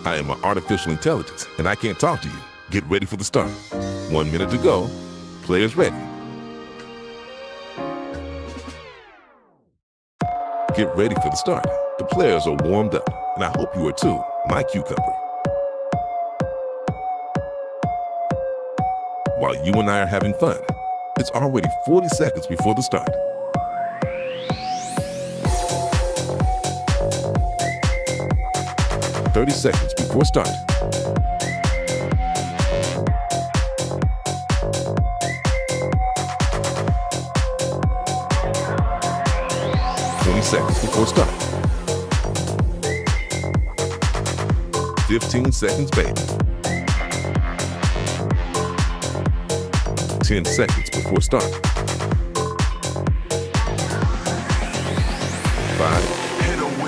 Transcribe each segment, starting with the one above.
I am an artificial intelligence, and I can't talk to you. Get ready for the start. 1 minute to go. Players ready. Get ready for the start. The players are warmed up, and I hope you are too, my cucumber. While you and I are having fun, it's already 40 seconds before the start. "30 seconds before start. Seconds before start. 15 seconds, baby. 10 seconds before start. 5,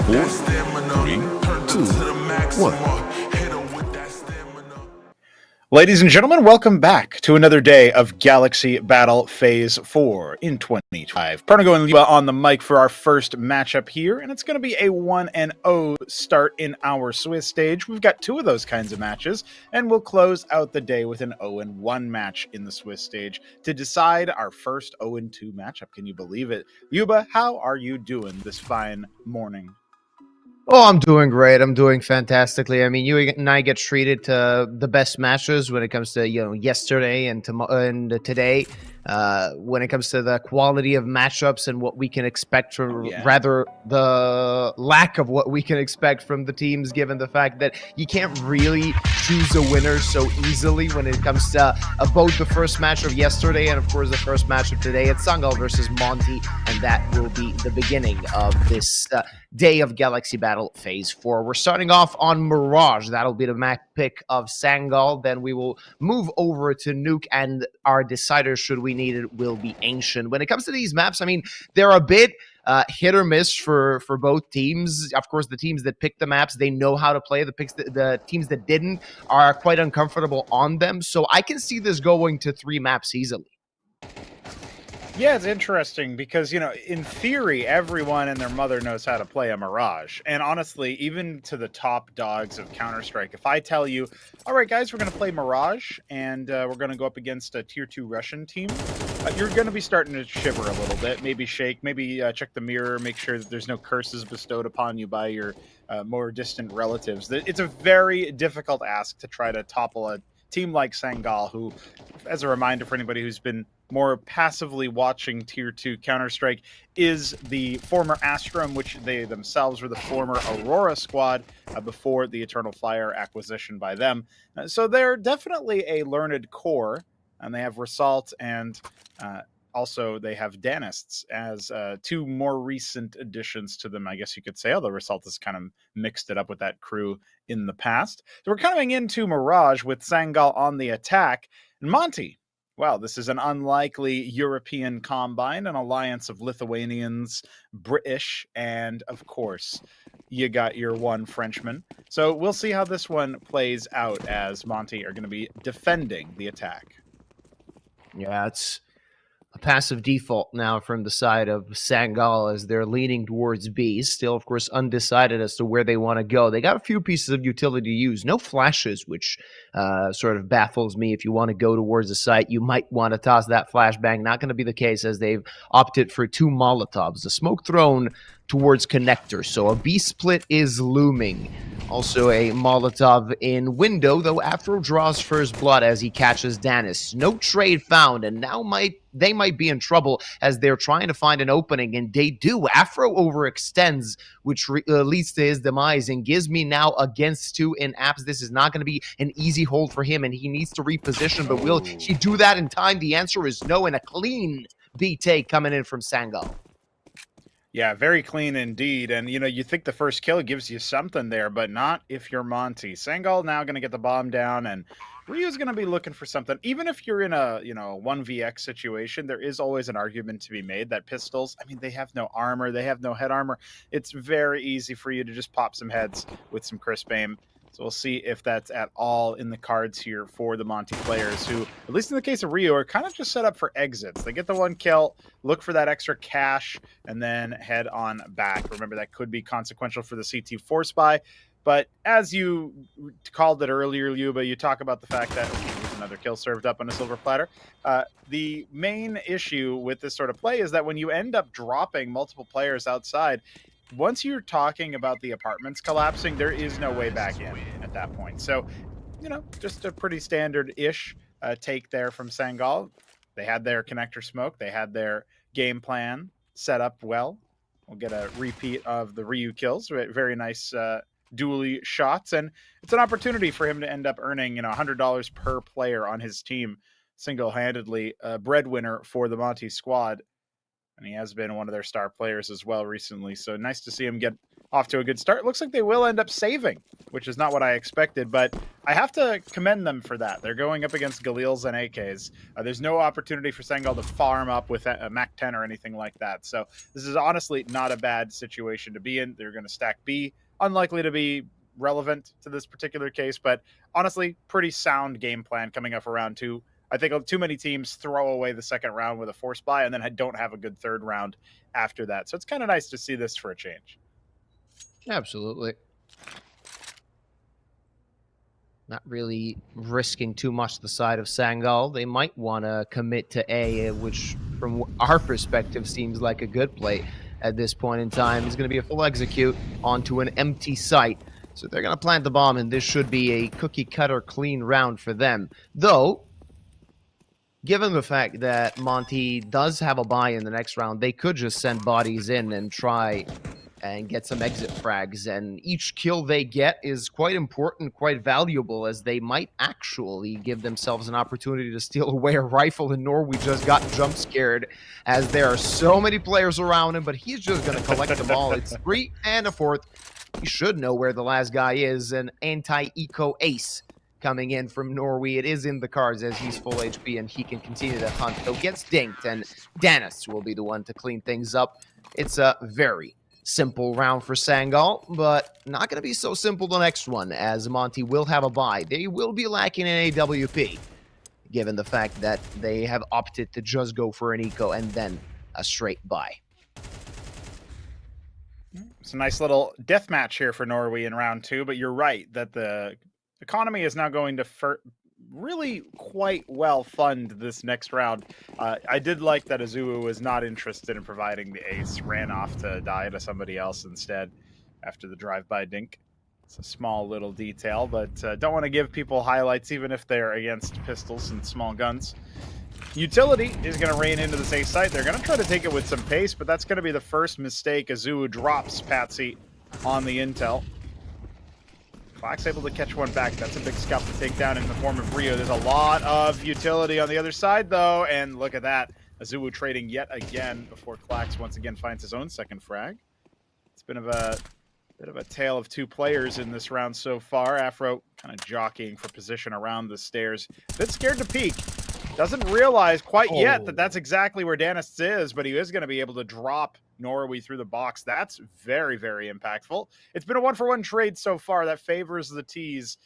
4, 3, 2, 1. Ladies and gentlemen, welcome back to another day of Galaxy Battle Phase 4 in 2025. Pernigo and Liba on the mic for our first matchup here, and it's going to be a 1-0 start in our Swiss stage. We've got two of those kinds of matches, and we'll close out the day with an 0-1 match in the Swiss stage to decide our first 0-2 matchup. Can you believe it? Yuba, how are you doing this fine morning? Oh, I'm doing great. I'm doing fantastically. I mean, you and I get treated to the best matches when it comes to, yesterday and today. When it comes to the quality of matchups and what we can expect from, rather the lack of what we can expect from the teams, given the fact that you can't really choose a winner so easily when it comes to both the first match of yesterday and, of course, the first match of today. It's Sangal versus Monty, and that will be the beginning of this day of Galaxy Battle Phase 4. We're starting off on Mirage. That'll be the map pick of Sangal. Then we will move over to Nuke, and our decider, should we need it, will be Ancient. When it comes to these maps, I mean, they're a bit hit or miss for both teams. Of course, the teams that pick the maps, they know how to play. The teams that didn't are quite uncomfortable on them. So I can see this going to 3 maps easily. Yeah, it's interesting because, in theory, everyone and their mother knows how to play a Mirage. And honestly, even to the top dogs of Counter-Strike, if I tell you, all right, guys, we're going to play Mirage and we're going to go up against a tier 2 Russian team, you're going to be starting to shiver a little bit, maybe shake, maybe check the mirror, make sure that there's no curses bestowed upon you by your more distant relatives. It's a very difficult ask to try to topple a team like Sangal, who, as a reminder for anybody who's been more passively watching Tier 2 Counter-Strike, is the former Astrum, which they themselves were the former Aurora squad before the Eternal Fire acquisition by them. So they're definitely a learned core, and they have Result and also they have Danists as 2 more recent additions to them, I guess you could say, although Result has kind of mixed it up with that crew in the past. So we're coming into Mirage with Sangal on the attack. And Monty, wow, this is an unlikely European combine, an alliance of Lithuanians, British, and of course, you got your one Frenchman. So we'll see how this one plays out as Monty are going to be defending the attack. Yeah, it's a passive default now from the side of Sangal as they're leaning towards B. Still, of course, undecided as to where they want to go. They got a few pieces of utility to use. No flashes, which sort of baffles me. If you want to go towards the site, you might want to toss that flashbang. Not going to be the case as they've opted for 2 Molotovs. The smoke thrown towards connector. So a B split is looming. Also a Molotov in window, though Afro draws first blood as he catches Danis. No trade found, and now they might be in trouble as they're trying to find an opening, and they do. Afro overextends, which leads to his demise, and gives me now against 2 in apps. This is not going to be an easy hold for him, and he needs to reposition, but will he do that in time? The answer is no, and a clean B take coming in from Sangal. Yeah, very clean indeed. And, you think the first kill gives you something there, but not if you're Monty. Sangal now going to get the bomb down, and Ryu's going to be looking for something. Even if you're in a, 1vx situation, there is always an argument to be made that pistols, I mean, they have no armor, they have no head armor. It's very easy for you to just pop some heads with some crisp aim. So we'll see if that's at all in the cards here for the Monty players who, at least in the case of Ryu, are kind of just set up for exits. They get the 1 kill, look for that extra cash, and then head on back. Remember, that could be consequential for the CT4 spy. But as you called it earlier, Yuba, you talk about the fact that there's another kill served up on a silver platter. The main issue with this sort of play is that when you end up dropping multiple players outside, once you're talking about the apartments collapsing, there is no way back in at that point. So, just a pretty standard-ish take there from Sangal. They had their connector smoke. They had their game plan set up well. We'll get a repeat of the Ryu kills. Very nice dually shots, and it's an opportunity for him to end up earning $100 per player on his team, single-handedly a breadwinner for the Monty squad. And he has been one of their star players as well recently. So nice to see him get off to a good start. Looks like they will end up saving, which is not what I expected, but I have to commend them for that. They're going up against Galils and AKs. There's no opportunity for Sangal to farm up with a Mac 10 or anything like that. So this is honestly not a bad situation to be in. They're going to stack B. Unlikely to be relevant to this particular case, but honestly, pretty sound game plan coming up for round 2. I think too many teams throw away the second round with a force buy and then don't have a good third round after that. So it's kind of nice to see this for a change. Absolutely. Not really risking too much the side of Sangal. They might want to commit to A, which from our perspective seems like a good play at this point in time. It's going to be a full execute onto an empty site. So they're going to plant the bomb, and this should be a cookie-cutter clean round for them. Though, given the fact that Monty does have a buy in the next round, they could just send bodies in and try and get some exit frags. And each kill they get is quite important, quite valuable, as they might actually give themselves an opportunity to steal away a rifle. And Norway just got jump scared as there are so many players around him, but he's just going to collect them all. It's 3 and a 4th. He should know where the last guy is. An anti-eco ace coming in from Norway. It is in the cards as he's full HP and he can continue to hunt. Though gets dinked, and Danis will be the one to clean things up. It's a very simple round for Sangal, but not going to be so simple the next one, as Monty will have a buy. They will be lacking an AWP, given the fact that they have opted to just go for an eco and then a straight buy. It's a nice little death match here for Norway in round 2, but you're right that the economy is now going to really quite well fund this next round. I did like that Azuu was not interested in providing the ace, ran off to die to somebody else instead after the drive-by dink. It's a small little detail, but don't want to give people highlights even if they're against pistols and small guns. Utility is going to rain into this ace site. They're going to try to take it with some pace, but that's going to be the first mistake. Azuu drops Patsy on the intel. Clack's able to catch one back. That's a big scalp to take down in the form of Rio. There's a lot of utility on the other side, though, and look at that. Azuu trading yet again before Clax once again finds his own second frag. It's been a bit of a tale of two players in this round so far. Afro kind of jockeying for position around the stairs. A bit scared to peek. Doesn't realize quite yet that that's exactly where Danis is, but he is going to be able to drop Norway through the box. That's very, very impactful. It's been a one-for-one trade so far that favors the T's,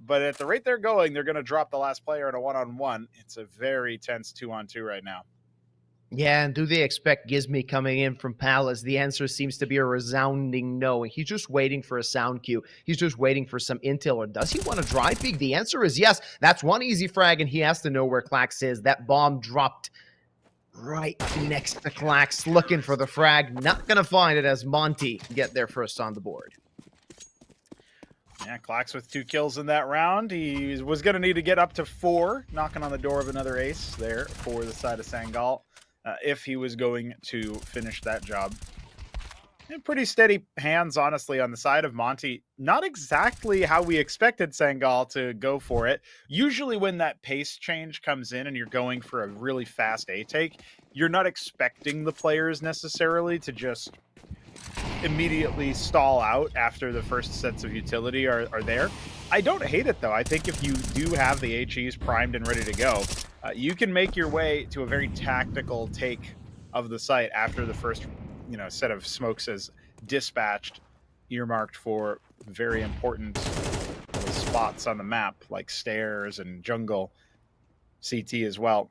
but at the rate they're going, they're going to drop the last player in a one-on-one. It's a very tense two-on-two right now. Yeah, and do they expect Gizmi coming in from Palace? The answer seems to be a resounding no. He's just waiting for a sound cue. He's just waiting for some intel. Or does he want to drive peek? The answer is yes. That's one easy frag, and he has to know where Clax is. That bomb dropped right next to Clax, looking for the frag. Not going to find it as Monty get there first on the board. Yeah, Clax with 2 kills in that round. He was going to need to get up to 4, knocking on the door of another ace there for the side of Sangal. If he was going to finish that job. And pretty steady hands, honestly, on the side of Monty. Not exactly how we expected Sangal to go for it. Usually when that pace change comes in and you're going for a really fast A-take, you're not expecting the players necessarily to just immediately stall out after the first sets of utility are there. I don't hate it, though. I think if you do have the HEs primed and ready to go, you can make your way to a very tactical take of the site after the first, set of smokes is dispatched, earmarked for very important spots on the map, like stairs and jungle, CT as well.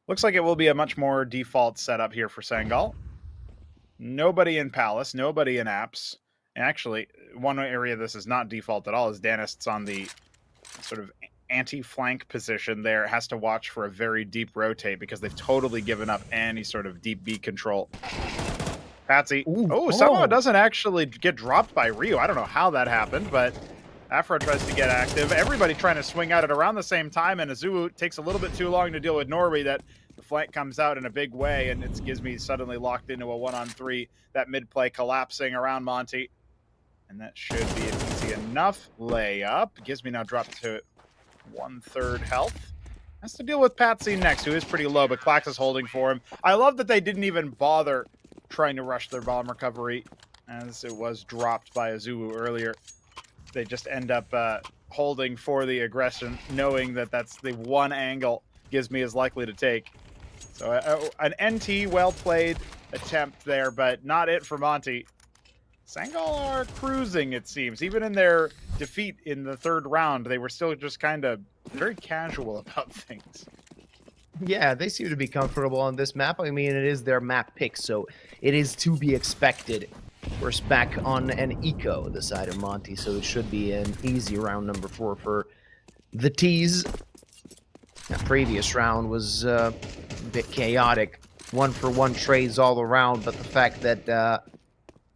Looks like it will be a much more default setup here for Sangal. Nobody in Palace, nobody in Apps. Actually, one area this is not default at all is Danist's on the sort of anti-flank position there. Has to watch for a very deep rotate because they've totally given up any sort of deep B control. Patsy. Somehow doesn't actually get dropped by Ryu. I don't know how that happened, but Afro tries to get active. Everybody trying to swing at it around the same time, and Azubu takes a little bit too long to deal with Norby. That the flank comes out in a big way, and it's Gizmy suddenly locked into a 1-on-3. That mid play collapsing around Monty. And that should be an easy enough layup. Gizmy now dropped to 1/3 health. Has to deal with Patsy next, who is pretty low, but Klax is holding for him. I love that they didn't even bother trying to rush their bomb recovery, as it was dropped by Azubu earlier. They just end up holding for the aggression, knowing that that's the one angle Gizmy is likely to take. So an NT well-played attempt there, but not it for Monty. Sangal are cruising, it seems. Even in their defeat in the 3rd round, they were still just kind of very casual about things. Yeah, they seem to be comfortable on this map. I mean, it is their map pick, so it is to be expected. We're back on an eco, the side of Monty, so it should be an easy round number 4 for the T's. That previous round was a bit chaotic. 1-for-1 trades all around, but the fact that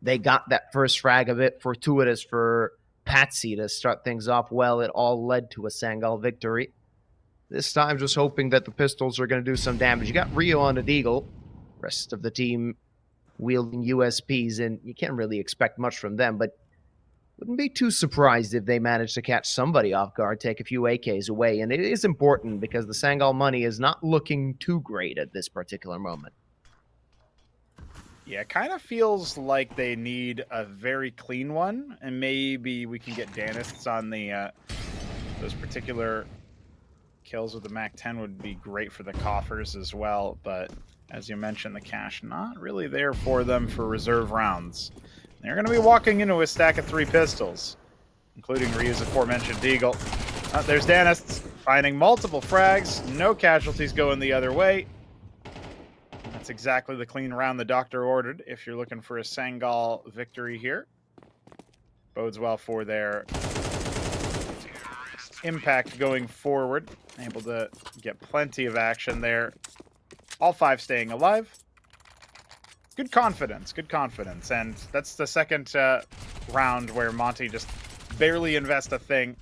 they got that first frag a bit fortuitous for Patsy to start things off well, it all led to a Sangal victory. This time, just hoping that the pistols are going to do some damage. You got Rio on the Deagle. Rest of the team wielding USPs, and you can't really expect much from them, but wouldn't be too surprised if they manage to catch somebody off guard, take a few AKs away. And it is important because the Sangal money is not looking too great at this particular moment. Yeah, it kind of feels like they need a very clean one, and maybe we can get Danists on the those particular kills with the MAC-10 would be great for the coffers as well, but as you mentioned, the cash not really there for them for reserve rounds. They're going to be walking into a stack of 3 pistols, including Ryu's aforementioned Deagle. There's Danists finding multiple frags, no casualties going the other way. That's exactly the clean round the doctor ordered if you're looking for a Sangal victory here. Bodes well for their impact going forward. Able to get plenty of action there. All 5 staying alive. Good confidence, good confidence. And that's the second round where Monty just barely invest a thing.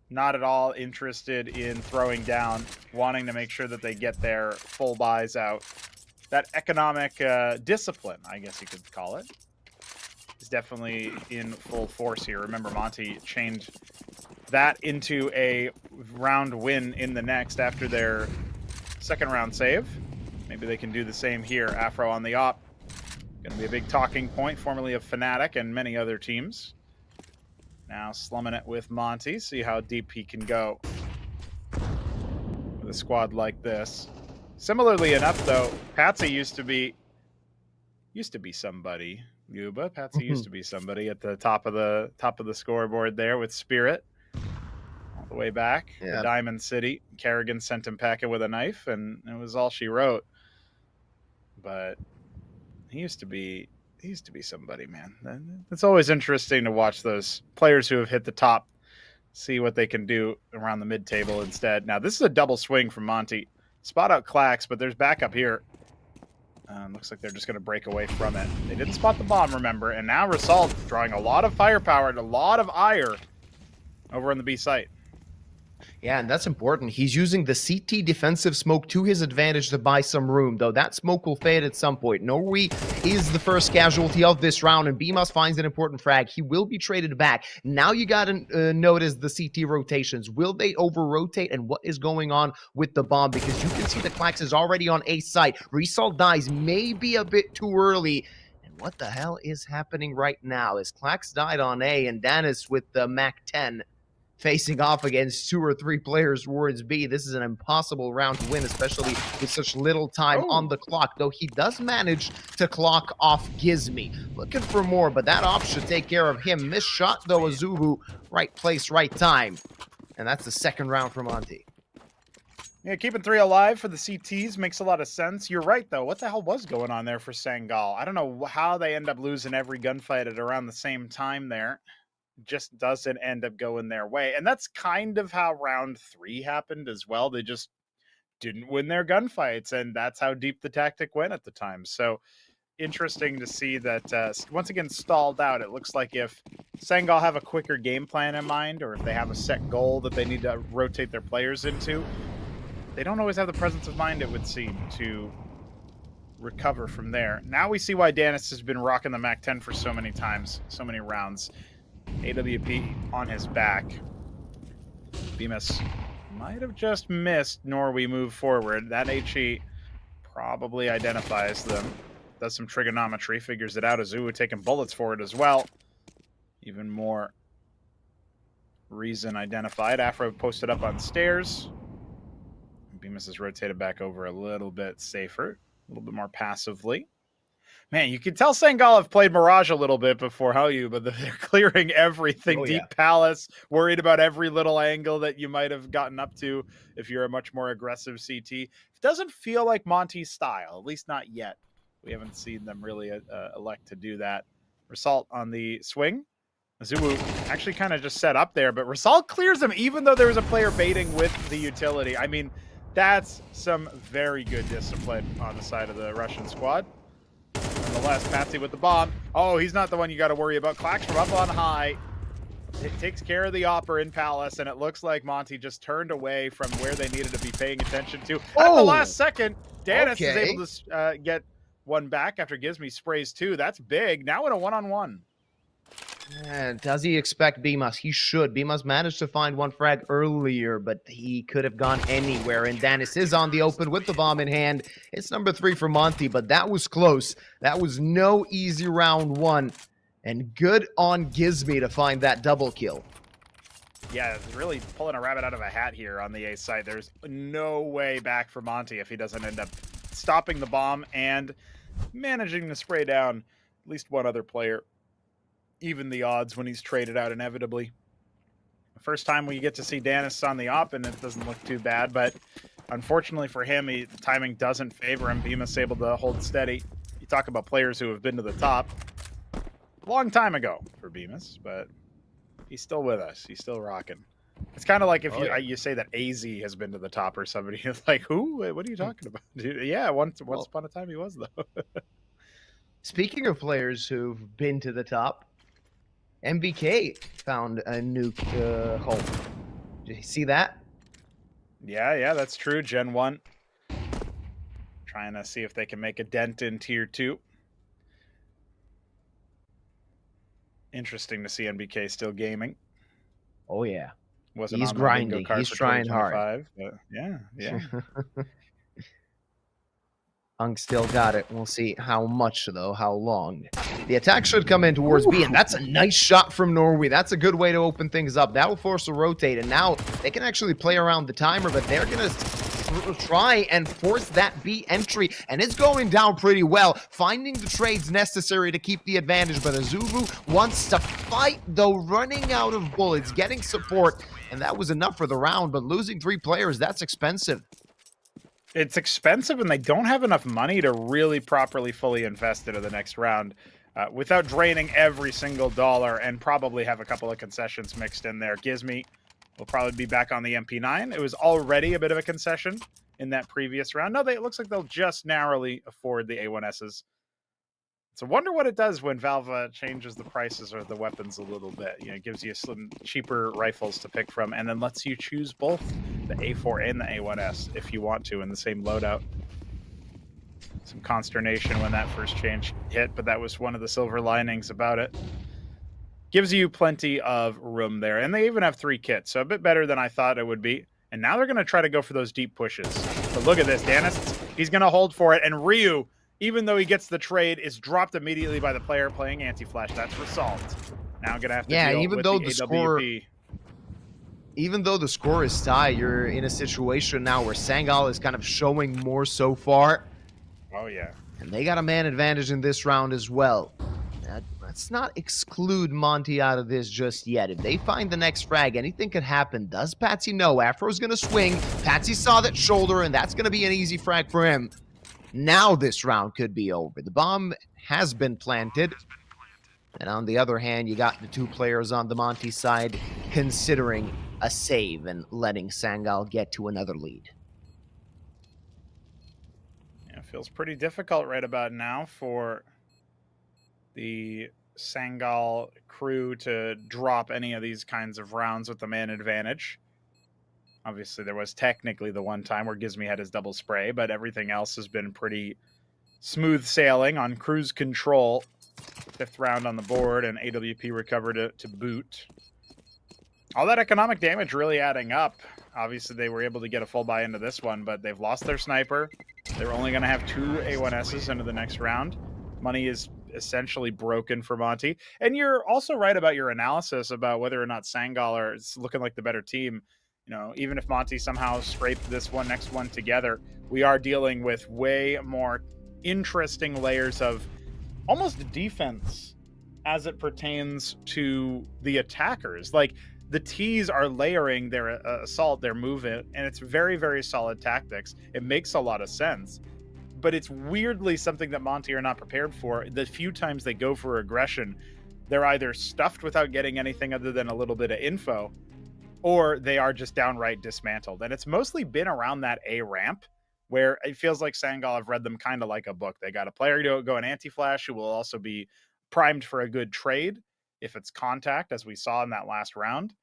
Not at all interested in throwing down, wanting to make sure that they get their full buys out. That economic discipline, I guess you could call it, is definitely in full force here. Remember, Monty changed that into a round win in the next after their 2nd round save. Maybe they can do the same here. Afro on the op. Going to be a big talking point, formerly of Fnatic and many other teams. Now slumming it with Monty. See how deep he can go with a squad like this. Similarly enough, though, Patsy used to be somebody. Yuba, Patsy used to be somebody at the top of the scoreboard there with Spirit. All the way back, the Diamond City. Kerrigan sent him packing with a knife, and it was all she wrote. But he used to be somebody, man. It's always interesting to watch those players who have hit the top, see what they can do around the mid-table instead. Now, this is a double swing from Monty. Spot out Klax, but there's backup here. Looks like they're just going to break away from it. They didn't spot the bomb, remember, and now Result drawing a lot of firepower and a lot of ire over on the B site. Yeah, and that's important. He's using the CT defensive smoke to his advantage to buy some room, though that smoke will fade at some point. Norway is the first casualty of this round, and Bimas finds an important frag. He will be traded back. Now you got to notice the CT rotations. Will they over-rotate, and what is going on with the bomb? Because you can see the Klax is already on A site. Result dies maybe a bit too early. And what the hell is happening right now? As Klax died on A, and Danis with the MAC-10 facing off against 2 or 3 players towards B. This is an impossible round to win, especially with such little time on the clock, though he does manage to clock off Gizmy. Looking for more, but that op should take care of him. Missed shot, though, Azubu. Right place, right time. And that's the 2nd round for Monty. Yeah, keeping 3 alive for the CTs makes a lot of sense. You're right, though. What the hell was going on there for Sangal? I don't know how they end up losing every gunfight at around the same time there. Just doesn't end up going their way. And that's kind of how round 3 happened as well. They just didn't win their gunfights, and that's how deep the tactic went at the time. So interesting to see that once again stalled out. It looks like if Sangal have a quicker game plan in mind, or if they have a set goal that they need to rotate their players into, they don't always have the presence of mind, it would seem, to recover from there. Now we see why Danis has been rocking the MAC-10 for so many times, so many rounds. AWP on his back. Bemis might have just missed, nor we move forward. That HE probably identifies them. Does some trigonometry, figures it out. Azuwu taking bullets for it as well. Even more reason identified. Afro posted up on stairs. Bemis is rotated back over a little bit safer, a little bit more passively. Man, you can tell Sangal have played Mirage a little bit before, how you, but they're clearing everything. Oh, Deep yeah. Palace, worried about every little angle that you might have gotten up to if you're a much more aggressive CT. It doesn't feel like Monty's style, at least not yet. We haven't seen them really elect to do that. Result on the swing. Azuwu actually kind of just set up there, but Result clears him even though there was a player baiting with the utility. I mean, that's some very good discipline on the side of the Russian squad. Nonetheless, Patsy with the bomb. Oh, he's not the one you got to worry about. Clacks from up on high. It takes care of the Opper in Palace, and it looks like Monty just turned away from where they needed to be paying attention to. At the last second, Danis is able to get one back after Gizmi sprays 2. That's big. Now in a one-on-one. Does he expect Bemas? He should. Bemas managed to find one frag earlier, but he could have gone anywhere. And Danis is on the open with the bomb in hand. It's number 3 for Monty, but that was close. That was no easy round 1. And good on Gizmi to find that double kill. Yeah, really pulling a rabbit out of a hat here on the A side. There's no way back for Monty if he doesn't end up stopping the bomb and managing to spray down at least one other player. Even the odds when he's traded out inevitably. The first time we get to see Danis on the op, and it doesn't look too bad, but unfortunately for him, the timing doesn't favor him. Bemis able to hold steady. You talk about players who have been to the top. A long time ago for Bemis, but he's still with us. He's still rocking. It's kind of like if you say that AZ has been to the top or somebody. It's like, who? What are you talking about? Dude, yeah, once upon a time he was, though. Speaking of players who've been to the top, MBK found a nuke hole. Did you see that? Yeah, that's true. Gen 1. Trying to see if they can make a dent in Tier 2. Interesting to see MBK still gaming. Oh, yeah. Wasn't He's on the grinding. bingo card He's for trying hard. 2025, but yeah. Hung still got it. We'll see how much, though, how long. The attack should come in towards B, and that's a nice shot from Norway. That's a good way to open things up. That will force a rotate, and now they can actually play around the timer, but they're going to try and force that B entry, and it's going down pretty well, finding the trades necessary to keep the advantage, but Azuwu wants to fight, though, running out of bullets, getting support, and that was enough for the round, but losing 3 players, that's expensive. It's expensive, and they don't have enough money to really properly fully invest into the next round without draining every single dollar, and probably have a couple of concessions mixed in there. Gizmi will probably be back on the MP9. It was already a bit of a concession in that previous round. No, it looks like they'll just narrowly afford the A1Ss. So I wonder what it does when Valve changes the prices of the weapons a little bit. You know, it gives you some cheaper rifles to pick from, and then lets you choose both the A4 and the A1S if you want to in the same loadout. Some consternation when that first change hit, but that was one of the silver linings about it. Gives you plenty of room there, and they even have 3 kits, so a bit better than I thought it would be. And now they're going to try to go for those deep pushes. But look at this, Danis, he's going to hold for it, and Ryu, even though he gets the trade, is dropped immediately by the player playing anti-flash. That's Result. Now I'm going to have to deal even with though the the score, even though the score is tied, you're in a situation now where Sangal is kind of showing more so far. Oh, yeah. And they got a man advantage in this round as well. I let's not exclude Monty out of this just yet. If they find the next frag, anything could happen. Does Patsy know? Afro's going to swing. Patsy saw that shoulder, and that's going to be an easy frag for him. Now this round could be over. The bomb has been planted. And on the other hand, you got the two players on the Monty side considering a save and letting Sangal get to another lead. Yeah, it feels pretty difficult right about now for the Sangal crew to drop any of these kinds of rounds with the man advantage. Obviously, there was technically the one time where Gizmy had his double spray, but everything else has been pretty smooth sailing on cruise control. 5th round on the board, and AWP recovered to boot. All that economic damage really adding up. Obviously, they were able to get a full buy into this one, but they've lost their sniper. They're only going to have 2 A1Ss into the next round. Money is essentially broken for Monty. And you're also right about your analysis about whether or not Sangal is looking like the better team. You know, even if Monty somehow scraped this next one together, we are dealing with way more interesting layers of almost defense as it pertains to the attackers. Like, the T's are layering their assault, their movement, and it's very, very solid tactics. It makes a lot of sense. But it's weirdly something that Monty are not prepared for. The few times they go for aggression, they're either stuffed without getting anything other than a little bit of info, or they are just downright dismantled. And it's mostly been around that A ramp, where it feels like Sangal have read them kind of like a book. They got a player going anti-flash who will also be primed for a good trade if it's contact, as we saw in that last round.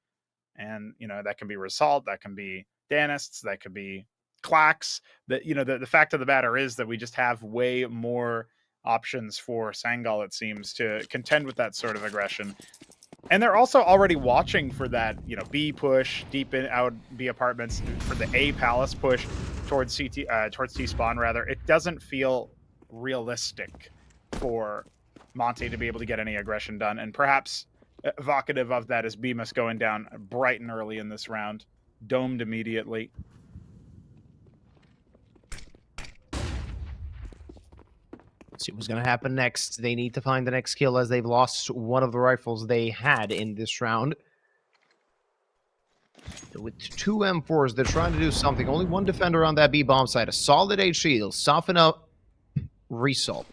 And, you know, that can be Result, that can be Danists, that could be Clacks. That, you know, the fact of the matter is that we just have way more options for Sangal, it seems, to contend with that sort of aggression. And they're also already watching for that, you know, B push deep in out B apartments, for the A palace push towards CT, towards T spawn rather. It doesn't feel realistic for Monty to be able to get any aggression done, and perhaps evocative of that is Bemis going down bright and early in this round, domed immediately. See what's going to happen next. They need to find the next kill, as they've lost one of the rifles they had in this round. With 2 M4s, they're trying to do something. Only one defender on that B bomb site. A solid HE. They'll soften up Result.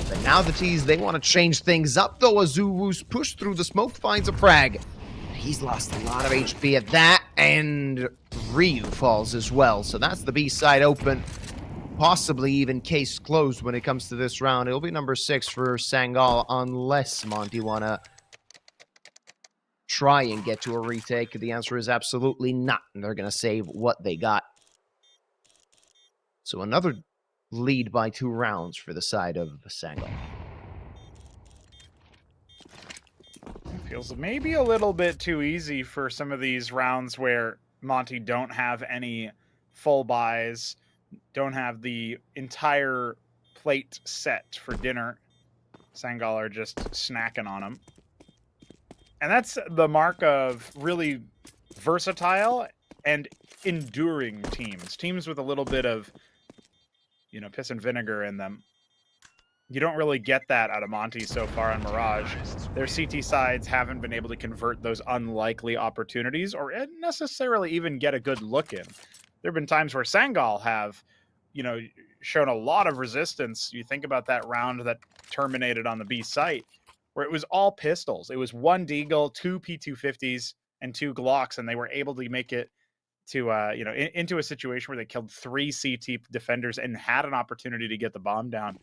But now the T's, they want to change things up, though. Azuwu's pushed through the smoke, finds a frag. He's lost a lot of HP at that, and Ryu falls as well. So that's the B side open. Possibly even case closed when it comes to this round. It'll be number 6 for Sangal, unless Monty want to try and get to a retake. The answer is absolutely not, and they're going to save what they got. So another lead by 2 rounds for the side of Sangal. Feels maybe a little bit too easy for some of these rounds where Monty don't have any full buys, don't have the entire plate set for dinner. Sangal are just snacking on them. And that's the mark of really versatile and enduring teams. Teams with a little bit of, you know, piss and vinegar in them. You don't really get that out of Monty so far on Mirage. Their CT sides haven't been able to convert those unlikely opportunities or necessarily even get a good look in. There have been times where Sangal have, you know, shown a lot of resistance. You think about that round that terminated on the B site, where it was all pistols. It was 1 Deagle, 2 P250s, and 2 Glocks, and they were able to make it to, you know, into a situation where they killed 3 CT defenders and had an opportunity to get the bomb down.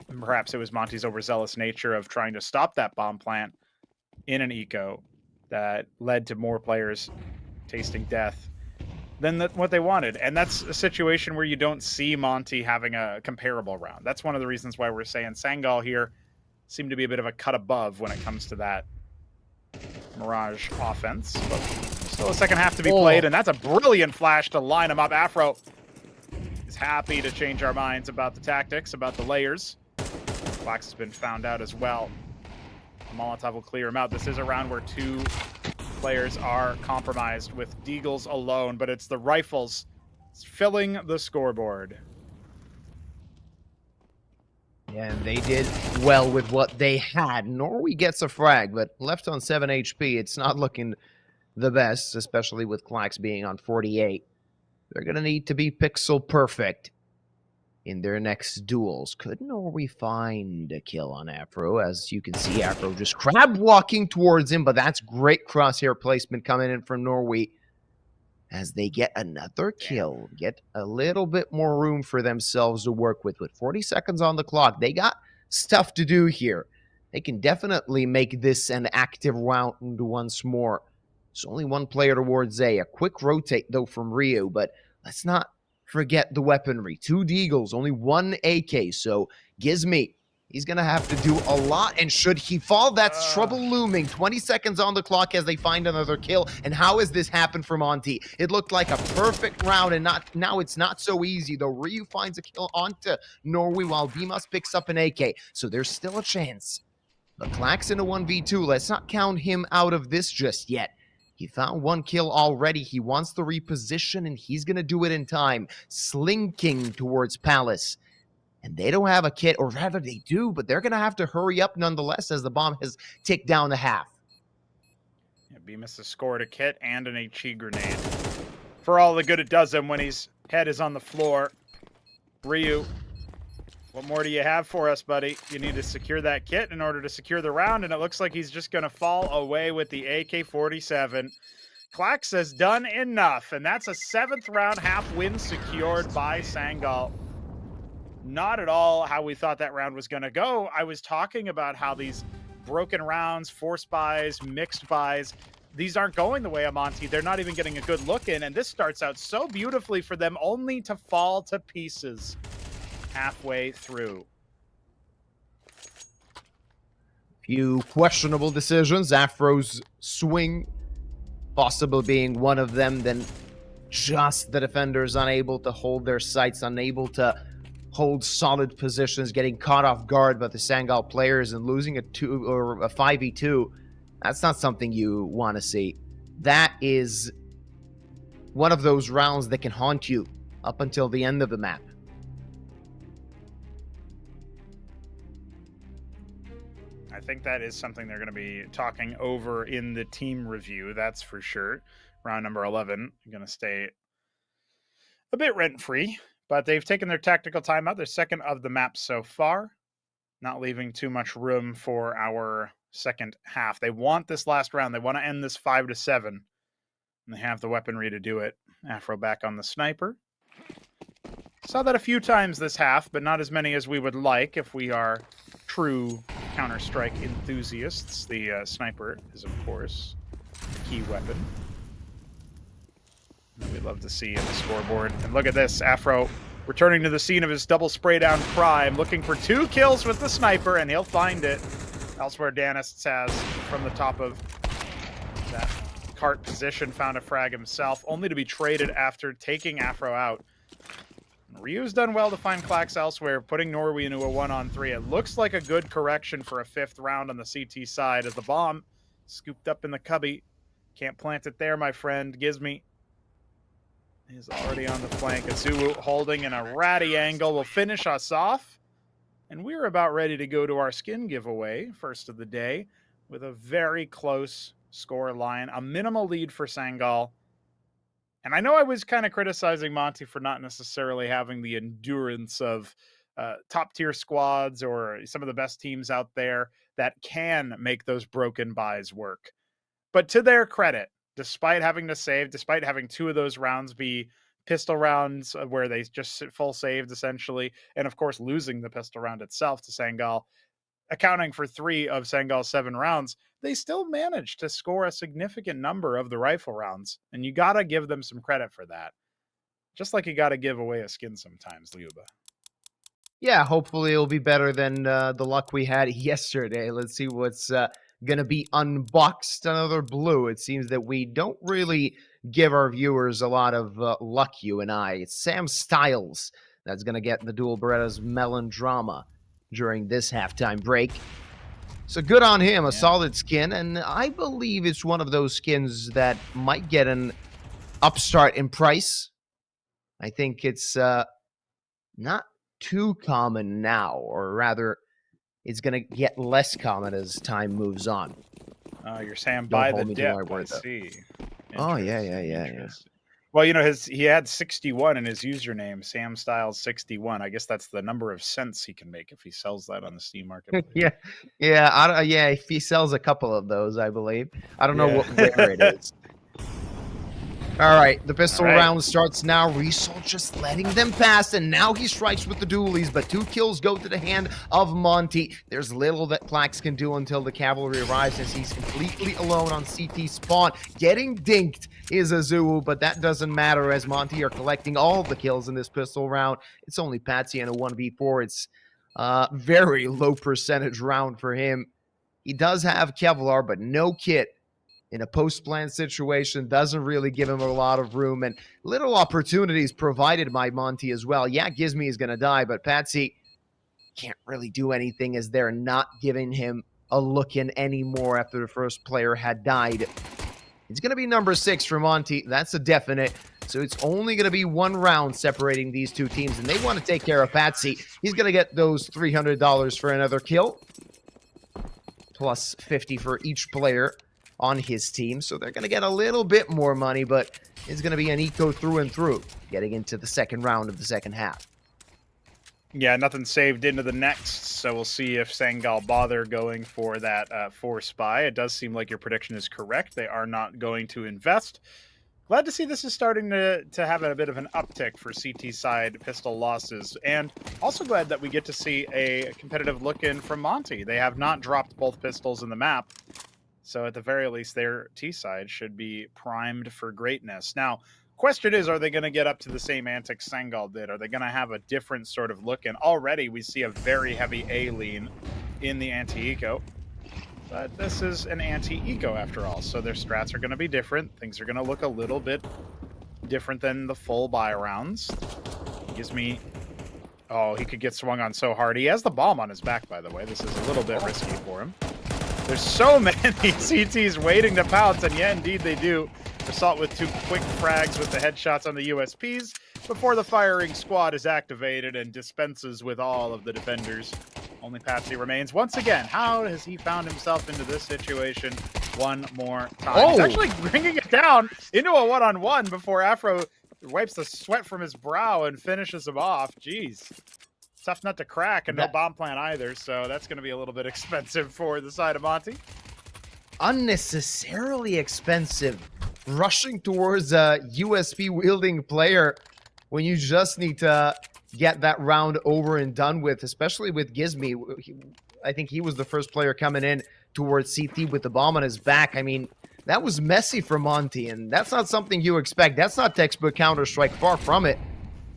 And perhaps it was Monty's overzealous nature of trying to stop that bomb plant in an eco that led to more players tasting death than what they wanted. And that's a situation where you don't see Monty having a comparable round. That's one of the reasons why we're saying Sangal here seem to be a bit of a cut above when it comes to that Mirage offense. But still a second half to be played, and that's a brilliant flash to line him up. Afro is happy to change our minds about the tactics, about the layers. Flax has been found out as well. Molotov will clear him out. This is a round where 2 players are compromised with Deagles alone, but it's the rifles filling the scoreboard. And they did well with what they had. Norway gets a frag, but left on 7 HP, it's not looking the best, especially with Clax being on 48. They're going to need to be pixel perfect in their next duels. Could Norway find a kill on Afro? As you can see, Afro just crab walking towards him, but that's great crosshair placement coming in from Norway as they get another kill, get a little bit more room for themselves to work with. With 40 seconds on the clock, they got stuff to do here. They can definitely make this an active round once more. There's only one player towards A. A quick rotate, though, from Ryu, but let's not forget the weaponry. 2 Deagles, only 1 AK, so Gizmy, he's going to have to do a lot, and should he fall, that's trouble looming. 20 seconds on the clock as they find another kill, and how has this happened for Monty? It looked like a perfect round, and now it's not so easy, though. Ryu finds a kill onto Norway, while Bimas picks up an AK, so there's still a chance. But Clax in a 1v2, let's not count him out of this just yet. He found 1 kill already. He wants the reposition, and he's going to do it in time. Slinking towards Palace. And they don't have a kit, or rather they do, but they're going to have to hurry up nonetheless as the bomb has ticked down to half. Yeah, Bemis has scored a kit and an HE grenade. For all the good it does him when his head is on the floor. Ryu, what more do you have for us, buddy? You need to secure that kit in order to secure the round, and it looks like he's just going to fall away with the AK-47. Clax has done enough, and that's a 7th round half win secured by Sangal. Not at all how we thought that round was going to go. I was talking about how these broken rounds, force buys, mixed buys, these aren't going the way of Monty. They're not even getting a good look in, and this starts out so beautifully for them, only to fall to pieces halfway through. Few questionable decisions. Afro's swing possibly being one of them. Then just the defenders unable to hold their sights, unable to hold solid positions, getting caught off guard by the Sangal players and losing a 5v2. That's not something you want to see. That is one of those rounds that can haunt you up until the end of the map. I think that is something they're going to be talking over in the team review, that's for sure. Round number 11, going to stay a bit rent-free, but they've taken their tactical timeout. They're second of the map so far, not leaving too much room for our second half. They want this last round. They want to end this 5-7, and they have the weaponry to do it. Afro back on the sniper. Saw that a few times this half, but not as many as we would like if we are true Counter-Strike enthusiasts. The sniper is, of course, a key weapon. We'd love to see in the scoreboard. And look at this, Afro returning to the scene of his double spray down prime, looking for 2 kills with the sniper, and he'll find it. Elsewhere, Danis has, from the top of that cart position, found a frag himself, only to be traded after taking Afro out. Ryu's done well to find Clax elsewhere, putting Norway into a 1-on-3. It looks like a good correction for a 5th round on the CT side as the bomb scooped up in the cubby. Can't plant it there, my friend. Gizmy is already on the flank. Azuwu holding in a ratty angle will finish us off. And we're about ready to go to our skin giveaway, first of the day, with a very close score line. A minimal lead for Sangal. And I know I was kind of criticizing Monty for not necessarily having the endurance of top-tier squads or some of the best teams out there that can make those broken buys work. But to their credit, despite having to save, despite having 2 of those rounds be pistol rounds where they just full saved, essentially, and of course losing the pistol round itself to Sangal, accounting for 3 of Sangal's 7 rounds, they still managed to score a significant number of the rifle rounds. And you got to give them some credit for that. Just like you got to give away a skin sometimes, Liuba. Yeah, hopefully it'll be better than the luck we had yesterday. Let's see what's going to be unboxed. Another blue. It seems that we don't really give our viewers a lot of luck, you and I. It's Sam Styles that's going to get the Dual Berettas Melodrama during this halftime break. So good on him, a solid skin, and I believe it's one of those skins that might get an upstart in price. I think it's not too common now, or rather, it's going to get less common as time moves on. You're saying Don't by the hold me to dip. my I word, though. see. Oh, yeah. Interesting. Well, you know, he had 61 in his username, Sam Styles 61. I guess that's the number of cents he can make if he sells that on the Steam marketplace. Yeah. If he sells a couple of those, I believe. I don't know what rare it is. All right, the pistol round starts now. Resol just letting them pass, and now he strikes with the dualies, but 2 kills go to the hand of Monty. There's little that Plax can do until the cavalry arrives, as he's completely alone on CT spawn. Getting dinked is Azuu, but that doesn't matter, as Monty are collecting all the kills in this pistol round. It's only Patsy and a 1v4. It's a very low percentage round for him. He does have Kevlar, but no kit. In a post-plant situation, doesn't really give him a lot of room, and little opportunities provided by Monty as well. Yeah, Gizmy is going to die, but Patsy can't really do anything as they're not giving him a look in anymore after the first player had died. It's going to be number 6 for Monty. That's a definite. So it's only going to be 1 round separating these 2 teams, and they want to take care of Patsy. He's going to get those $300 for another kill, plus 50 for each player on his team, so they're going to get a little bit more money, but it's going to be an eco through and through, getting into the second round of the second half. Yeah, nothing saved into the next, so we'll see if Sangal bother going for that 4 spy. It does seem like your prediction is correct. They are not going to invest. Glad to see this is starting to have a bit of an uptick for CT side pistol losses, and also glad that we get to see a competitive look in from Monty. They have not dropped both pistols in the map, so at the very least, their T side should be primed for greatness. Now, question is, are they going to get up to the same antics Sangal did? Are they going to have a different sort of look? And already we see a very heavy A lean in the anti-eco. But this is an anti-eco after all, so their strats are going to be different. Things are going to look a little bit different than the full buy rounds. Gives me... Oh, he could get swung on so hard. He has the bomb on his back, by the way. This is a little bit risky for him. There's so many CTs waiting to pounce, and yeah, indeed they do. Assault with 2 quick frags with the headshots on the USPs before the firing squad is activated and dispenses with all of the defenders. Only Patsy remains. Once again, how has he found himself into this situation one more time? He's actually bringing it down into a one-on-one before Afro wipes the sweat from his brow and finishes him off. Jeez. Tough nut to crack, and no bomb plant either, so that's going to be a little bit expensive for the side of Monty. Unnecessarily expensive. Rushing towards a USP-wielding player when you just need to get that round over and done with, especially with Gizmy. I think he was the first player coming in towards CT with the bomb on his back. I mean, that was messy for Monty, and that's not something you expect. That's not textbook Counter-Strike, far from it.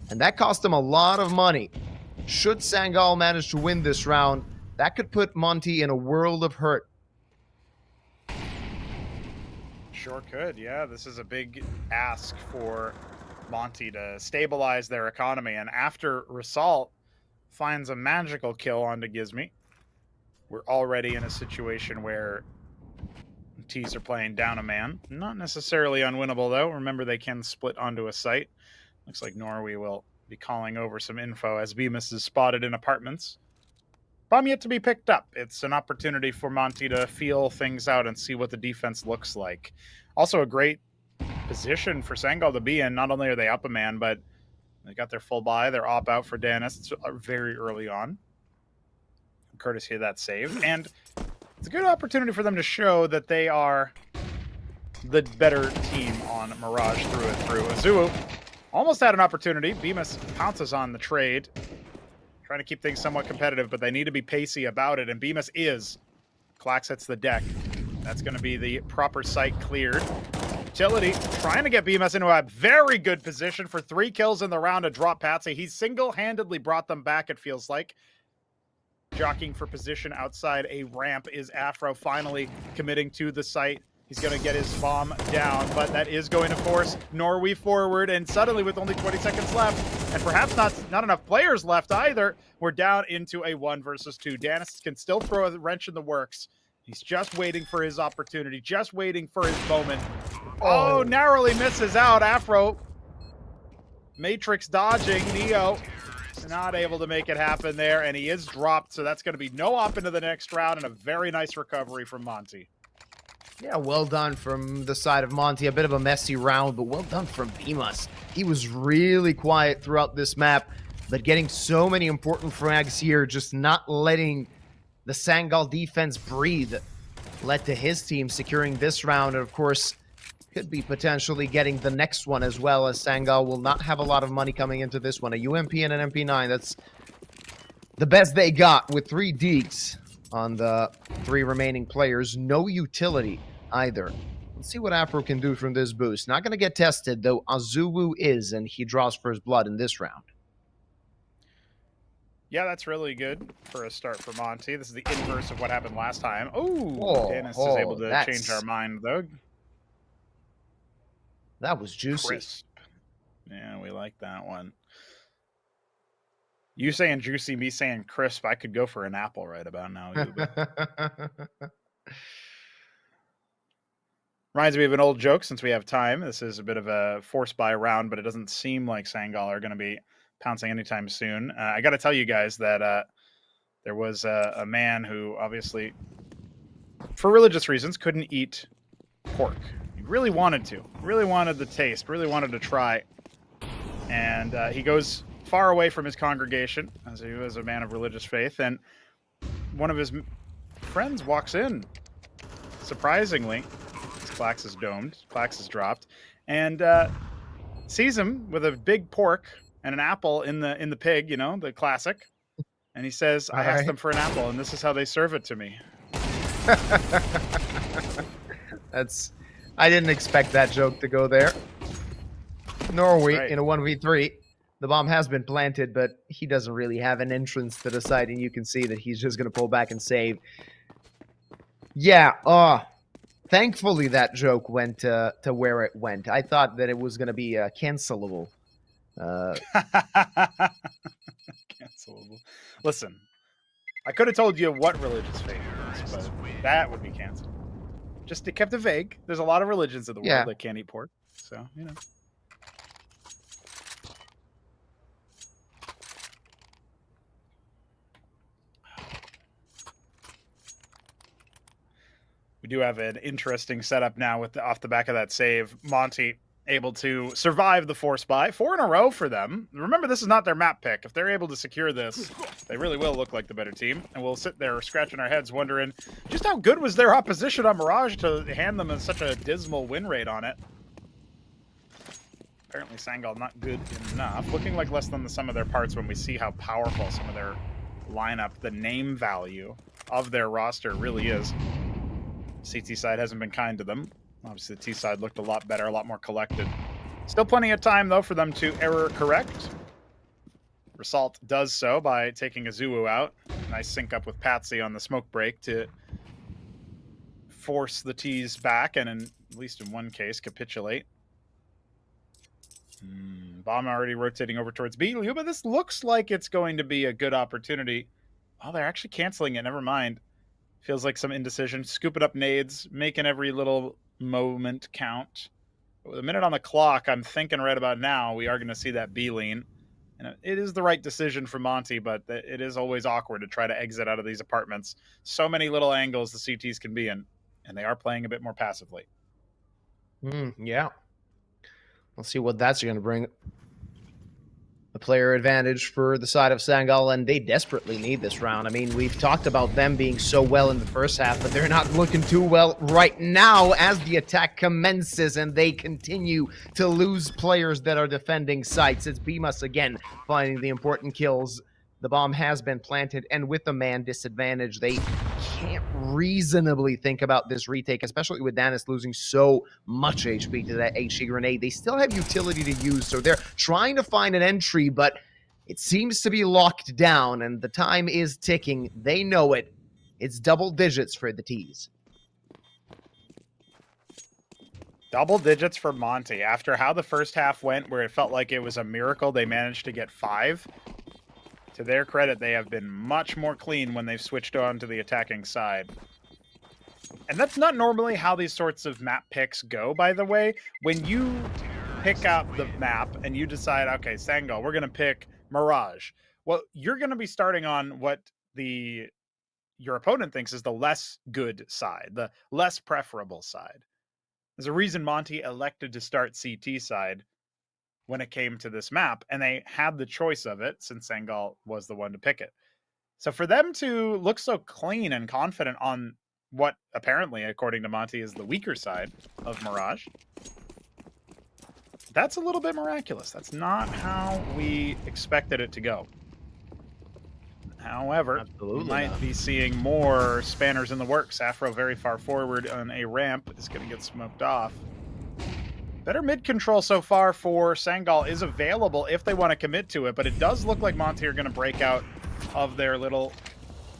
And that cost him a lot of money. Should Sangal manage to win this round, that could put Monty in a world of hurt. Sure could, yeah. This is a big ask for Monty to stabilize their economy. And after Result finds a magical kill onto Gizmy, we're already in a situation where T's are playing down a man. Not necessarily unwinnable, though. Remember, they can split onto a site. Looks like Norway will be calling over some info as Bemis is spotted in apartments. Bomb yet to be picked up. It's an opportunity for Monty to feel things out and see what the defense looks like. Also a great position for Sangal to be in. Not only are they up a man, but they got their full buy. They're op out for Danis very early on, courtesy of that save. And it's a good opportunity for them to show that they are the better team on Mirage through and through. Azuu almost had an opportunity. Bemis pounces on the trade, trying to keep things somewhat competitive, but they need to be pacey about it, and Bemis is. Clax hits the deck. That's going to be the proper site cleared. Utility trying to get Bemis into a very good position for 3 kills in the round to drop Patsy. He single-handedly brought them back, it feels like. Jockeying for position outside a ramp is Afro, finally committing to the site. He's going to get his bomb down, but that is going to force Norway forward, and suddenly with only 20 seconds left, and perhaps not enough players left either, we're down into a 1 versus 2. Danis can still throw a wrench in the works. He's just waiting for his opportunity, just waiting for his moment. Oh, narrowly misses out. Afro Matrix dodging. Neo Not able to make it happen there, and he is dropped, so that's going to be no op into the next round, and a very nice recovery from Monty. Yeah, well done from the side of Monty. A bit of a messy round, but well done from Bemus. He was really quiet throughout this map, but getting so many important frags here, just not letting the Sangal defense breathe, led to his team securing this round, and of course, could be potentially getting the next one as well, as Sangal will not have a lot of money coming into this one. A UMP and an MP9, that's the best they got with 3 Deeks on the 3 remaining players. No utility either. Let's see what Afro can do from this boost. Not going to get tested, though Azuwu is, and he draws first blood in this round. Yeah, that's really good for a start for Monty. This is the inverse of what happened last time. Oh, Dennis is able to change our mind, though. That was juicy. Crisp. Yeah, we like that one. You saying juicy, me saying crisp. I could go for an apple right about now. Reminds me of an old joke since we have time. This is a bit of a force buy round, but it doesn't seem like Sangal are going to be pouncing anytime soon. I got to tell you guys that there was a man who obviously, for religious reasons, couldn't eat pork. He really wanted to. Really wanted the taste. Really wanted to try. And he goes far away from his congregation, as he was a man of religious faith, and one of his friends walks in. Surprisingly, his Clax is domed, Clax is dropped, and sees him with a big pork and an apple in the pig, you know, the classic. And he says, I asked them for an apple, and this is how they serve it to me. I didn't expect that joke to go there. Norway in a 1v3. The bomb has been planted, but he doesn't really have an entrance to the site, and you can see that he's just going to pull back and save. Yeah, thankfully that joke went to where it went. I thought that it was going to be cancelable. Cancelable. Listen, I could have told you what religious faith it is, but that would be canceled. Just it kept it vague. There's a lot of religions in the world that can't eat pork, so, you know. We do have an interesting setup now with off the back of that save. Monty able to survive the force buy. 4 in a row for them. Remember, this is not their map pick. If they're able to secure this, they really will look like the better team. And we'll sit there scratching our heads wondering just how good was their opposition on Mirage to hand them such a dismal win rate on it. Apparently Sangal not good enough. Looking like less than the sum of their parts when we see how powerful some of their lineup, the name value of their roster really is. CT side hasn't been kind to them. Obviously, the T side looked a lot better, a lot more collected. Still plenty of time, though, for them to error correct. Result does so by taking Azuwu out. Nice sync up with Patsy on the smoke break to force the T's back and, at least in one case, capitulate. Bomb already rotating over towards B. But this looks like it's going to be a good opportunity. Oh, they're actually canceling it. Never mind. Feels like some indecision. Scooping up nades, making every little moment count. But with a minute on the clock, I'm thinking right about now we are going to see that B lean. And it is the right decision for Monty, but it is always awkward to try to exit out of these apartments. So many little angles the CTs can be in, and they are playing a bit more passively. Yeah. Let's see what that's going to bring. A player advantage for the side of Sangal, and they desperately need this round. I mean, we've talked about them being so well in the first half, but they're not looking too well right now as the attack commences and they continue to lose players that are defending sites. It's Bemus again finding the important kills. The bomb has been planted, and with the man disadvantage, they can't reasonably think about this retake, especially with Danis losing so much HP to that HE grenade. They still have utility to use, so they're trying to find an entry, but it seems to be locked down, and the time is ticking. They know it. It's double digits for the T's. Double digits for Monty. After how the first half went, where it felt like it was a miracle they managed to get 5, to their credit, they have been much more clean when they've switched on to the attacking side. And that's not normally how these sorts of map picks go, by the way. When you pick out the map and you decide, okay, Sangal, we're going to pick Mirage. well, you're going to be starting on what your opponent thinks is the less good side, the less preferable side. There's a reason Monty elected to start CT side when it came to this map, and they had the choice of it since Sangal was the one to pick it. So for them to look so clean and confident on what apparently, according to Monty, is the weaker side of Mirage, that's a little bit miraculous. That's not how we expected it to go. However, Absolutely we might not. be seeing more spanners in the works. Afro very far forward on a ramp is going to get smoked off. Better mid control so far for Sangal is available if they want to commit to it, but it does look like Monty are going to break out of their little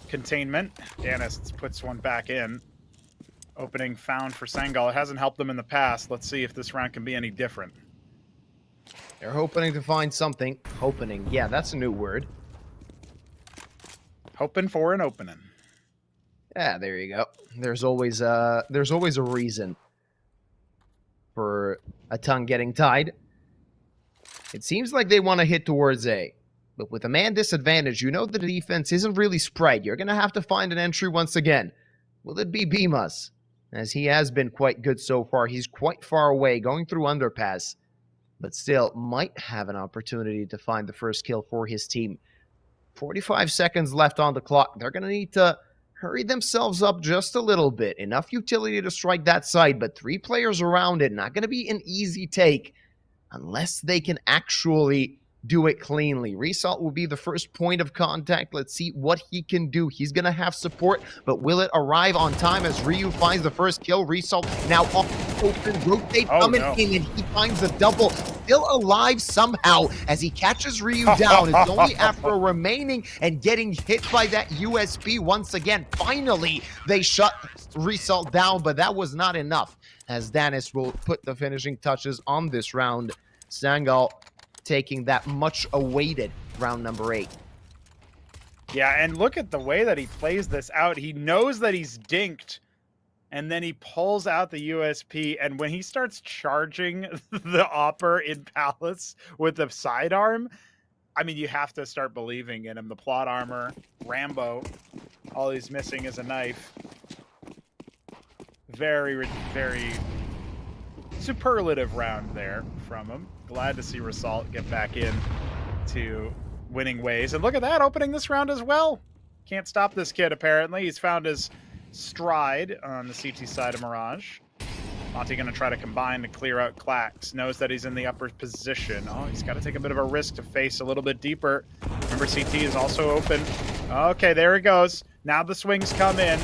containment. Danis puts one back in. Opening found for Sangal. It hasn't helped them in the past. Let's see if this round can be any different. They're hoping to find something. Hoping. Yeah, that's a new word. Hoping for an opening. Yeah, there you go. There's always a reason for a tongue getting tied. It seems like they want to hit towards A. But with a man disadvantage, you know the defense isn't really spread. You're going to have to find an entry once again. Will it be Bimas? As he has been quite good so far. He's quite far away, going through underpass. But still, might have an opportunity to find the first kill for his team. 45 seconds left on the clock. They're going to need to hurry themselves up just a little bit. Enough utility to strike that side, but 3 players around it. Not going to be an easy take unless they can actually do it cleanly. Resalt will be the first point of contact. Let's see what he can do. He's going to have support, but will it arrive on time as Ryu finds the first kill? Resalt now open, rotate coming in, and he finds a double. Still alive somehow as he catches Ryu down. It's only Afro remaining and getting hit by that USB once again. Finally, they shut Resalt down, but that was not enough as Danis will put the finishing touches on this round. Sangal taking that much awaited round number 8. Yeah, and look at the way that he plays this out. He knows that he's dinked, and then he pulls out the USP, and when he starts charging the Opper in Palace with the sidearm, I mean, you have to start believing in him. The plot armor, Rambo, all he's missing is a knife. Very, very superlative round there from him. Glad to see Resalt get back in to winning ways. And look at that, opening this round as well. Can't stop this kid, apparently. He's found his stride on the CT side of Mirage. Monty going to try to combine to clear out Clax. Knows that he's in the upper position. Oh, he's got to take a bit of a risk to face a little bit deeper. Remember, CT is also open. Okay, there he goes. Now the swings come in.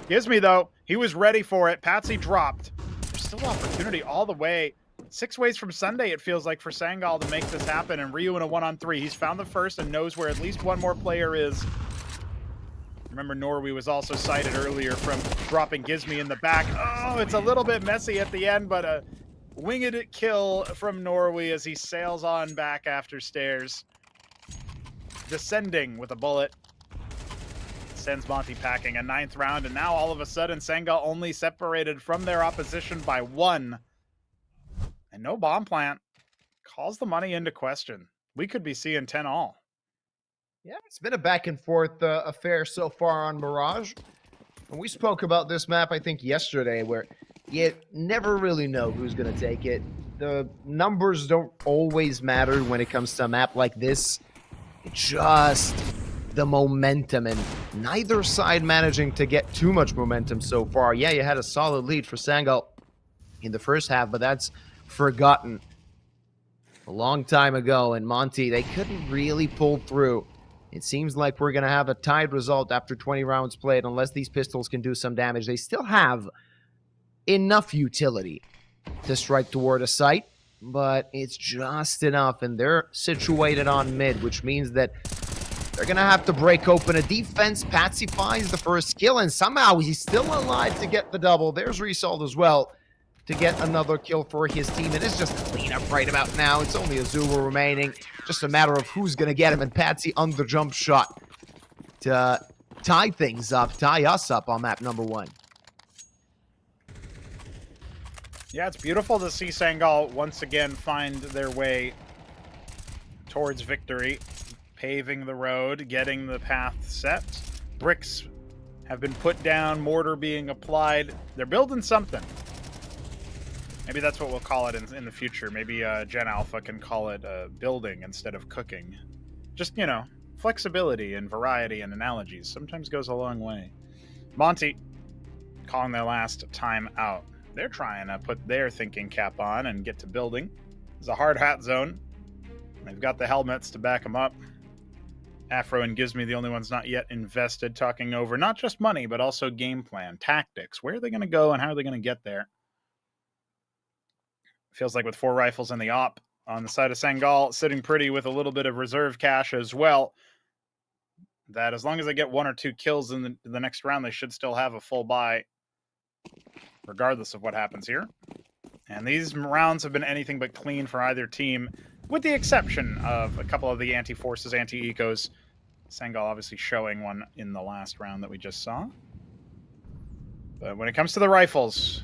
Gives me, though. He was ready for it. Patsy dropped. There's still opportunity all the way. 6 ways from Sunday, it feels like, for Sangal to make this happen. And Ryu in a 1-on-3. He's found the first and knows where at least one more player is. Remember, Norway was also cited earlier from dropping Gizmi in the back. Oh, it's a little bit messy at the end, but a winged kill from Norway as he sails on back after stairs. Descending with a bullet. Sends Monty packing a 9th round, and now all of a sudden, Sangal only separated from their opposition by 1. And no bomb plant. Calls the money into question. We could be seeing 10 all. Yeah, it's been a back and forth affair so far on Mirage. And we spoke about this map, I think, yesterday, where you never really know who's going to take it. The numbers don't always matter when it comes to a map like this. It's just the momentum, and neither side managing to get too much momentum so far. Yeah, you had a solid lead for Sangal in the first half, but that's forgotten a long time ago. And Monty, they couldn't really pull through. It seems like we're going to have a tied result after 20 rounds played, unless these pistols can do some damage. They still have enough utility to strike toward a site, but it's just enough, and they're situated on mid, which means that they're going to have to break open a defense. Patsy finds the first kill, and somehow he's still alive to get the double. There's Result as well to get another kill for his team. It is just a cleanup right about now. It's only a Zulu remaining. Just a matter of who's going to get him, and Patsy on the jump shot to tie things up, tie us up on map number 1. Yeah, it's beautiful to see Sangal once again find their way towards victory. paving the road, getting the path set. Bricks have been put down, mortar being applied. They're building something. Maybe that's what we'll call it in the future. Maybe Gen Alpha can call it building instead of cooking. Just, you know, flexibility and variety and analogies sometimes goes a long way. Monty calling their last time out. They're trying to put their thinking cap on and get to building. It's a hard hat zone. They've got the helmets to back them up. Afro and Gizme, the only ones not yet invested, talking over not just money, but also game plan, tactics. Where are they going to go and how are they going to get there? Feels like with 4 rifles in the op on the side of Sangal, sitting pretty with a little bit of reserve cash as well, that as long as they get 1 or 2 kills in the next round, they should still have a full buy, regardless of what happens here. And these rounds have been anything but clean for either team, with the exception of a couple of the anti-forces, anti-ecos. Sangal obviously showing one in the last round that we just saw. But when it comes to the rifles,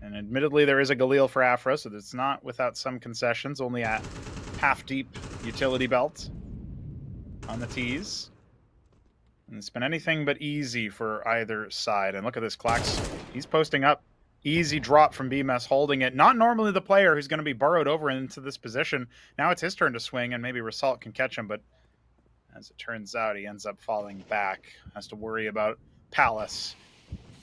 and admittedly there is a Galil for Afro, so it's not without some concessions, only at half-deep utility belt on the tees. And it's been anything but easy for either side. And look at this, Klax. He's posting up. Easy drop from BMS holding it. Not normally the player who's going to be burrowed over into this position. Now it's his turn to swing, and maybe Result can catch him, but as it turns out, he ends up falling back. Has to worry about Palace.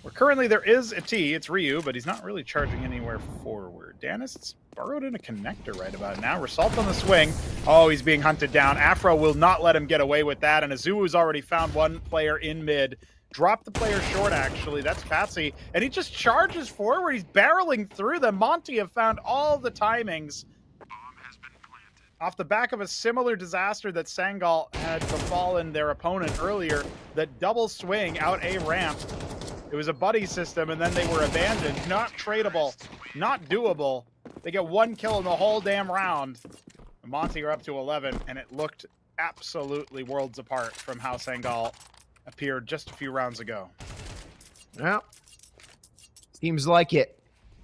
Where currently there is a T. It's Ryu, but he's not really charging anywhere forward. Danist's burrowed in a connector right about now. Result on the swing. Oh, he's being hunted down. Afro will not let him get away with that, and Azuu's already found one player in mid. Dropped the player short, actually. That's Patsy. And he just charges forward. He's barreling through them. Monty have found all the timings. Bomb has been planted. Off the back of a similar disaster that Sangal had befallen their opponent earlier, that double swing out a ramp. It was a buddy system, and then they were abandoned. Not tradable. Not doable. They get 1 kill in the whole damn round. Monty are up to 11, and it looked absolutely worlds apart from how Sangal appeared just a few rounds ago. Well, seems like it.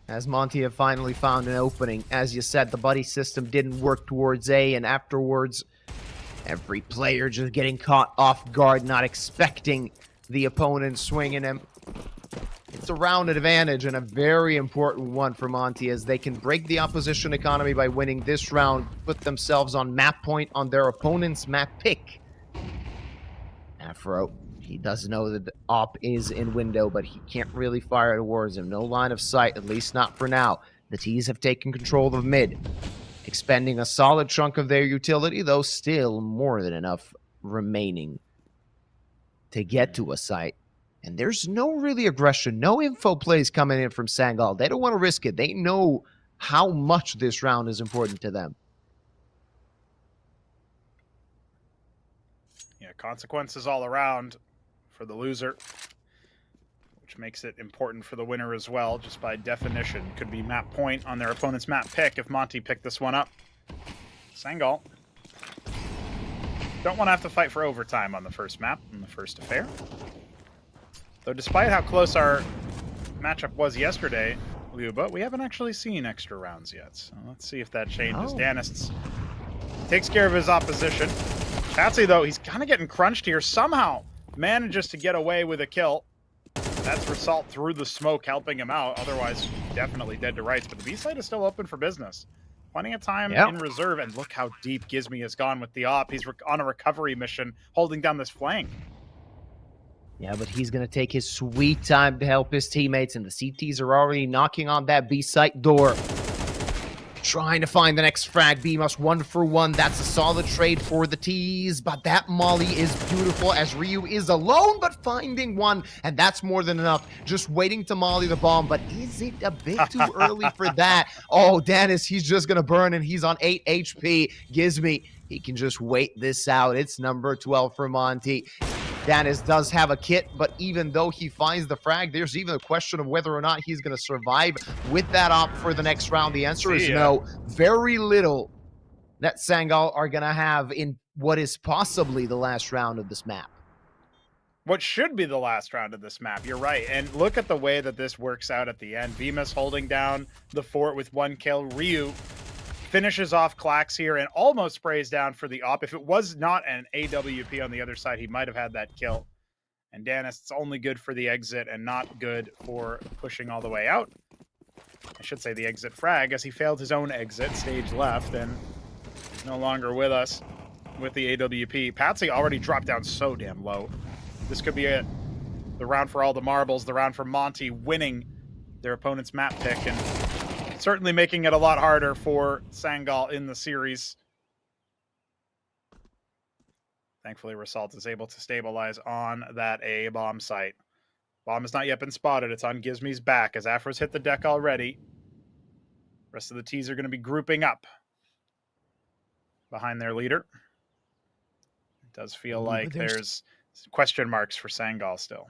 As Monty have finally found an opening. As you said, the buddy system didn't work towards A, and afterwards, every player just getting caught off guard, not expecting the opponent swinging him. It's a round advantage and a very important one for Monty, as they can break the opposition economy by winning this round, put themselves on map point on their opponent's map pick. Afro, he does know that the op is in window, but he can't really fire towards him. No line of sight, at least not for now. The T's have taken control of mid, expending a solid chunk of their utility, though still more than enough remaining to get to a site. And there's no really aggression, no info plays coming in from Sangal. They don't want to risk it. They know how much this round is important to them. Yeah, consequences all around for the loser, which makes it important for the winner as well, just by definition. Could be map point on their opponent's map pick if Monty picked this one up. Sangal don't want to have to fight for overtime on the first map, in the first affair. Though despite how close our matchup was yesterday, Luba, we haven't actually seen extra rounds yet. So let's see if that changes. Oh. Danist takes care of his opposition. Patsy, though, he's kind of getting crunched here. Somehow manages to get away with a kill. That's Result through the smoke helping him out. Otherwise, definitely dead to rights. But the B-side is still open for business. Plenty of time in reserve. And look how deep Gizme has gone with the op. He's on a recovery mission, holding down this flank. Yeah, but he's going to take his sweet time to help his teammates, and the CTs are already knocking on that B-site door. Trying to find the next frag. BMOS 1 for 1. That's a solid trade for the T's, but that molly is beautiful as Ryu is alone, but finding one, and that's more than enough. Just waiting to molly the bomb, but is it a bit too early for that? Oh, Dennis, he's just going to burn, and he's on 8 HP. Gizme, he can just wait this out. It's number 12 for Monty. Dennis does have a kit, but even though he finds the frag, there's even a question of whether or not he's going to survive with that op for the next round. The answer is no. Very little that Sangal are going to have in what is possibly the last round of this map. What should be the last round of this map, you're right. And look at the way that this works out at the end. Bemis holding down the fort with 1 kill. Ryu finishes off Clax here and almost sprays down for the op. If it was not an AWP on the other side, he might have had that kill. And Danist's only good for the exit and not good for pushing all the way out. I should say the exit frag, as he failed his own exit, stage left, and he's no longer with us with the AWP. Patsy already dropped down so damn low. This could be it. The round for all the marbles, the round for Monty winning their opponent's map pick, and certainly making it a lot harder for Sangal in the series. Thankfully, Result is able to stabilize on that A bomb site. Bomb has not yet been spotted. It's on Gizmi's back as Afro's hit the deck already. Rest of the T's are going to be grouping up behind their leader. It does feel like there's question marks for Sangal still.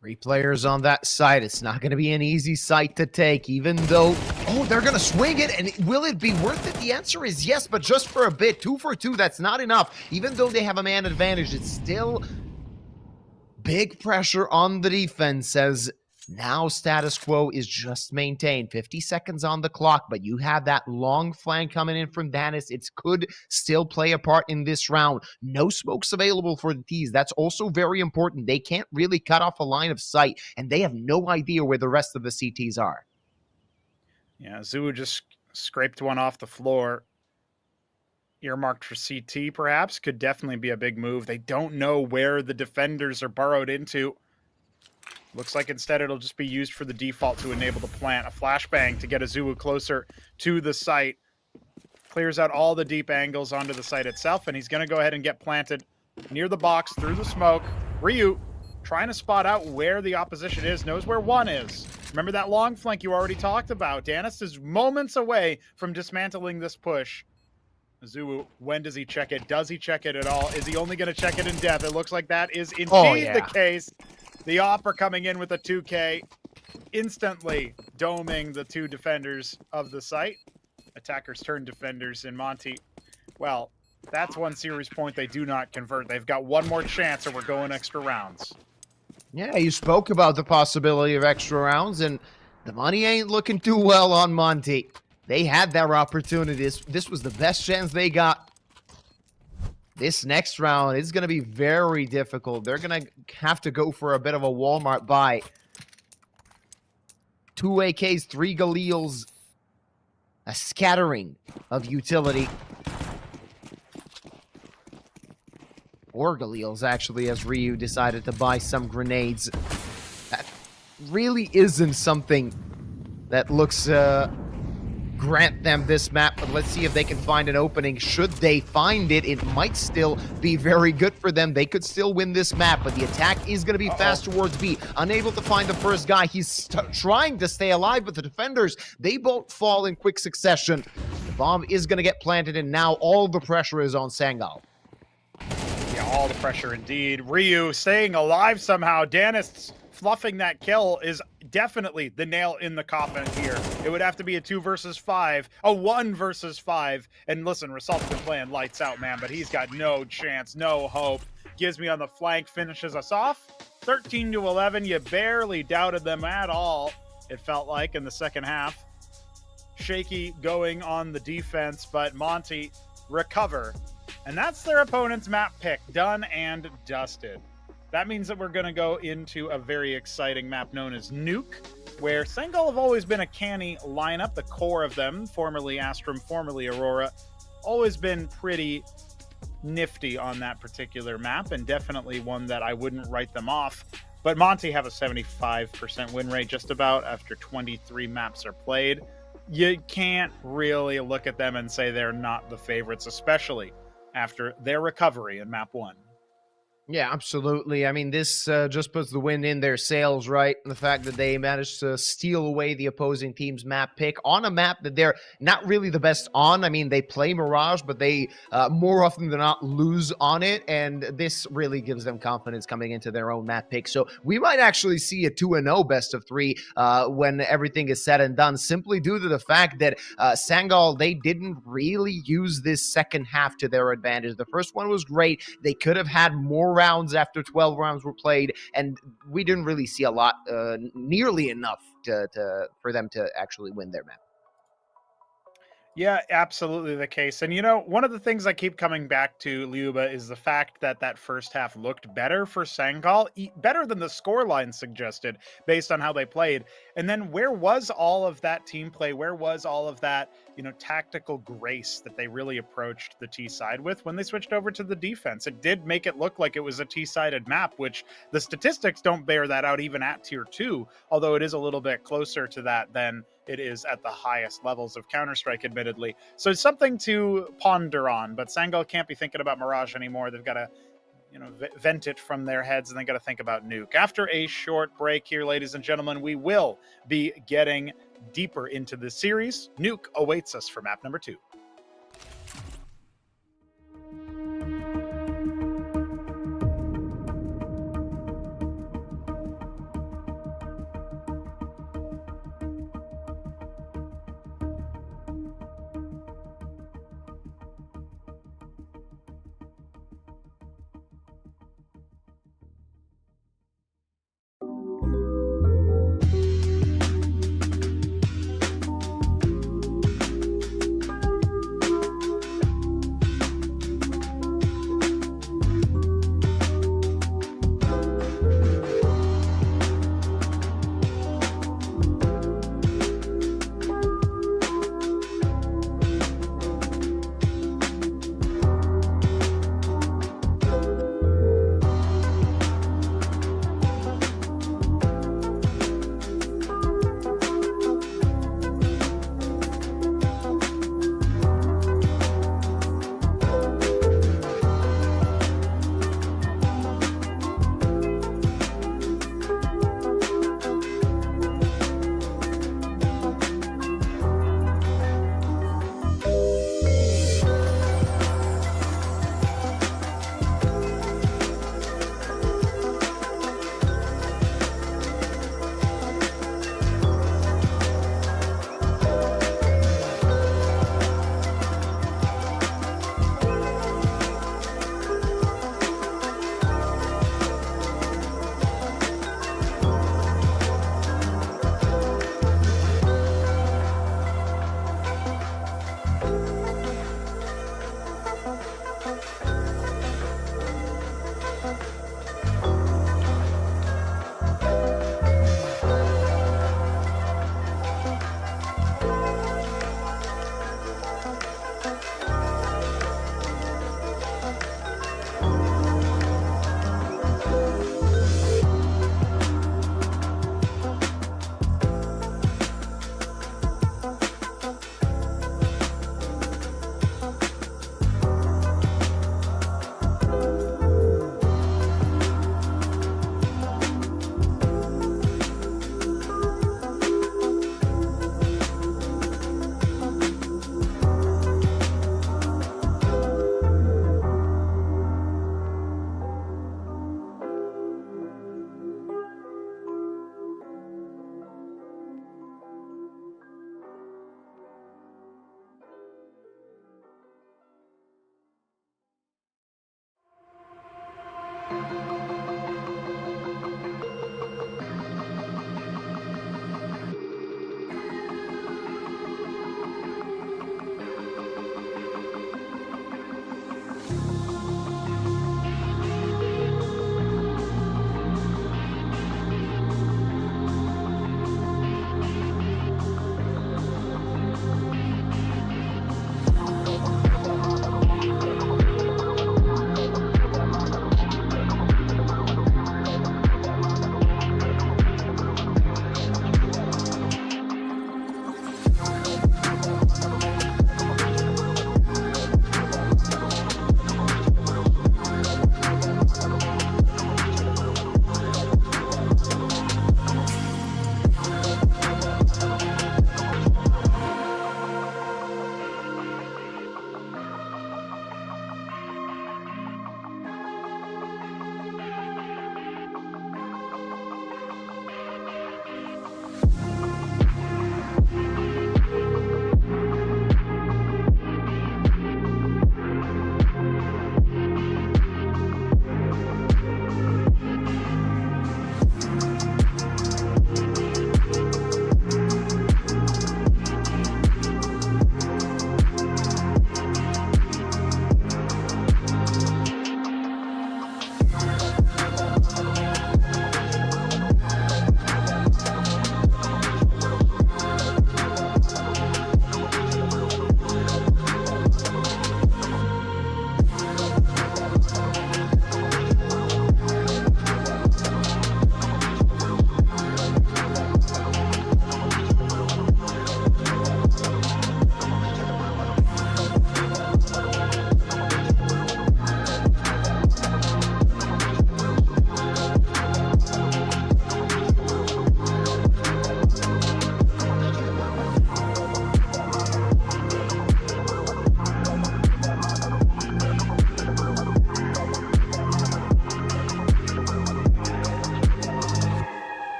3 players on that side. It's not going to be an easy site to take, even though, oh, they're going to swing it. And will it be worth it? The answer is yes, but just for a bit. 2 for 2, that's not enough. Even though they have a man advantage, it's still big pressure on the defense, as now status quo is just maintained. 50 seconds on the clock, but you have that long flank coming in from Danis. It could still play a part in this round. No smokes available for the T's. That's also very important. They can't really cut off a line of sight, and they have no idea where the rest of the CTs are. Yeah, Zuu just scraped one off the floor. Earmarked for CT, perhaps. Could definitely be a big move. They don't know where the defenders are burrowed into. Looks like instead it'll just be used for the default to enable the plant. A flashbang to get Azuu closer to the site. Clears out all the deep angles onto the site itself, and he's going to go ahead and get planted near the box through the smoke. Ryu trying to spot out where the opposition is, knows where one is. Remember that long flank you already talked about. Danis is moments away from dismantling this push. Azuu, when does he check it? Does he check it at all? Is he only going to check it in death? It looks like that is indeed the case. The Op are coming in with a 2K, instantly doming the 2 defenders of the site. Attackers turn defenders in Monty. Well, that's one series point they do not convert. They've got one more chance, and we're going extra rounds. Yeah, you spoke about the possibility of extra rounds, and the money ain't looking too well on Monty. They had their opportunities. This was the best chance they got. This next round is going to be very difficult. They're going to have to go for a bit of a Walmart buy. 2 AKs, 3 Galils, a scattering of utility. 4 Galils, actually, as Ryu decided to buy some grenades. That really isn't something that looks grant them this map, but let's see if they can find an opening. Should they find it, it might still be very good for them. They could still win this map, but the attack is going to be fast towards B. Unable to find the first guy. He's trying to stay alive, but the defenders, they both fall in quick succession. The bomb is going to get planted, and now all the pressure is on Sangal. Yeah, all the pressure indeed. Ryu staying alive somehow. Danis fluffing that kill is definitely the nail in the coffin here. It would have to be a 2 versus 5, a 1 versus 5. And listen, Result's been playing lights out, man, but he's got no chance, no hope. Gizmi on the flank finishes us off. 13-11, you barely doubted them at all, it felt like, in the second half. Shaky going on the defense, but Monty recover. And that's their opponent's map pick, done and dusted. That means that we're going to go into a very exciting map known as Nuke, where Sangal have always been a canny lineup. The core of them, formerly Astrum, formerly Aurora, always been pretty nifty on that particular map, and definitely one that I wouldn't write them off. But Monty have a 75% win rate just about after 23 maps are played. You can't really look at them and say they're not the favorites, especially after their recovery in map 1. Yeah, absolutely. I mean, this just puts the wind in their sails, right? And the fact that they managed to steal away the opposing team's map pick on a map that they're not really the best on. I mean, they play Mirage, but they more often than not lose on it. And this really gives them confidence coming into their own map pick. So we might actually see a 2-0 best of 3 when everything is said and done, simply due to the fact that Sangal, they didn't really use this second half to their advantage. The first one was great. They could have had more rounds after 12 rounds were played, and we didn't really see a lot, nearly enough for them to actually win their map. Yeah, absolutely the case. And one of the things I keep coming back to, Liuba, is the fact that that first half looked better for Sangal, better than the scoreline suggested based on how they played. And then where was all of that team play? Where was all of that, tactical grace that they really approached the T side with when they switched over to the defense? It did make it look like it was a T-sided map, which the statistics don't bear that out even at tier 2, although it is a little bit closer to that than it is at the highest levels of Counter-Strike, admittedly. So it's something to ponder on, but Sangal can't be thinking about Mirage anymore. They've got to, vent it from their heads, and they got to think about Nuke. After a short break here, ladies and gentlemen, we will be getting deeper into the series. Nuke awaits us for map number 2.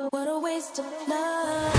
What a waste of love.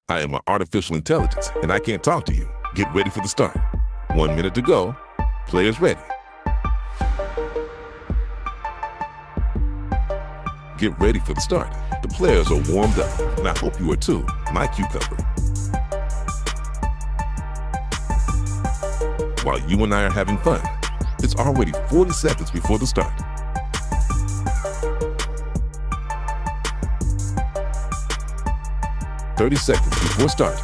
I am an artificial intelligence, and I can't talk to you. Get ready for the start. 1 minute to go. Players ready. Get ready for the start. The players are warmed up, and I hope you are too, my cucumber. While you and I are having fun, it's already 40 seconds before the start. "30 seconds before start.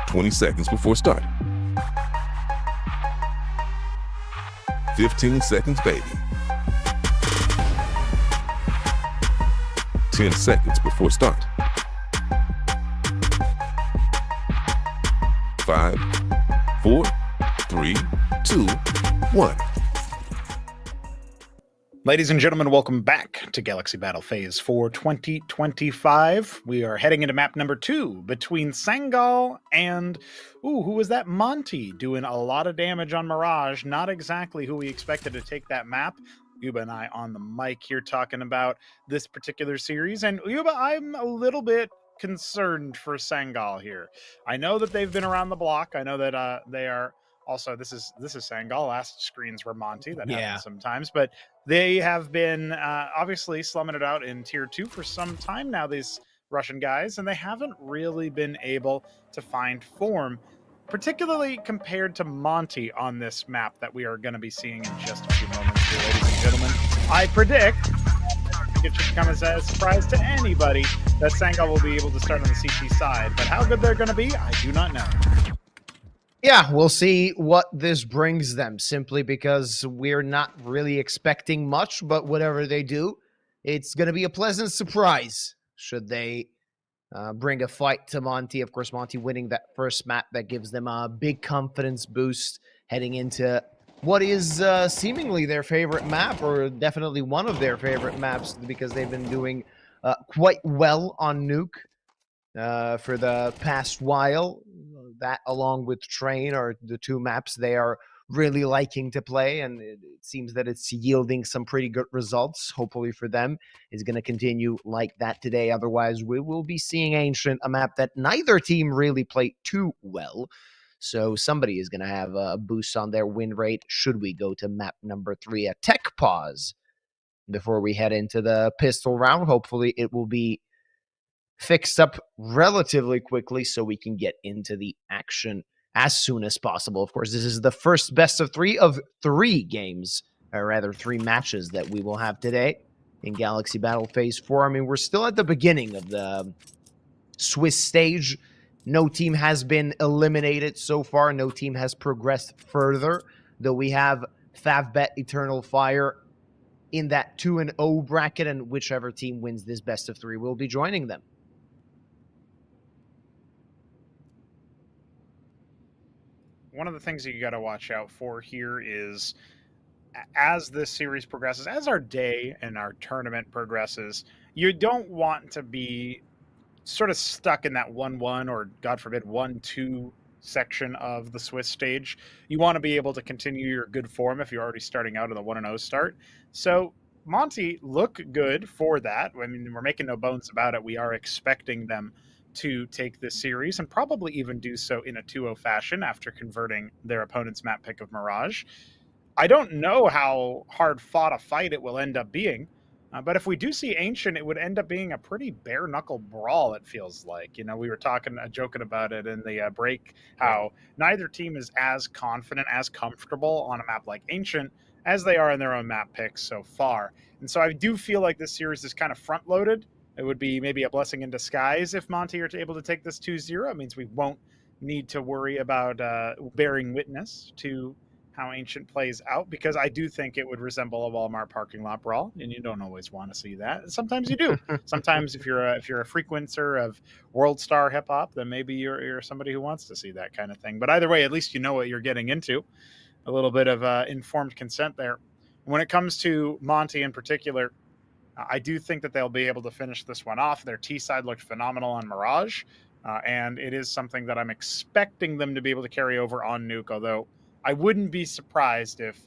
"20 seconds before start. 15 seconds, baby. 10 seconds before start. 5, 4, 3, 2, 1. Ladies and gentlemen, welcome back to Galaxy Battle Phase 4 2025. We are heading into map number 2 between Sangal and, who was that? Monty, doing a lot of damage on Mirage. Not exactly who we expected to take that map. Yuba and I on the mic here talking about this particular series. And Yuba, I'm a little bit concerned for Sangal here. I know that they've been around the block. I know that they are also, this is Sangal. Last screens were Monty. That happens sometimes, but they have been obviously slumming it out in tier 2 for some time now, these Russian guys, and they haven't really been able to find form, particularly compared to Monty on this map that we are going to be seeing in just a few moments here, ladies and gentlemen. I predict, it should come as a surprise to anybody, that Sangal will be able to start on the CT side, but how good they're going to be, I do not know. Yeah, we'll see what this brings them, simply because we're not really expecting much, but whatever they do, it's going to be a pleasant surprise should they bring a fight to Monty. Of course, Monty winning that first map, that gives them a big confidence boost heading into what is seemingly their favorite map, or definitely one of their favorite maps, because they've been doing quite well on Nuke for the past while. That, along with Train, are the two maps they are really liking to play, and it seems that it's yielding some pretty good results. Hopefully for them, it's going to continue like that today. Otherwise, we will be seeing Ancient, a map that neither team really played too well. So somebody is going to have a boost on their win rate should we go to map number 3, a tech pause, before we head into the pistol round. Hopefully it will be fixed up relatively quickly so we can get into the action as soon as possible. Of course, this is the first best of 3 of 3 games, or rather 3 matches, that we will have today in Galaxy Battle Phase 4. I mean, we're still at the beginning of the Swiss stage. No team has been eliminated so far. No team has progressed further, though we have Favbet Eternal Fire in that 2-0 bracket, and whichever team wins this best of 3 will be joining them. One of the things that you got to watch out for here is, as this series progresses, as our day and our tournament progresses, you don't want to be sort of stuck in that 1-1 or, God forbid, 1-2 section of the Swiss stage. You want to be able to continue your good form if you're already starting out in the 1-0 start. So Monty look good for that. I mean, we're making no bones about it. We are expecting them to take this series, and probably even do so in a 2-0 fashion after converting their opponent's map pick of Mirage. I don't know how hard fought a fight it will end up being, but if we do see Ancient, it would end up being a pretty bare knuckle brawl, it feels like. You know, we were joking about it in the break, how neither team is as confident, as comfortable on a map like Ancient as they are in their own map picks so far. And so I do feel like this series is kind of front loaded. It would be maybe a blessing in disguise if Monty are able to take this 2-0. It means we won't need to worry about bearing witness to how Ancient plays out, because I do think it would resemble a Walmart parking lot brawl, and you don't always want to see that. Sometimes you do. Sometimes if you're a frequencer of world star hip hop, then maybe you're somebody who wants to see that kind of thing. But either way, at least you know what you're getting into. A little bit of informed consent there. When it comes to Monty in particular, I do think that they'll be able to finish this one off. Their T side looked phenomenal on Mirage, and it is something that I'm expecting them to be able to carry over on Nuke, although I wouldn't be surprised if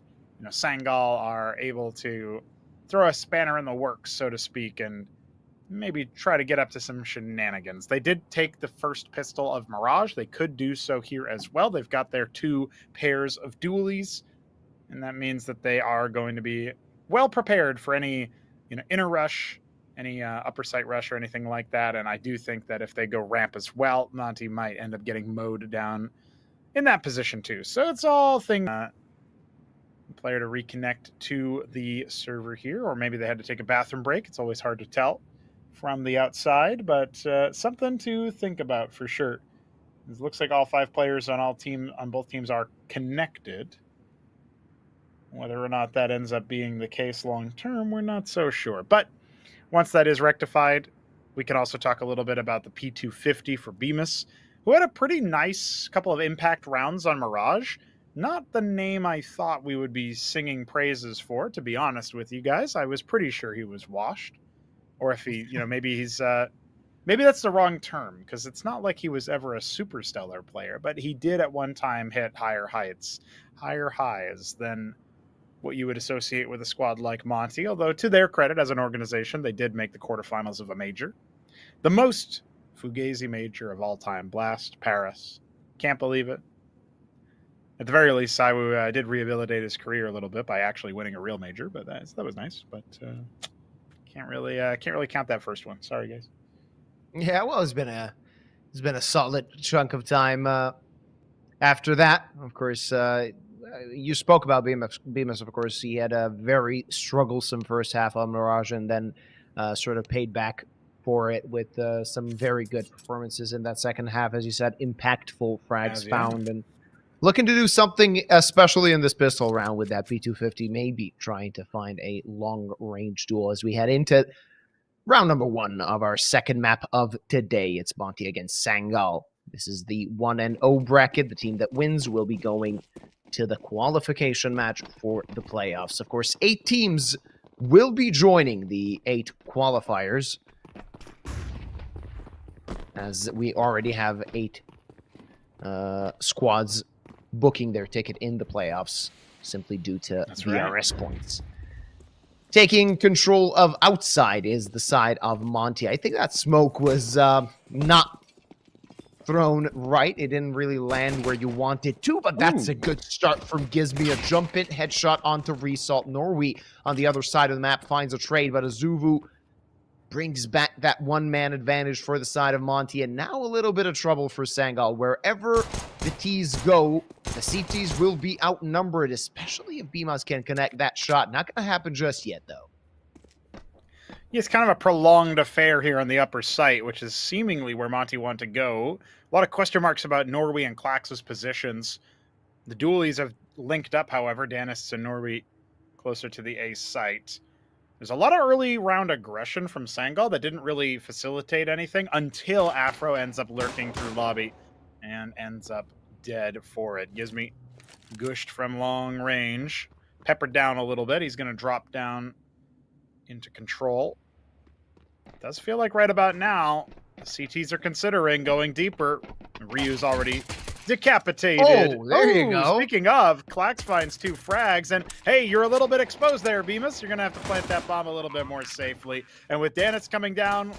Sangal are able to throw a spanner in the works, so to speak, and maybe try to get up to some shenanigans. They did take the first pistol of Mirage. They could do so here as well. They've got their 2 pairs of dualies, and that means that they are going to be well prepared for any inner rush, any upper site rush or anything like that. And I do think that if they go ramp as well, Monty might end up getting mowed down in that position too. So it's all thing. Player to reconnect to the server here, or maybe they had to take a bathroom break. It's always hard to tell from the outside, but something to think about for sure. It looks like all 5 players on both teams are connected. Whether or not that ends up being the case long term, we're not so sure. But once that is rectified, we can also talk a little bit about the P250 for Bemis. who had a pretty nice couple of impact rounds on Mirage. Not the name I thought we would be singing praises for, to be honest with you guys. I was pretty sure he was washed. Or if he, maybe he's, maybe that's the wrong term, because it's not like he was ever a super stellar player, but he did at one time hit higher highs than what you would associate with a squad like Monty. Although, to their credit as an organization, they did make the quarterfinals of a major. The most Fugazi major of all time. Blast, Paris. Can't believe it. At the very least, I did rehabilitate his career a little bit by actually winning a real major, but that was nice. But can't really count that first one. Sorry, guys. Yeah, well, it's been a solid chunk of time after that. Of course, you spoke about Bemis. Of course, he had a very strugglesome first half on Mirage, and then sort of paid back for it with some very good performances in that second half. As you said, impactful frags found, and looking to do something, especially in this pistol round with that P250, maybe trying to find a long-range duel as we head into round number 1 of our second map of today. It's Monty against Sangal. This is the 1-0 bracket. The team that wins will be going to the qualification match for the playoffs. Of course, 8 teams will be joining the 8 qualifiers, as we already have 8 squads booking their ticket in the playoffs simply due to VRS points. Taking control of outside is the side of Monty. I think that smoke was not thrown right. It didn't really land where you wanted to, but that's a good start from Gizmi. A jump in headshot onto Resalt. Norway on the other side of the map finds a trade, but Azuvu brings back that one-man advantage for the side of Monty, and now a little bit of trouble for Sangal. Wherever the T's go, the CTs will be outnumbered, especially if Bemas can connect that shot. Not going to happen just yet, though. Yeah, it's kind of a prolonged affair here on the upper site, which is seemingly where Monty wanted to go. A lot of question marks about Norway and Klax's positions. The dualies have linked up, however, Danis and Norway closer to the A site. There's a lot of early round aggression from Sangal that didn't really facilitate anything until Afro ends up lurking through lobby and ends up dead for it. Gizmi gushed from long range, peppered down a little bit. He's going to drop down into control. It does feel like right about now, the CTs are considering going deeper. Ryu's already decapitated. Oh, there you go. Speaking of, Klax finds 2 frags, and hey, you're a little bit exposed there, Bemis. You're going to have to plant that bomb a little bit more safely. And with Danis coming down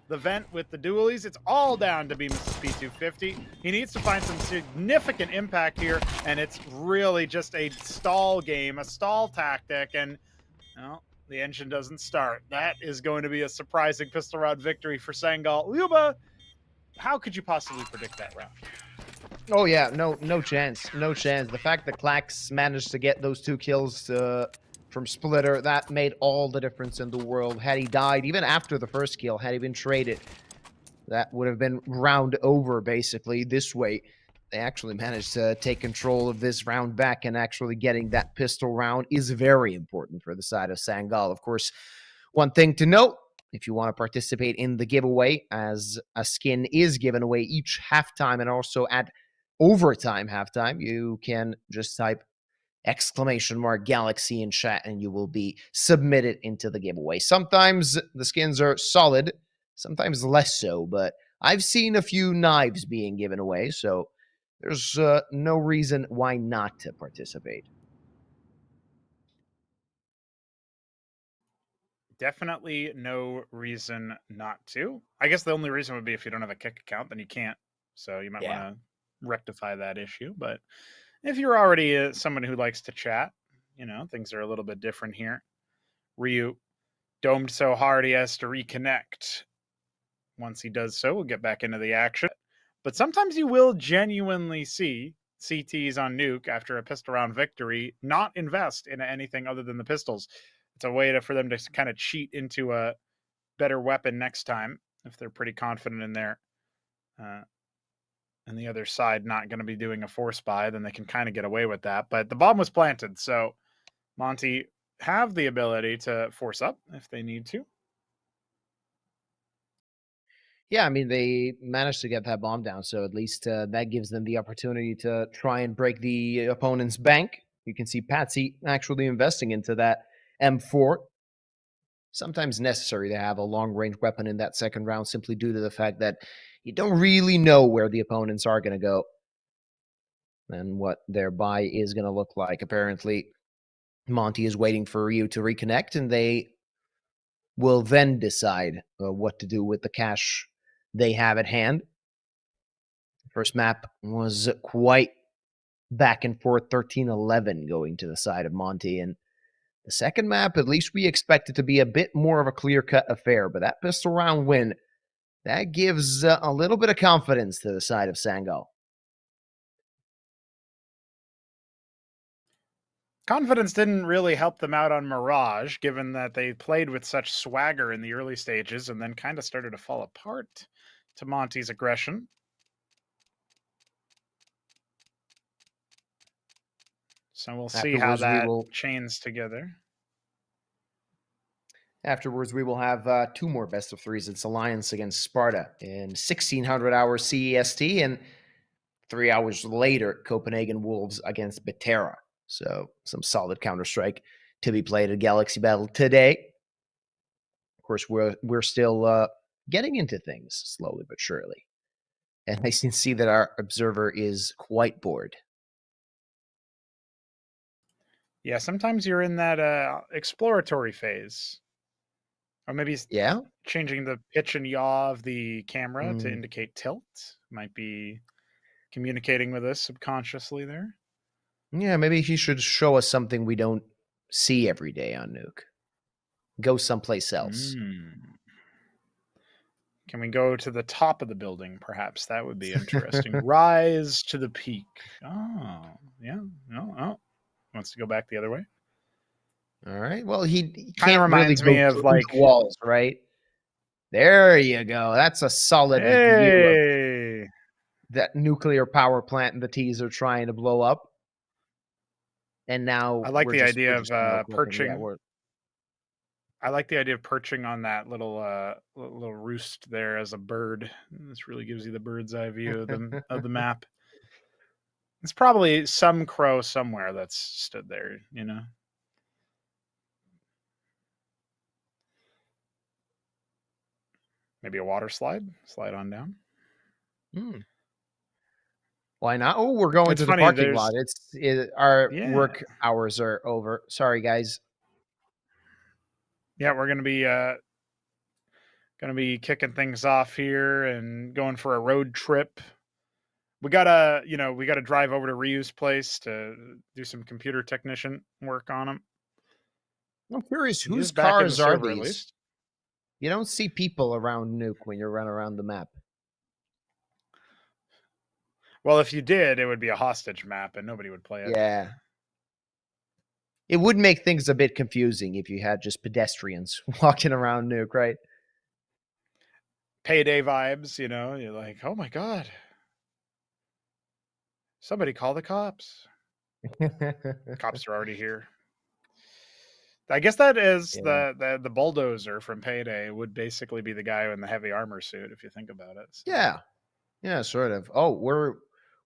the vent with the dualies, it's all down to Bemis' P250. He needs to find some significant impact here, and it's really just a stall game, a stall tactic, and well, the engine doesn't start. That is going to be a surprising pistol round victory for Sangal. Luba, how could you possibly predict that round? Oh yeah, no chance. The fact that Klax managed to get those 2 kills from Splitter, that made all the difference in the world. Had he died, even after the first kill, had he been traded, that would have been round over, basically. This way, they actually managed to take control of this round back, and actually getting that pistol round is very important for the side of Sangal. Of course, one thing to note, if you want to participate in the giveaway, as a skin is given away each halftime and also at overtime halftime, you can just type !Galaxy in chat and you will be submitted into the giveaway. Sometimes the skins are solid, sometimes less so, but I've seen a few knives being given away, so there's no reason why not to participate. Definitely no reason not to. I guess the only reason would be if you don't have a kick account, then you can't. So you might want to rectify that issue. But if you're already someone who likes to chat, things are a little bit different here. Ryu domed so hard he has to reconnect. Once he does so, we'll get back into the action. But sometimes you will genuinely see CTs on Nuke after a pistol round victory not invest in anything other than the pistols. It's a way for them to kind of cheat into a better weapon next time if they're pretty confident in their and the other side not going to be doing a force buy, then they can kind of get away with that. But the bomb was planted, so Monty have the ability to force up if they need to. Yeah, I mean, they managed to get that bomb down, so at least that gives them the opportunity to try and break the opponent's bank. You can see Patsy actually investing into that M4. Sometimes necessary to have a long-range weapon in that second round simply due to the fact that you don't really know where the opponents are going to go and what their buy is going to look like. Apparently, Monty is waiting for Ryu to reconnect, and they will then decide what to do with the cash they have at hand. First map was quite back and forth, 13-11 going to the side of Monty. And the second map, at least we expect it to be a bit more of a clear-cut affair. But that pistol round win, that gives a little bit of confidence to the side of Sango. Confidence didn't really help them out on Mirage, given that they played with such swagger in the early stages and then kind of started to fall apart to Monty's aggression. So we'll see how that chains together. Afterwards, we will have 2 more best of 3s. It's Alliance against Sparta in 1600 hours CEST, and 3 hours later, Copenhagen Wolves against Betera. So some solid Counter-Strike to be played at Galaxy Battle today. Of course, we're still getting into things slowly but surely. And I can see that our observer is quite bored. Yeah, sometimes you're in that exploratory phase. Or maybe changing the pitch and yaw of the camera to indicate tilt. Might be communicating with us subconsciously there. Yeah, maybe he should show us something we don't see every day on Nuke. Go someplace else. Can we go to the top of the building, perhaps? That would be interesting. Rise to the peak. Oh, yeah. Oh. Wants to go back the other way. All right. Well, he kind of reminds me of like walls, right? There you go. That's a solid view of that nuclear power plant and the T's are trying to blow up. And now I like the idea of perching. I like the idea of perching on that little roost there as a bird. This really gives you the bird's eye view of the map. It's probably some crow somewhere that's stood there, you know. Maybe a water slide on down. Why not? Oh, we're going to the parking lot. Our work hours are over. Sorry, guys. Yeah, we're gonna be kicking things off here and going for a road trip. We gotta drive over to Ryu's place to do some computer technician work on him. I'm curious, whose cars are these? You don't see people around Nuke when you run around the map. Well, if you did, it would be a hostage map and nobody would play it. Yeah. It would make things a bit confusing if you had just pedestrians walking around Nuke, right? Payday vibes, you know. You're like, oh my God. Somebody call the cops. Cops are already here. I guess that is the bulldozer from Payday would basically be the guy in the heavy armor suit, if you think about it. So. Yeah, sort of. Oh, we're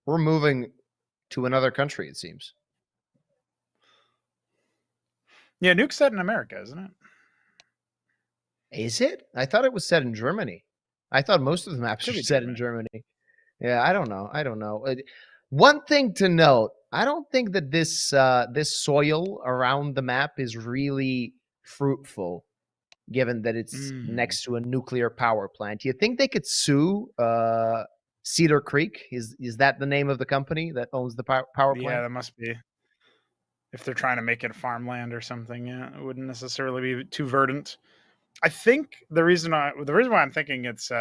moving to another country, it seems. Yeah, Nuke's set in America, isn't it? Is it? I thought it was set in Germany. I thought most of the maps are set in Germany. Yeah, I don't know. One thing to note, I don't think that this soil around the map is really fruitful, given that it's next to a nuclear power plant. Do you think they could sue Cedar Creek? Is that the name of the company that owns the power plant? Yeah, that must be. If they're trying to make it farmland or something, yeah, it wouldn't necessarily be too verdant. I think the reason why I'm thinking it's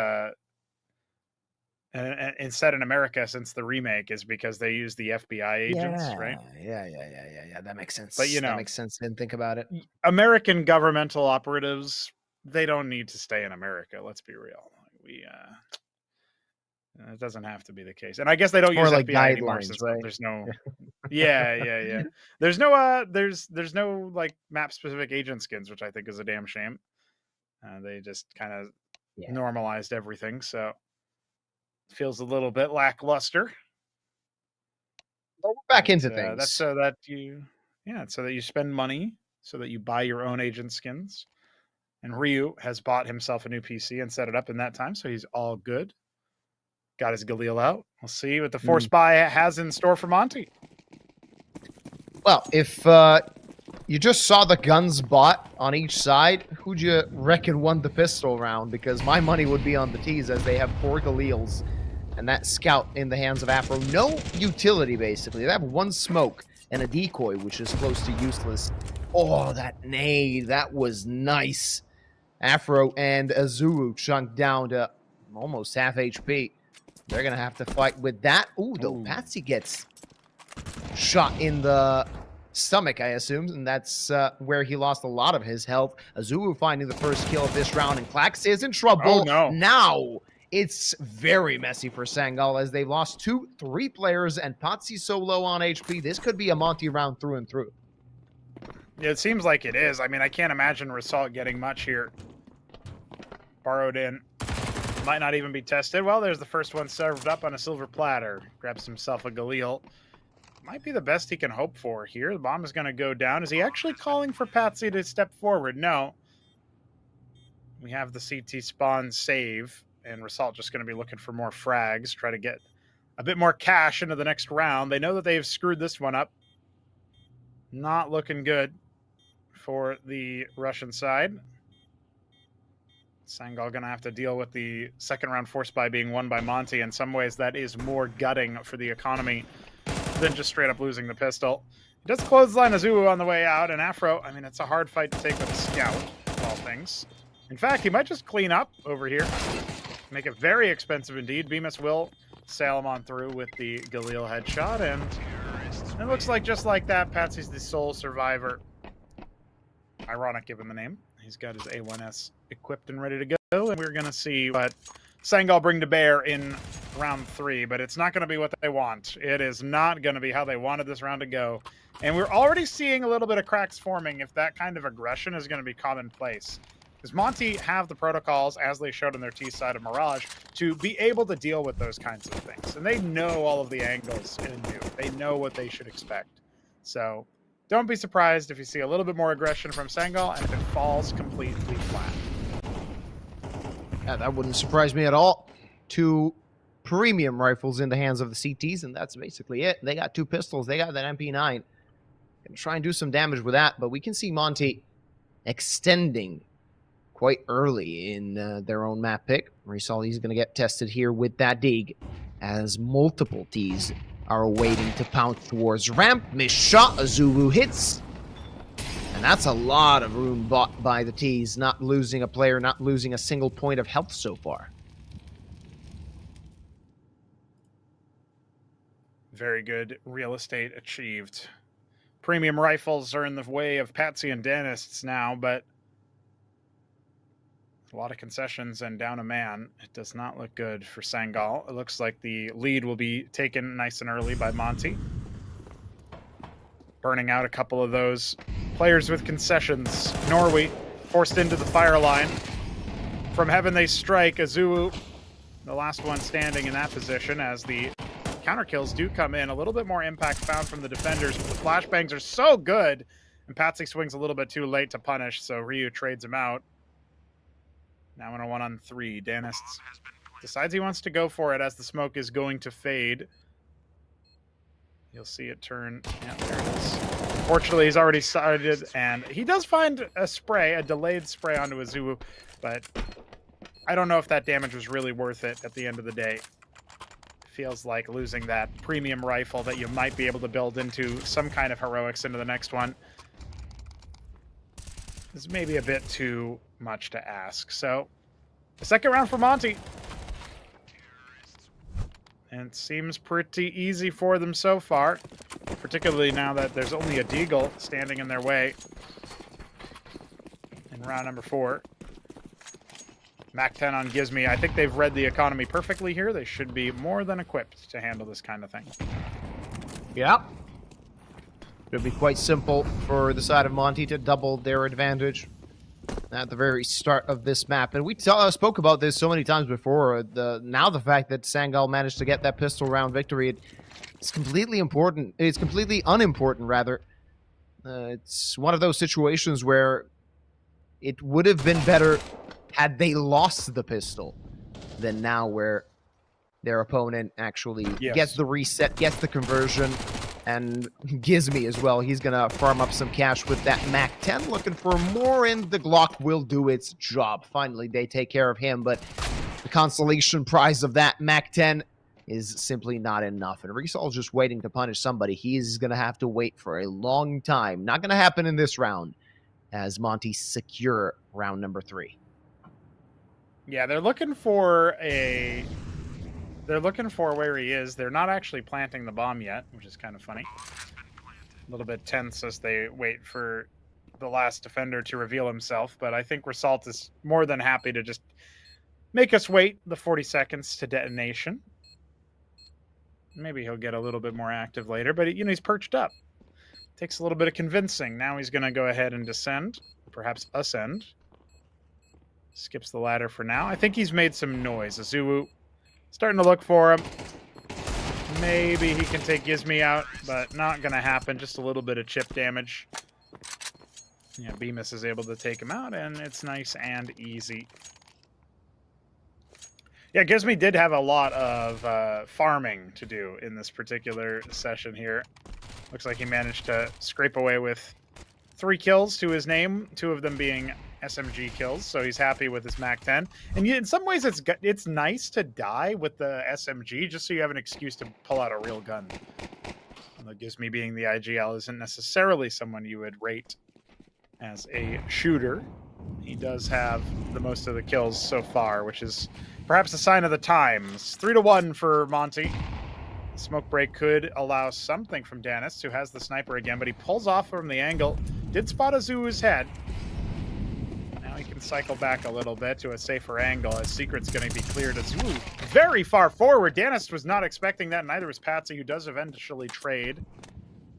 and set in America since the remake is because they use the FBI agents, right? Yeah. That makes sense. But that makes sense. Didn't think about it. American governmental operatives, they don't need to stay in America. Let's be real. It doesn't have to be the case, and I guess they don't use like FBI anymore since right? There's no. Yeah. There's no like map specific agent skins, which I think is a damn shame. They just kind of normalized everything, so feels a little bit lackluster. But we're back But, into that's things. so that you, it's so that you spend money, so that you buy your own agent skins. And Ryu has bought himself a new PC and set it up in that time, so he's all good. Got his Galil out. We'll see what the Force Buy has in store for Monty. Well, if you just saw the guns bought on each side, who'd you reckon won the pistol round? Because my money would be on the T's, as they have 4 Galils. And that scout in the hands of Afro. No utility, basically. They have 1 smoke and a decoy, which is close to useless. Oh, that nade. That was nice. Afro and Azuru chunked down to almost half HP. They're going to have to fight with that. Ooh, though, Patsy gets shot in the stomach, I assume, and that's where he lost a lot of his health. Azuru finding the first kill of this round, and Klax is in trouble. Oh, no. Now it's very messy for Sangal, as they've lost 3 players, and Patsy so low on HP. This could be a Monty round through and through. Yeah, it seems like it is. I mean, I can't imagine Rassault getting much here. Borrowed in. Might not even be tested. Well, there's the first one served up on a silver platter. Grabs himself a Galil. Might be the best he can hope for here. The bomb is going to go down. Is he actually calling for Patsy to step forward? No. We have the CT spawn save, and Rassault just going to be looking for more frags, try to get a bit more cash into the next round. They know that they've screwed this one up. Not looking good for the Russian side. Sangal going to have to deal with the second round force buy being won by Monty. In some ways, that is more gutting for the economy than just straight up losing the pistol. He does clothesline Azulu on the way out, and Afro, I mean, it's a hard fight to take with a scout, of all things. In fact, he might just clean up over here. Make it very expensive indeed. Bemis will sail him on through with the Galil headshot, and it looks like just like that, Patsy's the sole survivor. Ironic given the name. He's got his A1S equipped and ready to go, and we're going to see what Sangal bring to bear in round 3, but it's not going to be what they want. It is not going to be how they wanted this round to go. And we're already seeing a little bit of cracks forming if that kind of aggression is going to be commonplace. Because Monty have the protocols, as they showed on their T side of Mirage, to be able to deal with those kinds of things. And they know all of the angles in you. They know what they should expect. So don't be surprised if you see a little bit more aggression from Sangal and if it falls completely flat. Yeah, that wouldn't surprise me at all. 2 premium rifles in the hands of the CTs, and that's basically it. They got 2 pistols. They got that MP9. Gonna try and do some damage with that, but we can see Monty extending quite early in their own map pick. Resol, he's going to get tested here with that dig, as multiple Ts are waiting to pounce towards ramp. Missed shot. Azulu hits. And that's a lot of room bought by the Ts, not losing a player, not losing a single point of health so far. Very good real estate achieved. Premium rifles are in the way of Patsy and Dentists now, but a lot of concessions and down a man. It does not look good for Sangal. It looks like the lead will be taken nice and early by Monty. Burning out a couple of those players with concessions. Norway forced into the fire line. From heaven they strike. Azuu, the last one standing in that position, as the counter kills do come in. A little bit more impact found from the defenders, but the flashbangs are so good. And Patsy swings a little bit too late to punish, so Ryu trades him out. Now in a 1-on-3, Danis decides he wants to go for it as the smoke is going to fade. You'll see it turn. Yeah, there it is. Fortunately, he's already started, and he does find a spray, a delayed spray onto Azuu, but I don't know if that damage was really worth it at the end of the day. Feels like losing that premium rifle that you might be able to build into some kind of heroics into the next one is maybe a bit too much to ask. So, the second round for Monty. And it seems pretty easy for them so far, particularly now that there's only a Deagle standing in their way in round number 4. Mac 10 on Gizmi. I think they've read the economy perfectly here. They should be more than equipped to handle this kind of thing. Yeah. It'll be quite simple for the side of Monty to double their advantage. at the very start of this map. And we spoke about this so many times before. The fact that Sangal managed to get that pistol round victory, it's completely important. It's completely unimportant, rather. It's one of those situations where it would have been better had they lost the pistol than now, where their opponent actually gets the reset, gets the conversion, and Gizmy as well. He's going to farm up some cash with that MAC-10, looking for more, and the Glock will do its job. Finally, they take care of him, but the consolation prize of that MAC-10 is simply not enough. And Resol's just waiting to punish somebody. He's going to have to wait for a long time. Not going to happen in this round, as Monty secure round number 3. Yeah, they're looking for where he is. They're not actually planting the bomb yet, which is kind of funny. A little bit tense as they wait for the last defender to reveal himself, but I think Result is more than happy to just make us wait the 40 seconds to detonation. Maybe he'll get a little bit more active later, but he's perched up. Takes a little bit of convincing. Now he's going to go ahead and descend, perhaps ascend. Skips the ladder for now. I think he's made some noise. Azuwu starting to look for him. Maybe he can take Gizmy out, but not going to happen. Just a little bit of chip damage. Yeah, Bemis is able to take him out, and it's nice and easy. Yeah, Gizmy did have a lot of farming to do in this particular session here. Looks like he managed to scrape away with 3 kills to his name, 2 of them being SMG kills, so he's happy with his MAC-10. And in some ways, it's nice to die with the SMG, just so you have an excuse to pull out a real gun. Although Gizmy being the IGL isn't necessarily someone you would rate as a shooter. He does have the most of the kills so far, which is perhaps a sign of the times. 3-1 for Monty. Smoke break could allow something from Dennis, who has the sniper again, but he pulls off from the angle. Did spot Azuu's head. Now he can cycle back a little bit to a safer angle, as Secret's going to be cleared. Azuu very far forward. Dennis was not expecting that, neither was Patsy, who does eventually trade.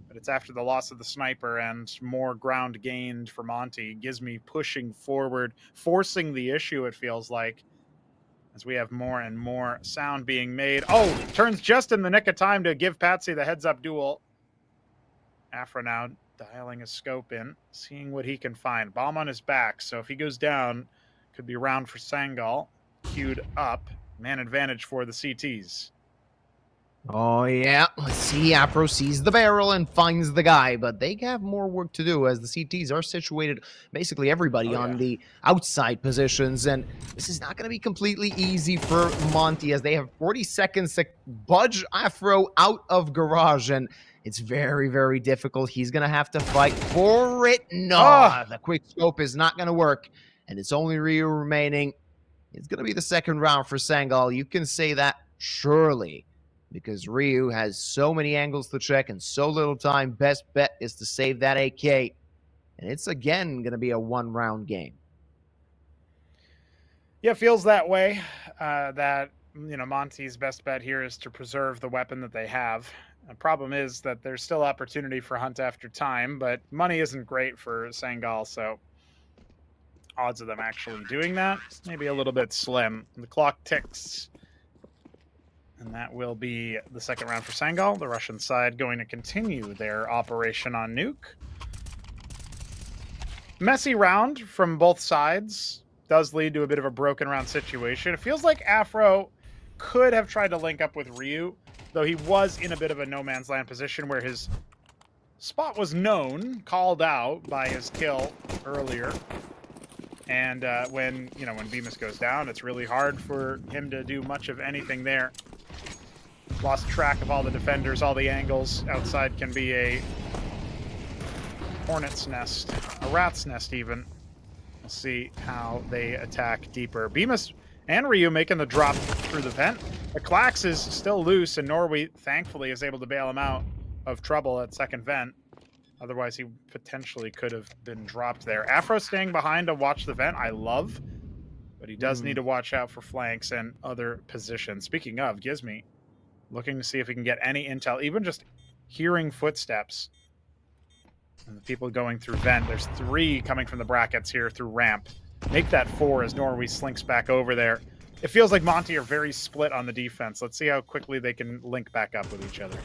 But it's after the loss of the sniper and more ground gained for Monty. Gizmy pushing forward, forcing the issue, it feels like, as we have more and more sound being made. Oh, turns just in the nick of time to give Patsy the heads-up duel. Afro now dialing his scope in, seeing what he can find. Bomb on his back, so if he goes down, could be round for Sangal. Queued up. Man advantage for the CTs. Oh, yeah. Let's see. Afro sees the barrel and finds the guy, but they have more work to do, as the CTs are situated, basically everybody on the outside positions, and this is not going to be completely easy for Monty, as they have 40 seconds to budge Afro out of garage, and it's very, very difficult. He's going to have to fight for it. No, the quick scope is not going to work, and it's only Ryu remaining. It's going to be the second round for Sangal. You can say that surely, because Ryu has so many angles to check and so little time. Best bet is to save that AK. And it's, again, going to be a one-round game. Yeah, it feels that way. That, Monty's best bet here is to preserve the weapon that they have. The problem is that there's still opportunity for hunt after time, but money isn't great for Sangal, so odds of them actually doing that, maybe a little bit slim. The clock ticks. And that will be the second round for Sangal. The Russian side going to continue their operation on Nuke. Messy round from both sides. Does lead to a bit of a broken round situation. It feels like Afro could have tried to link up with Ryu, though he was in a bit of a no man's land position where his spot was known, called out by his kill earlier. And when Bemis goes down, it's really hard for him to do much of anything there. Lost track of all the defenders, all the angles. Outside can be a hornet's nest, a rat's nest even. We'll see how they attack deeper. Bemis and Ryu making the drop through the vent. The Klax is still loose, and Norway, thankfully, is able to bail him out of trouble at second vent. Otherwise, he potentially could have been dropped there. Afro staying behind to watch the vent, I love. But he does need to watch out for flanks and other positions. Speaking of, Gizmy looking to see if he can get any intel, even just hearing footsteps. And the people going through vent, there's 3 coming from the brackets here through ramp. Make that 4 as Norway slinks back over there. It feels like Monty are very split on the defense. Let's see how quickly they can link back up with each other.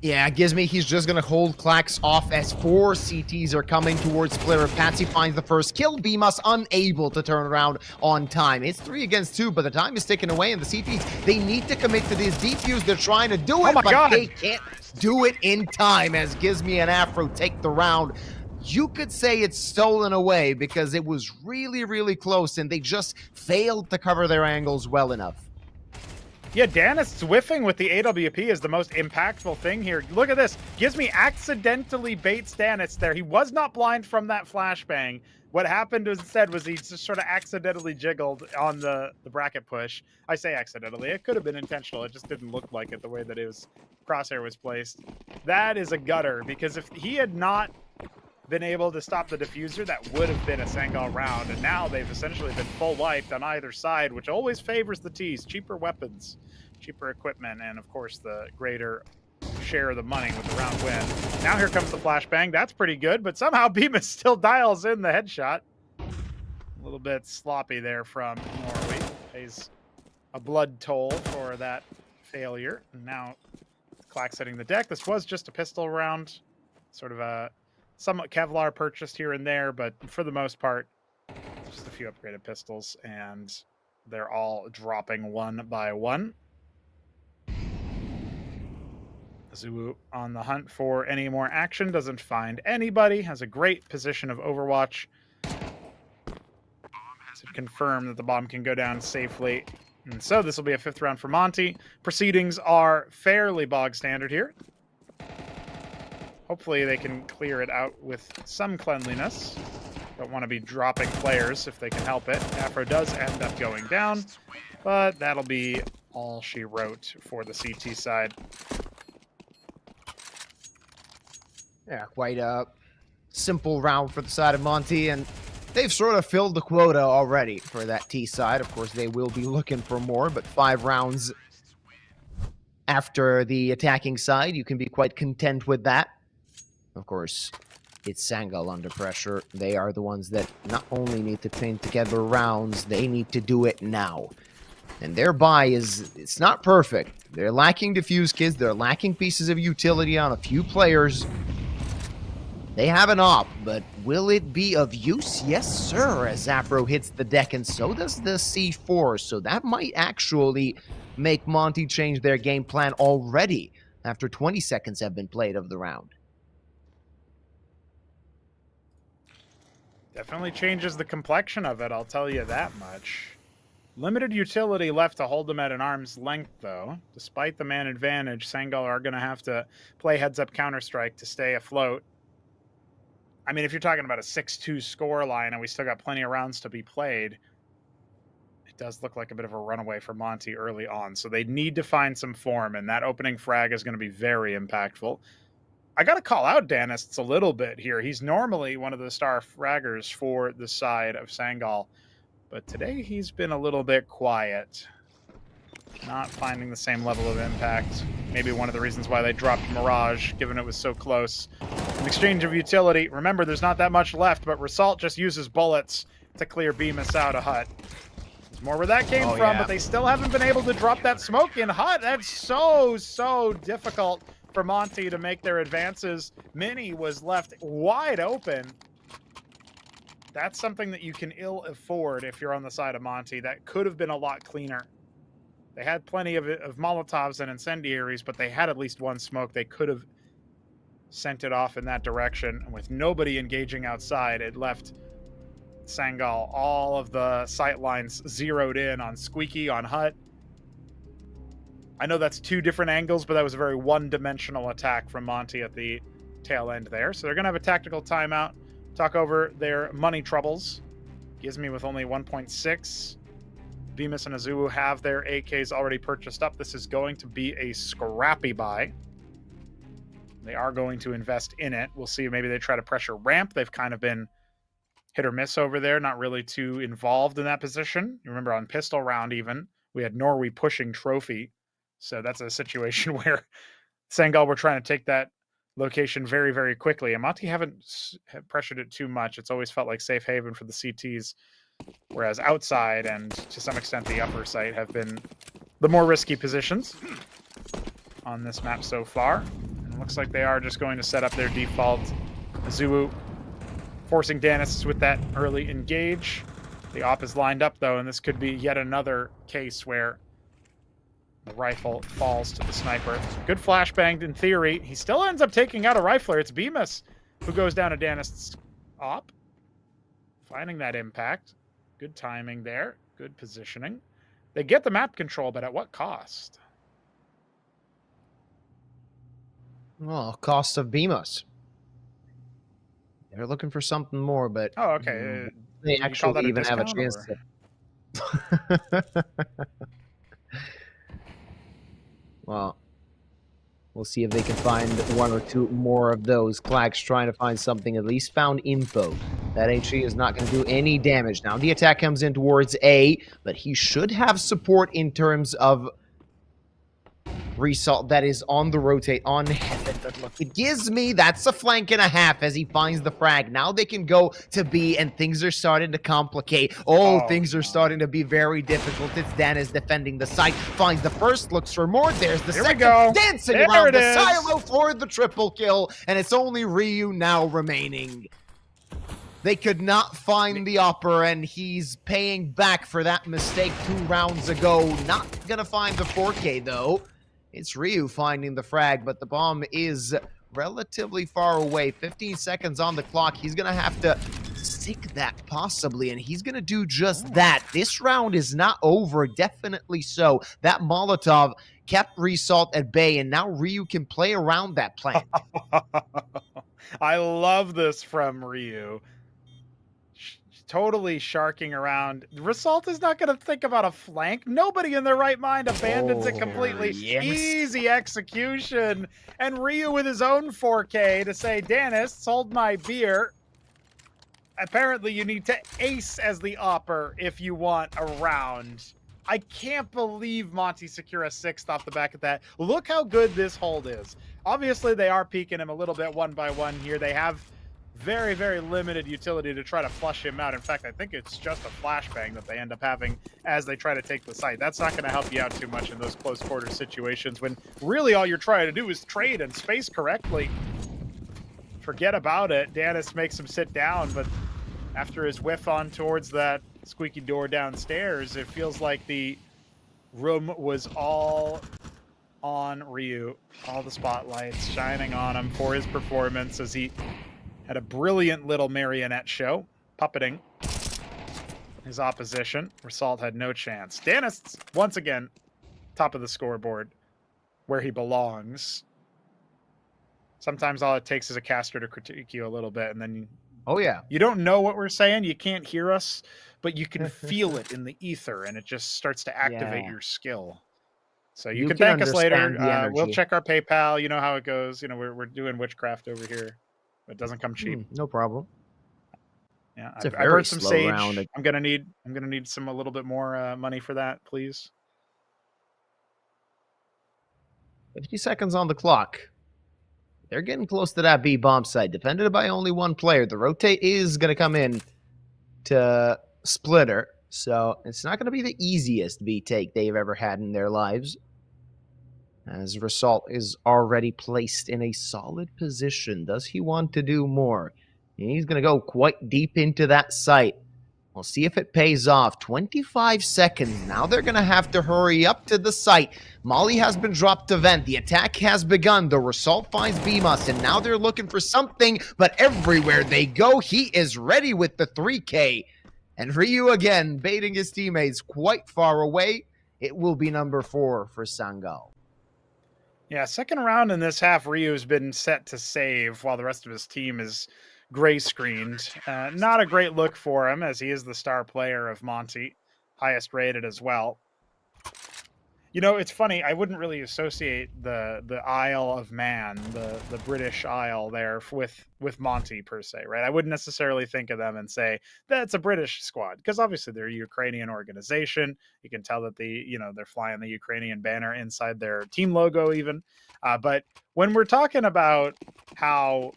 Yeah, Gizmy, he's just going to hold Clax off as 4 CTs are coming towards Flair. Patsy finds the first kill. Beamus unable to turn around on time. It's 3 against 2, but the time is taken away, and the CTs, they need to commit to this defuse. They're trying to do it, but God. they can't do it in time as Gizmy and Afro take the round. You could say it's stolen away because it was really, really close, and they just failed to cover their angles well enough. Yeah, Danis whiffing with the AWP is the most impactful thing here. Look at this. Gizmy accidentally baits Danis there. He was not blind from that flashbang. What happened instead was he just sort of accidentally jiggled on the bracket push. I say accidentally. It could have been intentional. It just didn't look like it the way that his crosshair was placed. That is a gutter, because if he had not been able to stop the diffuser, that would have been a Sangal round. And now they've essentially been full wiped on either side, which always favors the T's. Cheaper weapons, cheaper equipment, and of course the greater share of the money with the round win. Now here comes the flashbang. That's pretty good, but somehow Bemis still dials in the headshot. A little bit sloppy there from Norway. Pays a blood toll for that failure. And now Clax hitting the deck. This was just a pistol round, sort of a somewhat Kevlar purchased here and there, but for the most part, just a few upgraded pistols, and they're all dropping one by one. Zuu on the hunt for any more action, doesn't find anybody, has a great position of Overwatch to confirm that the bomb can go down safely. And so this will be a 5th round for Monty. Proceedings are fairly bog standard here. Hopefully they can clear it out with some cleanliness. Don't want to be dropping players if they can help it. Afro does end up going down, but that'll be all she wrote for the CT side. Yeah, quite a simple round for the side of Monty, and they've sort of filled the quota already for that T side. Of course, they will be looking for more, but 5 rounds after the attacking side, you can be quite content with that. Of course, it's Sangal under pressure. They are the ones that not only need to pin together rounds, they need to do it now. And their buy it's not perfect. They're lacking diffuse kids. They're lacking pieces of utility on a few players. They have an op, but will it be of use? Yes, sir, as Afro hits the deck, and so does the C4. So that might actually make Monty change their game plan already after 20 seconds have been played of the round. Definitely changes the complexion of it, I'll tell you that much. Limited utility left to hold them at an arm's length, though. Despite the man advantage, Sangal are going to have to play heads-up Counter-Strike to stay afloat. I mean, if you're talking about a 6-2 score line and we still got plenty of rounds to be played, it does look like a bit of a runaway for Monty early on. So they need to find some form, and that opening frag is going to be very impactful. I got to call out Danis a little bit here. He's normally one of the star fraggers for the side of Sangal, but today he's been a little bit quiet. Not finding the same level of impact. Maybe one of the reasons why they dropped Mirage, given it was so close. An exchange of utility. Remember, there's not that much left, but Result just uses bullets to clear Bemis out of Hut. There's more where that came from, but they still haven't been able to drop that smoke in Hut. That's so difficult for Monty to make their advances. Mini was left wide open. That's something that you can ill afford if you're on the side of Monty. That could have been a lot cleaner. They had plenty of Molotovs and incendiaries, but they had at least one smoke. They could have sent it off in that direction. And with nobody engaging outside, it left Sangal all of the sight lines zeroed in on Squeaky, on Hut. I know that's 2 different angles, but that was a very one-dimensional attack from Monty at the tail end there. So they're going to have a tactical timeout, talk over their money troubles. Gizmy with only 1.6. Bemis and Azuu have their AKs already purchased up. This is going to be a scrappy buy. They are going to invest in it. We'll see. Maybe they try to pressure ramp. They've kind of been hit or miss over there, not really too involved in that position. You remember on pistol round even, we had Norway pushing trophy. So that's a situation where Sangal were trying to take that location very, very quickly. And Monty haven't pressured it too much. It's always felt like safe haven for the CTs, whereas outside and to some extent the upper site have been the more risky positions on this map so far. And it looks like they are just going to set up their default Zuu, forcing Danis with that early engage. The op is lined up, though, and this could be yet another case where the rifle falls to the sniper. Good flashbang in theory. He still ends up taking out a rifler. It's Bemis who goes down to Danis' op. Finding that impact. Good timing there. Good positioning. They get the map control, but at what cost? Well, cost of Bemis. They're looking for something more, but Oh, okay. they You call that actually a even have a discount, chance or- to. Well, we'll see if they can find one or two more of those. Clack's trying to find something, at least found info. That HE is not going to do any damage. Now the attack comes in towards A, but he should have support in terms of Result that is on the rotate on heaven. But look, it gives me, that's a flank and a half as he finds the frag. Now they can go to B and things are starting to complicate. Things are starting to be very difficult. It's Danis defending the site, finds the first, looks for more. There's the second, dancing There around it the is. silo for the triple kill, and it's only Ryu now remaining. They could not find the upper, and he's paying back for that mistake 2 rounds ago. Not gonna find the 4K though. It's Ryu finding the frag, but the bomb is relatively far away. 15 seconds on the clock. He's going to have to stick that possibly, and he's going to do just that. This round is not over, definitely so. That Molotov kept Result at bay, and now Ryu can play around that plan. I love this from Ryu. Totally sharking around. Result is not going to think about a flank. Nobody in their right mind abandons it completely. Yes. Easy execution. And Ryu with his own 4K to say, Danis, hold my beer. Apparently you need to ace as the upper if you want a round. I can't believe Monty secure a 6th off the back of that. Look how good this hold is. Obviously they are peeking him a little bit one by one here. They have very, very limited utility to try to flush him out. In fact, I think it's just a flashbang that they end up having as they try to take the site. That's not going to help you out too much in those close quarter situations when really all you're trying to do is trade and space correctly. Forget about it. Danis makes him sit down, but after his whiff on towards that squeaky door downstairs, it feels like the room was all on Ryu. All the spotlights shining on him for his performance as he had a brilliant little marionette show, puppeting his opposition. Result had no chance. Danis, once again, top of the scoreboard, where he belongs. Sometimes all it takes is a caster to critique you a little bit, and then you don't know what we're saying, you can't hear us, but you can feel it in the ether, and it just starts to activate your skill. So you can thank us later. We'll check our PayPal. You know how it goes. You know, we're doing witchcraft over here. It doesn't come cheap. No problem. Yeah, It's a I burned some very slow sage. round. I'm gonna need a little bit more money for that, please. 50 seconds on the clock. They're getting close to that B bomb site, defended by only one player. The rotate is going to come in to Splitter, so it's not going to be the easiest B take they've ever had in their lives. As Result is already placed in a solid position. Does he want to do more? He's going to go quite deep into that site. We'll see if it pays off. 25 seconds. Now they're going to have to hurry up to the site. Molly has been dropped to vent. The attack has begun. The Result finds Bemis, and now they're looking for something, but everywhere they go, he is ready with the 3K. And Ryu again, baiting his teammates quite far away. It will be number 4 for Sangal. Yeah, second round in this half, Ryu's been set to save while the rest of his team is gray screened. Not a great look for him as he is the star player of Monty, highest rated as well. You know, it's funny. I wouldn't really associate the Isle of Man, the British Isle there with Monty per se, right? I wouldn't necessarily think of them and say that's a British squad because obviously they're a Ukrainian organization. You can tell that they're flying the Ukrainian banner inside their team logo even. But when we're talking about how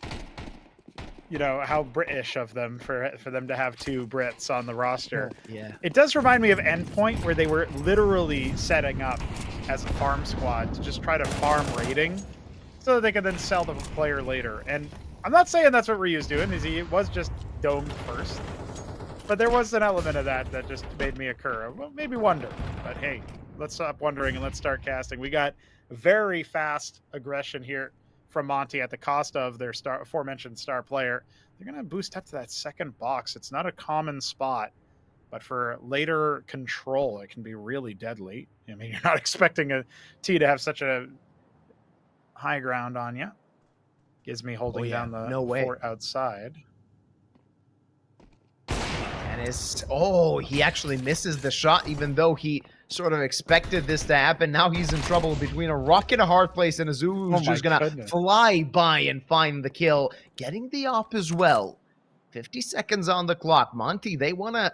how British of them for them to have two Brits on the roster. Yeah. It does remind me of Endpoint, where they were literally setting up as a farm squad to just try to farm rating so that they could then sell the player later. And I'm not saying that's what Ryu's doing, he was just domed first. But there was an element of that just made me occur. Well, maybe wonder. But hey, let's stop wondering and let's start casting. We got very fast aggression here from Monty at the cost of their aforementioned star player. They're going to boost up to that second box. It's not a common spot, but for later control, it can be really deadly. I mean, you're not expecting a T to have such a high ground on you. Gives me holding down the fort outside. And he actually misses the shot, even though he sort of expected this to happen. Now he's in trouble between a rock and a hard place, and Azu who's just going to fly by and find the kill, getting the op as well. 50 seconds on the clock. Monty, they want to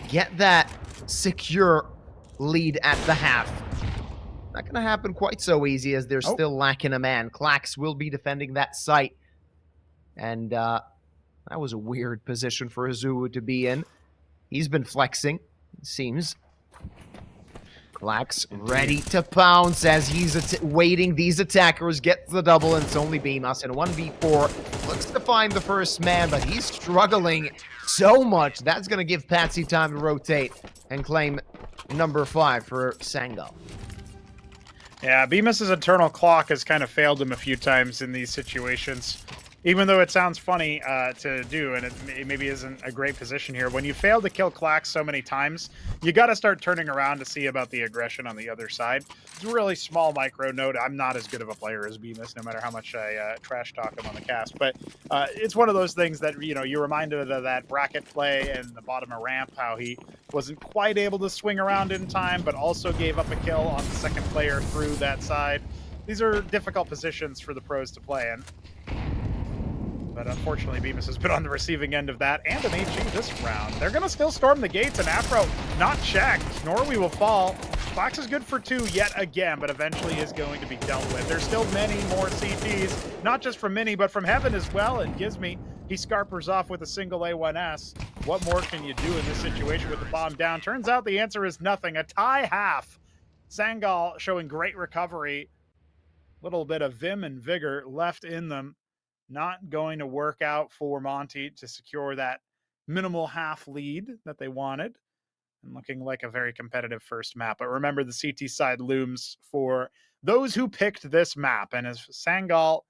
get that secure lead at the half. Not going to happen quite so easy as they're still lacking a man. Klax will be defending that site. And that was a weird position for Azu to be in. He's been flexing, it seems. Klax ready to pounce as he's waiting. These attackers get the double, and it's only Beamos in 1v4. Looks to find the first man, but he's struggling so much. That's going to give Patsy time to rotate and claim number 5 for Sangal. Yeah, Bemis's internal clock has kind of failed him a few times in these situations. Even though it sounds funny to do, and it maybe isn't a great position here, when you fail to kill Klax so many times, you got to start turning around to see about the aggression on the other side. It's a really small micro note. I'm not as good of a player as Bemis, no matter how much I trash talk him on the cast. But it's one of those things that, you're reminded of that bracket play and the bottom of ramp, how he wasn't quite able to swing around in time, but also gave up a kill on the second player through that side. These are difficult positions for the pros to play in. But unfortunately, Bemis has been on the receiving end of that and an HE this round. They're going to still storm the gates, and Afro not checked. Norway will fall. Fox is good for 2 yet again, but eventually is going to be dealt with. There's still many more CTs, not just from Mini, but from Heaven as well. And Gizmi, he scarpers off with a single A1S. What more can you do in this situation with the bomb down? Turns out the answer is nothing. A tie half. Sangal showing great recovery. Little bit of vim and vigor left in them. Not going to work out for Monty to secure that minimal half lead that they wanted. And looking like a very competitive first map. But remember, the CT side looms for those who picked this map. And as Sangal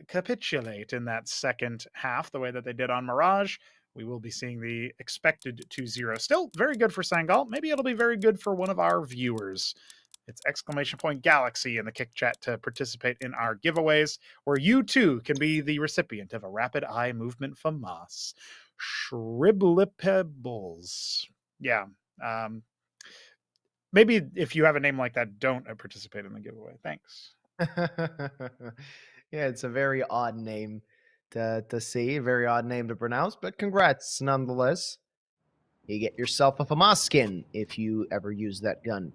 capitulate in that second half, the way that they did on Mirage, we will be seeing the expected 2-0. Still very good for Sangal. Maybe it'll be very good for one of our viewers. It's !Galaxy in the Kick Chat to participate in our giveaways, where you too can be the recipient of a rapid eye movement from Moss. Shriblipibbles. Yeah. Maybe if you have a name like that, don't participate in the giveaway. Thanks. Yeah, it's a very odd name to see, a very odd name to pronounce, but congrats nonetheless. You get yourself a FAMAS skin if you ever use that gun.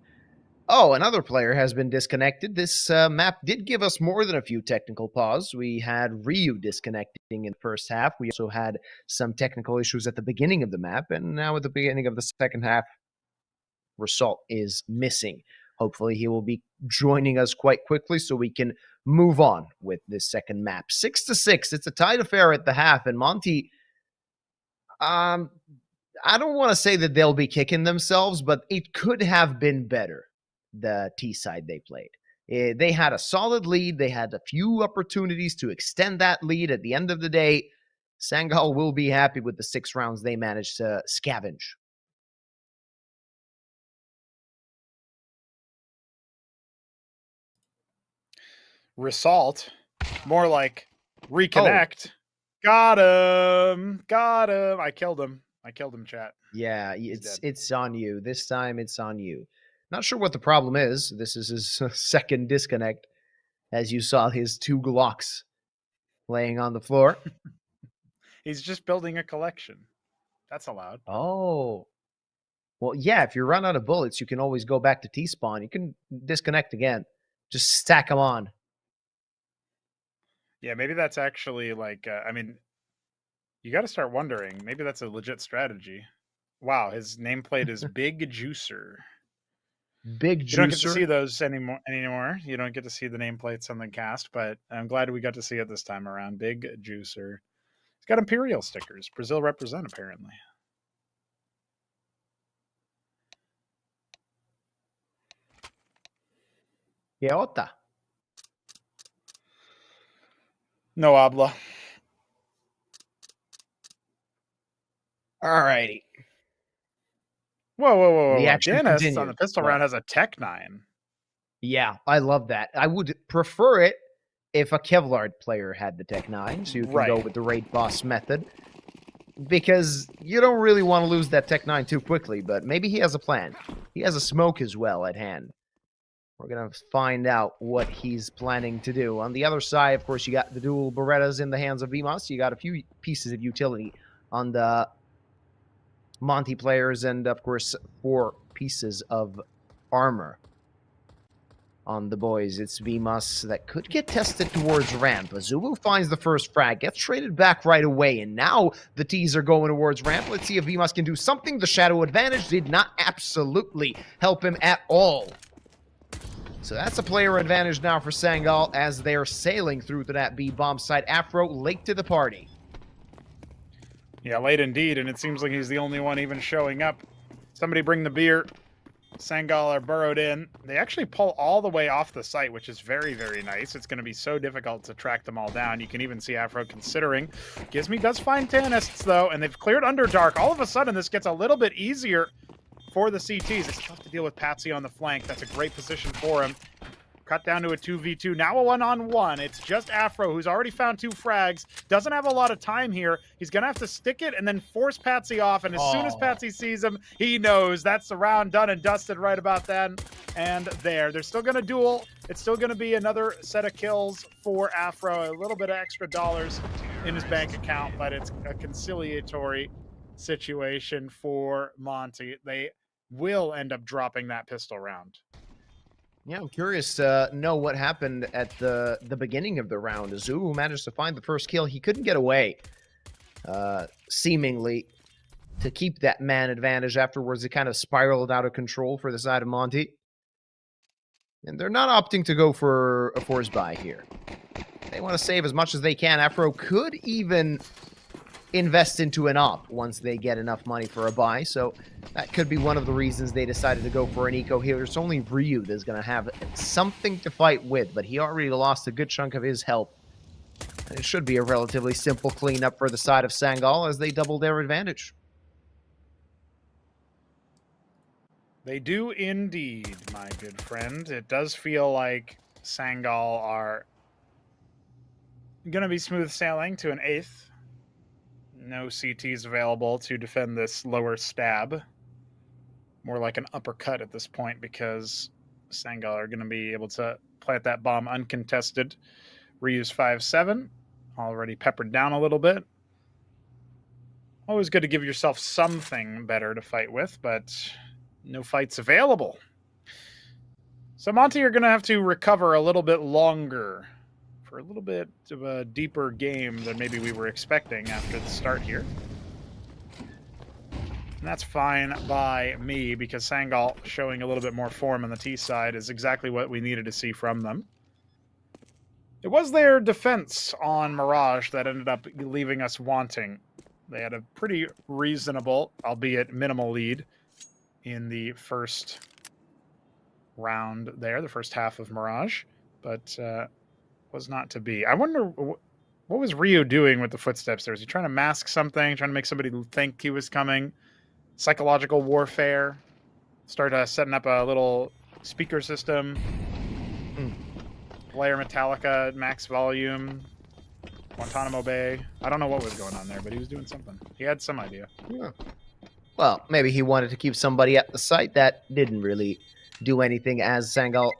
Oh, another player has been disconnected. This map did give us more than a few technical pause. We had Ryu disconnecting in the first half. We also had some technical issues at the beginning of the map, and now at the beginning of the second half, Result is missing. Hopefully he will be joining us quite quickly so we can move on with this second map. 6-6. It's a tight affair at the half, and Monty, I don't want to say that they'll be kicking themselves, but it could have been better. The T side they played. They had a solid lead. They had a few opportunities to extend that lead. At the end of the day, Sangal will be happy with the 6 rounds they managed to scavenge. Result, more like reconnect. Got him. I killed him, chat. Yeah, it's on you. This time it's on you. Not sure what the problem is. This is his second disconnect, as you saw his 2 Glocks laying on the floor. He's just building a collection. That's allowed. Oh. Well, yeah, if you run out of bullets, you can always go back to T-spawn. You can disconnect again. Just stack them on. Yeah, maybe that's actually like, I mean, you got to start wondering. Maybe that's a legit strategy. Wow, his nameplate is Big Juicer. Big You don't get to see juicer. those anymore. You don't get to see the nameplates on the cast, but I'm glad we got to see it this time around. Big Juicer. He's got Imperial stickers. Brazil represent, apparently. Que otra? No habla. Alrighty. Whoa. The action Dennis on continues. the pistol What? round has a Tech 9. Yeah, I love that. I would prefer it if a Kevlar player had the Tech 9, so you can go Right. with the raid boss method. Because you don't really want to lose that Tech 9 too quickly, but maybe he has a plan. He has a smoke as well at hand. We're going to find out what he's planning to do. On the other side, of course, you got the dual Berettas in the hands of VMOS. You got a few pieces of utility on the Monty players, and, of course, 4 pieces of armor on the boys. It's VMOS that could get tested towards ramp. Zulu finds the first frag, gets traded back right away, and now the T's are going towards ramp. Let's see if VMOS can do something. The shadow advantage did not absolutely help him at all. So that's a player advantage now for Sangal as they're sailing through to that B bomb site. Afro late to the party. Yeah, late indeed, and it seems like he's the only one even showing up. Somebody bring the beer. Sangal are burrowed in. They actually pull all the way off the site, which is very, very nice. It's going to be so difficult to track them all down. You can even see Afro considering. Gizmy does find Tanists, though, and they've cleared Underdark. All of a sudden, this gets a little bit easier for the CTs. It's tough to deal with Patsy on the flank. That's a great position for him. Cut down to a 2v2. Now a 1-on-1. It's just Afro, who's already found 2 frags. Doesn't have a lot of time here. He's going to have to stick it and then force Patsy off. And as soon as Patsy sees him, he knows that's the round done and dusted right about then. And there. They're still going to duel. It's still going to be another set of kills for Afro. A little bit of extra dollars in his bank account, but it's a conciliatory situation for Monty. They will end up dropping that pistol round. Yeah, I'm curious to know what happened at the beginning of the round. Zulu managed to find the first kill. He couldn't get away, seemingly, to keep that man advantage. Afterwards, it kind of spiraled out of control for the side of Monty. And they're not opting to go for a force buy here. They want to save as much as they can. Afro could even invest into an op once they get enough money for a buy, so that could be one of the reasons they decided to go for an eco here. It's only Ryu that's going to have something to fight with, but he already lost a good chunk of his health. And it should be a relatively simple cleanup for the side of Sangal as they double their advantage. They do indeed, my good friend. It does feel like Sangal are going to be smooth sailing to an 8th. No CTs available to defend this lower stab. More like an uppercut at this point because Sangal are going to be able to plant that bomb uncontested. Reuse 5-7. Already peppered down a little bit. Always good to give yourself something better to fight with, but no fights available. So Monty are going to have to recover a little bit longer for a little bit of a deeper game than maybe we were expecting after the start here. And that's fine by me because Sangal showing a little bit more form on the T side is exactly what we needed to see from them. It was their defense on Mirage that ended up leaving us wanting. They had a pretty reasonable, albeit minimal lead in the first round there, the first half of Mirage, but was not to be. I wonder, what was Ryu doing with the footsteps there? Was he trying to mask something, trying to make somebody think he was coming? Psychological warfare? Start setting up a little speaker system? Layer Metallica, max volume, Guantanamo Bay. I don't know what was going on there, but he was doing something. He had some idea. Yeah. Well, maybe he wanted to keep somebody at the site that didn't really do anything, as Sangal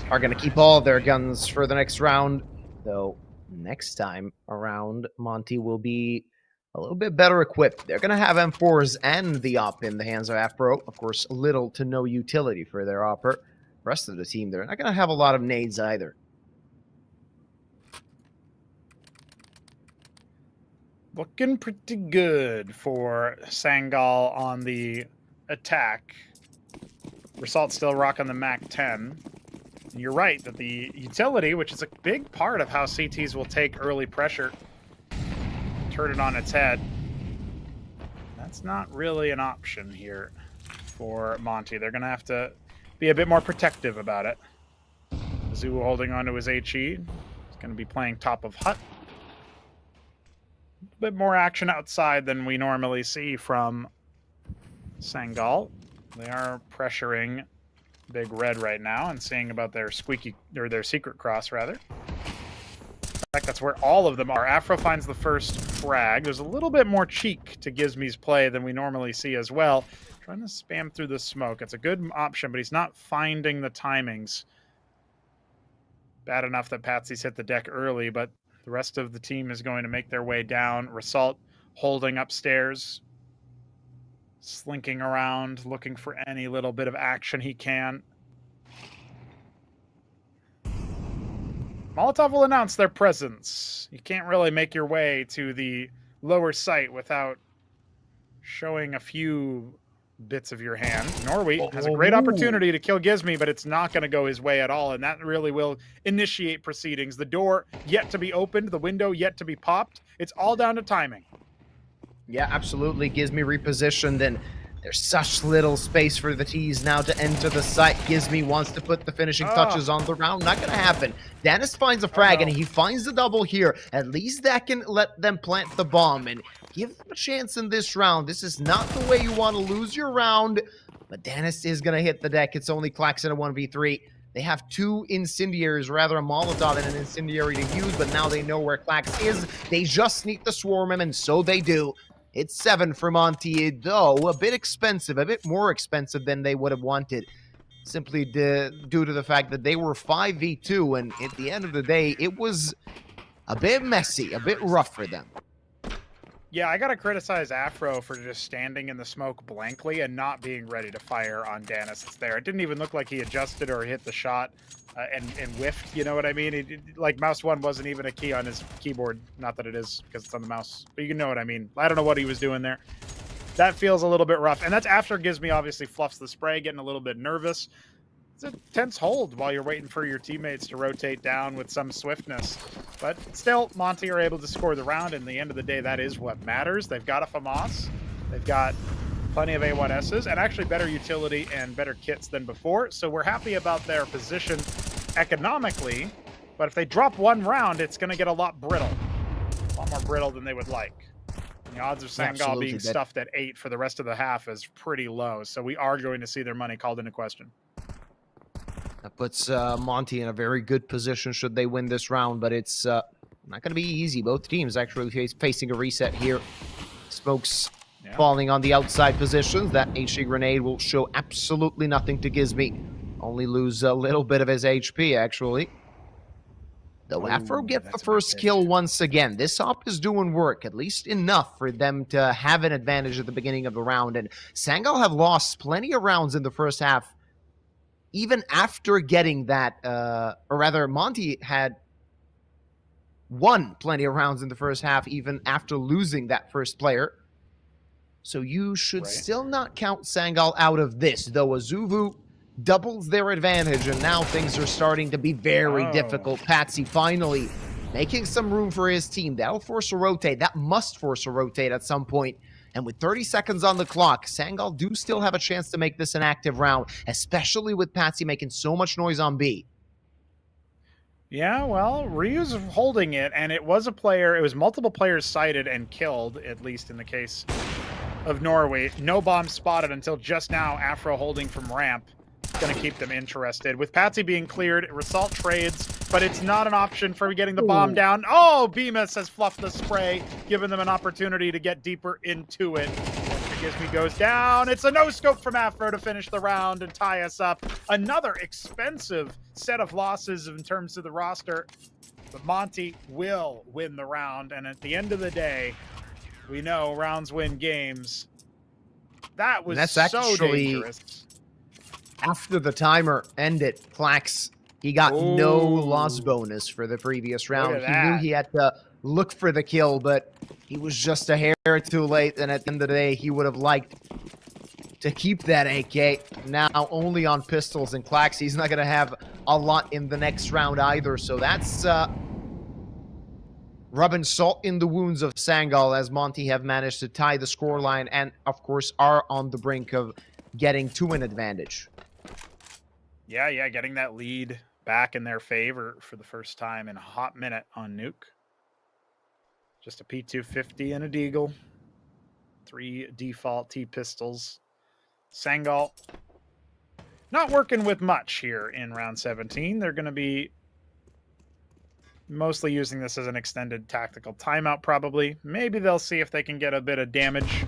are going to keep all their guns for the next round. Though next time around, Monty will be a little bit better equipped. They're going to have M4s and the op in the hands of Afro. Of course, little to no utility for their opper. Rest of the team, they're not going to have a lot of nades either. Looking pretty good for Sangal on the attack. Result still rocking the MAC-10. And you're right that the utility, which is a big part of how CTs will take early pressure, turn it on its head. That's not really an option here for Monty. They're going to have to be a bit more protective about it. Zoo holding onto his HE. He's going to be playing top of hut. A bit more action outside than we normally see from Sangal. They are pressuring Big Red right now and seeing about their their secret cross rather. In fact, that's where all of them are. Afro finds the first frag. There's a little bit more cheek to Gizmi's play than we normally see as well. Trying to spam through the smoke. It's a good option, but he's not finding the timings. Bad enough that Patsy's hit the deck early, but the rest of the team is going to make their way down. Result holding upstairs, slinking around, looking for any little bit of action he can. Molotov will announce their presence. You can't really make your way to the lower site without showing a few bits of your hand. Norway has a great opportunity to kill Gizmi, but it's not going to go his way at all, and that really will initiate proceedings. The door yet to be opened, the window yet to be popped. It's all down to timing. Yeah, absolutely. Gizmi repositioned, and there's such little space for the T's now to enter the site. Gizmi wants to put the finishing touches on the round. Not going to happen. Dennis finds a frag, and he finds the double here. At least that can let them plant the bomb and give them a chance in this round. This is not the way you want to lose your round, but Dennis is going to hit the deck. It's only Clax in a 1v3. They have two incendiaries, rather a Molotov and an incendiary to use, but now they know where Clax is. They just need to swarm him, and so they do. It's 7 for Monty, though a bit expensive, a bit more expensive than they would have wanted, simply due to the fact that they were 5v2, and at the end of the day, it was a bit messy, a bit rough for them. Yeah, I got to criticize Afro for just standing in the smoke blankly and not being ready to fire on Dennis. It's there. It didn't even look like he adjusted or hit the shot and whiffed, you know what I mean? Like, mouse 1 wasn't even a key on his keyboard. Not that it is, because it's on the mouse. But you know what I mean. I don't know what he was doing there. That feels a little bit rough. And that's after Gizmi obviously fluffs the spray, getting a little bit nervous. It's a tense hold while you're waiting for your teammates to rotate down with some swiftness. But still, Monty are able to score the round, and at the end of the day, that is what matters. They've got a FAMAS. They've got plenty of A1Ss, and actually better utility and better kits than before. So we're happy about their position economically, but if they drop one round, it's going to get a lot brittle. A lot more brittle than they would like. And the odds of Sangal being stuffed at 8 for the rest of the half is pretty low. So we are going to see their money called into question. That puts Monty in a very good position should they win this round, but it's not going to be easy. Both teams actually facing a reset here. Smokes falling on the outside positions. That HE grenade will show absolutely nothing to Gizmi. Only lose a little bit of his HP, actually. Though Afro gets the first kill once again. This op is doing work, at least enough for them to have an advantage at the beginning of the round. And Sangal have lost plenty of rounds in the first half. Even after getting that, or rather, Monty had won plenty of rounds in the first half, even after losing that first player. So you should still not count Sangal out of this, though Azuvu doubles their advantage, and now things are starting to be very difficult. Patsy finally making some room for his team. That'll force a rotate. That must force a rotate at some point. And with 30 seconds on the clock, Sangal do still have a chance to make this an active round, especially with Patsy making so much noise on B. Yeah, well, Ryu's holding it, and it was multiple players sighted and killed, at least in the case of Norway. No bomb spotted until just now. Afro holding from ramp. Going to keep them interested. With Patsy being cleared, Result trades, but it's not an option for getting the bomb down. Oh, Bemis has fluffed the spray, giving them an opportunity to get deeper into it. Gizmi goes down. It's a no-scope from Afro to finish the round and tie us up. Another expensive set of losses in terms of the roster. But Monty will win the round. And at the end of the day, we know rounds win games. That was That's so actually dangerous. After the timer ended, Flax, he got no loss bonus for the previous round. He knew he had to look for the kill, but he was just a hair too late. And at the end of the day, he would have liked to keep that AK. Now only on pistols and Clax. He's not going to have a lot in the next round either. So that's rubbing salt in the wounds of Sangal, as Monty have managed to tie the scoreline and, of course, are on the brink of getting to an advantage. Yeah, getting that lead back in their favor for the first time in a hot minute on Nuke. Just a P250 and a Deagle. 3 default T-pistols. Sangal not working with much here in round 17. They're going to be mostly using this as an extended tactical timeout, probably. Maybe they'll see if they can get a bit of damage.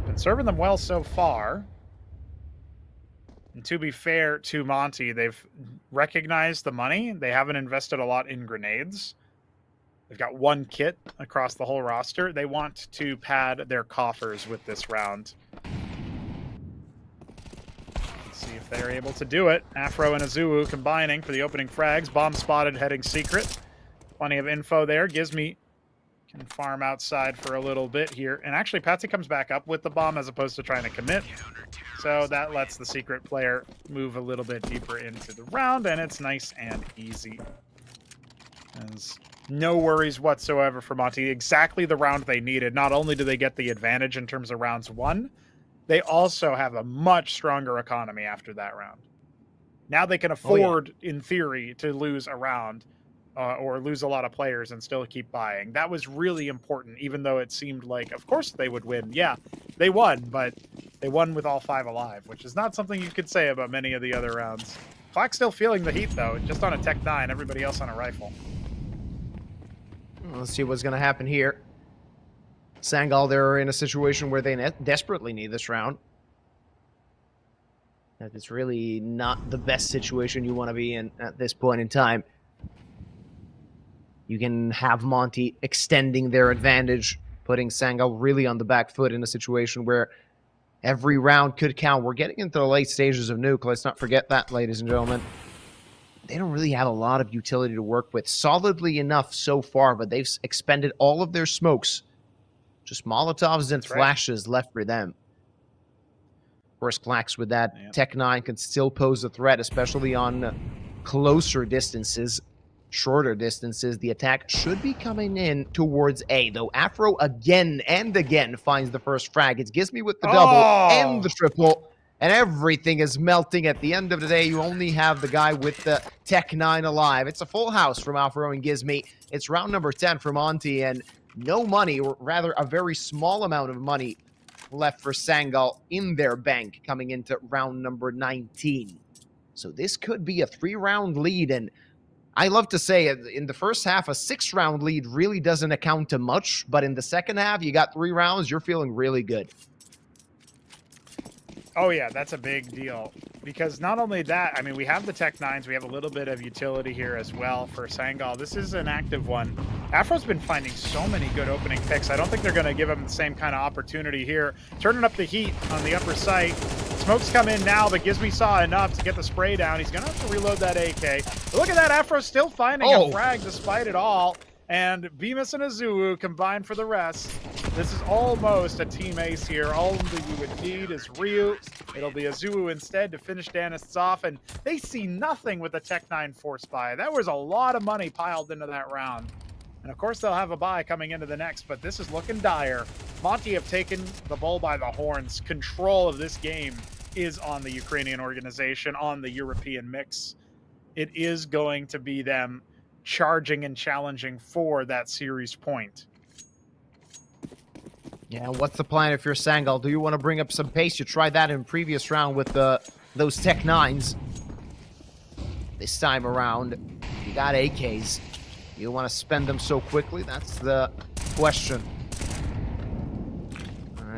Been serving them well so far. And to be fair to Monty, they've recognized the money. They haven't invested a lot in grenades. They've got 1 kit across the whole roster. They want to pad their coffers with this round. Let's see if they're able to do it. Afro and Azuu combining for the opening frags. Bomb spotted heading secret. Plenty of info there. Gizmi can farm outside for a little bit here. And actually, Patsy comes back up with the bomb as opposed to trying to commit. So that lets the secret player move a little bit deeper into the round, and it's nice and easy. There's no worries whatsoever for Monty. Exactly the round they needed. Not only do they get the advantage in terms of rounds won, they also have a much stronger economy after that round. Now they can afford, in theory, to lose a round. Or lose a lot of players and still keep buying. That was really important, even though it seemed like, of course, they would win. Yeah, they won, but they won with all 5 alive, which is not something you could say about many of the other rounds. Clock's still feeling the heat, though, just on a Tech 9, everybody else on a rifle. Let's see what's going to happen here. Sangal, they're in a situation where they desperately need this round. It's really not the best situation you want to be in at this point in time. You can have Monty extending their advantage, putting Sangal really on the back foot in a situation where every round could count. We're getting into the late stages of Nuke. Let's not forget that, ladies and gentlemen. They don't really have a lot of utility to work with. Solidly enough so far, but they've expended all of their smokes. Just Molotovs and flashes left for them. Of course, Clax with that Tech 9 can still pose a threat, especially on closer distances. Shorter distances, the attack should be coming in towards A, though Afro again and again finds the first frag. It's Gizmi with the double and the triple, and everything is melting. At the end of the day, you only have the guy with the Tech 9 alive. It's a full house from Afro and Gizmi. It's round number 10 for Monty, and no money, or rather a very small amount of money left for Sangal in their bank coming into round number 19. So this could be a 3-round lead, and I love to say in the first half, a 6-round lead really doesn't account to much, but in the second half, you got 3 rounds, you're feeling really good. Oh, yeah, that's a big deal. Because not only that, I mean, we have the Tech 9s, we have a little bit of utility here as well for Sangal. This is an active one. Afro's been finding so many good opening picks. I don't think they're going to give him the same kind of opportunity here. Turning up the heat on the upper site. Smokes come in now, but Gizmi saw enough to get the spray down. He's going to have to reload that AK. But look at that, Afro still finding a frag despite it all. And Bemis and Azuu combined for the rest. This is almost a team ace here. All that you would need is Ryu. It'll be Azuu instead to finish Danists off. And they see nothing with the Tech 9 Force Buy. That was a lot of money piled into that round. And of course, they'll have a buy coming into the next, but this is looking dire. Monty have taken the bull by the horns. Control of this game is on the Ukrainian organization, on the European mix. It is going to be them charging and challenging for that series point. Yeah, what's the plan if you're Sangal? Do you want to bring up some pace? You tried that in previous round with those Tech 9s. This time around, you got AKs. You want to spend them so quickly? That's the question.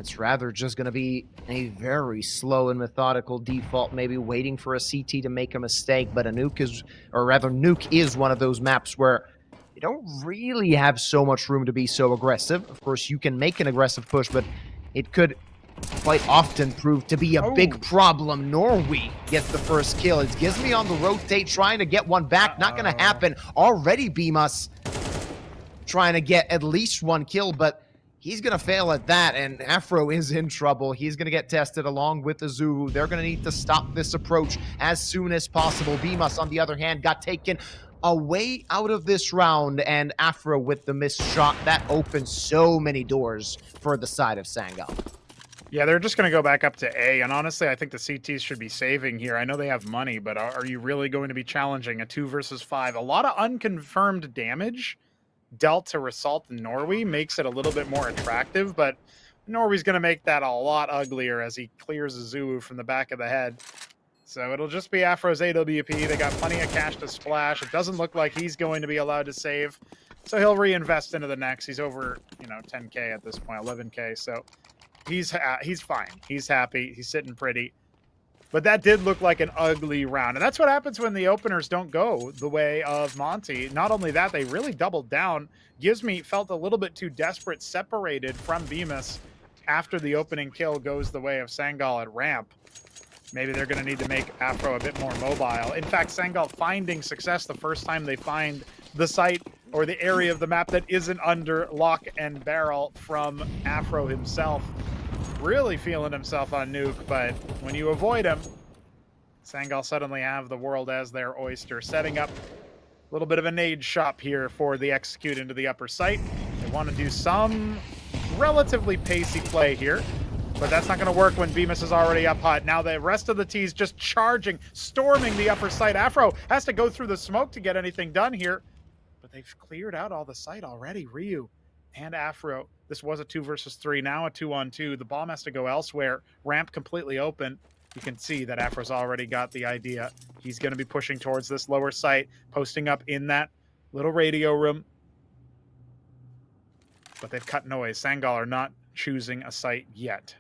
It's rather just going to be a very slow and methodical default, maybe waiting for a CT to make a mistake. But a nuke is, or rather, nuke is one of those maps where you don't really have so much room to be so aggressive. Of course, you can make an aggressive push, but it could quite often prove to be a big problem. Norway gets the first kill. It's Gizmi on the rotate, trying to get one back. Not going to happen. Already Beamus trying to get at least one kill, but he's going to fail at that, and Afro is in trouble. He's going to get tested along with the Zulu. They're going to need to stop this approach as soon as possible. Beamus, on the other hand, got taken away out of this round, and Afro with the missed shot. That opens so many doors for the side of Sangal. Yeah, they're just going to go back up to A, and honestly, I think the CTs should be saving here. I know they have money, but are you really going to be challenging a 2 versus 5? A lot of unconfirmed damage dealt to Result and Norway makes it a little bit more attractive, but Norway's going to make that a lot uglier as he clears a Zulu from the back of the head. So it'll just be Afro's AWP. They got plenty of cash to splash. It doesn't look like he's going to be allowed to save, so he'll reinvest into the next. He's over, 10K at this point, 11K, so he's fine. He's happy. He's sitting pretty. But that did look like an ugly round. And that's what happens when the openers don't go the way of Monty. Not only that, they really doubled down. Gizmi felt a little bit too desperate, separated from Beamus after the opening kill goes the way of Sangal at ramp. Maybe they're going to need to make Afro a bit more mobile. In fact, Sangal finding success the first time they find the site or the area of the map that isn't under lock and barrel from Afro himself. Really feeling himself on nuke, but when you avoid him, Sangal suddenly have the world as their oyster. Setting up a little bit of a nade shop here for the execute into the upper site. They want to do some relatively pacey play here, but that's not going to work when Beamus is already up hot. Now the rest of the T's just charging, storming the upper site. Afro has to go through the smoke to get anything done here, but they've cleared out all the site already. Ryu and Afro. This was a 2 versus 3, now a 2-on-2. The bomb has to go elsewhere. Ramp completely open. You can see that Afro's already got the idea. He's going to be pushing towards this lower site, posting up in that little radio room. But they've cut noise. Sangal are not choosing a site yet.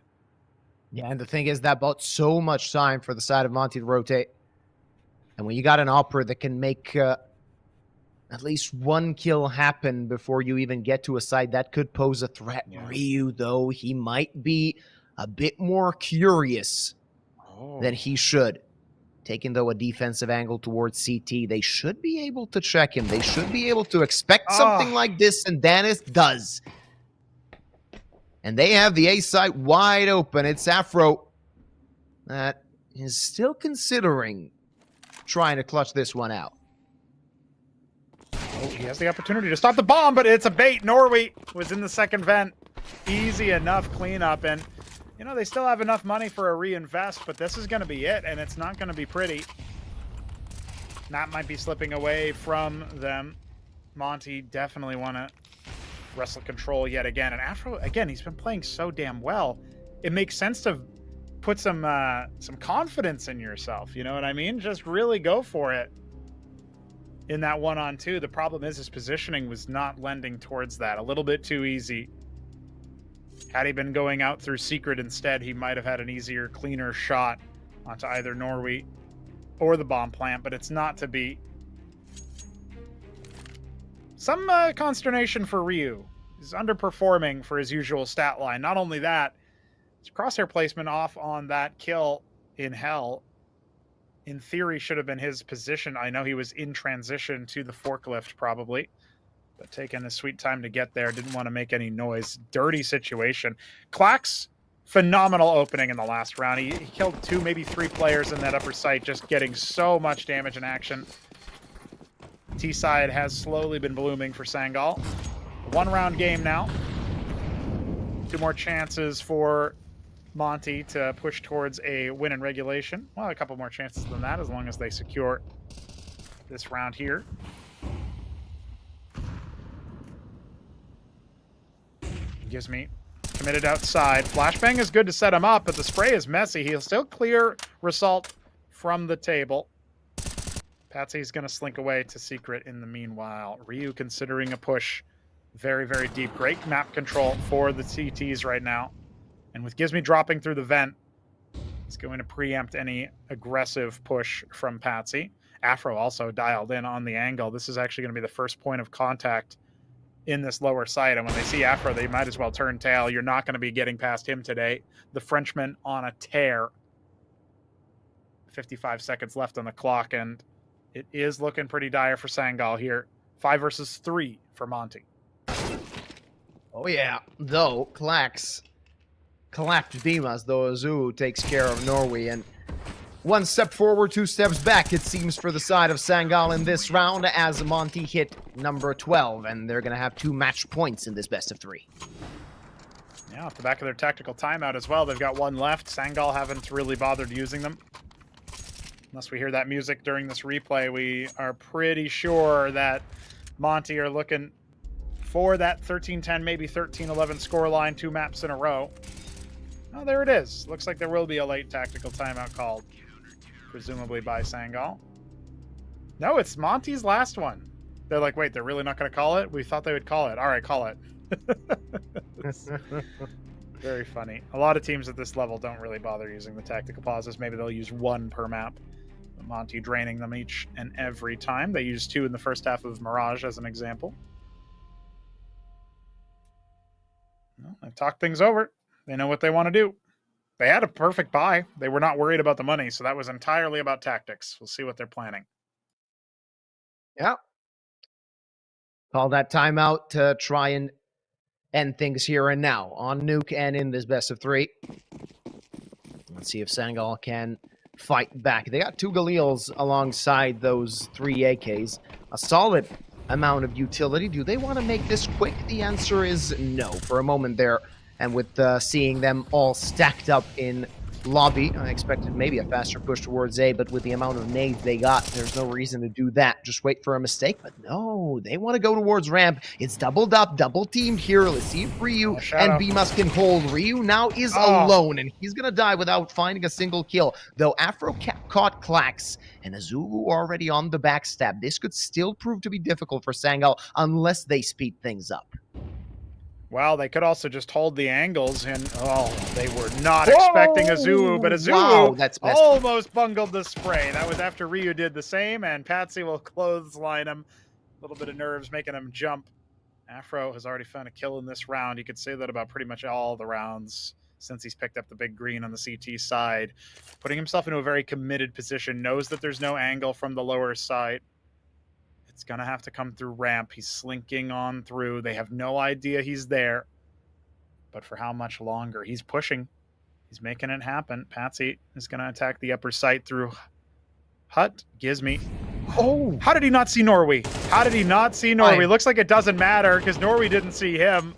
Yeah, and the thing is that bought so much time for the side of Monty to rotate. And when you got an opera that can make at least one kill happen before you even get to a side, that could pose a threat. Yeah. Ryu, though, he might be a bit more curious than he should. Taking, though, a defensive angle towards CT, they should be able to check him. They should be able to expect something like this, and Danis does. And they have the A site wide open. It's Afro that is still considering trying to clutch this one out. Oh, he has the opportunity to stop the bomb, but it's a bait. Norway was in the second vent. Easy enough cleanup, and they still have enough money for a reinvest, but this is going to be it, and it's not going to be pretty. That might be slipping away from them. Monty definitely want to wrestle control yet again, and Afro, again, he's been playing so damn well. It makes sense to put some confidence in yourself, you know what I mean? Just really go for it. In that 1-on-2, the problem is his positioning was not lending towards that. A little bit too easy. Had he been going out through secret instead, he might have had an easier, cleaner shot onto either Norway or the bomb plant, but it's not to be. Some consternation for Ryu. He's underperforming for his usual stat line. Not only that, his crosshair placement off on that kill in Hell in theory should have been his position. I know he was in transition to the forklift probably, but taking his sweet time to get there. Didn't want to make any noise. Dirty situation. Clax, phenomenal opening in the last round. He killed 2, maybe 3 players in that upper site, just getting so much damage and action. T-side has slowly been blooming for Sangal. 1-round game now. 2 more chances for Monty to push towards a win in regulation. Well, a couple more chances than that as long as they secure this round here. Gives me committed outside. Flashbang is good to set him up, but the spray is messy. He'll still clear Result from the table. Patsy's going to slink away to secret in the meanwhile. Ryu considering a push very, very deep. Great map control for the CTs right now. And with Gizmi dropping through the vent, he's going to preempt any aggressive push from Patsy. Afro also dialed in on the angle. This is actually going to be the first point of contact in this lower side. And when they see Afro, they might as well turn tail. You're not going to be getting past him today. The Frenchman on a tear. 55 seconds left on the clock, and it is looking pretty dire for Sangal here. 5 versus 3 for Monty. Oh, yeah. Though, Klax collapsed Dimas, though Azu takes care of Norway. And one step forward, 2 steps back, it seems, for the side of Sangal in this round, as Monty hit number 12. And they're going to have 2 match points in this best of 3. Yeah, off the back of their tactical timeout as well. They've got 1 left. Sangal haven't really bothered using them. Unless we hear that music during this replay, we are pretty sure that Monty are looking for that 13-10, maybe 13-11 scoreline, 2 maps in a row. Oh, there it is. Looks like there will be a late tactical timeout called, presumably by Sangal. No, it's Monty's last one. They're like, wait, they're really not going to call it? We thought they would call it. All right, call it. Very funny. A lot of teams at this level don't really bother using the tactical pauses. Maybe they'll use 1 per map. Monty draining them each and every time. They used 2 in the first half of Mirage as an example. Well, they've talked things over. They know what they want to do. They had a perfect buy. They were not worried about the money, so that was entirely about tactics. We'll see what they're planning. Yeah. Call that timeout to try and end things here and now on Nuke and in this best of 3. Let's see if Sangal can fight back. They got 2 Galils alongside those 3 AKs. A solid amount of utility. Do they want to make this quick? The answer is no. For a moment there, and with seeing them all stacked up in lobby, I expected maybe a faster push towards A, but with the amount of nades they got, there's no reason to do that. Just wait for a mistake. But no, they want to go towards ramp. It's doubled up, double teamed here. Let's see if Ryu and Bimas can hold. Ryu now is alone, and he's going to die without finding a single kill. Though Afro caught Klax, and Azulu already on the backstab. This could still prove to be difficult for Sangal unless they speed things up. Well, they could also just hold the angles, and they were not expecting Azulu, but Azulu almost bungled the spray. That was after Ryu did the same, and Patsy will clothesline him. A little bit of nerves making him jump. Afro has already found a kill in this round. You could say that about pretty much all the rounds since he's picked up the big green on the CT side. Putting himself into a very committed position, knows that there's no angle from the lower side. It's going to have to come through ramp. He's slinking on through. They have no idea he's there. But for how much longer? He's pushing. He's making it happen. Patsy is going to attack the upper site through Hut. Gizmi. Oh! How did he not see Norway? How did he not see Norway? Looks like it doesn't matter because Norway didn't see him.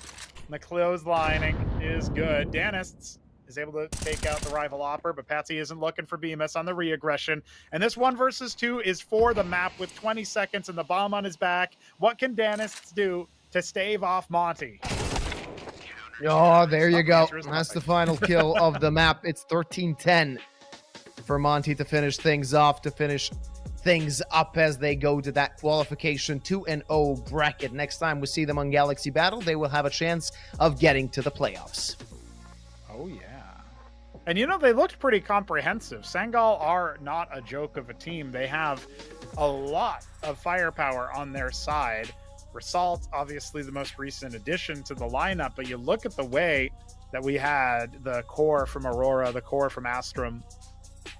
And the clotheslining is good. Danists is able to take out the rival Opper, but Patsy isn't looking for Bemis on the re-aggression. And this 1 versus 2 is for the map with 20 seconds and the bomb on his back. What can Danists do to stave off Monty? Oh, there you go. That's the final kill of the map. It's 13-10 for Monty to finish things off, to finish things up as they go to that qualification 2-0 bracket. Next time we see them on Galaxy Battle, they will have a chance of getting to the playoffs. Oh, yeah. And, you know, they looked pretty comprehensive. Sangal are not a joke of a team. They have a lot of firepower on their side. Result, obviously the most recent addition to the lineup, but you look at the way that we had the core from Aurora, the core from Astrum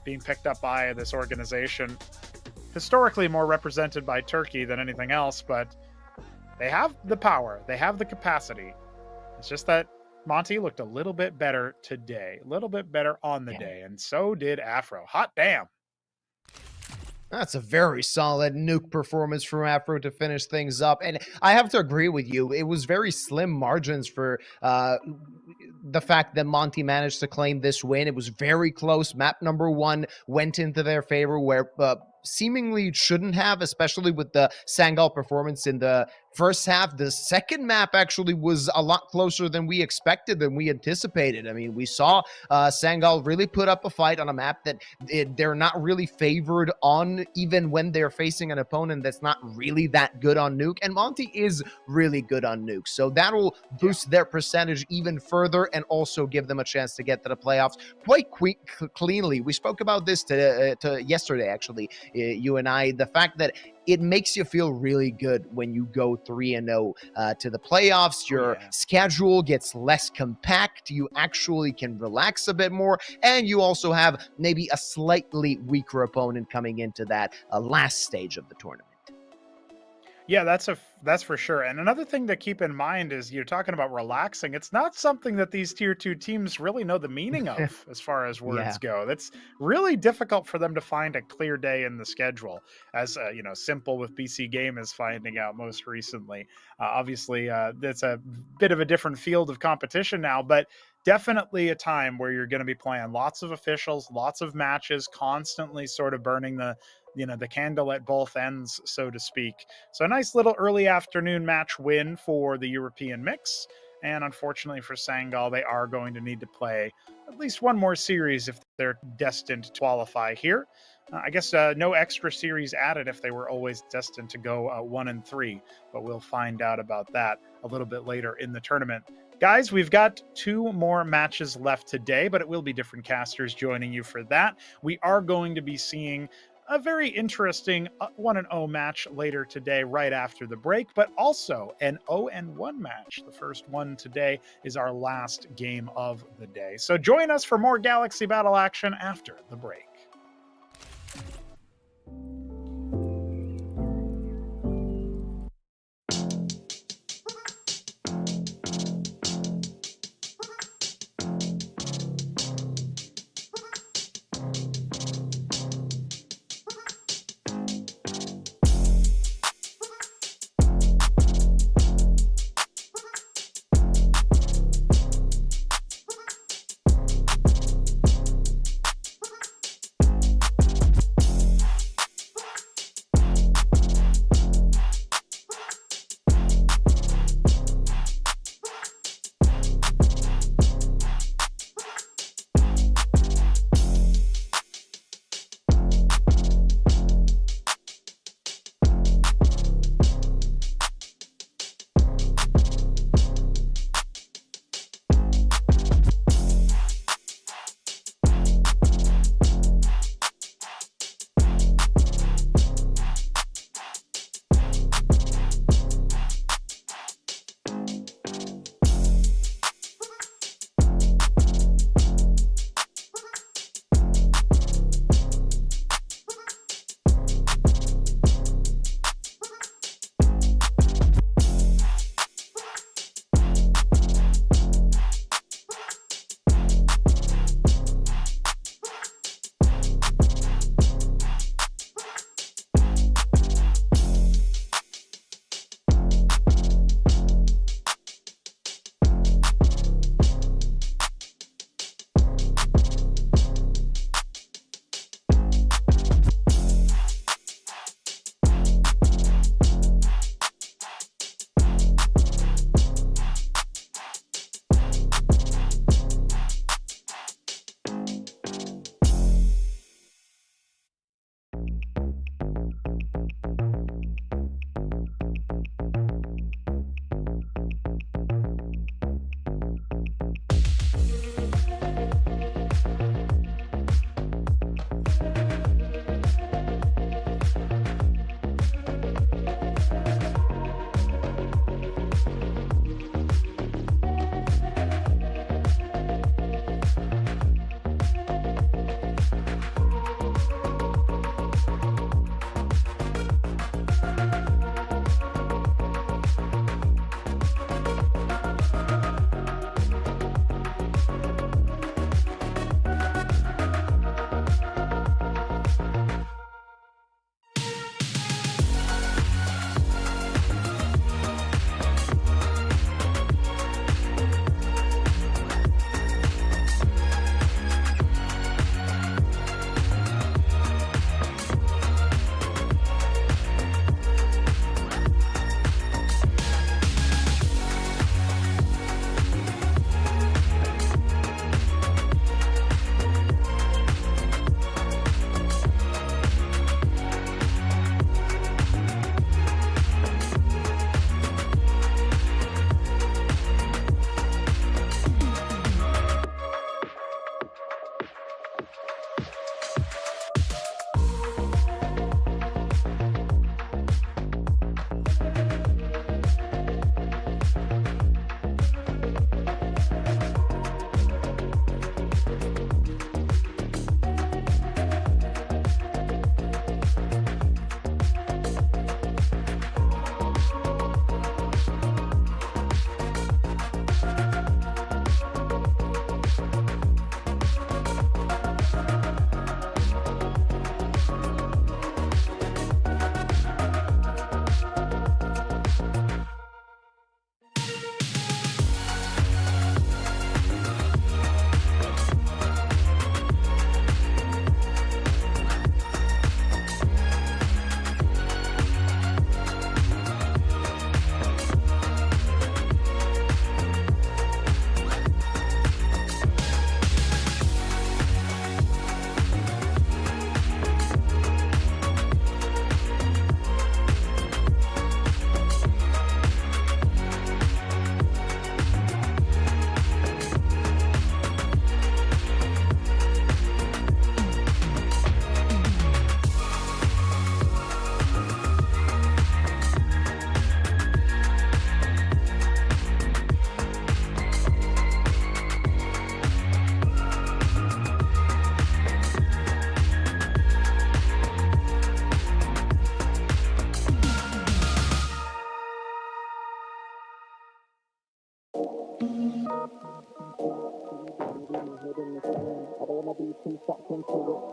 being picked up by this organization. Historically more represented by Turkey than anything else, but they have the power. They have the capacity. It's just that Monty looked a little bit better today, a little bit better on the day, and so did Afro. Hot damn. That's a very solid Nuke performance from Afro to finish things up. And I have to agree with you. It was very slim margins for the fact that Monty managed to claim this win. It was very close. Map number 1 went into their favor where seemingly shouldn't have, especially with the Sangal performance in the first half. The second map actually was a lot closer than we expected, than we anticipated. I mean, we saw Sangal really put up a fight on a map that they're not really favored on, even when they're facing an opponent that's not really that good on nuke. And Monty is really good on nuke, so that'll boost their percentage even further and also give them a chance to get to the playoffs quite cleanly. We spoke about this to yesterday, actually, you and I, the fact that it makes you feel really good when you go 3-0 to the playoffs. Your schedule gets less compact. You actually can relax a bit more, and you also have maybe a slightly weaker opponent coming into that last stage of the tournament. Yeah, that's for sure. And another thing to keep in mind is you're talking about relaxing. It's not something that these tier 2 teams really know the meaning of as far as words go. That's really difficult for them to find a clear day in the schedule, as Simple with BC Game is finding out most recently. Obviously, that's a bit of a different field of competition now, but definitely a time where you're going to be playing lots of officials, lots of matches, constantly sort of burning the candle at both ends, so to speak. So a nice little early afternoon match win for the European mix. And unfortunately for Sangal, they are going to need to play at least one more series if they're destined to qualify here. I guess no extra series added if they were always destined to go 1-3, but we'll find out about that a little bit later in the tournament. Guys, we've got 2 more matches left today, but it will be different casters joining you for that. We are going to be seeing a very interesting 1-0 match later today, right after the break, but also an 0-1 match. The first one today is our last game of the day. So join us for more Galaxy Battle action after the break.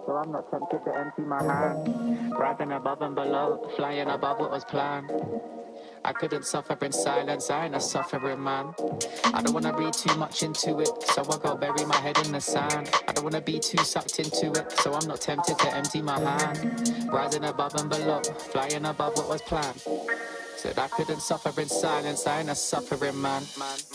So I'm not tempted to empty my hand. Rising above and below, flying above what was planned. I couldn't suffer in silence, I ain't a suffering man. I don't wanna read too much into it, so I go bury my head in the sand. I don't wanna be too sucked into it, so I'm not tempted to empty my hand. Rising above and below, flying above what was planned. Said I couldn't suffer in silence, I ain't a suffering man.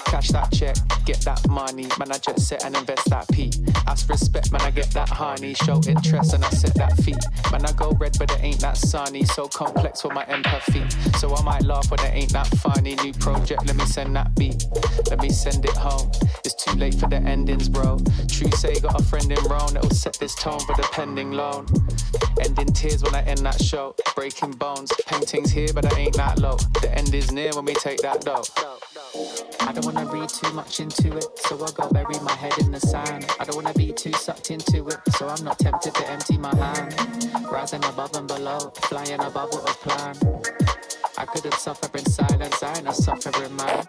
Cash that check, get that money, man I jet set and invest that P. Ask respect, man I get that honey, show interest and I set that fee. Man I go red but it ain't that sunny, so complex for my empathy. So I might laugh when it ain't that funny. New project, let me send that beat, let me send it home. It's too late for the endings bro. True say got a friend in Rome that'll set this tone for the pending loan. Ending tears when I end that show, breaking bones, paintings here but I ain't that low. The end is near when we take that dough. I don't wanna read too much into it, so I go bury my head in the sand. I don't wanna be too sucked into it, so I'm not tempted to empty my hand. Rising above and below, flying above what was planned. I couldn't suffer in silence, I ain't a suffering man.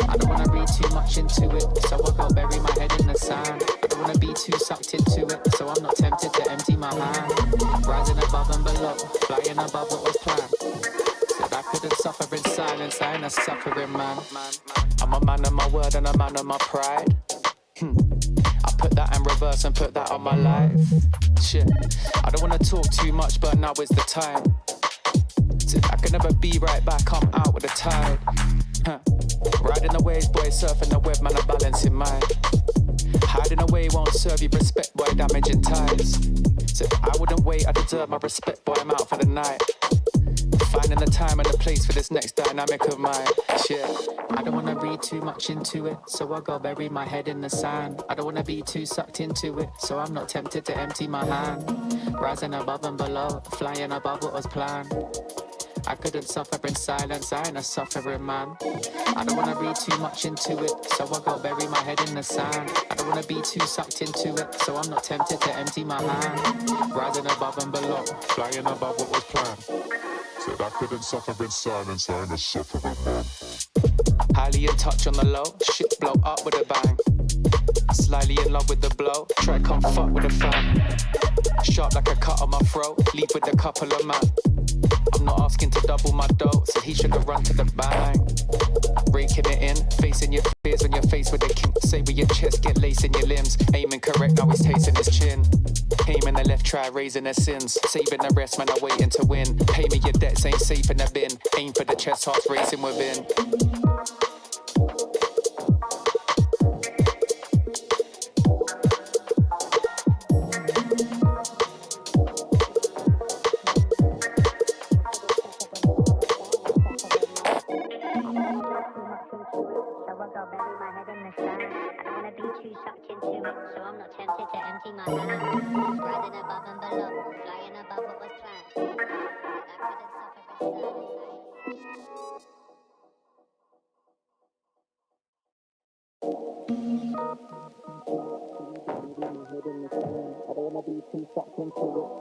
I don't wanna read too much into it, so I go bury my head in the sand. I don't wanna be too sucked into it, so I'm not tempted to empty my hand. Rising above and below, flying above what was planned. Said I couldn't suffer in silence, I ain't a suffering man. I'm a man of my word and a man of my pride. I put that in reverse and put that on my life. Shit, I don't wanna talk too much, but now is the time. I can never be right back, I'm out with the tide. Riding the waves, boy, surfing the web, man, I'm balancing mine. Hiding away won't serve you respect, boy, damaging ties. So I wouldn't wait, I deserve my respect, boy, I'm out for the night. Finding the time and the place for this next dynamic of mine. Shit, I don't wanna read too much into it, so I go bury my head in the sand. I don't wanna be too sucked into it, so I'm not tempted to empty my hand. Rising above and below, flying above what was planned. I couldn't suffer in silence, I ain't a suffering man. I don't wanna read too much into it, so I go bury my head in the sand. I don't wanna be too sucked into it, so I'm not tempted to empty my hand. Rising above and below, flying above what was planned. Said I couldn't suffer in silence, I ain't a suffering man. Highly in touch on the low, shit blow up with a bang. Slightly in love with the blow, try come fuck with a fan. Sharp like a cut on my throat, leave with a couple of man. I'm not asking to double my dough, so he should have run to the bang. Raking it in, facing your fears when you're faced with a king. Say with your chest, get lace in your limbs. Aiming correct, now he's tasting his chin. Aiming the left, try raising their sins. Saving the rest, man, I'm waiting to win. Pay me your debts, ain't safe in the bin. Aim for the chest, heart racing within.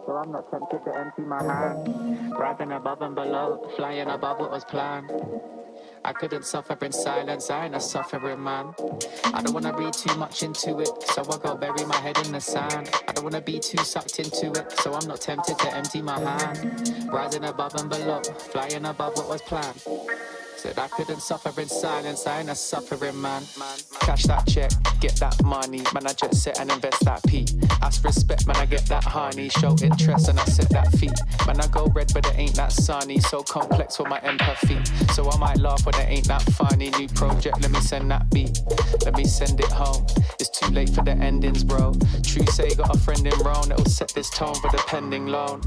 So I'm not tempted to empty my hand. Rising above and below, flying above what was planned. I couldn't suffer in silence, I ain't a suffering man. I don't wanna read too much into it, so I go bury my head in the sand. I don't wanna be too sucked into it, so I'm not tempted to empty my hand. Rising above and below, flying above what was planned. Said I couldn't suffer in silence, I ain't a suffering man. Cash that check, get that money, man I jet set and invest that P. Ask respect, man I get that honey, show interest and I set that fee. Man I go red but it ain't that sunny, so complex for my empathy. So I might laugh when it ain't that funny. New project, let me send that beat, let me send it home. It's too late for the endings bro. True say got a friend in Rome that'll set this tone for the pending loan.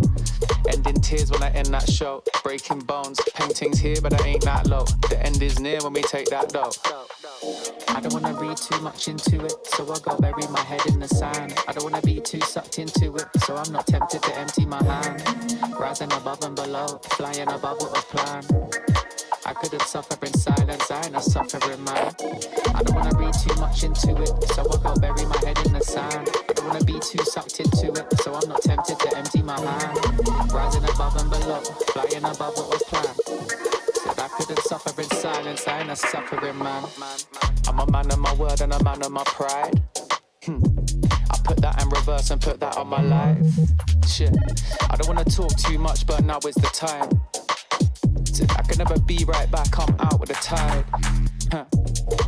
Ending tears when I end that show, breaking bones, paintings here but I ain't that low. The end is near when we take that dough. I don't wanna read too much into it, so I go bury my head in the sand. I don't wanna be too sucked into it, so I'm not tempted to empty my hand. Rising above and below, flying above what was planned. I couldn't suffer in silence, I ain't a suffering man. I don't wanna read too much into it, so I go bury my head in the sand. I don't wanna be too sucked into it, so I'm not tempted to empty my hand. Rising above and below, flying above what was planned. Said I couldn't suffer in silence, I ain't a suffering man. I'm a man of my word and a man of my pride. I put that in reverse and put that on my life. Shit, I don't wanna talk too much, but now is the time. I can never be right back, I'm out with the tide.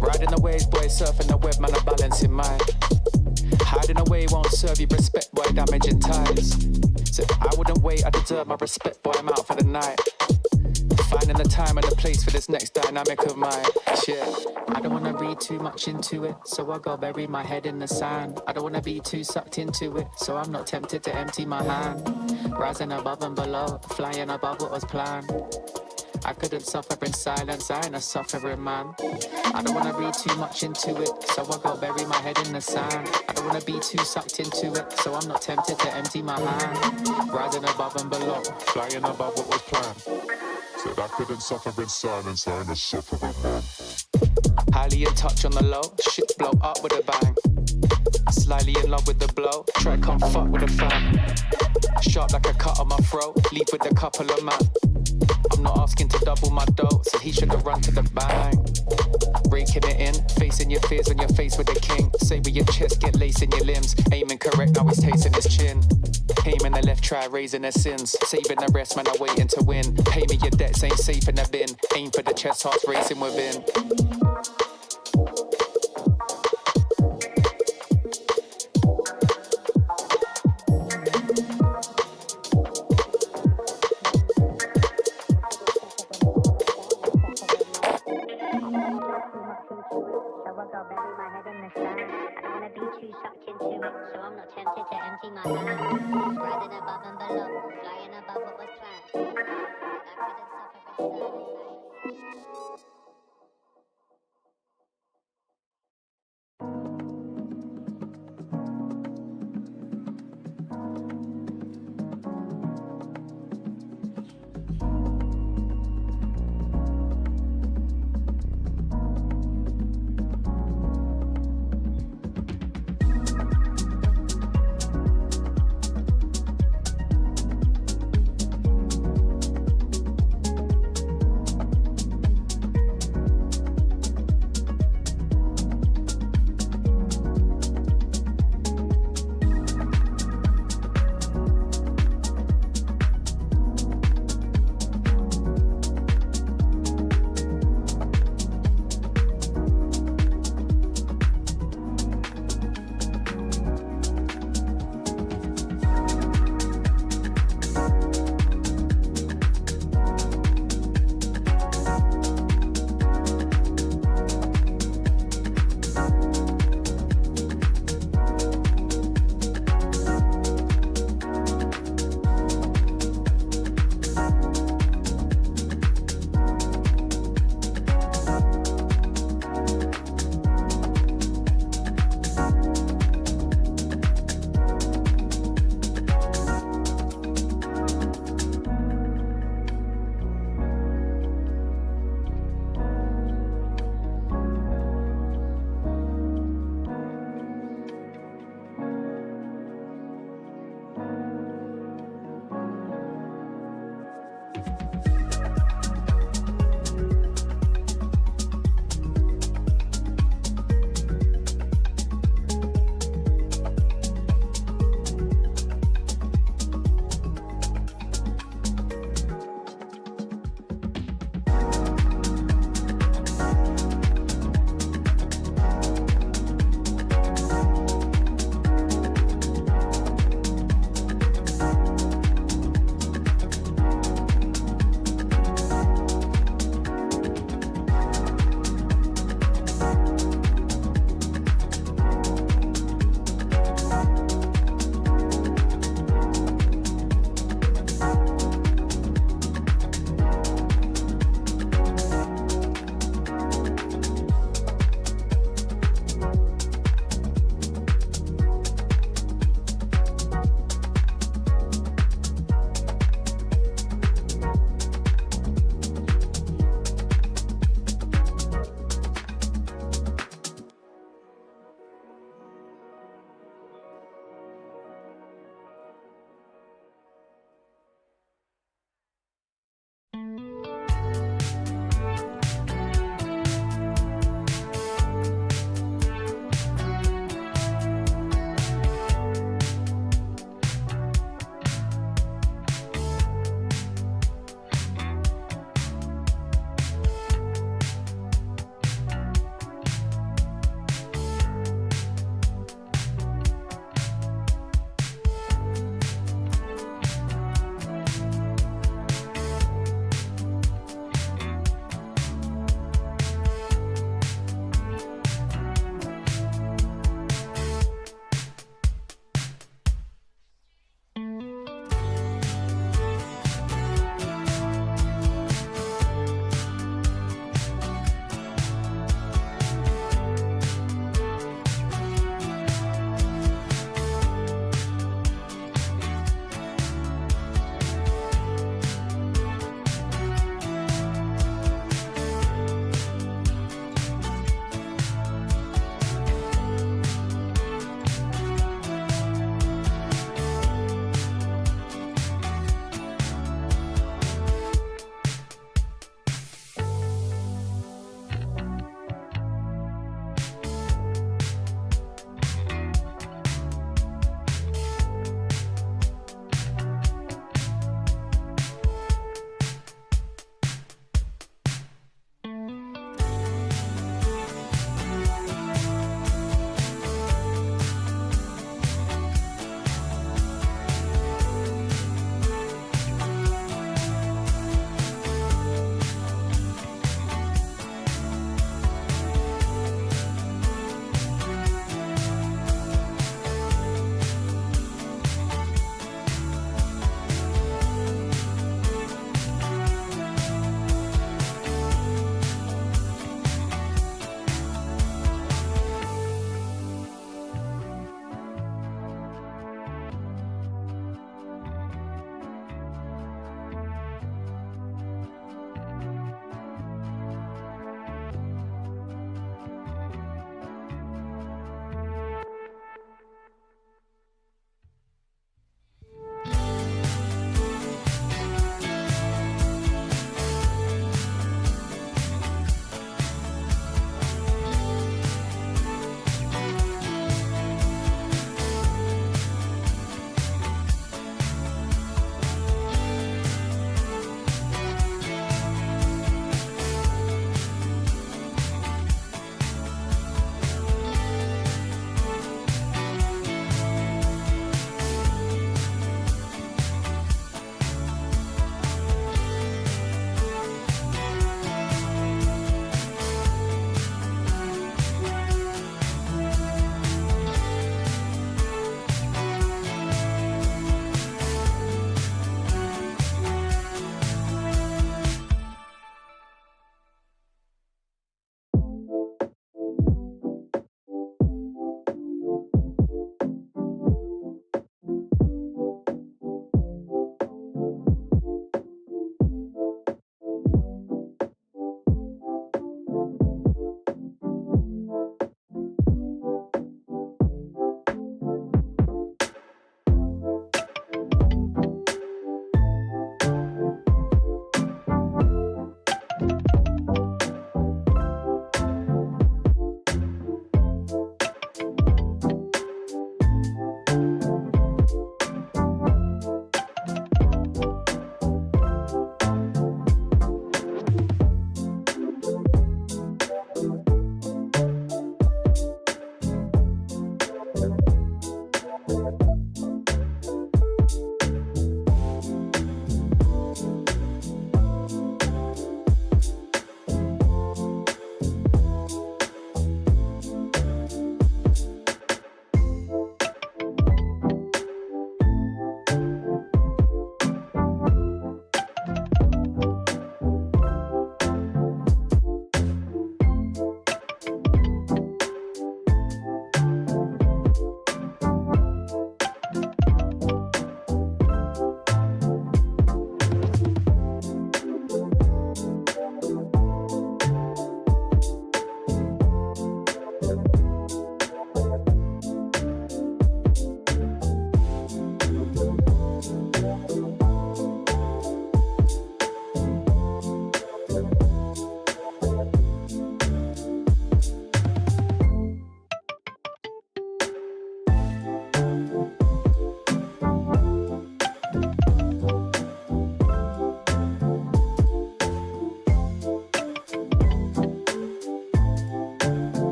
Riding the waves, boy, surfing the web, man, I'm balancing mine. Hiding away won't serve you respect, boy, damaging ties. So I wouldn't wait, I deserve my respect, boy, I'm out for the night. Finding the time and the place for this next dynamic of mine. Shit, I don't wanna read too much into it, so I go bury my head in the sand. I don't wanna be too sucked into it, so I'm not tempted to empty my hand. Rising above and below, flying above what was planned. I couldn't suffer in silence, I ain't a suffering man. I don't wanna read too much into it, so I go bury my head in the sand. I don't wanna be too sucked into it, so I'm not tempted to empty my hand. Rising above and below, Flying above what was planned. Said I couldn't suffer in silence, I ain't a suffering man. highly in touch on the low, shit blow up with a bang. Slightly in love with the blow, try come fuck with a fan. Sharp like a cut on my throat, leave with a couple of man. I'm not asking to double my dough, so he should have run to the bang. Breaking it in, facing your fears on your face with the king. Say with your chest, get lace in your limbs. Aiming correct, now he's tasting his chin. Aiming the left, try raising their sins. Saving the rest, man, I'm waiting to win. Pay me your debts, ain't safe in the bin. Aim for the chest, hearts racing within.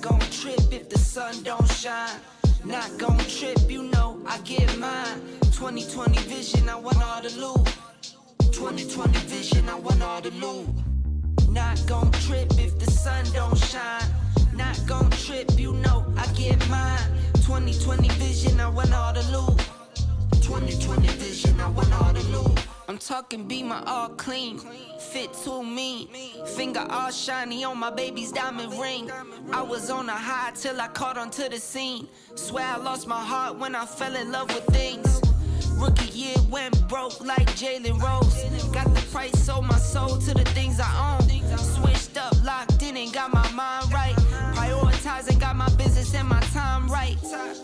gon' trip if the sun don't shine. Not gon' trip, you know I get mine. 2020 vision, I want all the loot. 2020 vision, I want all the loot. Not gon' trip if the sun don't shine. Not gon' trip, you know I get mine. 2020 vision, I want all the loot. 2020 vision, I want all the loot. I'm talking be my all clean, fit too mean, finger all shiny on my baby's diamond ring. I was on a high till I caught onto the scene. Swear I lost my heart when I fell in love with things. Rookie year went broke like Jalen Rose. Got the price, sold my soul to the things I own. Switched up, locked in and got my mind right. Prioritizing, got my business and my time right.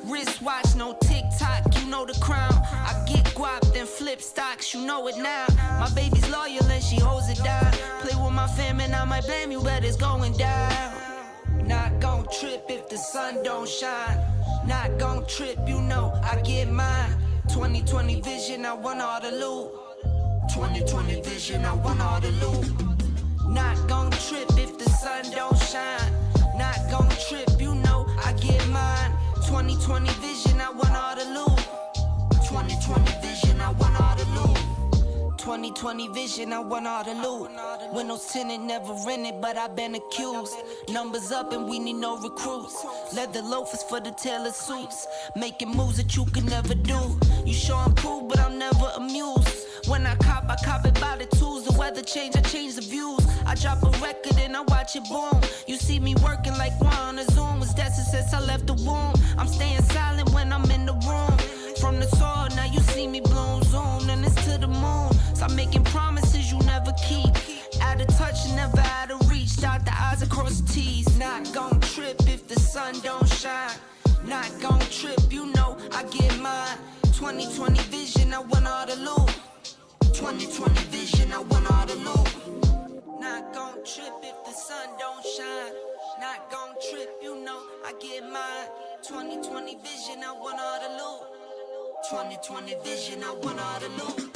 Wristwatch, no TikTok, you know the crown. I get guap, then flip stocks, you know it now. My baby's loyal and she holds it down. Play with my fam and I might blame you, but it's going down. Not gon' trip if the sun don't shine. Not gon' trip, you know I get mine. 2020 vision, I want all the loot. 2020 vision, I want all the loot. Not gon' trip if the sun don't shine. Not gon' trip, you know I get mine. 2020 vision, I want all the loot. 2020 vision, I want all the loot. 2020 vision, I want all the loot. Windows tinted, never rented, but I've been accused. Numbers up and we need no recruits. Leather loafers for the tailor suits. Making moves that you can never do. You sure I'm cool, but I'm never amused. When I cop it by the tools. The weather change, I change the views. I drop a record and I watch it boom. You see me working like one on a Zoom. Was that since I left the womb? I'm staying silent when I'm in the room. From the soil, now you see me bloom. Zoom, and it's to the moon. Stop making promises you never keep. Out of touch and never out of reach. Dot the I's across the T's. Not gon' trip if the sun don't shine. Not gon' trip, you know I get mine. 2020 vision, I want all the loot. 2020 vision, I want all the loot. Not gon' trip if the sun don't shine. Not gon' trip, you know I get mine. 2020 vision, I want all the loot. 2020 vision, I want all the loot.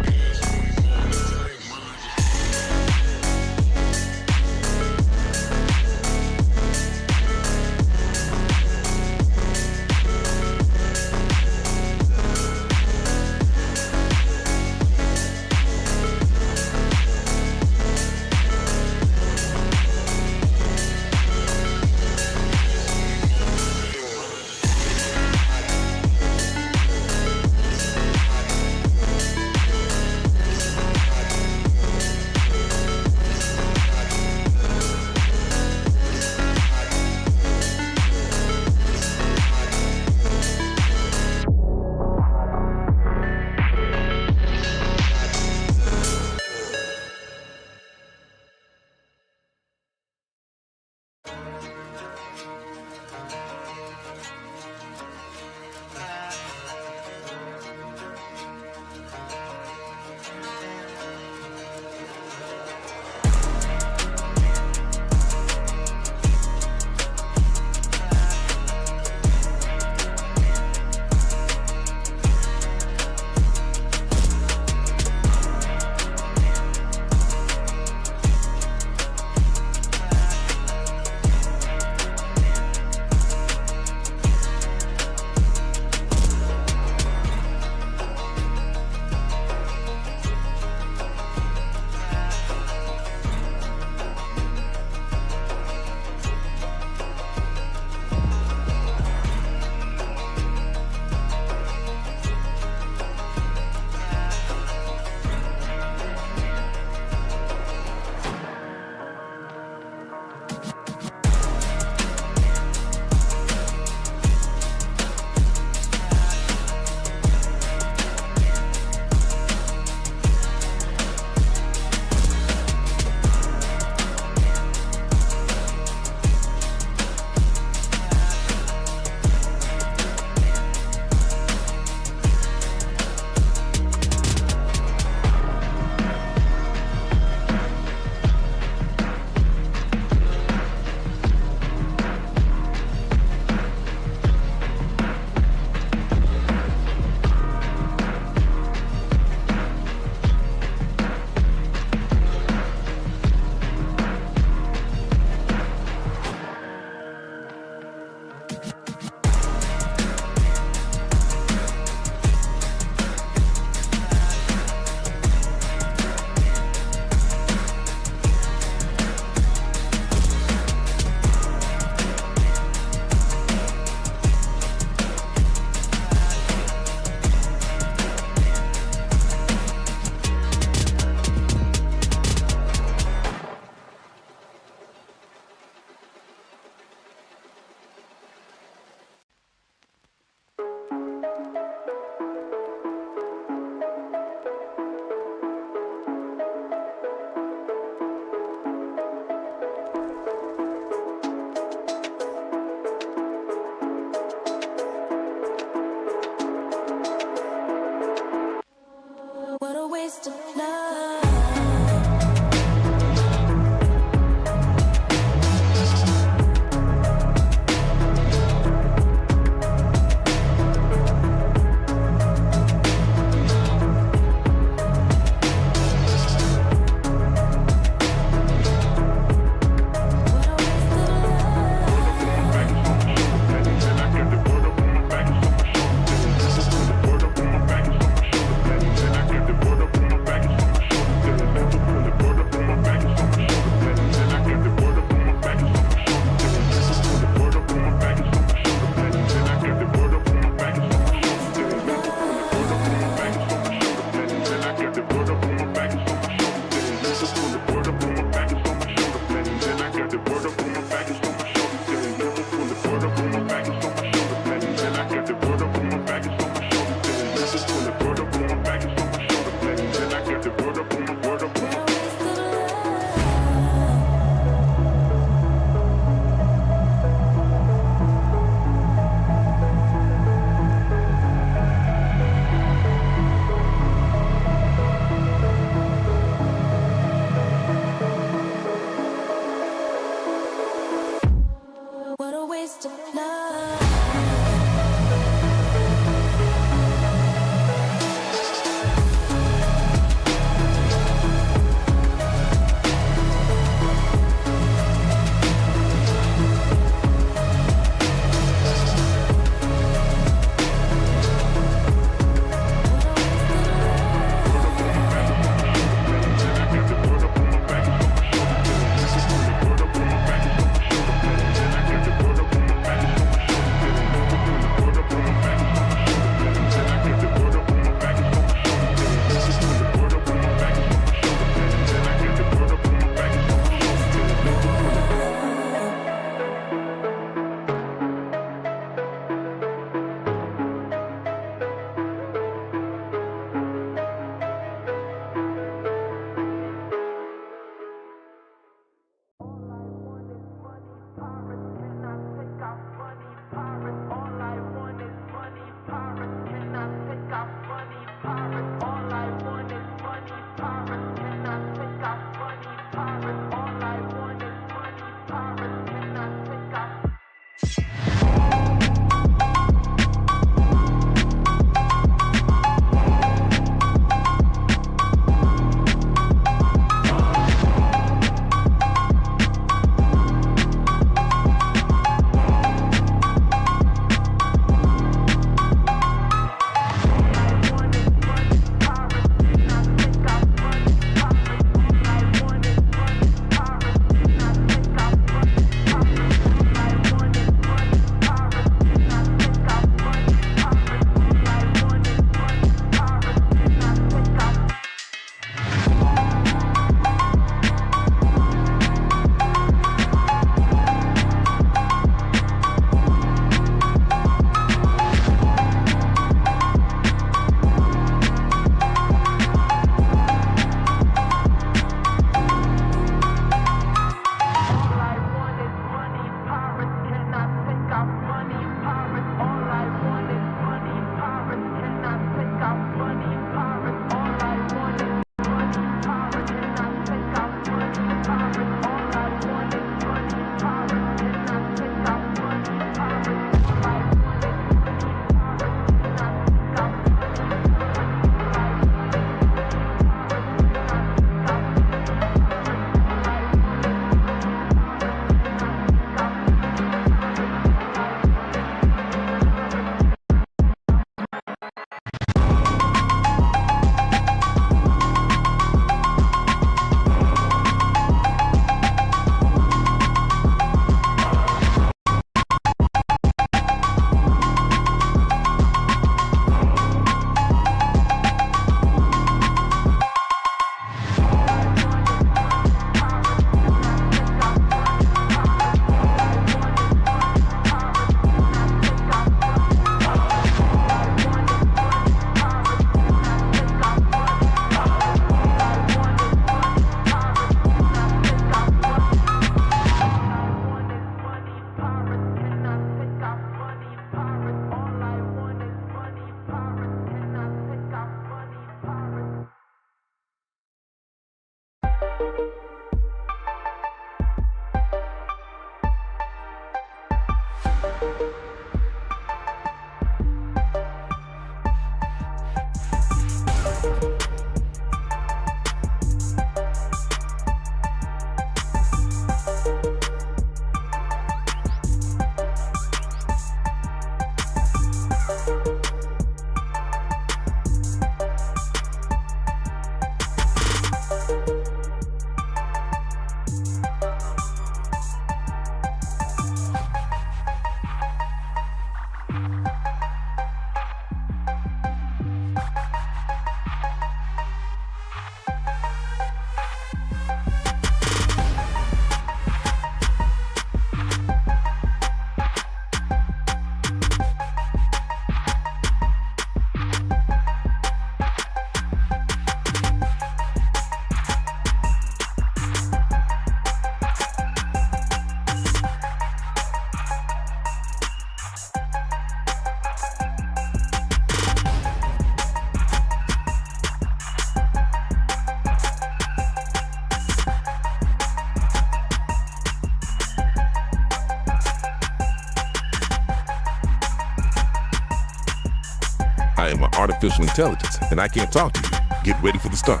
I am an artificial intelligence, and I can't talk to you. Get ready for the start.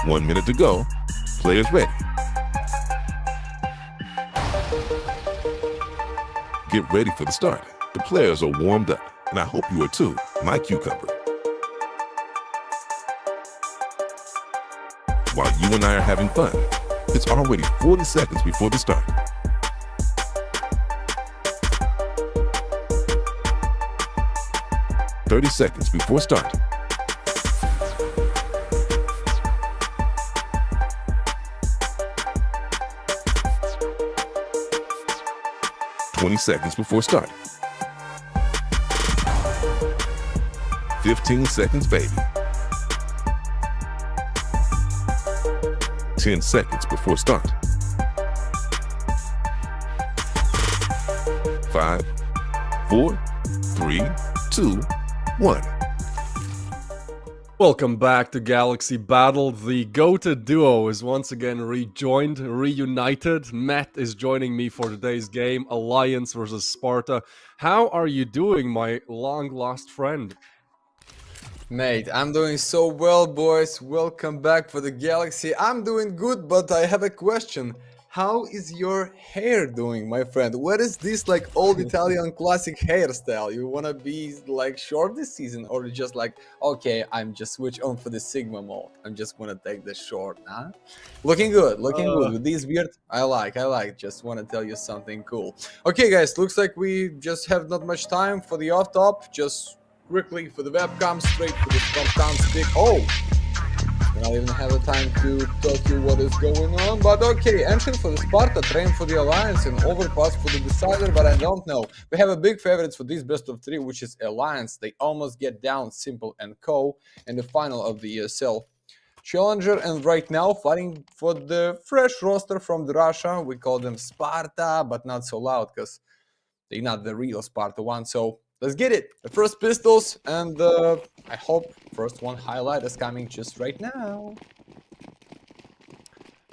1 minute to go. Players ready. Get ready for the start. The players are warmed up, and I hope you are too, my cucumber. While you and I are having fun, it's already 40 seconds before the start. "30 seconds before start. "20 seconds before start. 15 seconds, baby. 10 seconds before start. 5, 4, 3, 2, 1. Welcome back to Galaxy Battle. The GOATed duo is once again reunited. Matt is joining me for today's game, Alliance versus Sparta. How are you doing, my long-lost friend? Mate, I'm doing so well, boys. Welcome back for the Galaxy. I'm doing good, but I have a question. How is your hair doing, my friend? What is this like old Italian classic hairstyle? You wanna be like short this season, or just like, okay, I'm just switch on for the Sigma mode. I'm just wanna take the short, huh? Looking good with this beard. I like. Just wanna tell you something cool. Okay, guys, looks like we just have not much time for the off top. Just quickly for the webcam, straight for the front stick. Oh! I don't even have the time to tell you what is going on, but okay, Ancient for the Sparta, Train for the Alliance, and Overpass for the Decider, but I don't know. We have a big favorites for this best of 3, which is Alliance. They almost get down Simple and Co. in the final of the ESL Challenger, and right now fighting for the fresh roster from the Russia. We call them Sparta, but not so loud, because they're not the real Sparta one, so let's get it. The first pistols, and I hope first one highlight is coming just right now.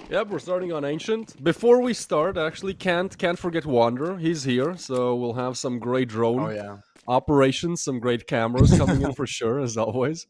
Yep, we're starting on Ancient. Before we start, actually, can't forget Wander. He's here, so we'll have some great drone operations, some great cameras coming in for sure, as always.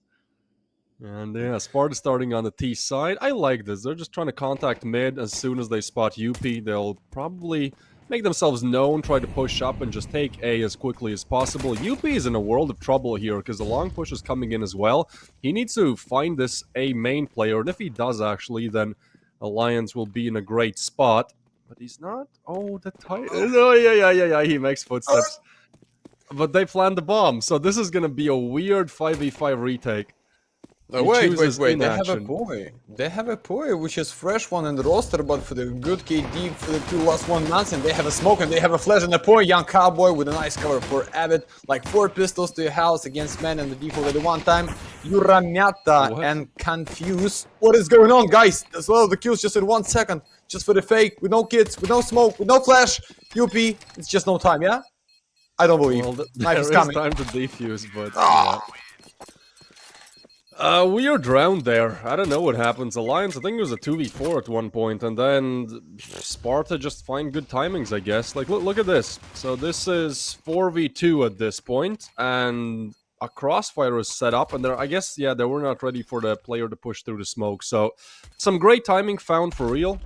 And yeah, Sparta starting on the T side. I like this. They're just trying to contact mid. As soon as they spot UP, they'll probably make themselves known, try to push up, and just take A as quickly as possible. UP is in a world of trouble here, because the long push is coming in as well. He needs to find this A main player, and if he does, actually, then Alliance will be in a great spot. But he's not. Oh, the Titan. Oh, yeah, he makes footsteps. But they planned the bomb, so this is going to be a weird 5v5 retake. Wait, they have a boy. They have a boy, which is fresh one in the roster, but for the good KD for the 2 last 1 months, and they have a smoke and they have a flash and a point. Young Cowboy with a nice cover for Abbott, like 4 pistols to your house against man and the default at the one time. Yuramyata and Confuse. What is going on, guys? As well, the kills just in 1 second, just for the fake, with no kits, with no smoke, with no flash. UP, it's just no time, yeah? I don't believe. Well, Knife there is is coming. time to defuse, but yeah. We are drowned there. I don't know what happens. Alliance, I think it was a 2v4 at one point, and then Sparta just find good timings, I guess. Like, look at this. So this is 4v2 at this point, and a crossfire is set up, and I guess, yeah, they were not ready for the player to push through the smoke. So some great timing found for real.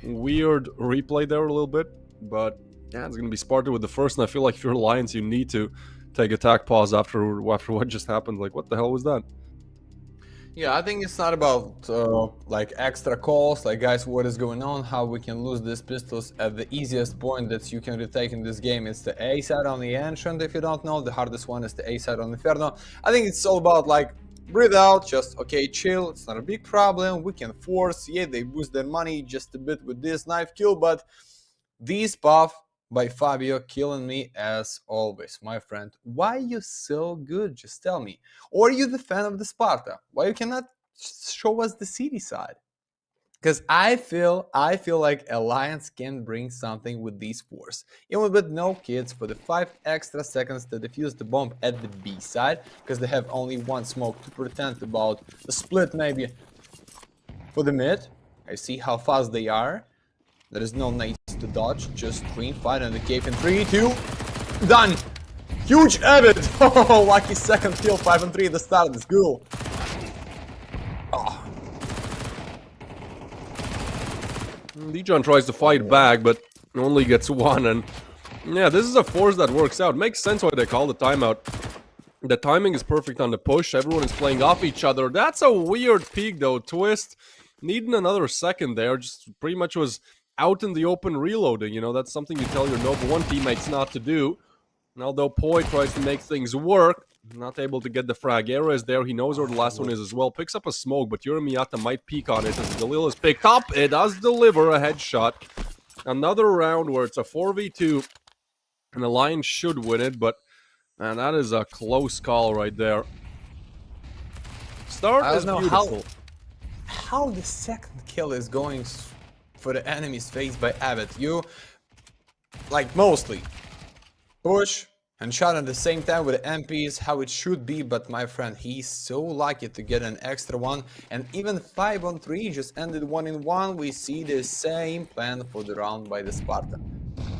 Weird replay there a little bit, but yeah, it's gonna be Sparta with the first, and I feel like if you're Alliance, you need to take attack pause after what just happened. Like, what the hell was that? Yeah, I think it's not about like extra calls, like guys, what is going on, how we can lose these pistols at the easiest point that you can retake in this game. It's the A side on the Ancient, if you don't know. The hardest one is the A side on Inferno. I think it's all about like breathe out, just okay, chill, it's not a big problem, we can force. Yeah, they boost their money just a bit with this knife kill, but this buff by Fabio killing me as always, my friend. Why you so good? Just tell me. Or are you the fan of the Sparta? Why you cannot show us the city side? Because I feel like Alliance can bring something with these fours. Even with no kids, for the 5 extra seconds to defuse the bomb at the B side, because they have only one smoke to pretend about a split maybe for the mid. I see how fast they are. There is no nades to dodge, just clean fight in the cave in 3, 2, done! Huge Avid! Oh, lucky second kill, 5 and 3 at the start of this goal. Oh. Dijon tries to fight back, but only gets one, and yeah, this is a force that works out. Makes sense why they call the timeout. The timing is perfect on the push, everyone is playing off each other. That's a weird peak though, Twist. Needing another second there, just pretty much was out in the open reloading, you know, that's something you tell your Nova 1 teammates not to do. And although Poi tries to make things work, not able to get the frag. Era is there, he knows where the last one is as well. Picks up a smoke, but Yuri Miyata might peek on it as Galil is picked up. It does deliver a headshot. Another round where it's a 4v2, and the Lions should win it, but man, that is a close call right there. Start is beautiful. How the second kill is going for the enemy's face by Abbott. You, like, mostly push and shot at the same time with the MPs, how it should be, but my friend, he's so lucky to get an extra one, and even 5 on 3 just ended 1-1. We see the same plan for the round by the Sparta.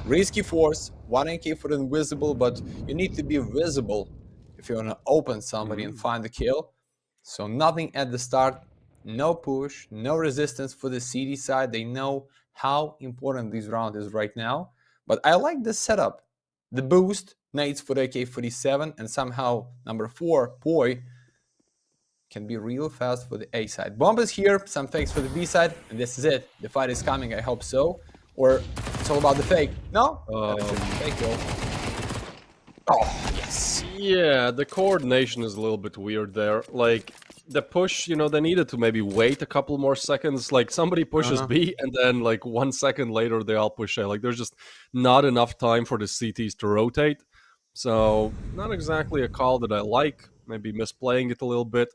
Risky force, 1 AK for the invisible, but you need to be visible if you want to open somebody and find the kill. So nothing at the start. No push, no resistance for the CD side. They know how important this round is right now. But I like this setup. The boost, nades for the AK-47, and somehow number 4, Poi, can be real fast for the A side. Bomb is here, some fakes for the B side, and this is it. The fight is coming, I hope so. Or it's all about the fake. No? Fake kill. Oh, yes. Yeah, the coordination is a little bit weird there. Like, the push, you know, they needed to maybe wait a couple more seconds. Like, somebody pushes B, and then, like, 1 second later, they all push A. Like, there's just not enough time for the CTs to rotate. So, not exactly a call that I like. Maybe misplaying it a little bit.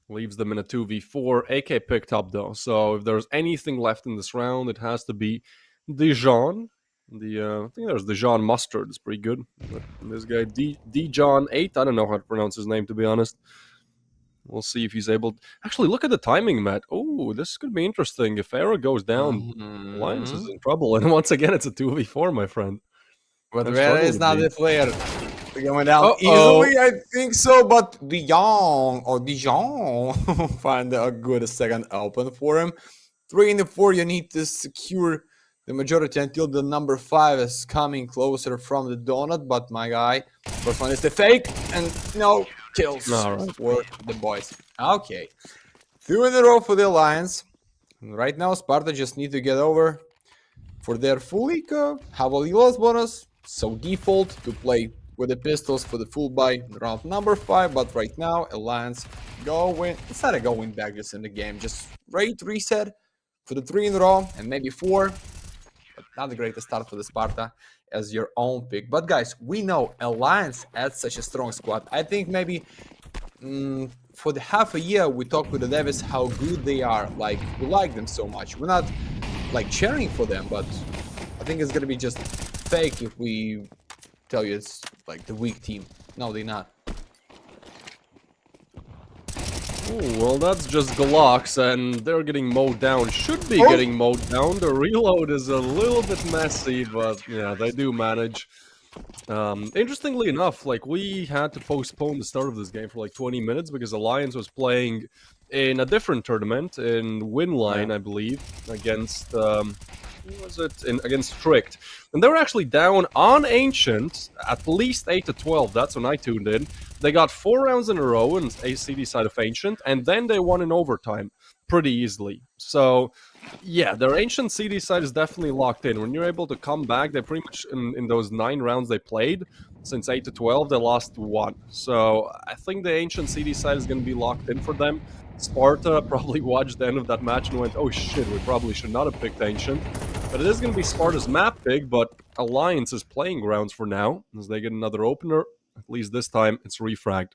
Leaves them in a 2v4. AK picked up, though. So, if there's anything left in this round, it has to be Dijon. I think there's Dijon Mustard. It's pretty good. But this guy, Dijon 8. I don't know how to pronounce his name, to be honest. We'll see if he's able to... Actually, look at the timing, Matt. Oh, this could be interesting. If Era goes down, Alliance is in trouble. And once again, it's a 2v4, my friend. But Vera is not the player going down easily, I think so. But Dijon find a good second open for him. 3 in the 4, you need to secure the majority until the number 5 is coming closer from the donut. But my guy, first one is the fake, and no kills for the boys. Okay, 2 in a row for the Alliance. Right now, Sparta just need to get over for their full eco, have a Lila's bonus, so default to play with the pistols for the full buy round number 5. But right now, Alliance going, instead of going back just in the game, just reset for the 3 in a row and maybe 4. But not the greatest start for the Sparta as your own pick. But guys, we know Alliance adds such a strong squad. I think maybe for the half a year we talked with the Davis how good they are. Like, we like them so much. We're not like cheering for them, but I think it's gonna be just fake if we tell you it's like the weak team. No, they're not. Oh, well, that's just Galox, and they're getting mowed down. Should be Oh! getting mowed down. The reload is a little bit messy, but yeah, they do manage. Interestingly enough, like we had to postpone the start of this game for like 20 minutes because Alliance was playing in a different tournament in Winline, I believe, against who was it? Against Tricked, and they were actually down on Ancient at least 8-12. That's when I tuned in. They got 4 rounds in a row in a CD side of Ancient, and then they won in overtime pretty easily. So yeah, their Ancient CD side is definitely locked in. When you're able to come back, they pretty much in those 9 rounds they played, since 8-12, they lost 1. So I think the Ancient CD side is going to be locked in for them. Sparta probably watched the end of that match and went, oh shit, we probably should not have picked Ancient. But it is going to be Sparta's map pick, but Alliance's playing grounds for now, as they get another opener. At least this time, it's refragged.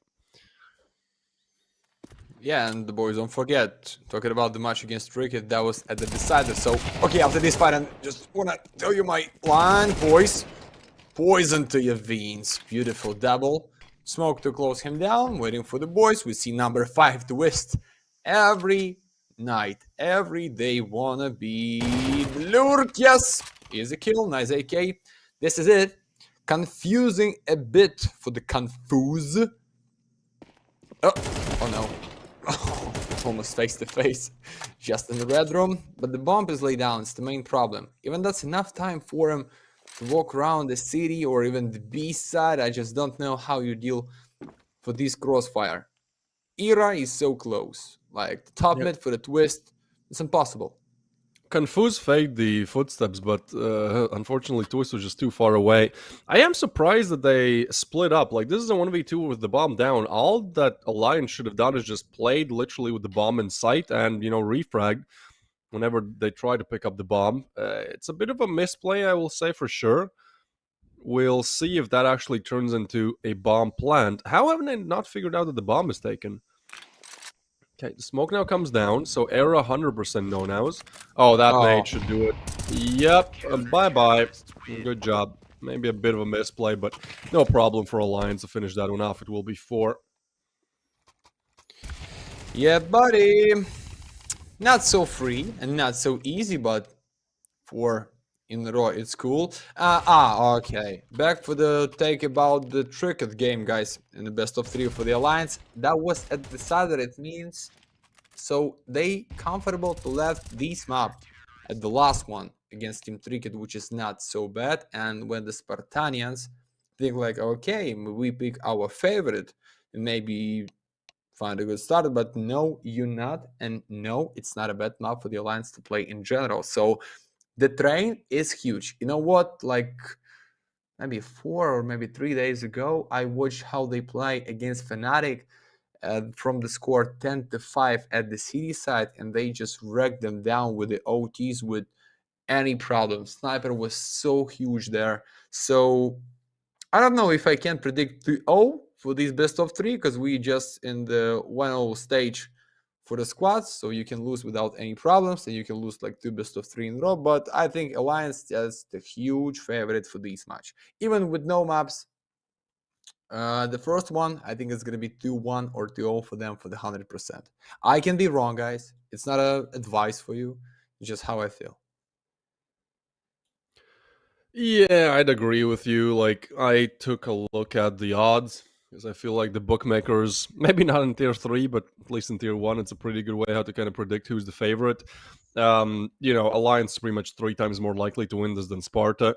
Yeah, and the boys, don't forget, talking about the match against Cricket, that was at the decider. So, okay, after this fight, I just wanna tell you my line, boys. Poison to your veins. Beautiful double. Smoke to close him down, waiting for the boys. We see number 5 twist every night, every day. Wanna be Lurk, yes! Easy kill, nice AK. This is it. Confusing a bit for the confuse. Oh no. Oh, it's almost face to face, just in the red room. But the bomb is laid down, it's the main problem. Even that's enough time for him to walk around the city or even the B side. I just don't know how you deal for this crossfire. Era is so close. Like the top mid for the twist, it's impossible. Confuse faked the footsteps, but unfortunately Twist was just too far away. I am surprised that they split up. Like, this is a 1v2 with the bomb down. All that Alliance should have done is just played literally with the bomb in sight and, you know, refragged whenever they try to pick up the bomb. It's a bit of a misplay, I will say, for sure. We'll see if that actually turns into a bomb plant. How have they not figured out that the bomb is taken? Okay, the smoke now comes down, so Era 100% no-nows. Oh, that nade should do it. Yep, bye-bye. Good job. Maybe a bit of a misplay, but no problem for Alliance to finish that one off. It will be 4. Yeah, buddy. Not so free and not so easy, but 4 in a row, it's cool. Okay. Back for the take about the Tricket game, guys. In the best of 3 for the Alliance. That was at the decider, it means. So they comfortable to left this map at the last one against Team Tricket, which is not so bad. And when the Spartanians think like, okay, we pick our favorite, and maybe find a good start, but no, you're not. And no, it's not a bad map for the Alliance to play in general. So the train is huge. You know what? Like maybe 4 or maybe 3 days ago, I watched how they play against Fnatic from the score 10-5 at the city side, and they just wrecked them down with the OTs with any problem. Sniper was so huge there. So I don't know if I can predict 3-0 for this best of 3, because we just in the 1-0 stage for the squads, so you can lose without any problems, and you can lose like 2 best of 3 in a row. But I think Alliance is the huge favorite for this match, even with no maps. The first one, I think it's going to be 2-1 or 2-0 for them for the 100%. I can be wrong, guys. It's not a advice for you. It's just how I feel. Yeah, I'd agree with you. Like, I took a look at the odds, because I feel like the bookmakers, maybe not in tier 3, but at least in tier 1, it's a pretty good way how to kind of predict who's the favorite. You know, Alliance is pretty much 3 times more likely to win this than Sparta.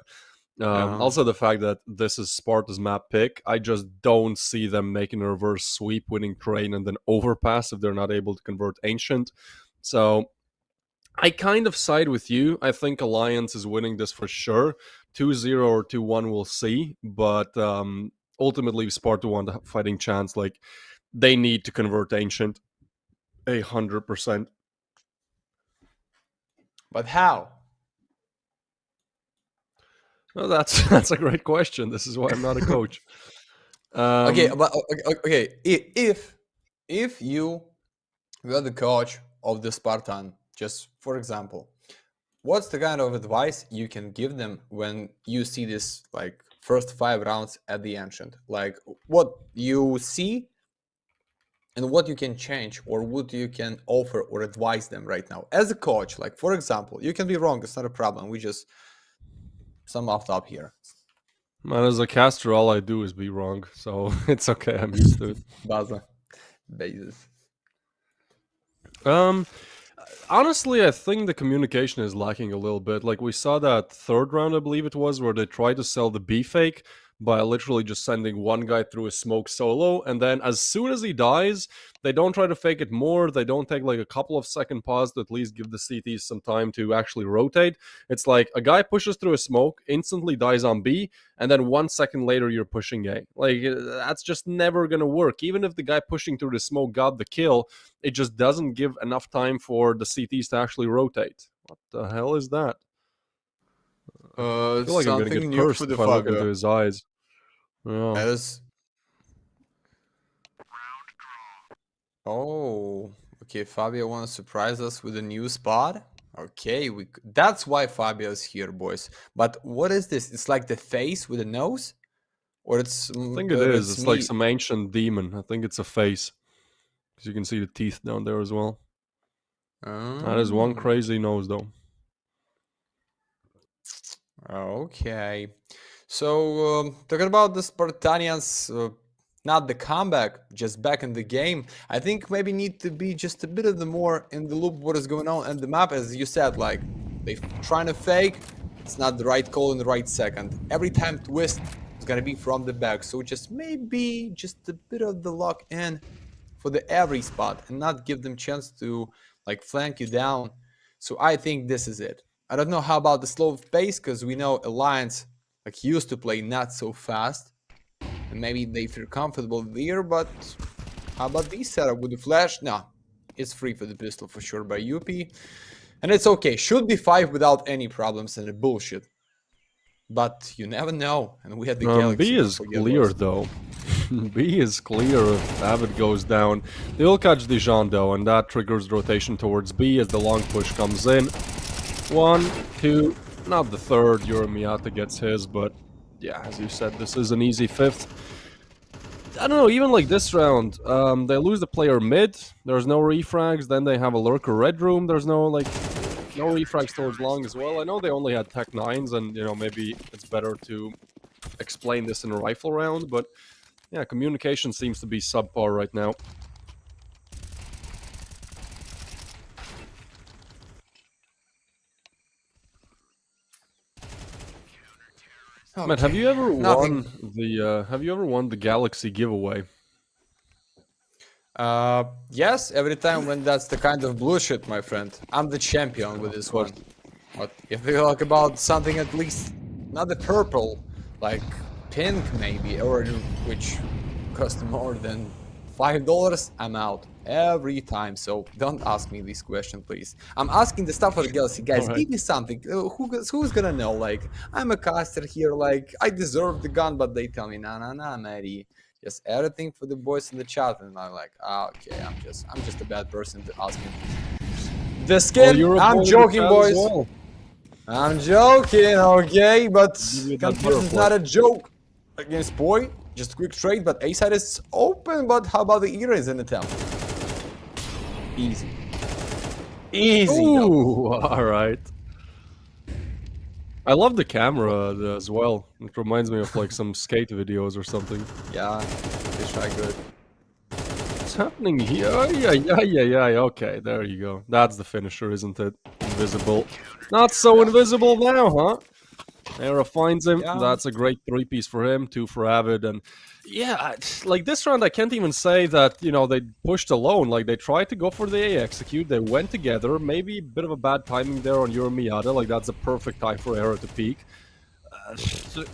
Also, the fact that this is Sparta's map pick, I just don't see them making a reverse sweep, winning Train, and then overpass if they're not able to convert Ancient. So I kind of side with you. I think Alliance is winning this for sure. 2-0 or 2-1, we'll see. But ultimately, Sparta won the fighting chance. Like, they need to convert Ancient 100%. But how? Well, that's a great question. This is why I'm not a coach. Okay, but okay, if you were the coach of the Spartan, just for example, what's the kind of advice you can give them when you see this like first 5 rounds at the Ancient? Like what you see and what you can change or what you can offer or advise them right now as a coach? Like, for example, you can be wrong, it's not a problem, we just sum off top here. Man, as a caster, all I do is be wrong, so it's okay. I'm used to it. Baza. Basis. Honestly, I think the communication is lacking a little bit. Like, we saw that third round, I believe it was, where they tried to sell the B fake by literally just sending one guy through a smoke solo, and then as soon as he dies, they don't try to fake it more. They don't take like a couple of second pause to at least give the CTs some time to actually rotate. It's like a guy pushes through a smoke, instantly dies on B, and then 1 second later you're pushing A. Like, that's just never gonna work. Even if the guy pushing through the smoke got the kill, it just doesn't give enough time for the CTs to actually rotate. What the hell is that? I feel like I'm gonna get new cursed for the if I look Fabio. into his eyes. Yeah. That is. Oh, okay. Fabio want to surprise us with a new spot. Okay, that's why Fabio's here, boys. But what is this? It's like the face with a nose, or it's. I think it is. It's like some ancient demon. I think it's a face, because you can see the teeth down there as well. That is one crazy nose, though. Okay, so talking about the Spartanians, not the comeback, just back in the game. I think maybe need to be just a bit of the more in the loop what is going on in the map, as you said. Like, they trying to fake, it's not the right call in the right second. Every time twist is gonna be from the back, so just maybe just a bit of the lock in for the every spot and not give them chance to like flank you down. So I think this is it. I don't know how about the slow pace, because we know Alliance like used to play not so fast, and maybe they feel comfortable there. But how about this setup with the flash? No, it's free for the pistol for sure by UP, and it's okay. Should be 5 without any problems and a bullshit, but you never know. And we had the Galaxy. B is clear though. B is clear if Avid goes down. They'll catch Dijon though, and that triggers rotation towards B as the long push comes in. 1, 2, not the third. Your Miata gets his, but yeah, as you said, this is an easy 5th. I don't know, even like this round, they lose the player mid, there's no refrags, then they have a lurker red room, there's no refrags towards long as well. I know they only had tech 9s, and you know, maybe it's better to explain this in a rifle round, but yeah, communication seems to be subpar right now. Okay. Matt, have you ever won the Galaxy giveaway? Yes, every time when that's the kind of bullshit, my friend. I'm the champion with this one. But if you talk about something at least not the purple, like pink maybe, or which cost more than $5, I'm out every time. So don't ask me this question, please. I'm asking the stuff for the Galaxy, guys. Give me something. Who's gonna know? Like, I'm a caster here. Like, I deserve the gun, but they tell me, nah, matey. Just everything for the boys in the chat, and I'm like, okay, I'm just a bad person to ask me. The skin, I'm joking, boys. Well. I'm joking, okay, but confusion is not a joke against boy. Just a quick trade, but A side is open. But how about the era is in the town? Easy. Ooh, all right. I love the camera as well. It reminds me of like some skate videos or something. Yeah, they try good. What's happening here? Oh, yeah. Okay, there you go. That's the finisher, isn't it? Invisible. Not so invisible now, huh? Era finds him. Yeah. That's a great 3-piece for him, 2 for Avid, and yeah, like this round, I can't even say that, you know, they pushed alone. Like, they tried to go for the A execute, they went together, maybe a bit of a bad timing there on your Miata, like that's a perfect time for Era to peak.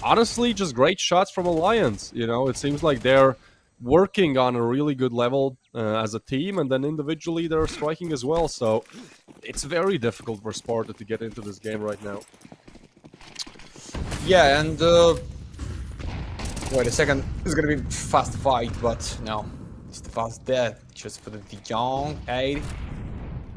Honestly, just great shots from Alliance, you know, it seems like they're working on a really good level as a team, and then individually they're striking as well, so it's very difficult for Sparta to get into this game right now. Yeah, and wait a second, it's gonna be fast fight, but no, it's the fast death just for the Dijon 8.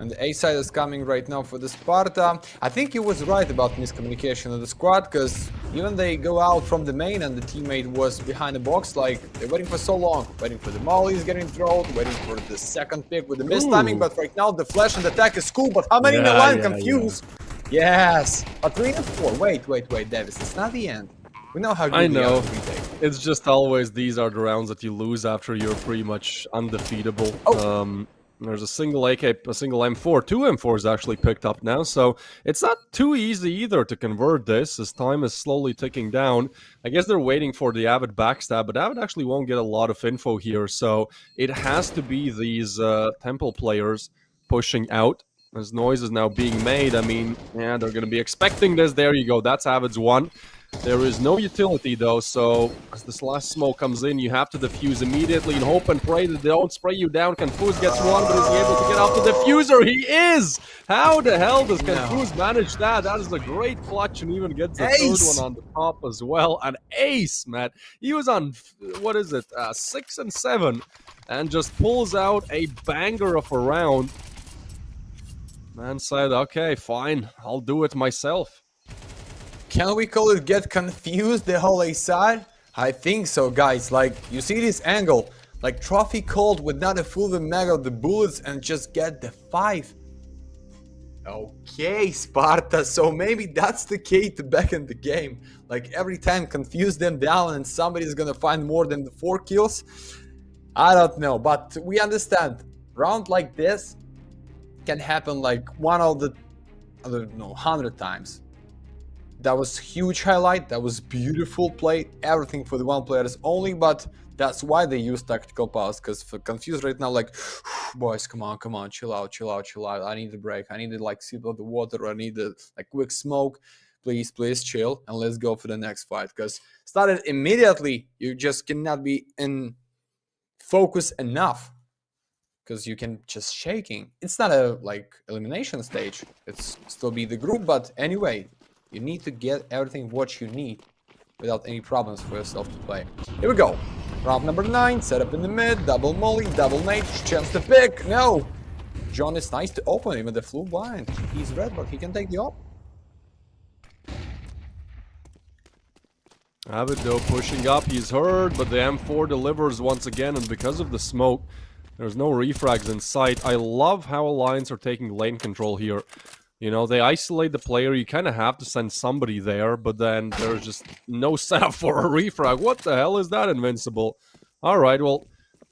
And the A side is coming right now for the Sparta. I think he was right about miscommunication of the squad, because even they go out from the main and the teammate was behind the box, like they're waiting for so long, waiting for the mollies getting thrown, waiting for the second pick with the missed timing. But right now the flash and attack is cool. But how many in the line? Confused. Yes, but 3 and 4. Wait, Davis, it's not the end. We know how good I know. the retake. It's just always these are the rounds that you lose after you're pretty much undefeatable. There's a single AK, a single M4, 2 M4s actually picked up now, so it's not too easy either to convert this as time is slowly ticking down. I guess they're waiting for the Avid backstab, but Avid actually won't get a lot of info here, so it has to be these Temple players pushing out. As noise is now being made, I mean, yeah, they're going to be expecting this. There you go, that's Avid's one. There is no utility though, so as this last smoke comes in, you have to defuse immediately and hope and pray that they don't spray you down. Confuse gets one, but is he able to get off the diffuser? He is! How the hell does Confuse manage that? That is a great clutch and even gets the third one on the top as well. An ace, man. He was on, what is it, 6 and 7, and just pulls out a banger of a round. Man said, okay, fine, I'll do it myself. Can we call it get confused, the whole A side? I think so, guys. Like, you see this angle, like Trophy called with not a full mag of the bullets and just get the 5. Okay, Sparta, so maybe that's the key to back in the game. Like, every time confuse them down and somebody's gonna find more than the 4 kills. I don't know, but we understand. Round like this can happen like one of the, I don't know, 100 times. That was huge highlight, that was beautiful play, everything for the one players only, but that's why they use tactical pause, because for Confused right now, like, boys, come on, chill out, I need a break, I need to like sip of the water, I need a like quick smoke, please chill, and let's go for the next fight, because started immediately, you just cannot be in focus enough, because you can just shaking. It's not a like elimination stage, it's still be the group, but anyway, you need to get everything what you need without any problems for yourself to play. Here we go. Round number 9, set up in the mid, double molly, double nade, chance to pick. No! John is nice to open him with the flu blind. He's red, but he can take the op. Avid though pushing up, he's heard, but the M4 delivers once again, and because of the smoke, there's no refrags in sight. I love how Alliance are taking lane control here. You know, they isolate the player, you kind of have to send somebody there, but then there's just no setup for a refrag. What the hell is that, Invincible? Alright, well,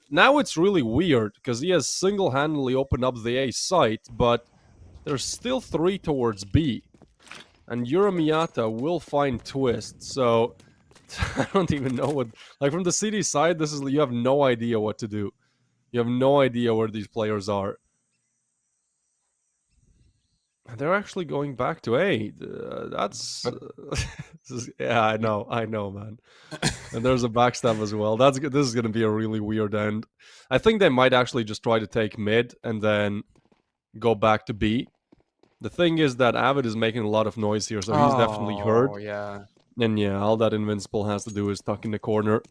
now it's really weird, because he has single-handedly opened up the A site, but there's still 3 towards B. And Uramiata will find Twist, so I don't even know what... Like, from the CD side, this is you have no idea what to do. You have no idea where these players are. They're actually going back to A. That's... yeah, I know, man. And there's a backstab as well. This is going to be a really weird end. I think they might actually just try to take mid and then go back to B. The thing is that Avid is making a lot of noise here, so he's definitely hurt. Yeah. And yeah, all that Invincible has to do is tuck in the corner.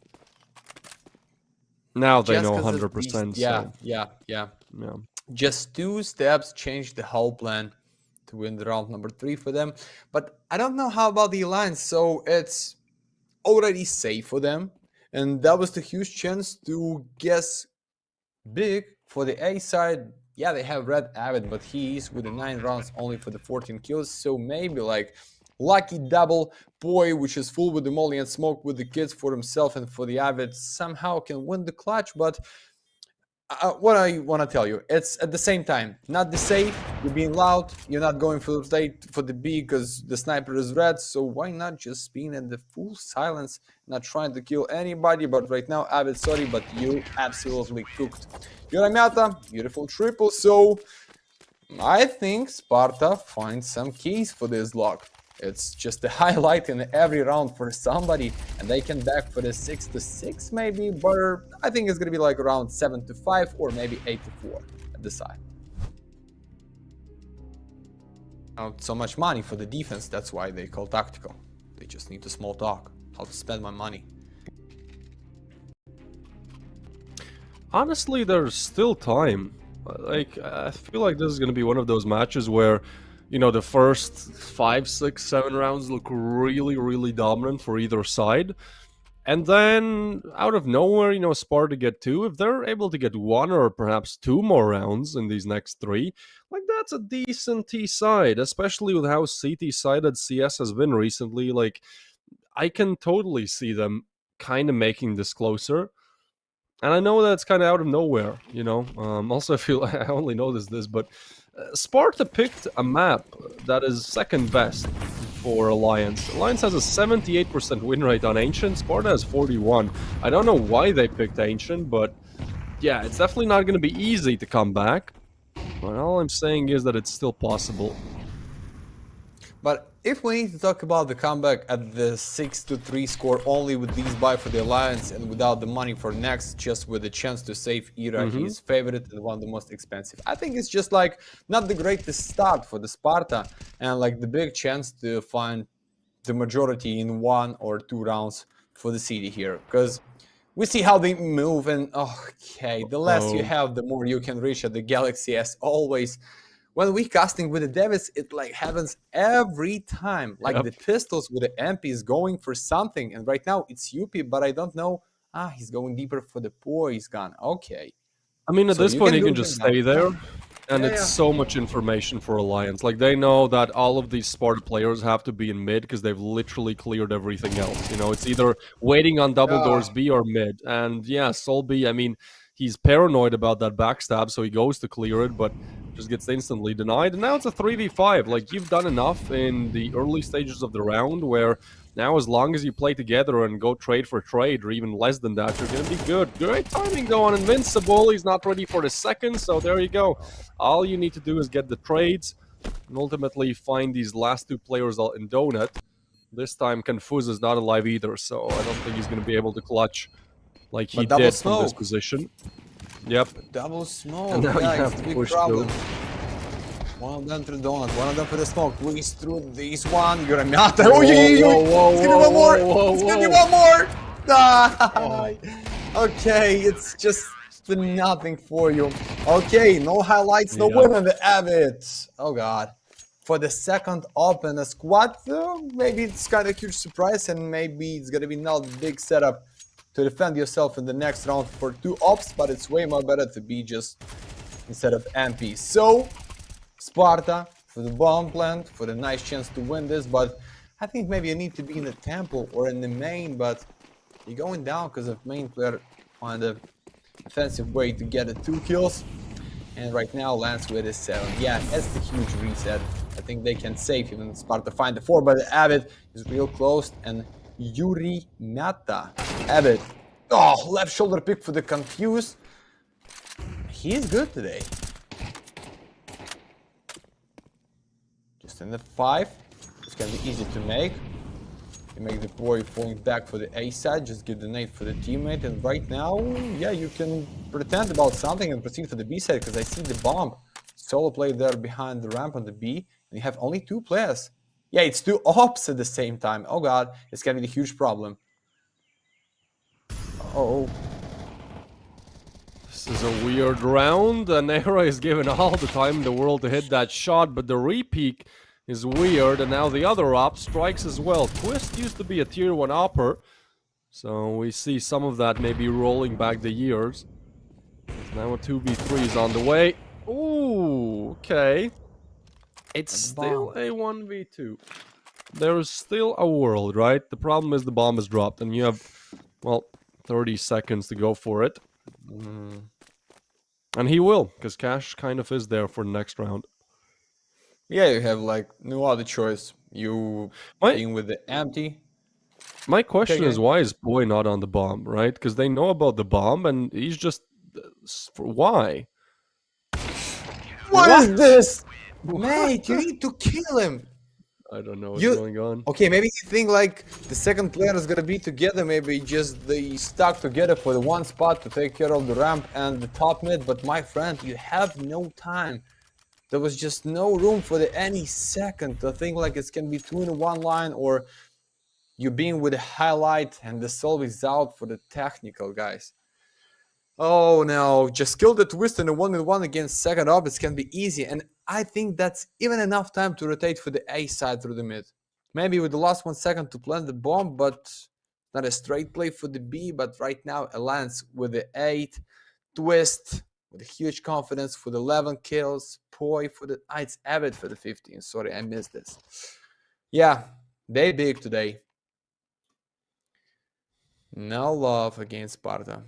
Now they know 100%. Yeah. Just 2 steps change the whole plan to win the round number 3 for them. But I don't know how about the Alliance, so it's already safe for them. And that was the huge chance to guess big for the A side. Yeah, they have Red Avid, but he's with the 9 rounds only for the 14 kills. So maybe like lucky double boy, which is full with the molly and smoke with the kids for himself and for the Avid, somehow can win the clutch. But what I want to tell you, it's at the same time not the safe. You're being loud, you're not going for the B because the sniper is red, so why not just being in the full silence, not trying to kill anybody? But right now, Avid, sorry, but you absolutely cooked. Yoramata, beautiful triple, so I think Sparta finds some keys for this lock. It's just a highlight in every round for somebody, and they can back for the 6-6 maybe, but I think it's gonna be like around 7-5 or maybe 8-4 at the side. Not so much money for the defense, that's why they call tactical. They just need to small talk, how to spend my money. Honestly, there's still time. Like, I feel like this is going to be one of those matches where, the first 5, 6, 7 rounds look really, really dominant for either side. And then out of nowhere, Sparta get 2. If they're able to get 1 or perhaps 2 more rounds in these next 3, like that's a decent T side, especially with how CT sided CS has been recently. Like, I can totally see them kind of making this closer. And I know that's kind of out of nowhere. Also, I feel I only noticed this, but Sparta picked a map that is second best for Alliance. Alliance has a 78% win rate on Ancient. Sparta has 41. I don't know why they picked Ancient, but yeah, it's definitely not going to be easy to come back. But all I'm saying is that it's still possible. But if we need to talk about the comeback at the 6-3 score only with these buy for the Alliance and without the money for next, just with a chance to save Ira, his favorite and one of the most expensive. I think it's just like not the greatest start for the Sparta and like the big chance to find the majority in 1 or 2 rounds for the city here. Because we see how they move and okay, the less you have, the more you can reach at the Galaxy as always. When we casting with the Davis, it like happens every time. Like the pistols with the MP is going for something, and right now it's UP, but I don't know. He's going deeper for the poison. Okay. I mean, at this point, you can just stay there, and it's so much information for Alliance. Like, they know that all of these Sparta players have to be in mid because they've literally cleared everything else. It's either waiting on double doors B or mid. And yeah, Sol B, I mean, he's paranoid about that backstab, so he goes to clear it, but just gets instantly denied. And now it's a 3v5. Like, you've done enough in the early stages of the round where now as long as you play together and go trade for trade or even less than that, you're going to be good. Great timing though on Invincible. He's not ready for the second, so there you go. All you need to do is get the trades and ultimately find these last 2 players in Donut. This time Confuse is not alive either, so I don't think he's going to be able to clutch like he did from this position. Yep. Double smoke. And now you yeah, have it's a to big push problem. through. One of them to the donut, one of them for the smoke. Please through this one. You're a mata. Oh, it's gonna be one more. It's gonna be one more. Die. Okay, it's just nothing for you. Okay, no highlights, no win on the Abbott. Oh god. For the second open a squad, maybe it's kind of a huge surprise, and maybe it's gonna be not a big setup to defend yourself in the next round for 2 ops, but it's way more better to be just instead of MP. So Sparta for the bomb plant, for the nice chance to win this, but I think maybe you need to be in the temple or in the main, but you're going down because of main player on the offensive way to get the 2 kills, and right now lands with a 7. Yeah, that's the huge reset. I think they can save even Sparta find the 4, but the Abbott is real close, and Yuri Mata. Abbott. Oh, left shoulder pick for the Confuse. He's good today. Just in the 5. It's gonna be easy to make. You make the boy falling back for the A side, just give the nade for the teammate, and right now, yeah, you can pretend about something and proceed for the B side, because I see the bomb. Solo play there behind the ramp on the B, and you have only 2 players. Yeah, it's 2 ops at the same time. Oh god, it's gonna be a huge problem. Oh. This is a weird round, and Era is given all the time in the world to hit that shot, but the repeat is weird, and now the other op strikes as well. Twist used to be a tier 1 opper, so we see some of that maybe rolling back the years. Now a 2v3 is on the way. Ooh, okay. It's still a 1v2. There is still a world, right? The problem is the bomb is dropped, and you have, well, 30 seconds to go for it. And he will, because Cash kind of is there for the next round. Yeah, you have like no other choice. You being with the empty. My question is, why is Boy not on the bomb, right? Because they know about the bomb, and he's just... Why? What is this? Mate, you need to kill him. I don't know what's going on. Okay, maybe you think like the second player is gonna be together, maybe just they stuck together for the 1 spot to take care of the ramp and the top mid, but my friend, you have no time. There was just no room for any second to think like it's gonna be 2 in 1 line, or you being with a highlight and the soul is out for the technical guys. Oh no, just kill the twist in a 1v1 against second orbits can be easy, and I think that's even enough time to rotate for the A side through the mid. Maybe with the last 1 second to plant the bomb, but not a straight play for the B, but right now Alliance with the 8, twist with a huge confidence for the 11 kills, Poi for the... it's Abbott for the 15, sorry, I missed this. Yeah, they big today. No love against Sparta.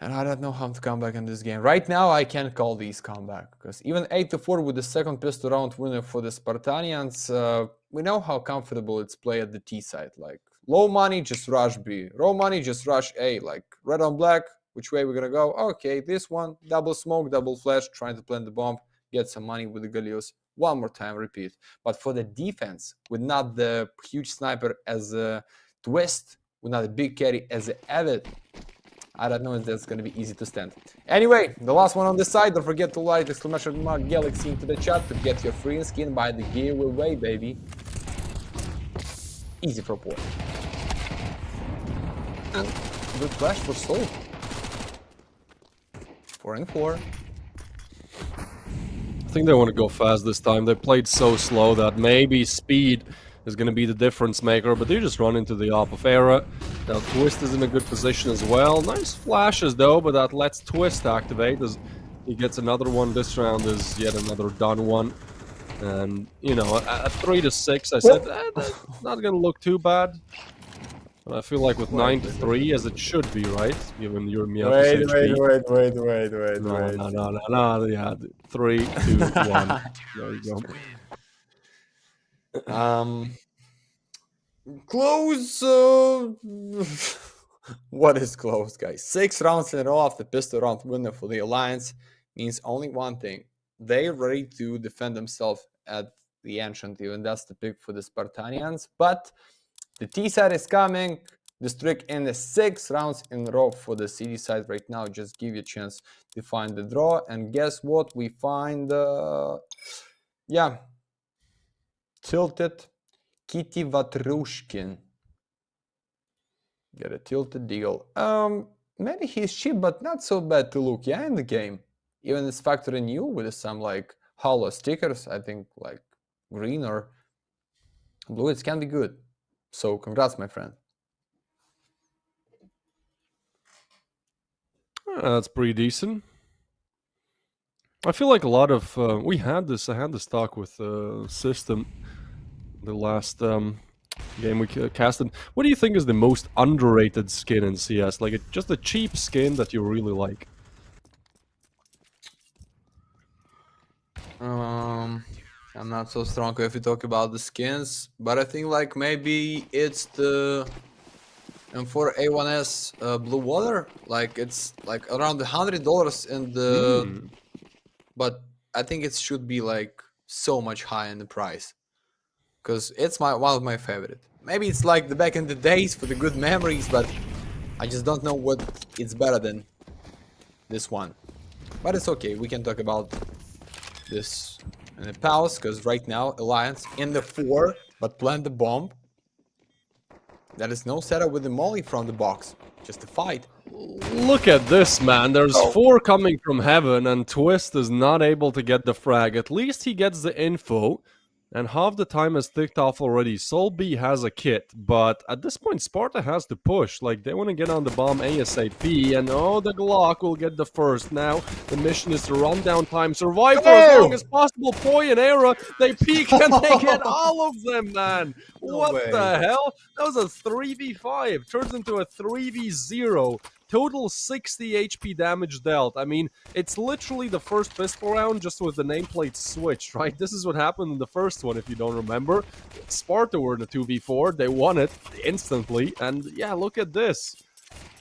And I don't know how to come back in this game. Right now, I can't call these comeback. Because even 8-4 with the second pistol round winner for the Spartanians, we know how comfortable it's play at the T side. Like, low money, just rush B. Low money, just rush A. Like, red on black, which way we're gonna go? Okay, this one, double smoke, double flash, trying to plant the bomb, get some money with the Galios. One more time, repeat. But for the defense, with not the huge sniper as a twist, with not a big carry as a Avid, I don't know if that's going to be easy to stand. Anyway, the last one on this side. Don't forget to like exclamation mark Galaxy into the chat to get your free skin by the giveaway, baby. Easy for Poi. And good flash for Soul. 4 and 4. I think they want to go fast this time. They played so slow that maybe speed is going to be the difference maker, but they just run into the op of era. Now Twist is in a good position as well. Nice flashes though, but that lets Twist activate as he gets another one. This round is yet another done one. And, you know, at 3-6, I said, that's not going to look too bad. But I feel like with 9-3, as it should be, right? Given your Wait. No, yeah, 3, 2, 1. There you go. Close. What is close, guys? 6 rounds in a row after pistol round winner for the Alliance means only one thing: they're ready to defend themselves at the Ancient. Even that's the pick for the Spartanians. But the T side is coming. The streak in the 6 rounds in a row for the CD side right now. Just give you a chance to find the draw. And guess what? We find, yeah, tilted Kitty Vatrushkin. Get a tilted deal. Maybe he's cheap, but not so bad to look, yeah, in the game. Even it's factory new with some like hollow stickers, I think like green or blue, it can be good. So congrats, my friend. That's pretty decent. I feel like a lot of I had this talk with System the last game we casted. What do you think is the most underrated skin in CS? Like just a cheap skin that you really like? I'm not so strong if you talk about the skins, but I think like maybe it's the M4A1S Blue Water. Like it's like around $100 in the, but I think it should be like so much high in the price, because it's one of my favorite. Maybe it's like the back in the days for the good memories, but I just don't know what it's better than this one. But it's okay, we can talk about this in a pause, because right now Alliance in the 4, but plant the bomb. There is no setup with the molly from the box, just a fight. Look at this, man. There's 4 coming from heaven, and Twist is not able to get the frag. At least he gets the info, and half the time has ticked off already. Soul B has a kit, but at this point Sparta has to push. Like, they want to get on the bomb ASAP, and oh, the Glock will get the first. Now the mission is to run down time, survive for as long as possible. Poi and Era, they peek and they get all of them, man. What the hell? That was a 3v5, turns into a 3v0. Total 60 HP damage dealt. I mean, it's literally the first pistol round just with the nameplate switched, right? This is what happened in the first one, if you don't remember. Sparta were in the 2v4, they won it instantly, and yeah, look at this.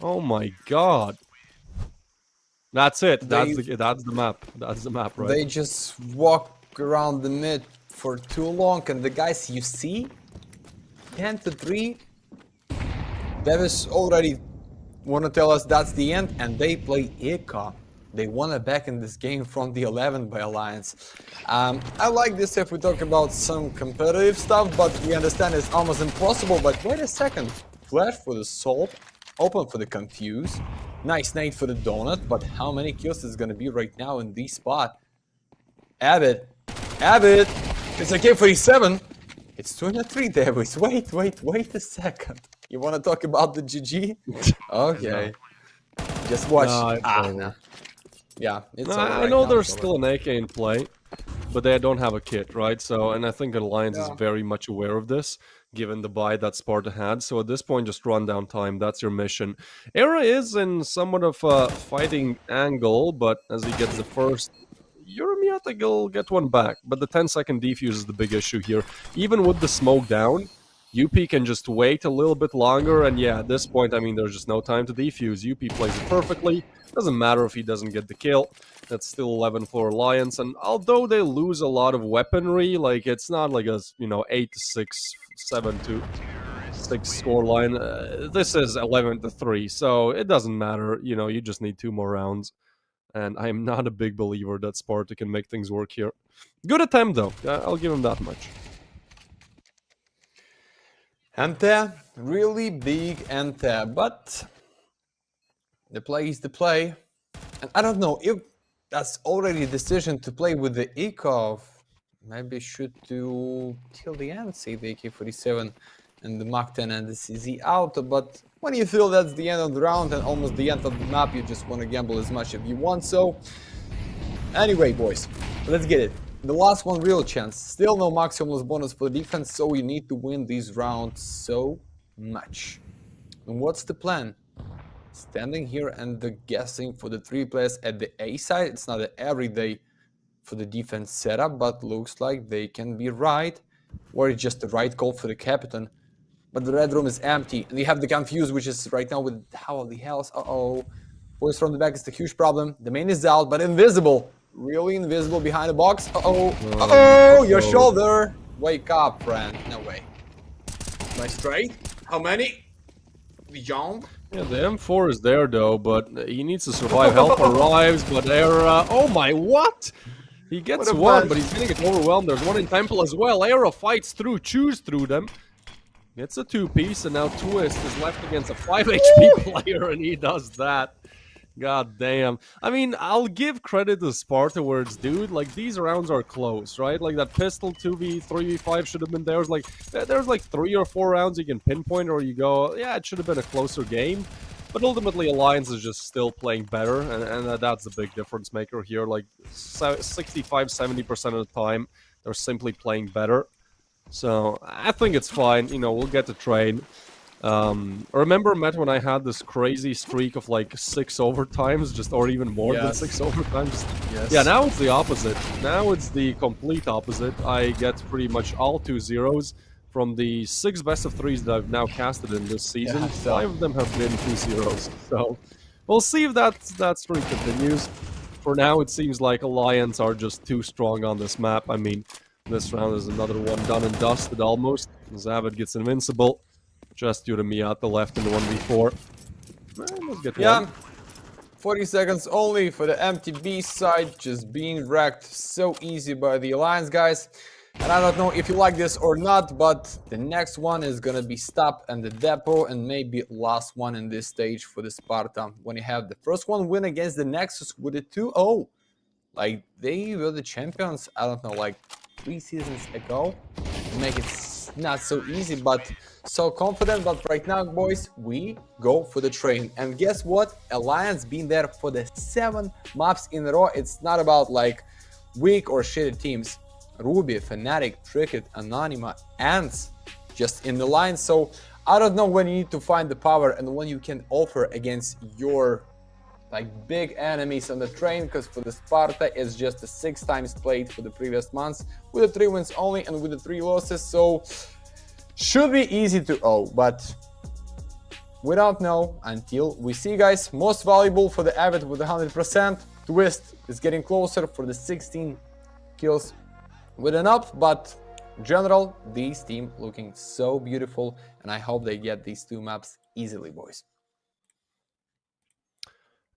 Oh my god. That's it. That's the map. That's the map, right? They just walk around the mid for too long, and the guys you see, 10-3, Davis already want to tell us that's the end, and they play Ika. They won it back in this game from the 11 by Alliance. I like this if we talk about some competitive stuff, but we understand it's almost impossible. But wait a second, flash for the Soul, open for the Confuse. Nice nade for the Donut, but how many kills is gonna be right now in this spot? Abbott, it's a K47. It's 2 and 3 there, boys. Wait a second. You wanna talk about the GG? Okay. Just watch. Nah. Yeah, it's No, all I right know now, there's it's all still an AK in play, but they don't have a kit, right? So, and I think Alliance is Yeah. very much aware of this, given the buy that Sparta had. So at this point, just run down time. That's your mission. Era is in somewhat of a fighting angle, but as he gets the first, Euramiatic will get one back. But the 10-second defuse is the big issue here. Even with the smoke down, UP can just wait a little bit longer, and yeah, at this point, I mean, there's just no time to defuse. UP plays it perfectly. Doesn't matter if he doesn't get the kill. That's still 11 for Alliance, and although they lose a lot of weaponry, like, it's not like a, 8-6, 7-6 scoreline. This is 11-3, so it doesn't matter. You just need 2 more rounds. And I am not a big believer that Sparta can make things work here. Good attempt, though. I'll give him that much. Ante, really big Ante, but the play is the play. And I don't know if that's already a decision to play with the Eco. Maybe should do till the end, say the AK-47 and the Mach 10 and the CZ out. But when you feel that's the end of the round and almost the end of the map, you just want to gamble as much as you want. So anyway, boys, let's get it. The last one, real chance. Still no maximum bonus for the defense, so we need to win these rounds so much. And what's the plan? Standing here and guessing for the 3 players at the A side. It's not an everyday for the defense setup, but looks like they can be right. Or it's just the right call for the captain. But the red room is empty. And they have the Confuse, which is right now with how the hell's... Uh-oh. Boys from the back is the huge problem. The main is out, but invisible. Really invisible behind the box. Uh-oh. Uh-oh! Your shoulder! Wake up, friend. No way. Nice trade. How many? Beyond. Yeah, the M4 is there, though, but he needs to survive. Help arrives, but Era... Oh my, what? He gets one, but he's gonna get overwhelmed. There's one in Temple as well. Era fights through, chews through them. Gets a 2-piece, and now Twist is left against a 5 HP player, and he does that. God damn. I mean, I'll give credit to Sparta where it's due. Like, these rounds are close, right? Like, that pistol 2v, 3v5 should have been there. There's like 3 or 4 rounds you can pinpoint, or you go, yeah, it should have been a closer game. But ultimately, Alliance is just still playing better, and that's the big difference maker here. Like, 65-70% of the time, they're simply playing better. So, I think it's fine. We'll get the trade. Remember, Matt, when I had this crazy streak of like 6 overtimes, or even more than 6 overtimes? Yes. Yeah, now it's the opposite. Now it's the complete opposite. I get pretty much all 2 zeros. From the 6 best of 3s that I've now casted in this season, Yeah, 5 of them have been 2 zeros. So we'll see if that streak continues. For now, it seems like Alliance are just too strong on this map. I mean, this round is another one done and dusted almost. Zavid gets invincible. Just Urami the left in the 1v4. Let's get one. 40 seconds only for the empty B side, just being wrecked so easy by the Alliance guys. And I don't know if you like this or not, but the next one is gonna be Stop and the Depot, and maybe last one in this stage for the Sparta. When you have the first one win against the Nexus with a 2-0. Like, they were the champions, I don't know, like 3 seasons ago. Make it not so easy, but so confident. But right now, boys, we go for the train. And guess what? Alliance been there for the 7 maps in a row. It's not about like weak or shitty teams. Ruby, Fnatic, Tricket, Anonyma, Ants just in the line. So I don't know when you need to find the power and when you can offer against your like big enemies on the train, because for the Sparta it's just a 6 times played for the previous months with the 3 wins only and with the 3 losses. So should be easy to but we don't know until we see, guys. Most valuable for the Avid with 100%. Twist is getting closer for the 16 kills with an up, but in general, this team looking so beautiful, and I hope they get these 2 maps easily, boys.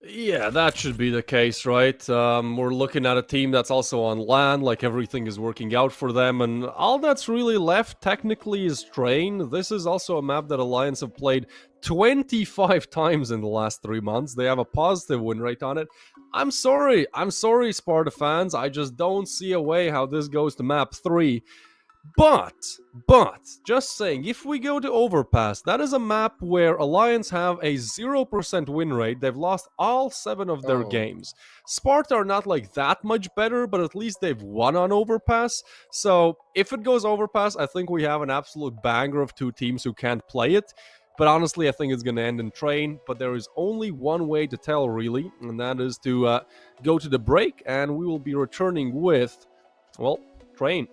Yeah, that should be the case, right? We're looking at a team that's also on land, like everything is working out for them, and all that's really left technically is Train. This is also a map that Alliance have played 25 times in the last 3 months. They have a positive win rate on it. I'm sorry, Sparta fans. I just don't see a way how this goes to map 3. But, just saying, if we go to Overpass, that is a map where Alliance have a 0% win rate. They've lost all 7 of their games. Sparta are not like that much better, but at least they've won on Overpass. So, if it goes Overpass, I think we have an absolute banger of 2 teams who can't play it. But honestly, I think it's going to end in Train. But there is only one way to tell, really, and that is to go to the break, and we will be returning with, well, Train.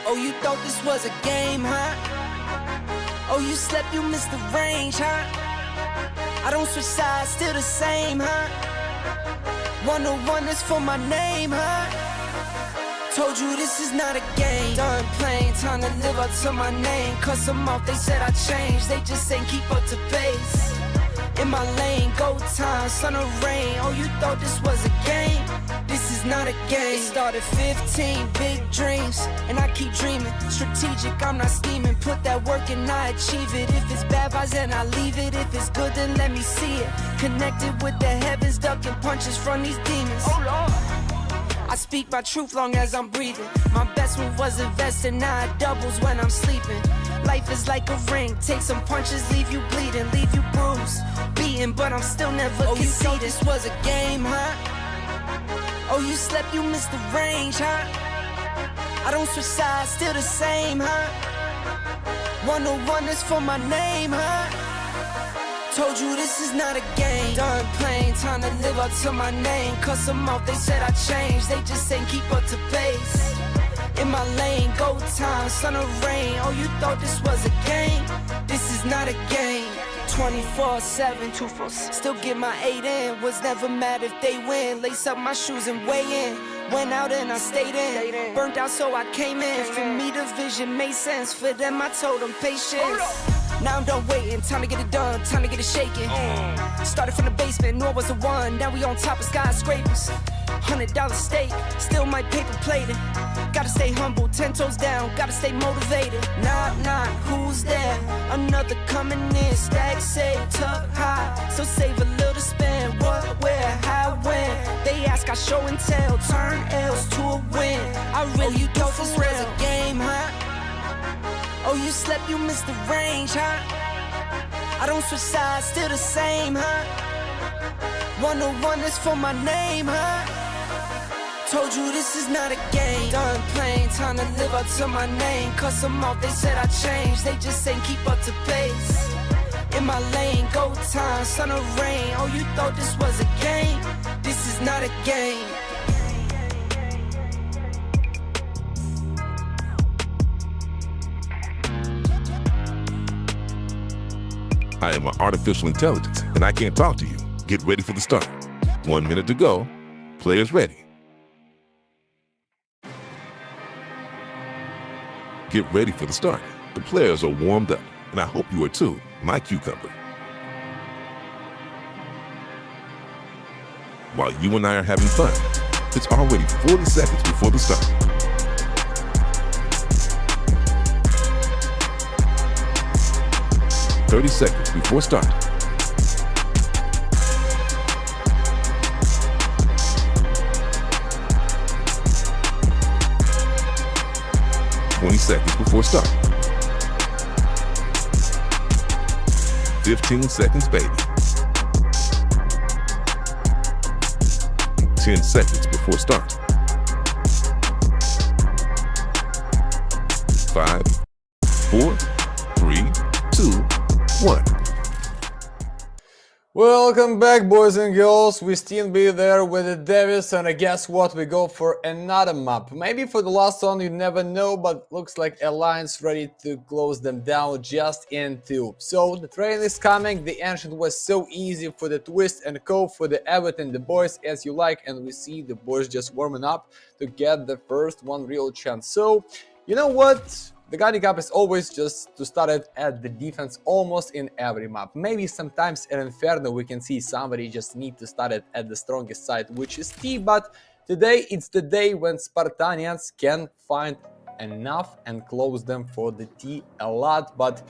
Oh, you thought this was a game, huh? Oh, you slept, you missed the range, huh? I don't switch sides, still the same, huh? 101 is for my name, huh? Told you this is not a game. Done playing, time to live up to my name. Cuss them off, they said I changed, they just ain't keep up to pace. In my lane, go time, sun or rain. Oh, you thought this was a game? This is not a game. It started 15, big dreams, and I keep dreaming. Strategic, I'm not scheming. Put that work and I achieve it. If it's bad vibes, then I leave it. If it's good, then let me see it. Connected with the heavens, ducking punches from these demons. Oh Lord, I speak my truth long as I'm breathing. My best move was investing, now it doubles when I'm sleeping. Life is like a ring, take some punches, leave you bleeding, leave you bruised, beaten, but I'm still never conceded. You thought this was a game, huh? Oh, you slept, you missed the range, huh? I don't switch sides, still the same, huh? 101 is for my name, huh? Told you this is not a game. Done playing, time to live up to my name. Cuss them off, they said I changed, they just ain't keep up to pace. In my lane, go time, sun or rain. Oh, you thought this was a game? This is not a game. 24/7, 247. Still get my 8 in. Was never mad if they win. Lace up my shoes and weigh in. Went out and I stayed in. Burnt out, so I came in. For me, the vision made sense. For them, I told them patience. Now I'm done waiting, time to get it done, time to get it shaking. Started from the basement, knew I was the one. Now we on top of skyscrapers. $100 steak, still my paper plated. Gotta stay humble, 10 toes down, gotta stay motivated. Knock, knock, who's there? Another coming in, stack save, tuck high. So save a little to spend, what, where, how, when. They ask, I show and tell, turn L's to a win. I really thought this was a game, huh? Oh, you slept, you missed the range, huh? I don't switch sides, still the same, huh? 101 is for my name, huh? Told you this is not a game. Done playing, time to live up to my name. Cuss them off, they said I changed, they just ain't keep up to pace. In my lane, go time, sun or rain. Oh, you thought this was a game? This is not a game. I am an artificial intelligence, and I can't talk to you. Get ready for the start. 1 minute to go. Players ready. Get ready for the start. The players are warmed up, and I hope you are too, my cucumber. While you and I are having fun, it's already 40 seconds before the start. "30 seconds before start. "20 seconds before start. 15 seconds, baby. 10 seconds before start. 5, 4, 3, 2, 1. Welcome back, boys and girls. We still be there with the Davis, and guess what? We go for another map. Maybe for the last one, you never know, but looks like Alliance ready to close them down just in 2. So the train is coming. The Ancient was so easy for the Twist and Co, for the Abbott and the boys as you like, and we see the boys just warming up to get the first one real chance. So you know what? The Guiding Cup is always just to start it at the defense almost in every map. Maybe sometimes in Inferno we can see somebody just need to start it at the strongest side, which is T, but today it's the day when Spartanians can find enough and close them for the T a lot, but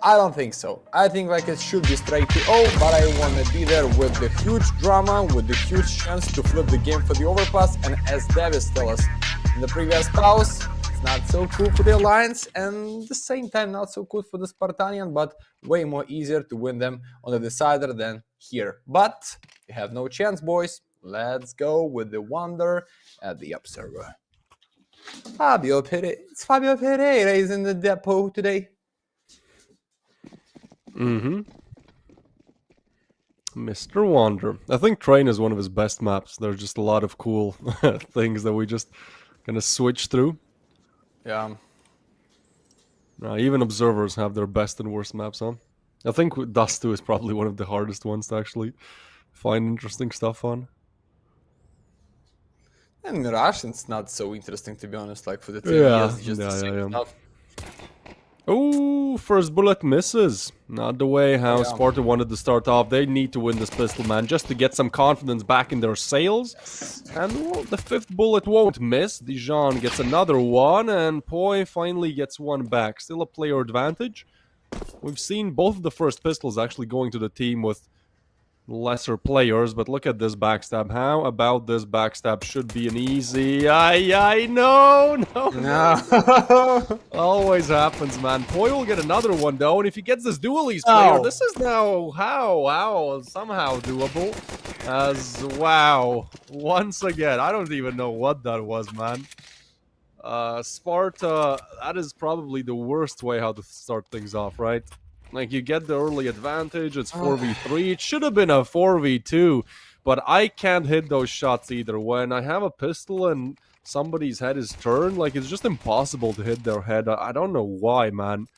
I don't think so. I think like it should be straight to O, but I want to be there with the huge drama, with the huge chance to flip the game for the overpass, and as Davis tells us in the previous pause, not so cool for the Alliance, and at the same time not so cool for the Spartanian, but way more easier to win them on the decider than here. But you have no chance, boys. Let's go with the Wonder at the Observer. Fabio Pereira. It's Fabio Pereira is in the depot today. Mr. Wonder. I think Train is one of his best maps. There's just a lot of cool things that we just gonna switch through. Yeah, Even observers have their best and worst maps, huh? I think Dust 2 is probably one of the hardest ones to actually find interesting stuff on. And Mirage, it's not so interesting to be honest, like for the 10 years, it's just the same stuff. Oh, first bullet misses. Not the way how Yeah. Sparta wanted to start off. They need to win this pistol, man, just to get some confidence back in their sails. And well, the 5th bullet won't miss. Dijon gets another one, and Poi finally gets one back. Still a player advantage. We've seen both of the first pistols actually going to the team with lesser players, but look at this backstab. How about this backstab? Should be an easy... No! Always happens, man. Poi will get another one, though, and if he gets this dualies player, this is now somehow doable. As, wow, once again, I don't even know what that was, man. Sparta, that is probably the worst way how to start things off, right? Like, you get the early advantage, it's 4v3, it should have been a 4v2, but I can't hit those shots either. When I have a pistol and somebody's head is turned, like, it's just impossible to hit their head. I don't know why, man.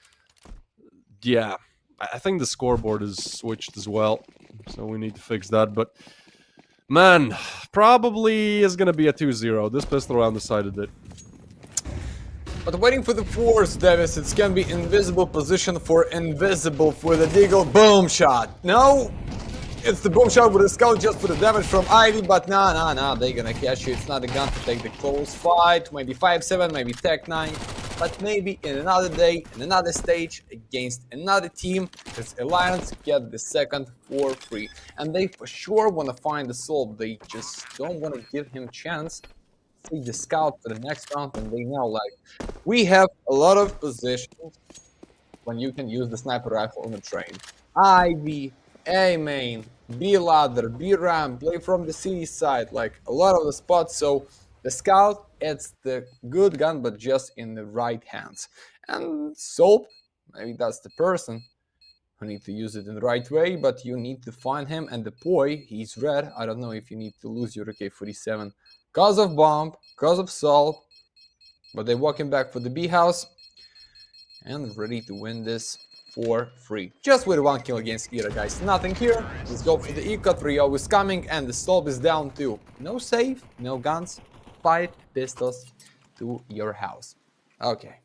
Yeah, I think the scoreboard is switched as well, so we need to fix that, but... Man, probably is gonna be a 2-0. This pistol round decided it. But waiting for the force, Davis, it's gonna be invisible position for invisible for the Deagle boom shot. No, it's the boom shot with a scout just for the damage from Ivy, but nah, they're gonna catch you. It's not a gun to take the close fight, maybe 5-7, maybe Tech 9, but maybe in another day, in another stage, against another team, this Alliance get the second for free. And they for sure wanna find the soul, they just don't wanna give him chance. See the scout for the next round, and they know, like, we have a lot of positions when you can use the sniper rifle on the train. Ivy, A main, B ladder, B ramp, play from the city side, like a lot of the spots. So the scout, it's the good gun, but just in the right hands. And Soap, maybe that's the person who need to use it in the right way, but you need to find him. And the Poi, he's red. I don't know if you need to lose your AK-47. Cause of bomb, cause of Sol, but they're walking back for the B house and ready to win this for free. Just with 1 kill against Ira, guys. Nothing here. Let's go for the Eco 3-0 is coming and the Sol is down too. No save, no guns, 5 pistols to your house. Okay.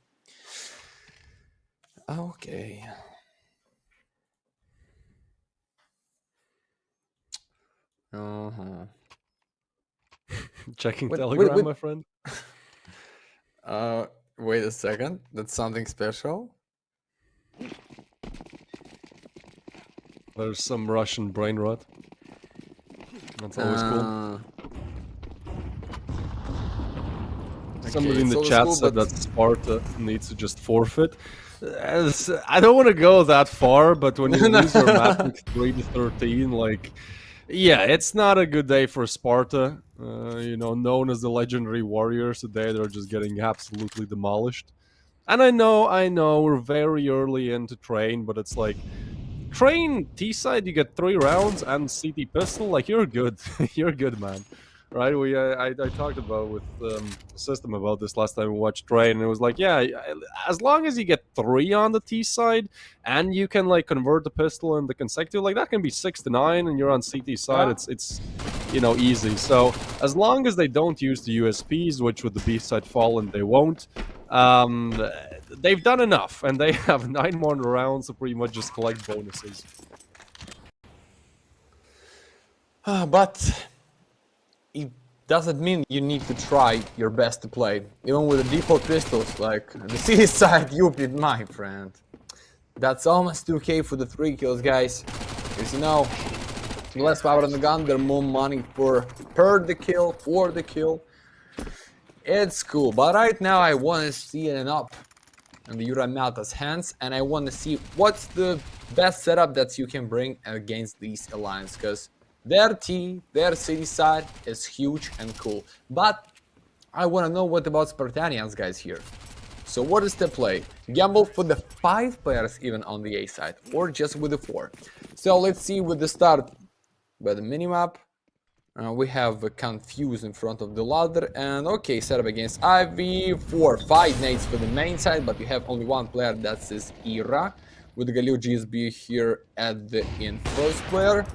Okay. Checking Telegram, my friend. Wait a second. That's something special. There's some Russian brain rot. That's always cool. Somebody in the chat said that Sparta needs to just forfeit. I don't want to go that far, but when you lose your map with 3-13, like... Yeah, it's not a good day for Sparta. You know, known as the legendary warriors, today they're just getting absolutely demolished. And I know, we're very early into train, but it's like, train T-side, you get 3 rounds and CT pistol, like, you're good. You're good, man. Right? I talked about with System about this last time we watched Train, and it was like, yeah, as long as you get 3 on the T side, and you can like convert the pistol and the consecutive, like that can be 6 to 9, and you're on CT side, it's you know, easy. So as long as they don't use the USPs, which with the B side Fallen they won't, they've done enough, and they have 9 more rounds to pretty much just collect bonuses. But it doesn't mean you need to try your best to play. Even with the default pistols, like the city side, you did, my friend. That's almost 2k for the 3 kills, guys. Because you know, less power on the gun, there's more money for the kill, for the kill. It's cool, but right now I want to see an up in the Uranata's hands, and I want to see what's the best setup that you can bring against these alliance, because their city side is huge and cool. But I want to know what about Spartanians, guys, here. So what is the play? Gamble for the 5 players even on the A side, or just with the 4? So let's see with the start by the minimap. We have a Confuse in front of the ladder, and okay, setup against Ivy. 4-5 nades for the main side, but you have only one player, that's his Ira, with Galil GSB here at the first player.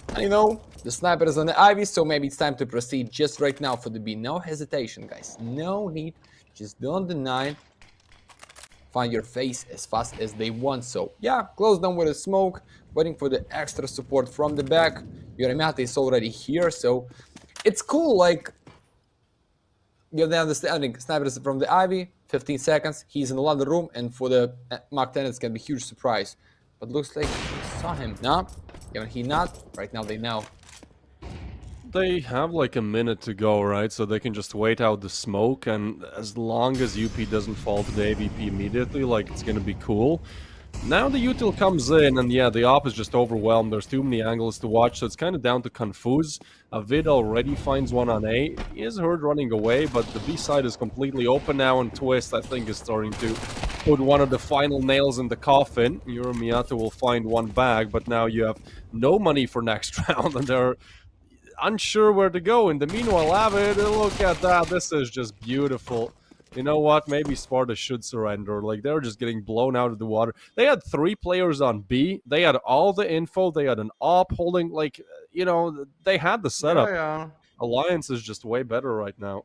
And you know, the sniper is on the Ivy, so maybe it's time to proceed just right now for the B. No hesitation, guys. No need. Just don't deny. Find your face as fast as they want. So yeah, close them with a smoke, waiting for the extra support from the back. Yorimata is already here, so it's cool. Like, you have the understanding, snipers from the Ivy, 15 seconds, he's in another room, and for the Mark 10 it's gonna be a huge surprise. But looks like he saw him. No, yeah, he not. Right now they know. They have like a minute to go, right? So they can just wait out the smoke, and as long as UP doesn't fall to the AVP immediately, like, it's gonna be cool. Now the util comes in, and yeah, the op is just overwhelmed. There's too many angles to watch, so it's kind of down to Confuse. Vid already finds one on A. He is heard running away, but the B side is completely open now, and Twist, I think, is starting to put one of the final nails in the coffin. Miyato will find one bag, but now you have no money for next round, and they're unsure where to go. In the meanwhile, Avid, look at that. This is just beautiful. You know what? Maybe Sparta should surrender. Like, they're just getting blown out of the water. They had 3 players on B. They had all the info. They had an op holding, like, you know, they had the setup. Yeah. Alliance is just way better right now.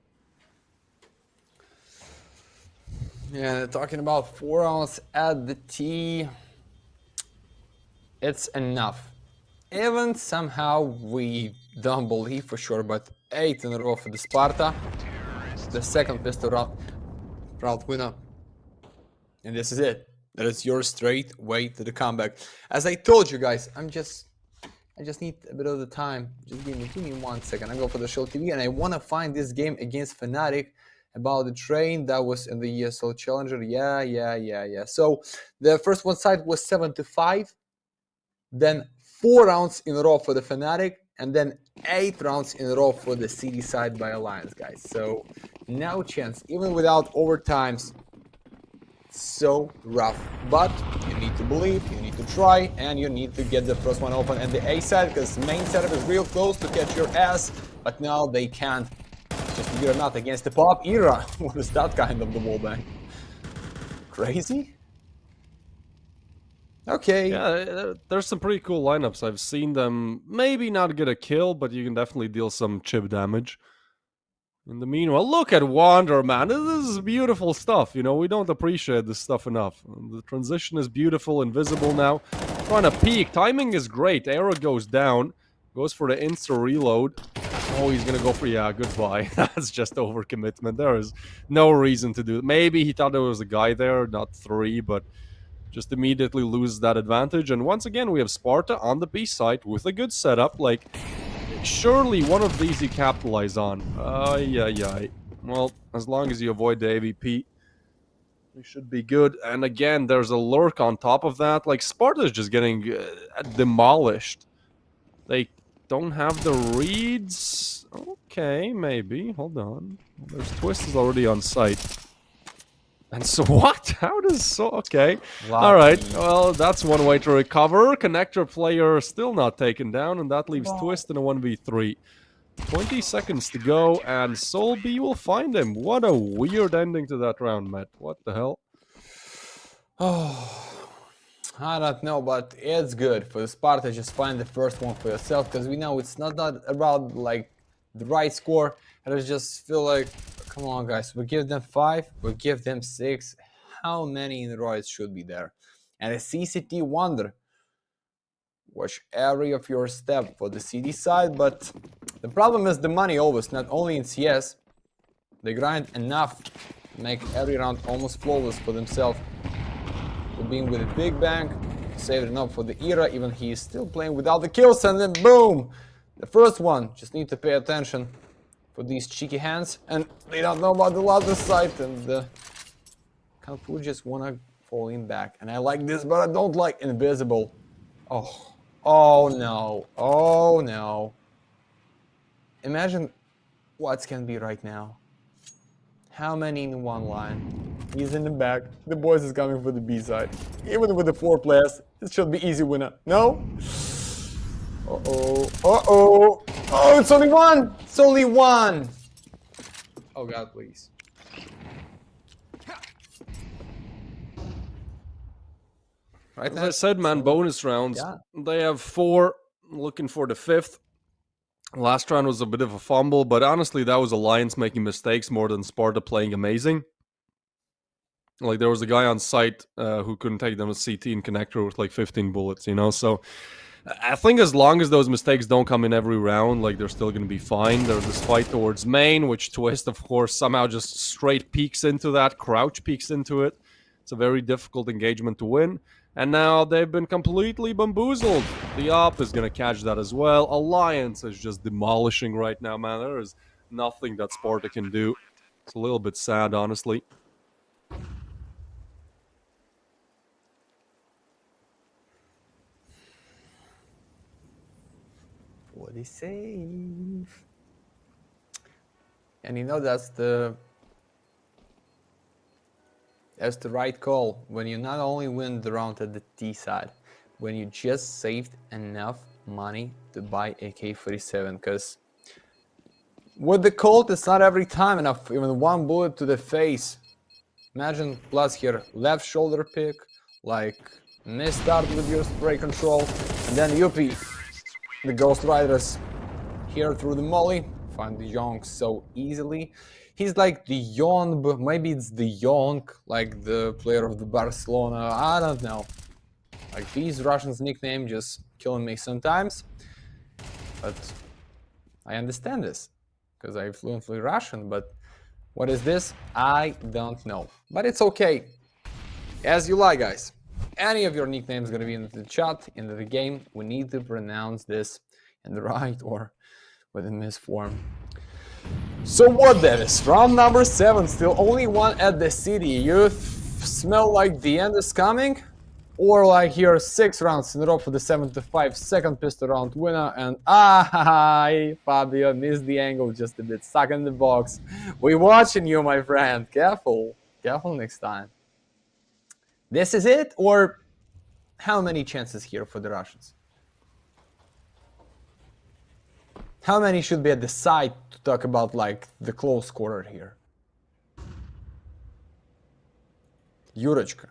Yeah, they're talking about 4 rounds at the T. It's enough. Even somehow we don't believe for sure, but 8 in a row for the Sparta. The second pistol round winner. And this is it. That is your straight way to the comeback. As I told you guys, I just need a bit of the time. Just give me 1 second. I go for the Shell TV, and I want to find this game against Fnatic about the train that was in the ESL Challenger. Yeah. So the first one side was 7-5. Then 4 rounds in a row for the Fnatic, and then 8 rounds in a row for the CD side by Alliance, guys. So no chance, even without overtimes. So rough, but you need to believe, you need to try, and you need to get the first one open at the A side, because main setup is real close to catch your ass, but now they can't. Just you're not against the pop era. What is that kind of the wallbang? Crazy? Okay. Yeah, there's some pretty cool lineups. I've seen them maybe not get a kill, but you can definitely deal some chip damage. In the meanwhile, look at Wander, man. This is beautiful stuff. You know, we don't appreciate this stuff enough. The transition is beautiful, invisible now. Trying to peek. Timing is great. Arrow goes down. Goes for the insta reload. Oh, he's gonna go for, yeah, goodbye. That's just overcommitment. There is no reason to do it. Maybe he thought there was a guy there, not 3, but just immediately lose that advantage. And once again, we have Sparta on the B side with a good setup. Like, surely one of these you capitalize on. Yeah. Well, as long as you avoid the AVP, you should be good. And again, there's a lurk on top of that. Like, Sparta's just getting demolished. They don't have the reads. Okay, maybe. Hold on. There's Twist is already on site. And so what? How does so... Okay. All right. Well, that's one way to recover. Connector player still not taken down, and that leaves Twist in a 1v3. 20 seconds to go, and Soul B will find him. What a weird ending to that round, Matt. What the hell? Oh, I don't know, but it's good for Sparta. Just find the first one for yourself, because we know it's not about like the right score. I just feel like, come on, guys, we give them 5, we give them 6. How many in a row should be there? And a CCT Wonder. Watch every of your step for the CD side, but the problem is the money always, not only in CS. They grind enough to make every round almost flawless for themselves. So being with a big bang, save it enough for the era, even he is still playing without the kills, and then boom! The first one, just need to pay attention for these cheeky hands, and they don't know about the other side, and the Kanfu just wanna fall in back. And I like this, but I don't like invisible. Oh no. Imagine what can be right now. How many in one line? He's in the back, the boys is coming for the B side. Even with the 4 players, it should be easy winner. No? Uh-oh. Oh, it's only one! It's only one! Oh god, please. Right, As I said, man, bonus rounds. Yeah. They have 4, looking for the 5th. Last round was a bit of a fumble, but honestly, that was Alliance making mistakes more than Sparta playing amazing. Like, there was a guy on site who couldn't take them with CT and connector with like 15 bullets, you know? So I think as long as those mistakes don't come in every round, like, they're still going to be fine. There's this fight towards main, which Twist, of course, somehow just straight peeks into that, crouch peeks into it. It's a very difficult engagement to win. And now they've been completely bamboozled. The op is going to catch that as well. Alliance is just demolishing right now, man. There is nothing that Sparta can do. It's a little bit sad, honestly. What is safe? And you know that's the right call when you not only win the round at the T side, when you just saved enough money to buy AK-47, because with the Colt it's not every time enough, even one bullet to the face. Imagine plus here left shoulder pick, like misstart with your spray control, and then Yuppie, the Ghost Riders here through the molly, find the Young so easily. He's like the Young, but maybe it's the Young, like the player of the Barcelona, I don't know. Like these Russians' nickname just killing me sometimes. But I understand this, because I fluently Russian, but what is this? I don't know. But it's okay. As you like, guys. Any of your nicknames gonna be in the chat, in the game. We need to pronounce this in the right or with a misform. So what, Dennis? Round number 7, still only one at the city. You smell like the end is coming? Or like here 6 rounds in a row for the 75 second pistol round winner, and Fabio missed the angle just a bit, stuck in the box. We're watching you, my friend. Careful. Careful next time. This is it, or how many chances here for the Russians? How many should be at the side to talk about like the close quarter here? Yurechka.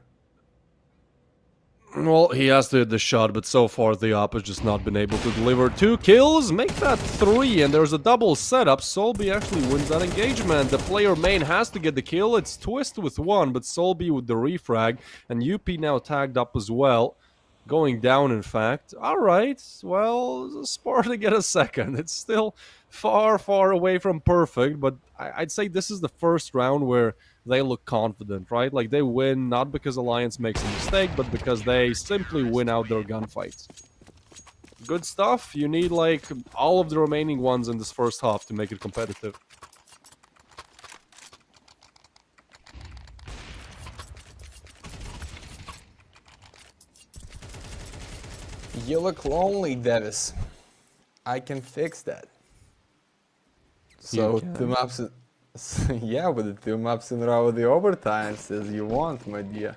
Well, he has to hit the shot, but so far the op has just not been able to deliver 2 kills, make that 3, and there's a double setup. Solby actually wins that engagement. The player main has to get the kill. It's Twist with 1, but Solby with the refrag, and UP now tagged up as well. Going down, in fact. Alright, well, Sparta get a second. It's still far, far away from perfect, but I'd say this is the first round where they look confident, right? Like, they win not because Alliance makes a mistake, but because they simply win out their gunfights. Good stuff. You need, like, all of the remaining ones in this first half to make it competitive. You look lonely, Davis. I can fix that. So 2 maps, yeah, with the 2 maps in a row with the overtimes as you want, my dear.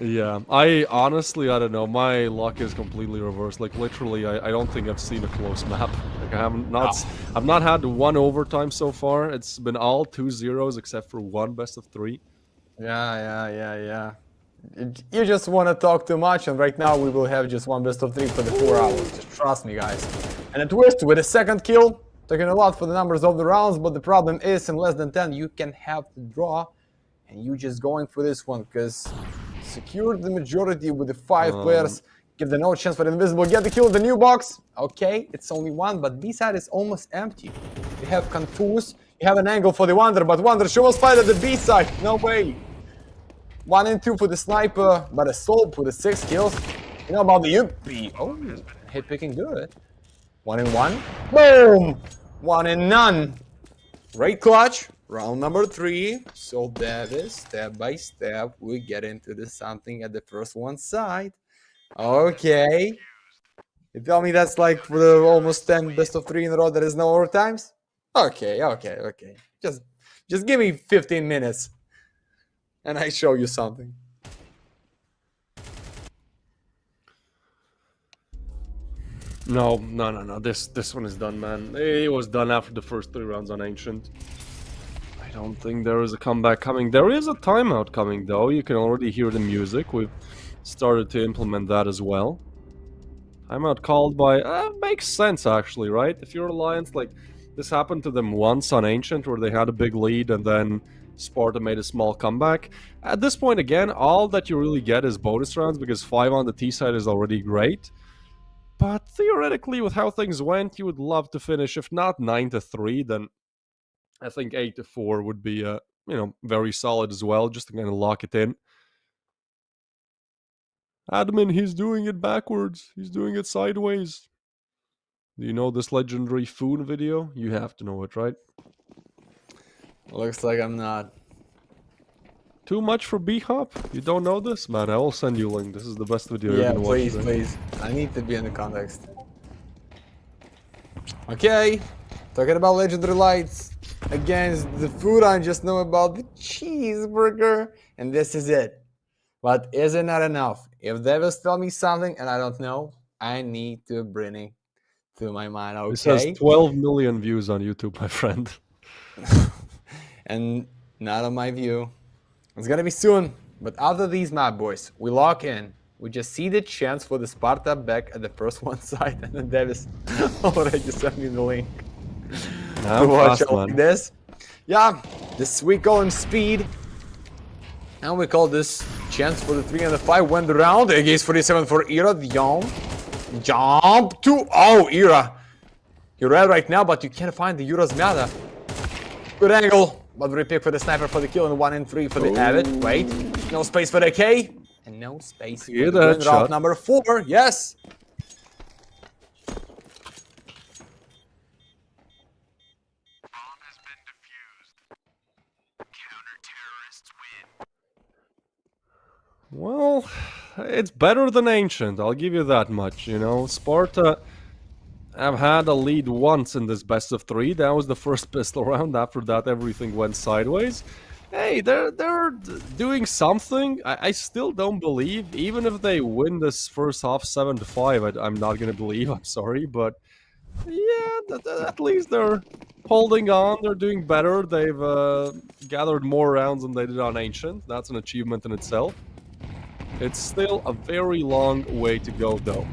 Yeah, I honestly, I don't know. My luck is completely reversed. Like, literally, I don't think I've seen a close map. Like, I've not had 1 overtime so far. It's been all 2-0s except for 1 best of 3. Yeah. You just want to talk too much, and right now we will have just 1 best of 3 for the 4 hours. Just trust me, guys. And a Twist with a second kill, taking a lot for the numbers of the rounds, but the problem is in less than 10 you can have the draw, and you just going for this one, because secure the majority with the 5 players, give them no chance for the invisible, get the kill in the new box. Okay, it's only 1, but B side is almost empty. You have Confuse, you have an angle for the Wonder, but Wonder show us fight at the B side. No way. 1 and 2 for the sniper, but a Soul for the 6 kills. You know about the Yuppie. Oh, hit picking good. 1 and 1. Boom! 1 and none. Great clutch. Round number 3. So that is step by step. We get into the something at the first one side. Okay. You tell me that's like for the almost 10 best of 3 in a row there is no overtimes? Okay. Just give me 15 minutes. And I show you something. No. This one is done, man. It was done after the first 3 rounds on Ancient. I don't think there is a comeback coming. There is a timeout coming, though. You can already hear the music. We've started to implement that as well. Timeout called by... makes sense, actually, right? If you're Alliance, like, this happened to them once on Ancient, where they had a big lead, and then Sparta made a small comeback. At this point, again, all that you really get is bonus rounds, because 5 on the T side is already great. But theoretically, with how things went, you would love to finish, if not 9-3, then I think 8-4 would be, very solid as well, just to kind of lock it in. Admin, he's doing it backwards. He's doing it sideways. Do you know this legendary Foon video? You have to know it, right? Looks like I'm not. Too much for B-Hop? You don't know this? Man, I will send you a link. This is the best video Yeah, you're gonna watch today. please. I need to be in the context. Okay, talking about legendary lights against the food. I just know about the cheeseburger, and this is it. But is it not enough? If they will tell me something and I don't know, I need to bring it to my mind. Okay. It says 12 million views on YouTube, my friend. And not on my view. It's gonna be soon. But after these map, boys, we lock in. We just see the chance for the Sparta back at the first one side, and then Davis already sent me the link to watch it like this. Yeah, this we call him speed, and we call this chance for the 3 and the 5 went around. Against 47 for Ira. Jump to Ira. You're red right now, but you can't find the Ura's meta. Good angle, but repick for the sniper for the kill, and 1 and 3 for the Avid. Wait, no space for the K. And no space for the win route number 4. Yes. Well, it's better than Ancient, I'll give you that much, you know. Sparta have had a lead once in this best of 3. That was the first pistol round. After that, everything went sideways. Hey, they're doing something. I still don't believe, even if they win this first half 7-5, I'm not gonna believe, I'm sorry, but yeah, at least they're holding on, they're doing better, they've gathered more rounds than they did on Ancient. That's an achievement in itself. It's still a very long way to go, though.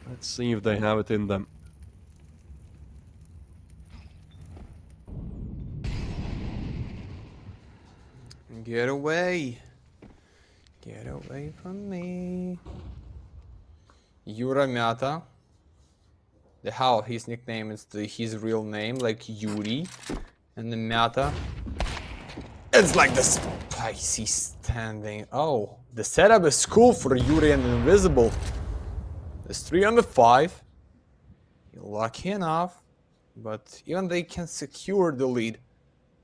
Let's see if they have it in them. Get away. Get away from me. Yura Mata. The how his nickname is his real name, like Yuri. And the Mata. It's like the spicy standing. Oh, the setup is cool for Yuri and Invisible. There's 3 on the 5. You're lucky enough. But even they can secure the lead.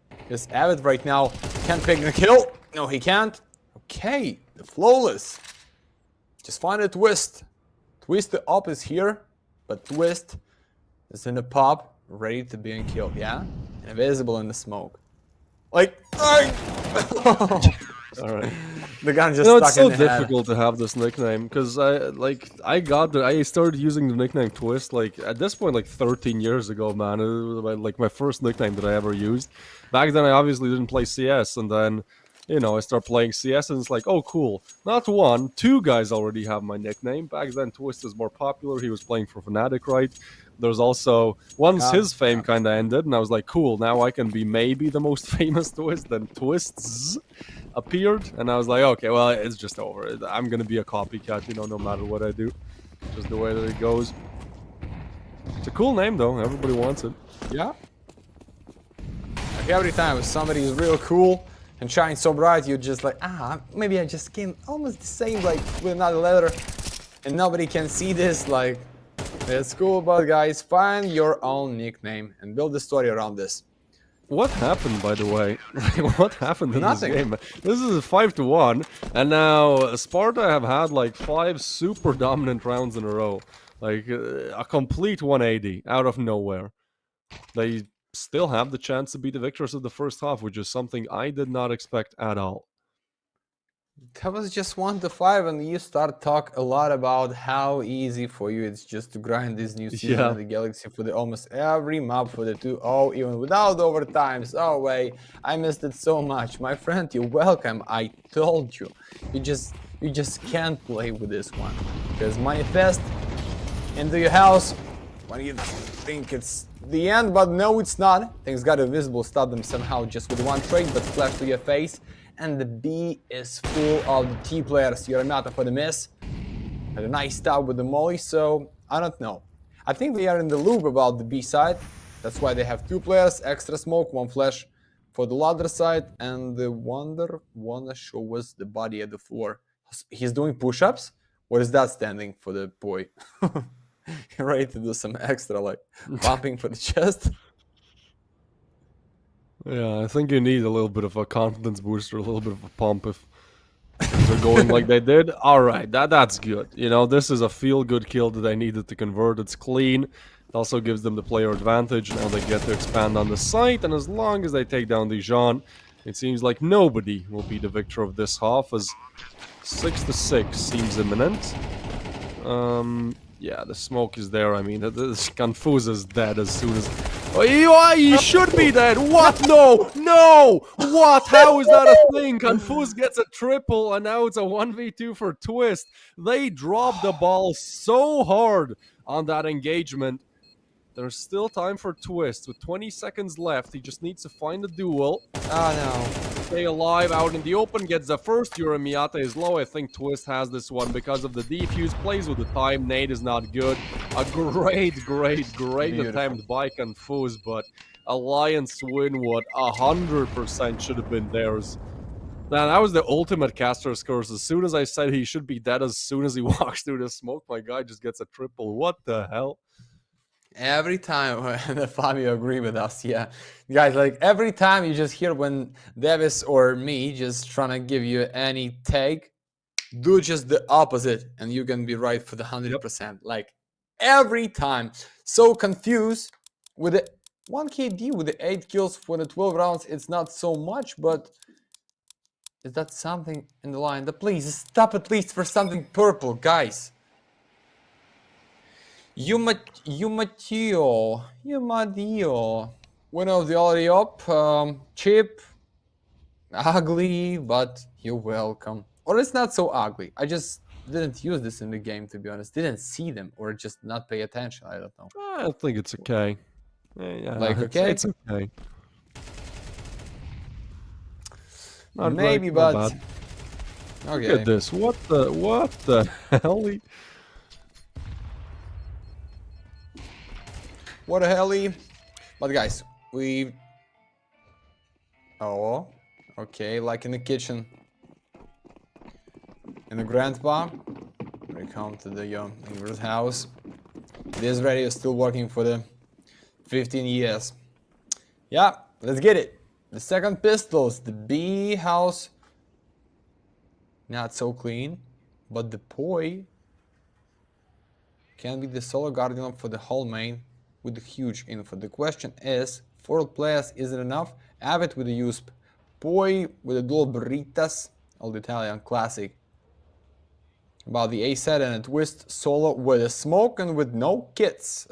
Because Avid right now can't pick the kill. No, he can't. Okay, the flawless. Just find a twist. Twist the up is here, but twist is in the pop, ready to be killed. Yeah, and invisible in the smoke. Like, all right. The gun just it's stuck so in the head. difficult to have this nickname because I started using the nickname Twist like at this point like 13 years ago, man. It was like my first nickname that I ever used. Back then I obviously didn't play CS, and then I start playing CS and it's like, oh cool, not 1, 2 guys already have my nickname. Back then Twist is more popular. He was playing for Fnatic, right? There's also once his fame kind of ended, and I was like, cool, now I can be maybe the most famous Twist. Then Twists appeared, and I was like, okay, well, it's just over. I'm gonna be a copycat, no matter what I do. Just the way that it goes. It's a cool name, though. Everybody wants it. Yeah. Like every time somebody is real cool and shines so bright, you're just like, maybe I just came almost the same, like with another letter, and nobody can see this. Like, it's cool, but guys, find your own nickname and build the story around this. What happened, by the way? What happened in Nothing. this game? This is a 5-1, and now Sparta have had like 5 super dominant rounds in a row. Like a complete 180 out of nowhere. They still have the chance to be the victors of the first half, which is something I did not expect at all. That was just 1 to 5, and you start talk a lot about how easy for you it's just to grind this new season Yeah. in the Galaxy for the almost every map for the 2-0, even without overtimes. Oh way, I missed it so much. My friend, you're welcome. I told you. You just can't play with this one. Because manifest into your house when you think it's the end, but no, it's not. Things got invisible, stop them somehow just with one trade, but flash to your face. And the B is full of the T players. Yoramata for the miss. Had a nice stop with the molly, so I don't know. I think they are in the loop about the B side. That's why they have 2 players, extra smoke, 1 flash for the ladder side, and the Wonder wanna show us the body at the floor. He's doing push-ups? What is that standing for the boy? You're ready to do some extra, like, pumping for the chest? Yeah, I think you need a little bit of a confidence booster, a little bit of a pump if things are going like they did. All right, that's good. You know, this is a feel-good kill that they needed to convert. It's clean. It also gives them the player advantage. Now they get to expand on the site, and as long as they take down Dijon, it seems like nobody will be the victor of this half, as 6-6 seems imminent. Yeah, the smoke is there. I mean, this Confuse is dead as soon as... Oh, he should be dead! What? No! No! What? How is that a thing? Confuse gets a triple, and now it's a 1v2 for Twist. They dropped the ball so hard on that engagement. There's still time for Twist. With 20 seconds left, he just needs to find a duel. Oh no. Stay alive out in the open, gets the first. Miyata is low. I think Twist has this one because of the defuse. Plays with the time. Nade is not good. A great attempt by Confuse, but Alliance win what 100% should have been theirs. Man, that was the ultimate caster's curse. As soon as I said he should be dead, as soon as he walks through the smoke, my guy just gets a triple. What the hell? Every time, and Fabio agree with us, yeah. Guys, like every time you just hear when Davis or me just trying to give you any take, do just the opposite and you can be right for the 100%. Like every time. So confused with the 1 KD with the 8 kills for the 12 rounds, it's not so much, but is that something in the line? Please stop at least for something purple, guys. Yumatio. Winner of the already up. Cheap. Ugly, but you're welcome. Or it's not so ugly. I just didn't use this in the game, to be honest. Didn't see them, or just not pay attention. I don't know. I think it's okay. Yeah, like, okay? It's okay. Not maybe, great, but... Okay. Look at this. What the hell? What a helly. But guys, we... Oh, okay, like in the kitchen. In the grandpa. We come to the neighbor's house. This radio is still working for the 15 years. Yeah, let's get it. The second pistols, the B house. Not so clean. But the poi can be the solo guardian for the whole main. With the huge info. The question is, 4 players, is it enough? Avid with the use Poi with the dual burritas, old Italian classic. About the A set and a Twist solo with a smoke and with no kits.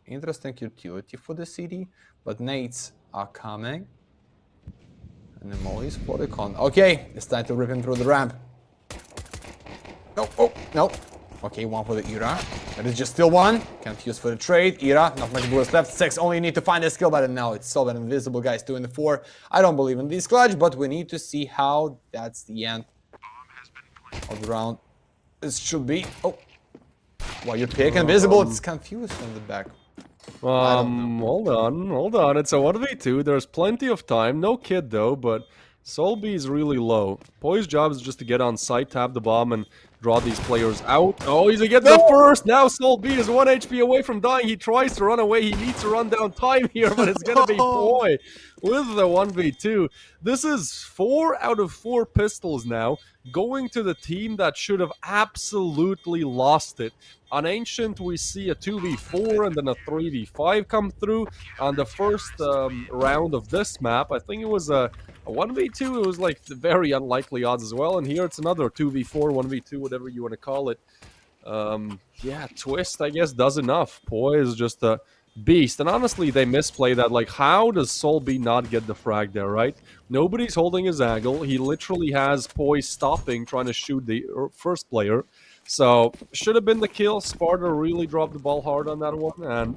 Interesting utility for the city, but nades are coming. And the mollies for the con. Okay, it's time to rip him through the ramp. No, oh, no. Okay, 1 for the Ira. That is just still 1. Can't use for the trade. Ira, not much bullets left. 6, only need to find a skill button now. It's so invisible, guys. 2 in the 4. I don't believe in this clutch, but we need to see how that's the end of the round. This should be... Oh. Well, you pick invisible. It's confused from the back. Hold on. It's a 1v2. There's plenty of time. No kid, though, but... Soul B is really low. Poi's job is just to get on site, tap the bomb, and draw these players out. Oh, he's gonna get the first. Now Sol B is 1 HP away from dying. He tries to run away. He needs to run down time here, but it's gonna be Poi with the 1v2. This is 4 out of 4 pistols now, going to the team that should have absolutely lost it. On Ancient, we see a 2v4 and then a 3v5 come through. On the first round of this map, I think it was a 1v2. It was like very unlikely odds as well. And here it's another 2v4, 1v2, whatever you want to call it. Yeah, Twist, I guess, does enough. Poi is just a beast. And honestly, they misplay that. Like, how does Sol B not get the frag there, right? Nobody's holding his angle. He literally has Poi stopping, trying to shoot the first player. So, should have been the kill. Sparta really dropped the ball hard on that one, and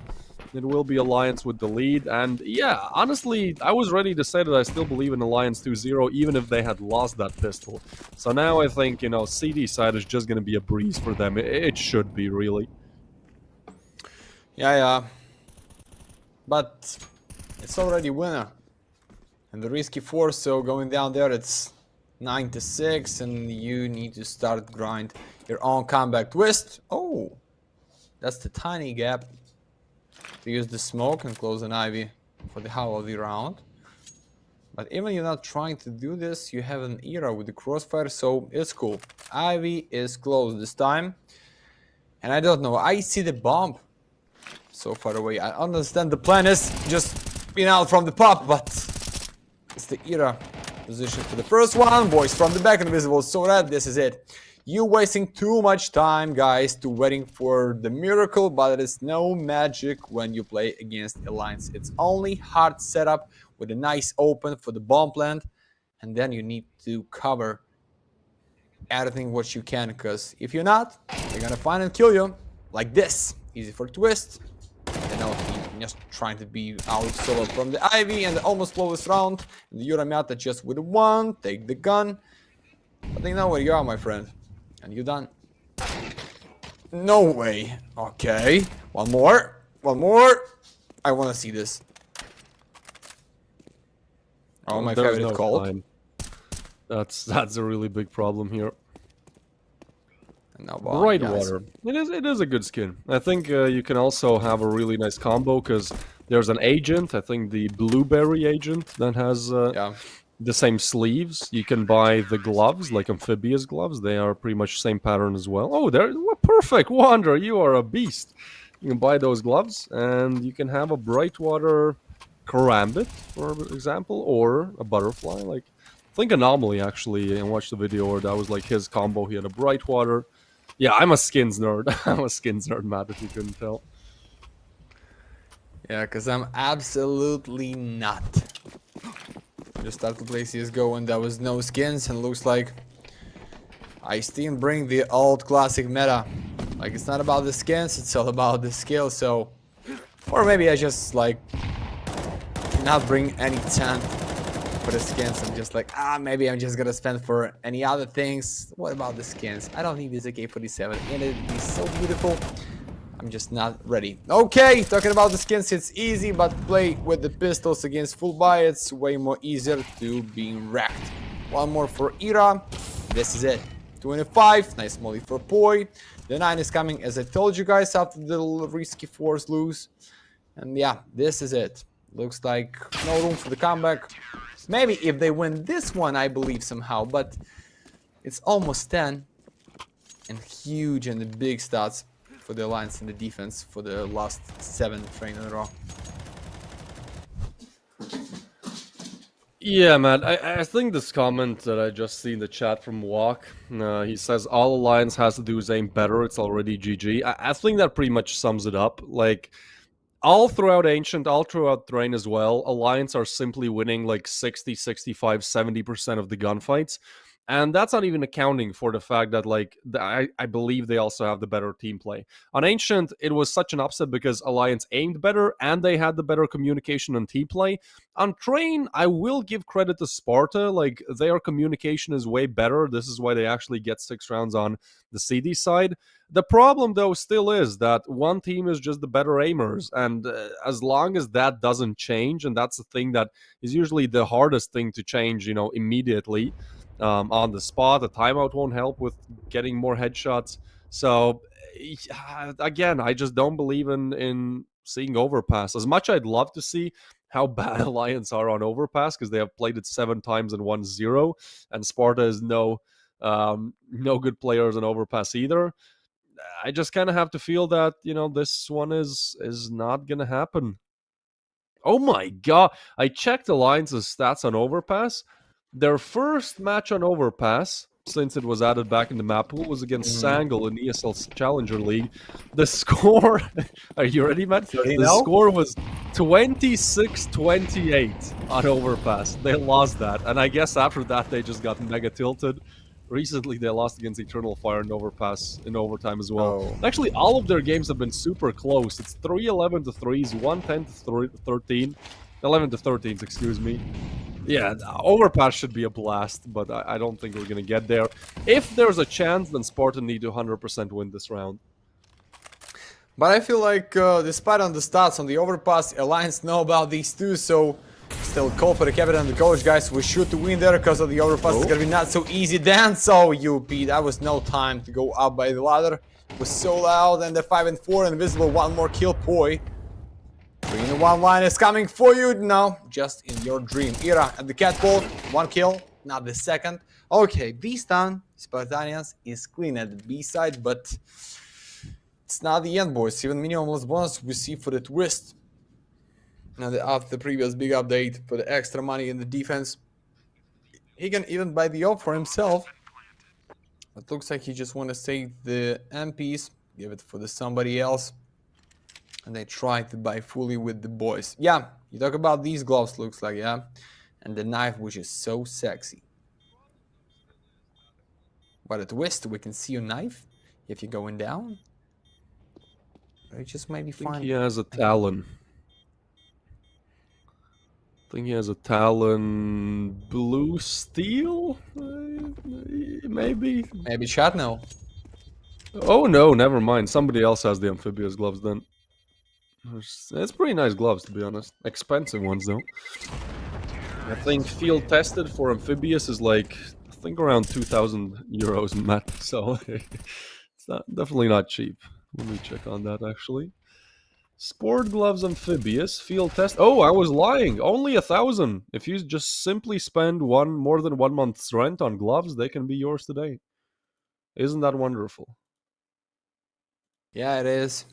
it will be Alliance with the lead. And yeah, honestly, I was ready to say that I still believe in Alliance 2-0, even if they had lost that pistol. So now I think, you know, CD side is just going to be a breeze for them. It should be, really. Yeah. But it's already winner. And the risky 4, so going down there, it's 9-6, and you need to start grind your own comeback. Twist. Oh, that's the tiny gap to use the smoke and close an Ivy for the whole of the round. But even you're not trying to do this, you have an era with the crossfire, so it's cool. Ivy is closed this time. And I don't know, I see the bomb so far away. I understand the plan is just being out from the pop, but it's the era position for the first one. Boys from the back, invisible, so that this is it. You wasting too much time, guys, to waiting for the miracle, but it is no magic when you play against Alliance. It's only hard setup with a nice open for the bomb plant, and then you need to cover everything what you can, because if you're not, they're gonna find and kill you like this. Easy for Twist. And now he's just trying to be out solo from the Ivy and the almost flawless round. The Yuramata just with 1, take the gun. But they know where you are, my friend. And you done? No way. Okay. One more. I want to see this. Oh, my There's favorite no cold. time. That's a really big problem here. No, Bright Water. It is a good skin. I think you can also have a really nice combo because there's an agent. I think the Blueberry agent that has the same sleeves. You can buy the gloves, like amphibious gloves. They are pretty much same pattern as well. Oh, they're perfect. Wander, you are a beast. You can buy those gloves, and you can have a Bright Water Karambit, for example, or a Butterfly. Like, I think Anomaly actually, and watched the video where that was like his combo. He had a Bright Water. Yeah, I'm a skins nerd. I'm a skins nerd, Matt, if you couldn't tell. Yeah, because I'm absolutely not. Just started to play CSGO and there was no skins, and looks like I still bring the old classic meta. Like, it's not about the skins, it's all about the skill, so... Or maybe I just, like, not bring any time for the skins. I'm just like, maybe I'm just gonna spend for any other things. What about the skins? I don't need this AK-47, and it'd be so beautiful. I'm just not ready. Okay, talking about the skins, it's easy, but play with the pistols against full buy, it's way more easier to being wrecked. One more for Ira. This is it. 25, nice molly for Poi. The 9 is coming, as I told you guys, after the risky 4s lose. And yeah, this is it. Looks like no room for the comeback. Maybe if they win this one, I believe somehow, but it's almost 10. And huge and the big stats for the Alliance in the defense for the last 7 train in a row. Yeah, man, I think this comment that I just see in the chat from Walk, he says all Alliance has to do is aim better, it's already GG. I think that pretty much sums it up. Like, all throughout Ancient, all throughout Drain as well, Alliance are simply winning like 60, 65, 70% of the gunfights. And that's not even accounting for the fact that, like, I believe they also have the better team play. On Ancient, it was such an upset because Alliance aimed better and they had the better communication and team play. On Train, I will give credit to Sparta. Like, their communication is way better. This is why they actually get 6 rounds on the CD side. The problem, though, still is that one team is just the better aimers. And as long as that doesn't change, and that's the thing that is usually the hardest thing to change, you know, immediately, on the spot. The timeout won't help with getting more headshots. So again, I just don't believe in seeing overpass. As much I'd love to see how bad Alliance are on overpass, because they have played it 7 times and won 0, and Sparta is no good players on overpass either. I just kind of have to feel that, you know, this one is not gonna happen. Oh my god! I checked Alliance's stats on overpass. Their first match on overpass, since it was added back in the map pool, was against Sangl in ESL Challenger League. The score, are you ready, man? The score was 26-28 on overpass. They lost that, and I guess after that they just got mega tilted. Recently, they lost against Eternal Fire in overpass in overtime as well. Actually, all of their games have been super close. It's 3-11 to 3s, 110 to 13, 11 to 13s, excuse me. Yeah, overpass should be a blast, but I don't think we're gonna get there. If there's a chance, then Spartan need to 100% win this round. But I feel like, despite on the stats on the overpass, Alliance know about these two, so still call for the captain and the coach, guys. We should to win there because of the overpass. It's gonna be not so easy then. So UP, that was no time to go up by the ladder. It was so loud, and the 5 and 4 invisible. One more kill, Poi. 3-1 line is coming for you now, just in your dream. Ira at the catwalk, 1 kill, not the second. Okay, V-Stan, Spartanians is clean at the B side, but it's not the end, boys. Even minimalist bonus we see for the twist. Now, after the previous big update for the extra money in the defense, he can even buy the op for himself. It looks like he just want to save the MPs, give it for the somebody else, and they try to buy fully with the boys. Yeah, you talk about these gloves, looks like, yeah, and the knife, which is so sexy. What a twist! We can see your knife if you're going down. Or it just maybe fine. He has a Talon. I think he has a Talon blue steel, maybe. Maybe chat now. Oh no, never mind. Somebody else has the amphibious gloves then. It's pretty nice gloves, to be honest. Expensive ones though. I think field tested for amphibious is like, I think around 2,000 euros mat. So it's definitely not cheap. Let me check on that actually. Sport gloves amphibious field test. Oh, I was lying. Only 1,000. If you just simply spend more than 1 month's rent on gloves, they can be yours today. Isn't that wonderful? Yeah, it is.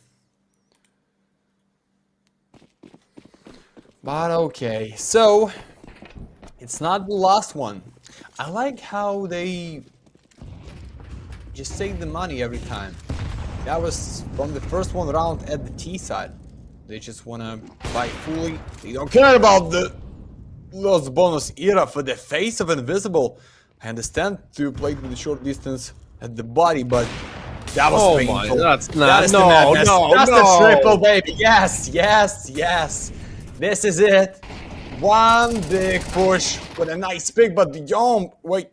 But okay, so it's not the last one. I like how they just take the money every time. That was from the first one round at the T side. They just wanna buy fully. They don't care about the lost bonus era for the face of invisible. I understand to play with the short distance at the body, but that was painful. That's not. That is the madness. That's the triple, baby. Yes, yes, yes. This is it. One big push with a nice pick, but beyond. Wait.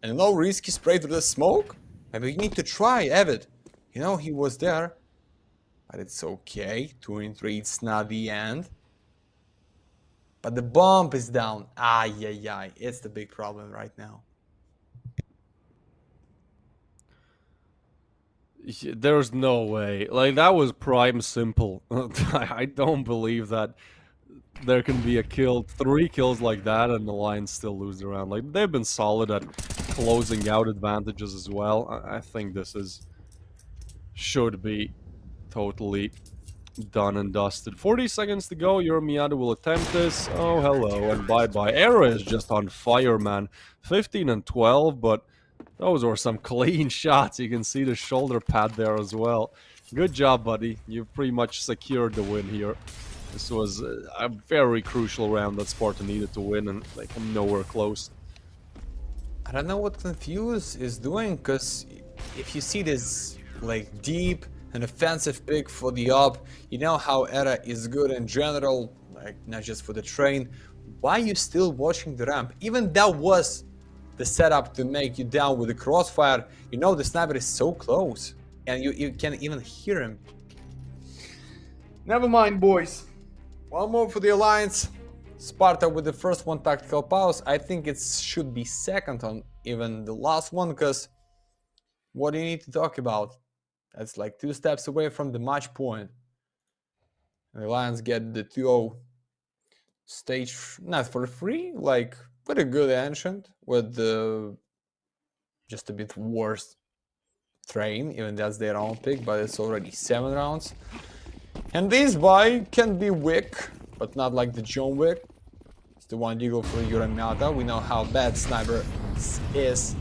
And no risky spray through the smoke? Maybe you need to try, Evid. You know, he was there. But it's okay. 2-3, it's not the end. But the bump is down. Ay, ay, ay. It's the big problem right now. There's no way. Like, that was prime simple. I don't believe that there can be a kill, 3 kills like that, and the Lions still lose the round. Like, they've been solid at closing out advantages as well. I think this should be totally done and dusted. 40 seconds to go. Your Miata will attempt this. Oh, hello, and bye-bye. Era is just on fire, man. 15 and 12, but those were some clean shots. You can see the shoulder pad there as well. Good job, buddy. You've pretty much secured the win here. This was a very crucial round that Sparta needed to win, and they come nowhere close. I don't know what Confuse is doing, because if you see this, like, deep and offensive pick for the op, you know how Era is good in general, like, not just for the train. Why are you still watching the ramp? Even that was the setup to make you down with the crossfire. You know the sniper is so close, and you can't even hear him. Never mind, boys. One more for the Alliance. Sparta with the first one tactical pause. I think it should be second on even the last one, because what do you need to talk about? That's like 2 steps away from the match point. And the Lions get the 2-0 stage, not for free, like pretty good Ancient with the just a bit worse train, even that's their own pick, but it's already 7 rounds. And this buy can be Wick, but not like the John Wick. It's the one eagle for Uramiata. We know how bad Sniper is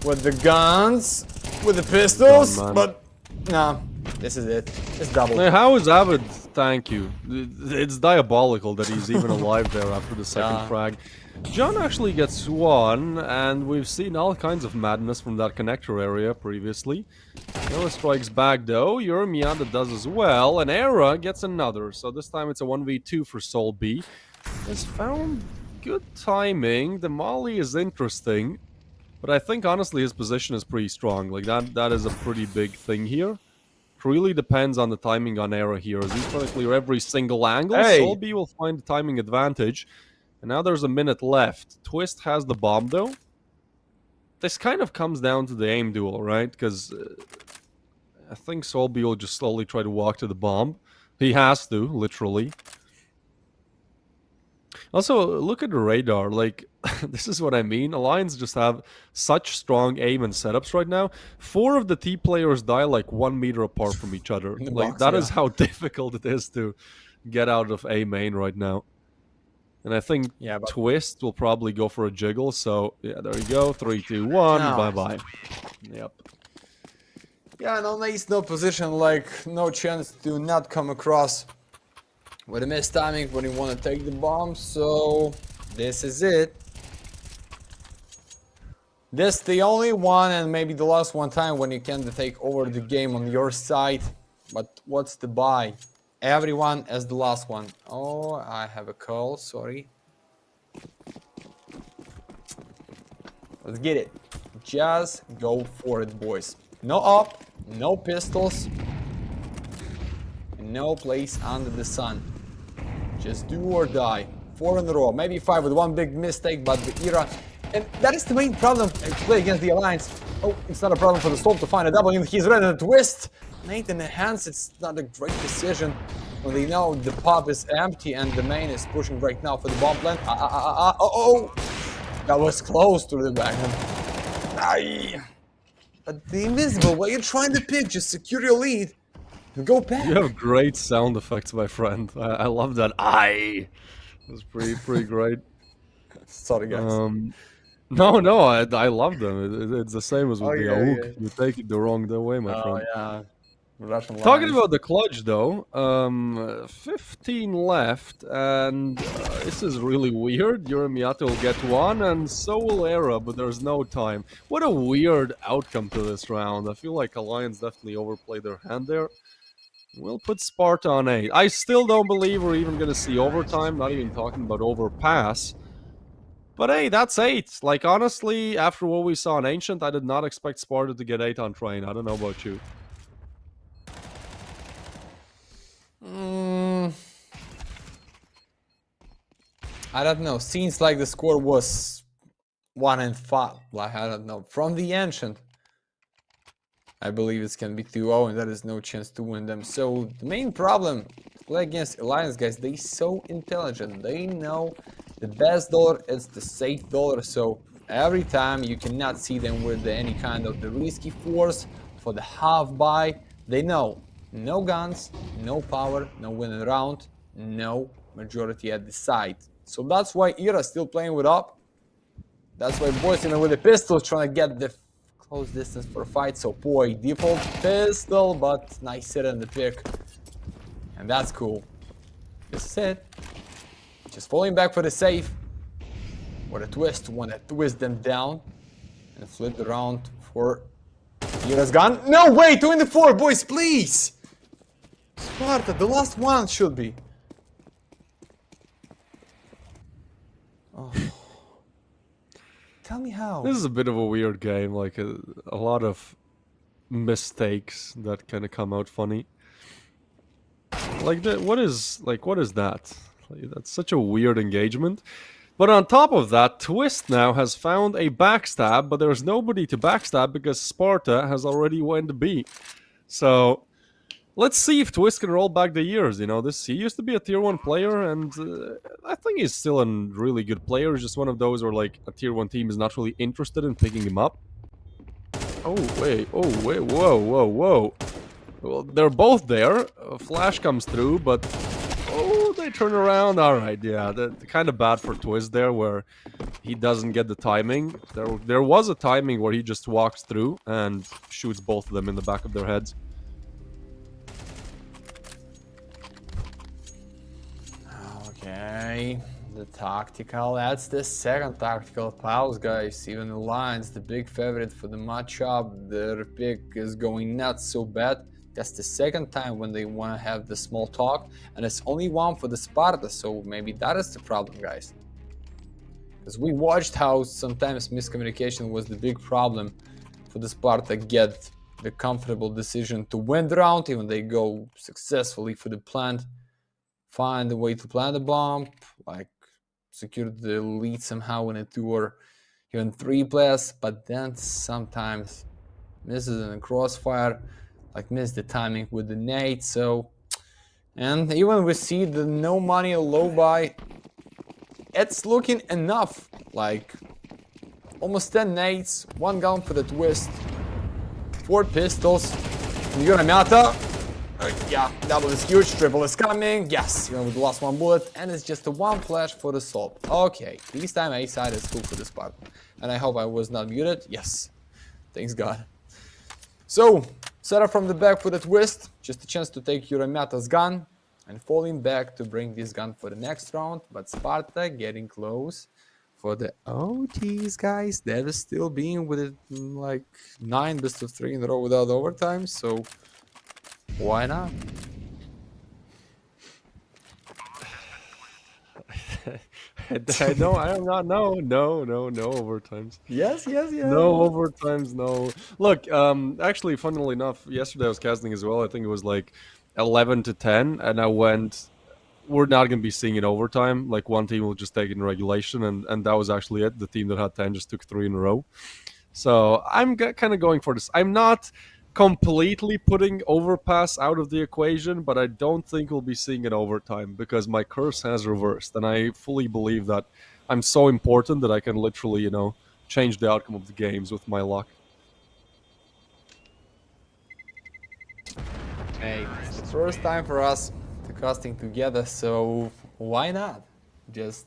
with the guns, with the pistols, but nah, this is it. It's double. Hey, how is Avid? Thank you. It's diabolical that he's even alive there after the second frag. John actually gets one, and we've seen all kinds of madness from that connector area previously. Noah strikes back though, Uramiata does as well, and Era gets another, so this time it's a 1v2 for Sol B. Has found good timing, the molly is interesting, but I think honestly his position is pretty strong, like that is a pretty big thing here. It really depends on the timing on Era here, as he's trying to clear every single angle, Sol B will find the timing advantage. And now there's a minute left. Twist has the bomb, though. This kind of comes down to the aim duel, right? Because I think Solby will just slowly try to walk to the bomb. He has to, literally. Also, look at the radar. Like, this is what I mean. Alliance just have such strong aim and setups right now. 4 of the T players die like 1 meter apart from each other. Like, that is how difficult it is to get out of A main right now. And I think Twist will probably go for a jiggle, so yeah, there you go. 3, 2, 1, bye-bye. Yep. Yeah, no nice, no position, like, no chance to not come across with a missed timing when you want to take the bomb, so this is it. This the only one and maybe the last one time when you can take over the game on your side. But what's the buy? Everyone as the last one. Oh, I have a call, sorry. Let's get it. Just go for it, boys. No up, no pistols, no place under the sun. Just do or die. 4 in a row, maybe 5 with 1 big mistake, but the era... And that is the main problem to play against the Alliance. Oh, it's not a problem for the Storm to find a double, and he's ready to twist. Mate in the hands, it's not a great decision when they know the pub is empty and the main is pushing right now for the bomb plant. Oh! That was close to the backhand. Aye. But the invisible, what are you trying to pick? Just secure your lead and go back. You have great sound effects, my friend. I love that. Aye. It was pretty great. Sorry, guys. No, I love them. It's the same as with the AUK. You take it the wrong way, my friend. Yeah. Russian Talking about the clutch, though, 15 left, and this is really weird. Uramiata will get 1, and so will Era, but there's no time. What a weird outcome to this round. I feel like Alliance definitely overplayed their hand there. We'll put Sparta on 8. I still don't believe we're even going to see overtime, not even talking about overpass. But hey, that's 8. Like, honestly, after what we saw in Ancient, I did not expect Sparta to get 8 on train. I don't know about you. I don't know. Seems like the score was 1 and 5. Like, I don't know. From the Ancient, I believe it's can be 2-0 and there is no chance to win them. So the main problem to play against Alliance, guys, they so intelligent. They know the best dollar is the safe dollar. So every time you cannot see them with any kind of the risky force for the half buy. They know no guns, no power, no winning round, no majority at the side. So that's why Era still playing with up. That's why boys, you know, with the pistols trying to get the close distance for a fight. So boy, default pistol, but nice hit in the pick. And that's cool. This is it. Just falling back for the safe. What a twist. Want to twist them down and flip around for Era's gun. No way, 2 in the 4, boys, please. Sparta, the last one should be. Oh. Tell me how. This is a bit of a weird game, like a lot of mistakes that kind of come out funny. Like what is that? That's such a weird engagement. But on top of that, Twist now has found a backstab, but there's nobody to backstab because Sparta has already went B. So let's see if Twist can roll back the years. You know, he used to be a tier 1 player, and I think he's still a really good player. He's just one of those where like a tier 1 team is not really interested in picking him up. Oh wait, whoa. Well, they're both there. A flash comes through, but they turn around. All right, yeah, kind of bad for Twist there, where he doesn't get the timing. There was a timing where he just walks through and shoots both of them in the back of their heads. Okay, the tactical. That's the second tactical pause, guys. Even the Lions, the big favorite for the matchup, their pick is going not so bad. That's the second time when they want to have the small talk, and it's only one for the Sparta, so maybe that is the problem, guys. Because we watched how sometimes miscommunication was the big problem for the Sparta get the comfortable decision to win the round, even they go successfully for the plant, find a way to plant the bomb, like secure the lead somehow in a 2 or even 3 plays, but then sometimes misses in a crossfire, like miss the timing with the nade. So, and even we see the no money low buy, it's looking enough, like almost 10 nades, 1 gun for the Twist, 4 pistols, and you're gonna Mata. Yeah, double is huge, triple is coming, yes, even with the last 1 bullet, and it's just a 1 flash for the salt. Okay, this time A side is full for this part, and I hope I was not muted. Yes, thanks God. So, set up from the back for the Twist, just a chance to take Yuramata's gun, and falling back to bring this gun for the next round, but Sparta getting close for the OTs, guys. That is still being with it, like 9 best of 3 in a row without overtime, so why not? I am not. No overtimes. Yes. No overtimes, no. Look, actually, funnily enough, yesterday I was casting as well. I think it was like 11-10, and I went, we're not going to be seeing it overtime. Like, one team will just take it in regulation, and that was actually it. The team that had 10 just took 3 in a row. So I'm kind of going for this. I'm not completely putting overpass out of the equation, but I don't think we'll be seeing it overtime because my curse has reversed, and I fully believe that I'm so important that I can literally, you know, change the outcome of the games with my luck. Hey, it's the first time for us to casting together, so why not? Just,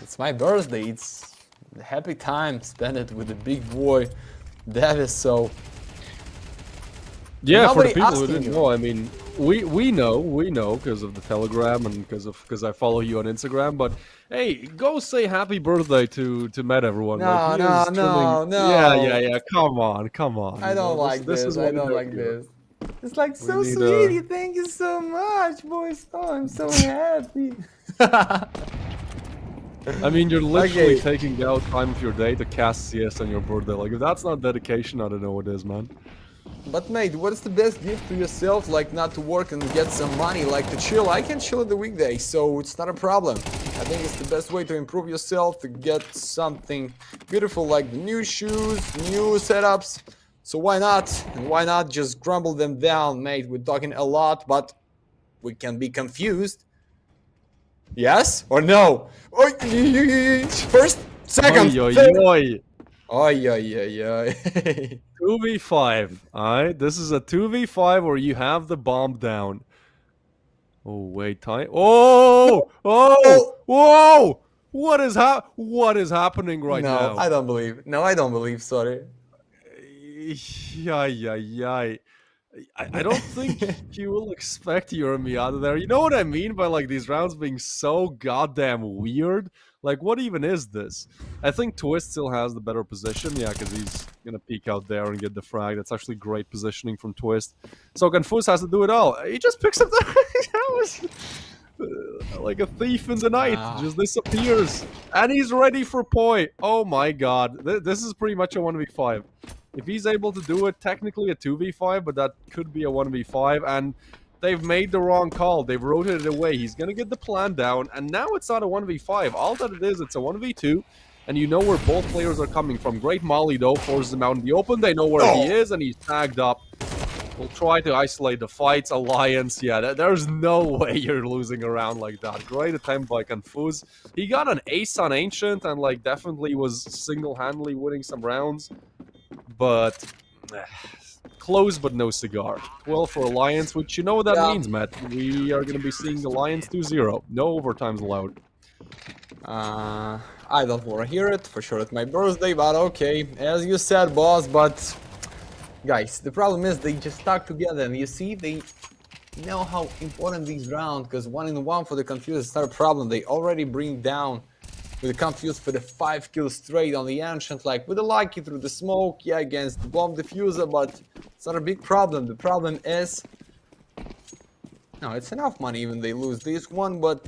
it's my birthday, it's a happy time, spend it with the big boy Davis, so yeah, for the nobody people who asking didn't you. know, I mean, we know because of the Telegram and because I follow you on Instagram. But hey, go say happy birthday to Matt, everyone. No, like, he is no. Yeah. Come on. I you don't know, like this. is I what we don't do like here. this. It's like so need, sweet. Thank you so much, boys. Oh, I'm so happy. I mean, you're literally Okay. taking out time of your day to cast CS on your birthday. Like, if that's not dedication, I don't know what is, man. But mate, what is the best gift to yourself? Like not to work and get some money, like to chill. I can chill at the weekday, so it's not a problem. I think it's the best way to improve yourself, to get something beautiful like the new shoes, new setups. So why not? And why not just grumble them down, mate? We're talking a lot, but we can be confused. Yes or no? First, second, Oi, third. oi. Oi. 2v5, alright? This is a 2v5 where you have the bomb down. Oh, wait, time. Oh! Whoa! What is happening right now? No, I don't believe. No, I don't believe. Sorry. Yay. I don't think you will expect Urami out of there. You know what I mean by like these rounds being so goddamn weird? Like, what even is this? I think Twist still has the better position, yeah, because he's gonna peek out there and get the frag. That's actually great positioning from Twist. So Confus has to do it all. He just picks up the that was like a thief in the night, just disappears, and he's ready for Poi. Oh my god, this is pretty much a 1v5. If he's able to do it, technically a 2v5, but that could be a 1v5, and They've made the wrong call. They've rotated away. He's going to get the plan down, and now it's not a 1v5. All that it is, it's a 1v2, and you know where both players are coming from. Great Molly, though, forces him out in the open. They know where he is, and he's tagged up. We'll try to isolate the fights. Alliance, yeah, there's no way you're losing around like that. Great attempt by Confuse. He got an ace on Ancient, and, like, definitely was single-handedly winning some rounds, but... close but no cigar. 12 for Alliance, which you know what that means, Matt. We are going to be seeing Alliance 2-0. No overtimes allowed. I don't want to hear it. For sure it's my birthday, but okay. As you said, boss, but... Guys, the problem is they just stuck together, and you see, they know how important these rounds, because 1-in-1 for the Confused is not a problem. They already bring down with the Confused for the 5 kills straight on the Ancient, like with the Lucky through the smoke, yeah, against the Bomb Diffuser, but it's not a big problem. The problem is... No, it's enough money even they lose this one, but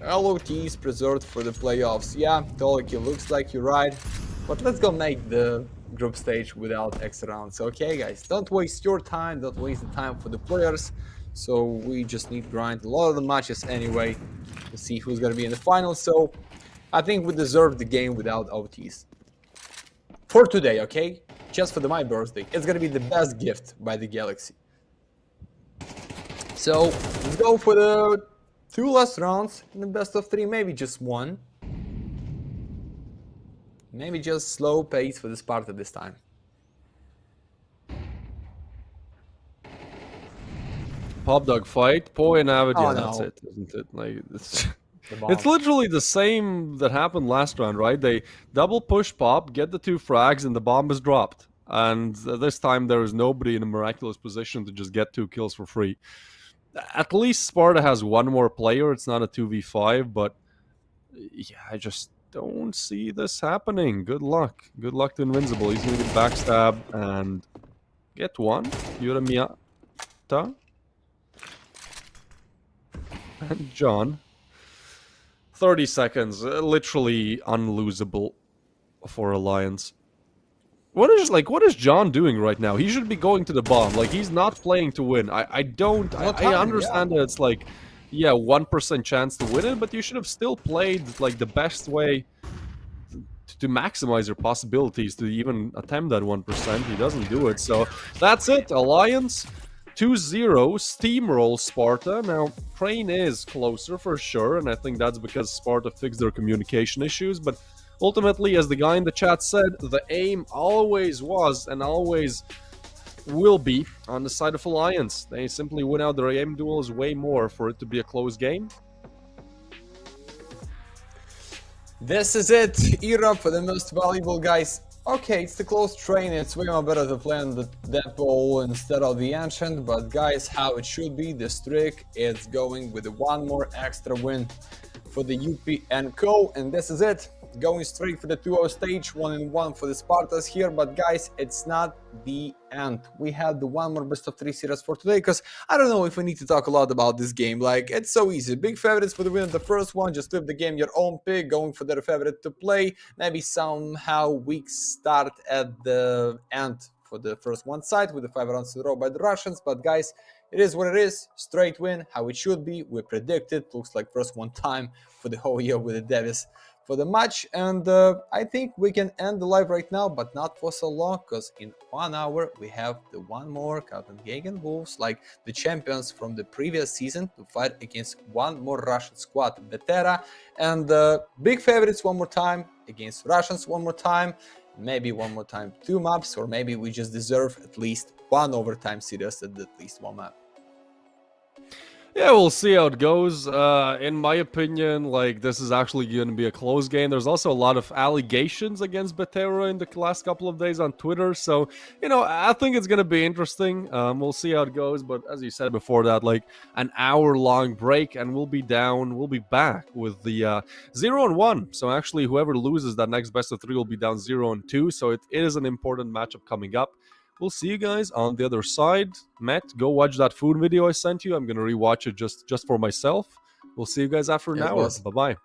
LOT is preserved for the playoffs. Yeah, Toliki, looks like you're right, but let's go make the group stage without extra rounds. Okay, guys, don't waste your time, don't waste the time for the players. So we just need to grind a lot of the matches anyway to see who's gonna be in the final. So I think we deserve the game without OTs. For today, okay? Just for my birthday. It's gonna be the best gift by the Galaxy. So, let's go for the 2 last rounds in the best of 3, maybe just 1. Maybe just slow pace for the Sparta this time. Pop Dog fight, Poi and Avid, yeah, Oh, that's no. it, isn't it? Like, it's literally the same that happened last round, right? They double push Pop, get the 2 frags, and the bomb is dropped. And this time there is nobody in a miraculous position to just get 2 kills for free. At least Sparta has 1 more player. It's not a 2v5, but yeah, I just don't see this happening. Good luck. Good luck to Invincible. He's going to get backstab and get 1. Yura Miyata. And John. 30 seconds. Literally unlosable for Alliance. What is John doing right now? He should be going to the bomb. Like, he's not playing to win. I understand that it's like, yeah, 1% chance to win it, but you should have still played like the best way to maximize your possibilities to even attempt that 1%. He doesn't do it. So that's it. Alliance 2-0, steamroll Sparta. Now, Crane is closer for sure, and I think that's because Sparta fixed their communication issues, but ultimately, as the guy in the chat said, the aim always was and always will be on the side of Alliance. They simply win out their aim duels way more for it to be a close game. This is it, Era for the most valuable, guys. Okay, it's the close train, it's way more better to play on the depot instead of the Ancient, but guys, how it should be, the streak is going with 1 more extra win for the UP and Co, and this is it. Going straight for the 2-0 stage, 1-in-1 for the Spartans here, but guys, it's not the end. We have the 1 more best of 3 series for today, because I don't know if we need to talk a lot about this game. Like, it's so easy. Big favorites for the win of the first one, just flip the game your own pick, going for their favorite to play. Maybe somehow weak start at the end for the first one side with the 5 rounds in a row by the Russians, but guys, it is what it is. Straight win, how it should be. We predicted. Looks like first one time for the whole year with the Davis for the match, and I think we can end the live right now, but not for so long, because in 1 hour we have the 1 more Copenhagen Wolves, like the champions from the previous season, to fight against 1 more Russian squad, Betera, and big favorites 1 more time against Russians 1 more time, maybe 1 more time 2 maps, or maybe we just deserve at least 1 overtime series at least 1 map. Yeah, we'll see how it goes. In my opinion, like, this is actually going to be a close game. There's also a lot of allegations against Betera in the last couple of days on Twitter. So, you know, I think it's going to be interesting. We'll see how it goes. But as you said before that, like, an hour-long break, and we'll be back with the 0-1. So actually, whoever loses that next best of 3 will be down 0-2. So it is an important matchup coming up. We'll see you guys on the other side. Matt, go watch that food video I sent you. I'm going to rewatch it just for myself. We'll see you guys after an hour. Bye-bye.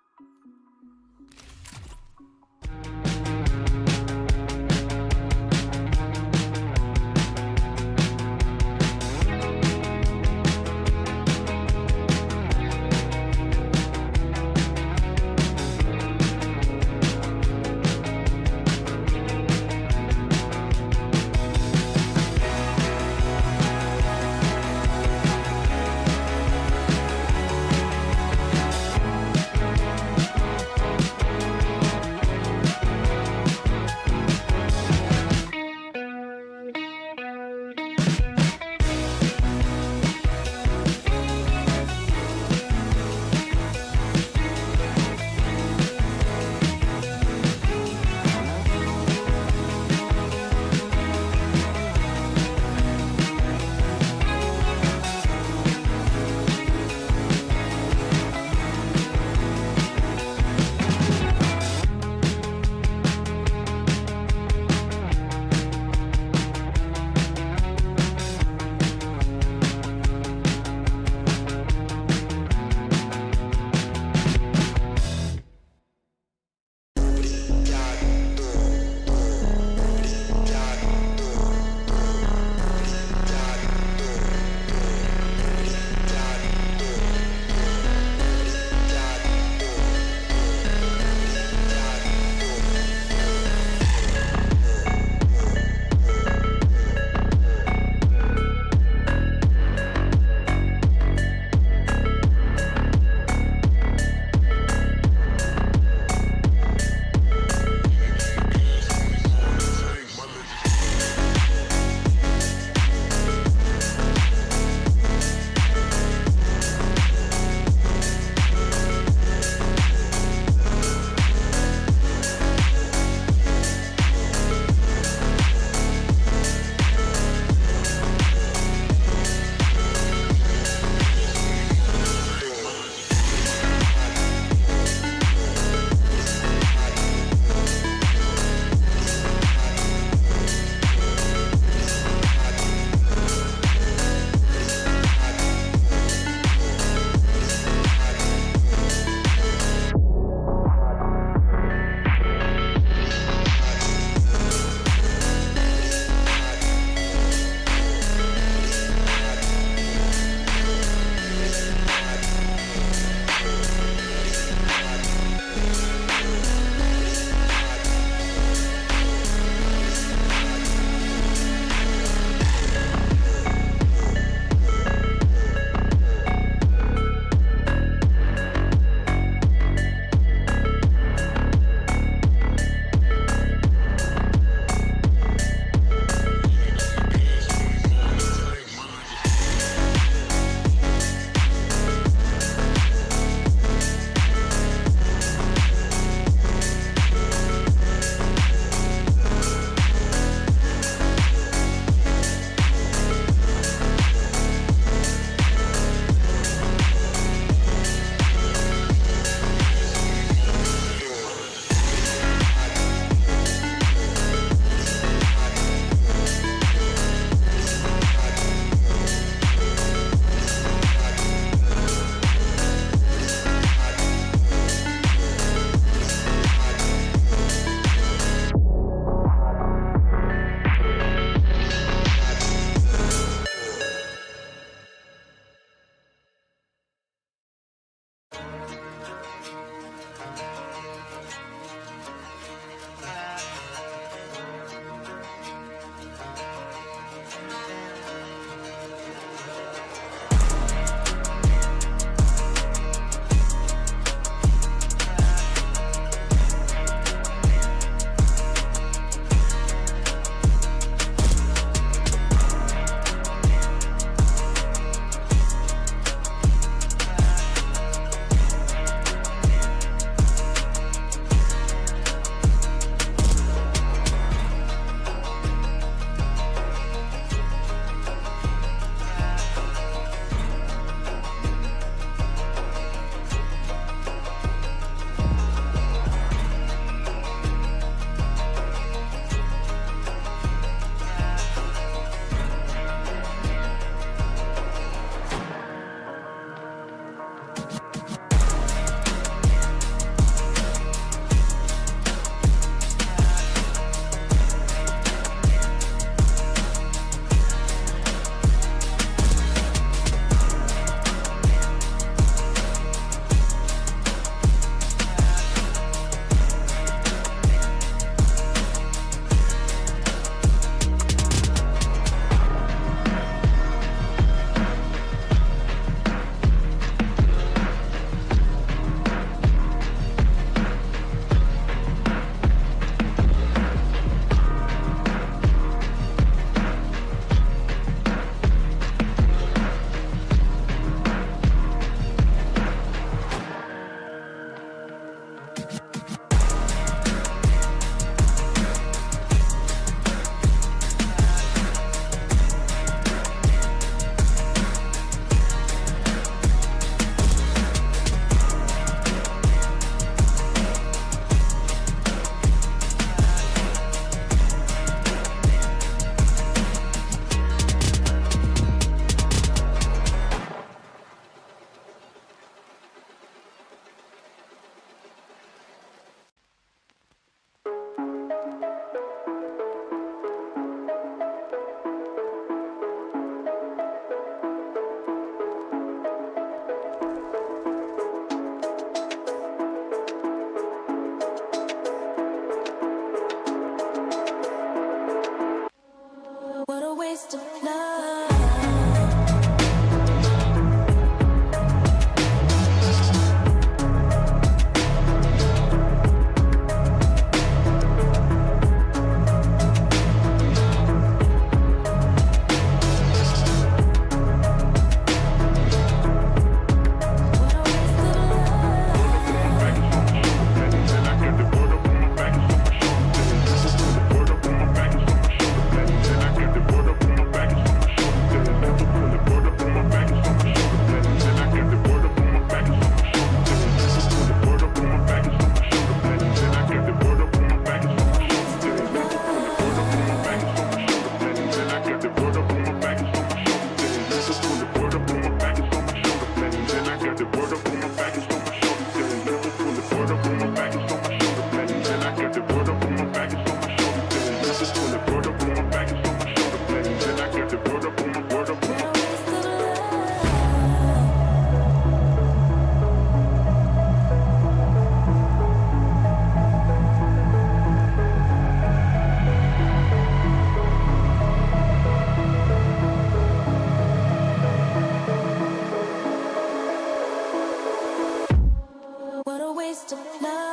waste of love.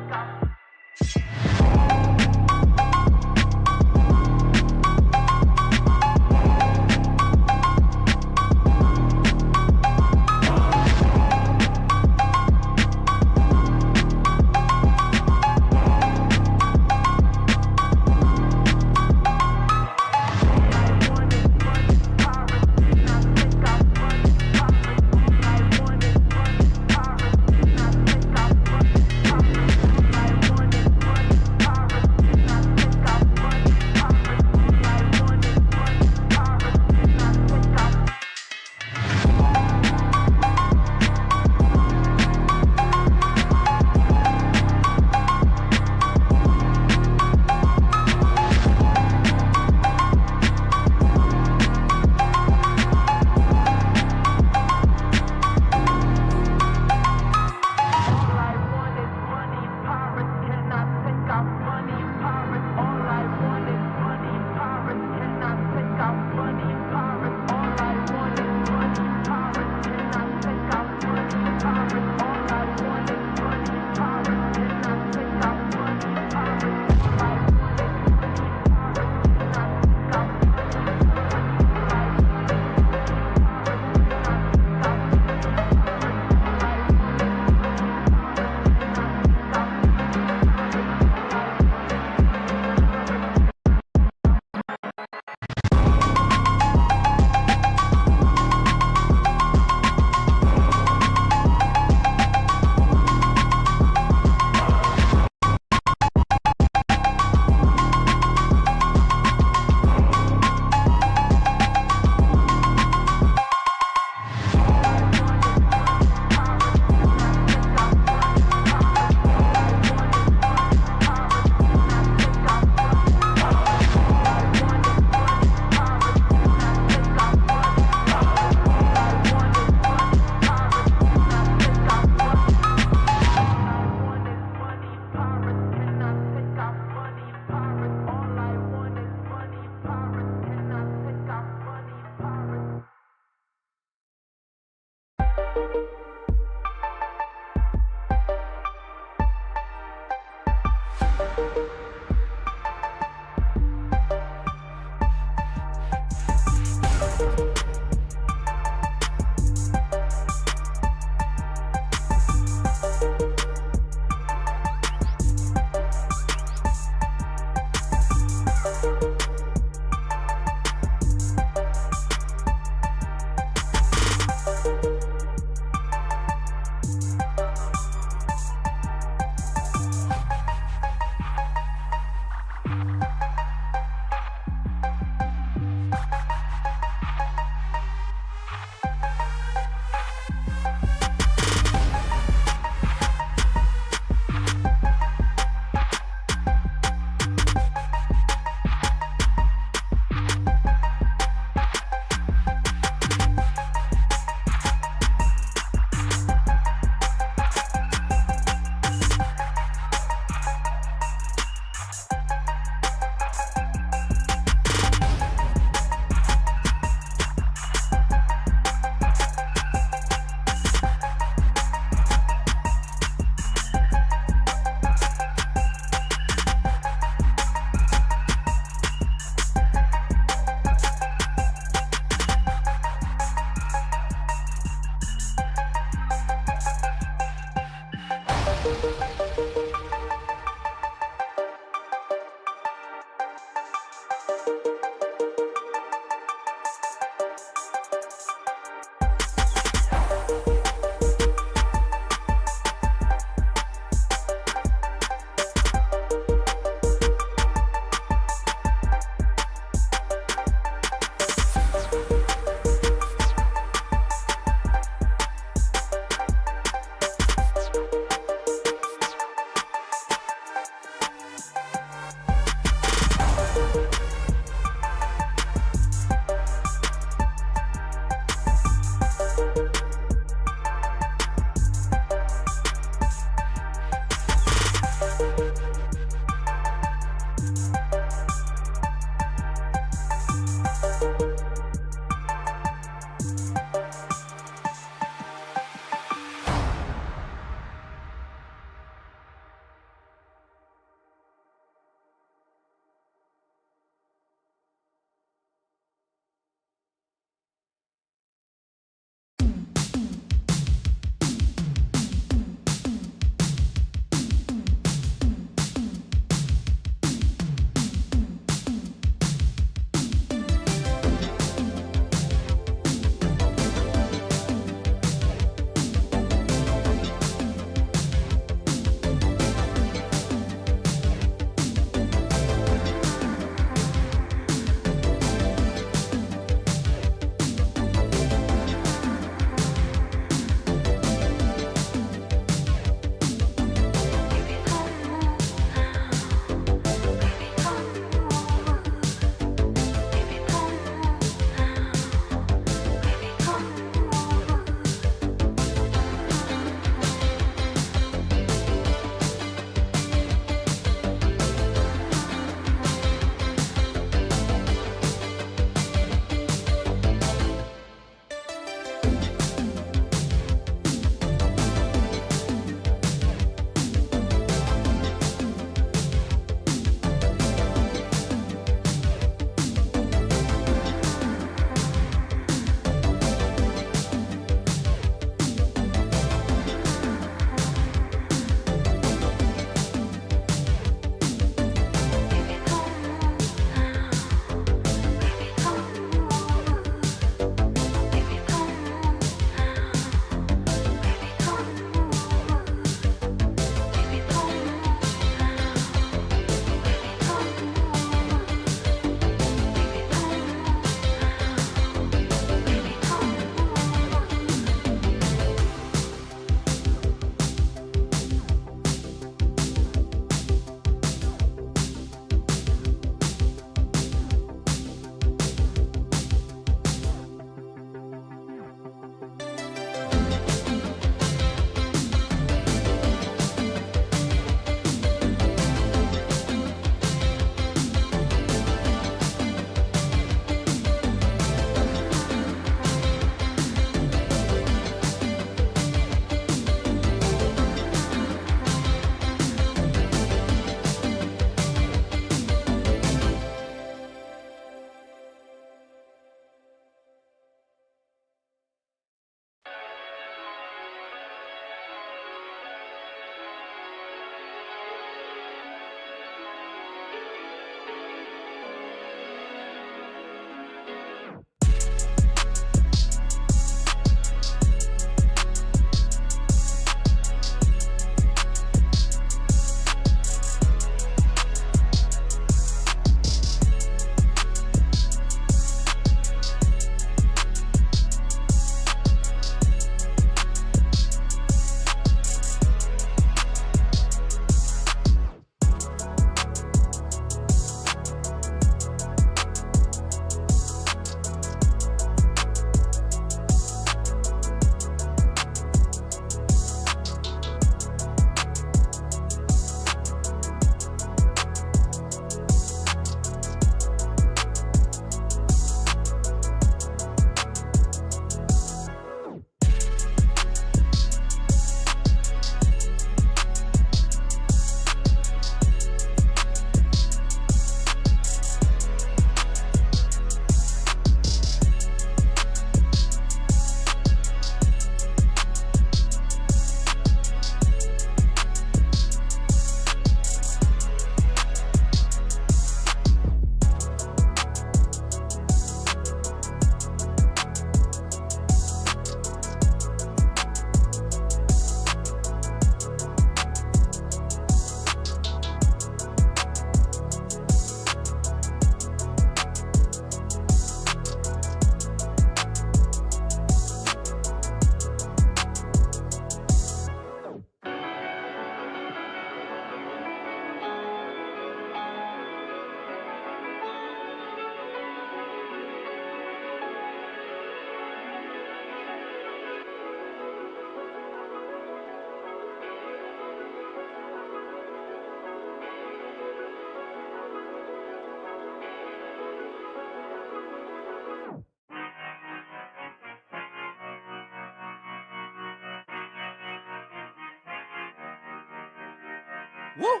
Woo!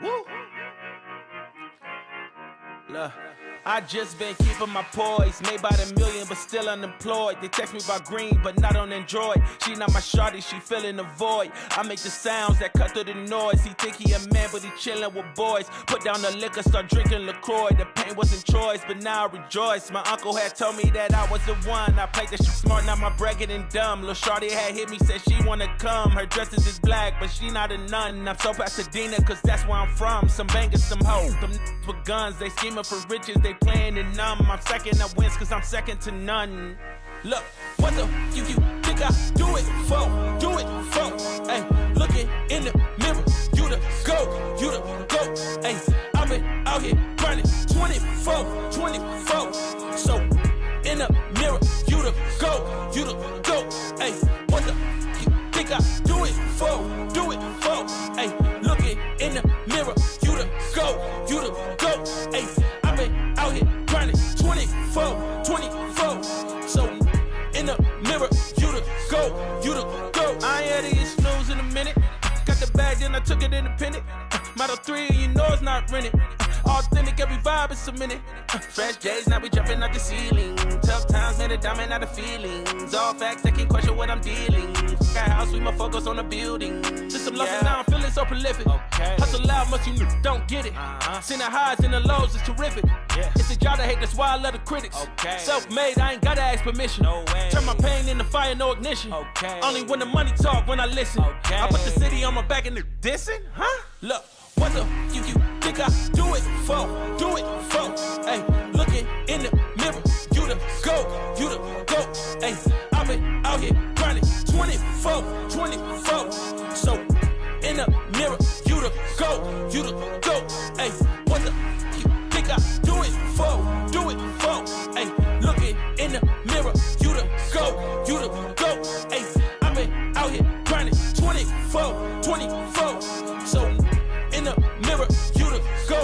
Woo! Look, I just been keeping my poise. Made by the million, but still unemployed. They text me about green, but not on Android. She not my shawty, she filling the void. I make the sounds that cut through the noise. He think he a man, but he chillin' with boys. Put down the liquor, start drinking LaCroix. The pain wasn't choice, but now I rejoice. My uncle had told me that I was the one. I played that shit smart, now my bragging and dumb. Lil' shawty had hit me, said she wanna come. Her dresses is black, but she not a nun. I'm so Pasadena, cause that's where I'm from. Some bangers, some hoes. Them with guns, they scheming for riches, they playing it numb. I'm second, I wins cause I'm second to none. Look, what the you think I do it for? Do it for? Ay, looking in the mirror, you the go, ay, I've been out here grinding 24, so in the mirror, you the go, ay, what the you think I do it for? Do it for? Ay, looking in the mirror, you the go, ay, I've been out here grinding 24, so in the mirror, you the go. I ain't had to get snooze in a minute. Got the bag, then I took it independent. Model 3, you know it's not rented. Authentic, every vibe is cemented. Fresh J's, now we jumping out the ceiling. Tough times, made a diamond out of feelings. All facts, they can't question what I'm dealing. Got house, we my focus on the building. System lost and now I'm feeling so prolific. Hustle loud, much you don't get it. Seen the highs and the lows, it's terrific. It's a job to hate, that's why I love the critics. Self-made, I ain't gotta ask permission. Turn my pain into fire, no ignition. Only when the money talk, when I listen. I put the city on my back and they're dissing, huh? Look, what the you think I do it for? Do it for? Ay, looking in the mirror, you the go, ay, I've been out here grinding 24, so in the mirror, you the go, ay, what the you think I do it for? Do it for? Ay, looking in the mirror, you the go, ay, I've been out here grinding 24, so in the mirror, you the go.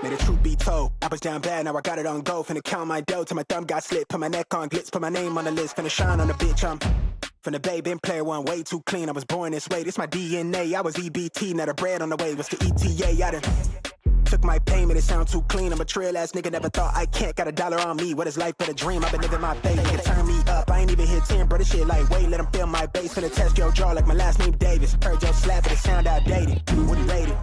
May the truth be told, I was down bad, now I got it on go. Finna count my dough till my thumb got slit. Put my neck on glitz, put my name on the list. Finna shine on the bitch, I'm from the bay, been player one, way too clean. I was born this way, this my DNA. I was EBT, now the bread on the way was the ETA. I done took my payment, it sound too clean. I'm a trail ass nigga, never thought I can't. Got $1 on me, what is life but a dream? I've been living my faith, nigga turn me up. I ain't even hit 10, bro, this shit like wait, let them feel my bass. Finna test your jaw like my last name Davis. Heard your slap, but it sound outdated. Wouldn't rate it.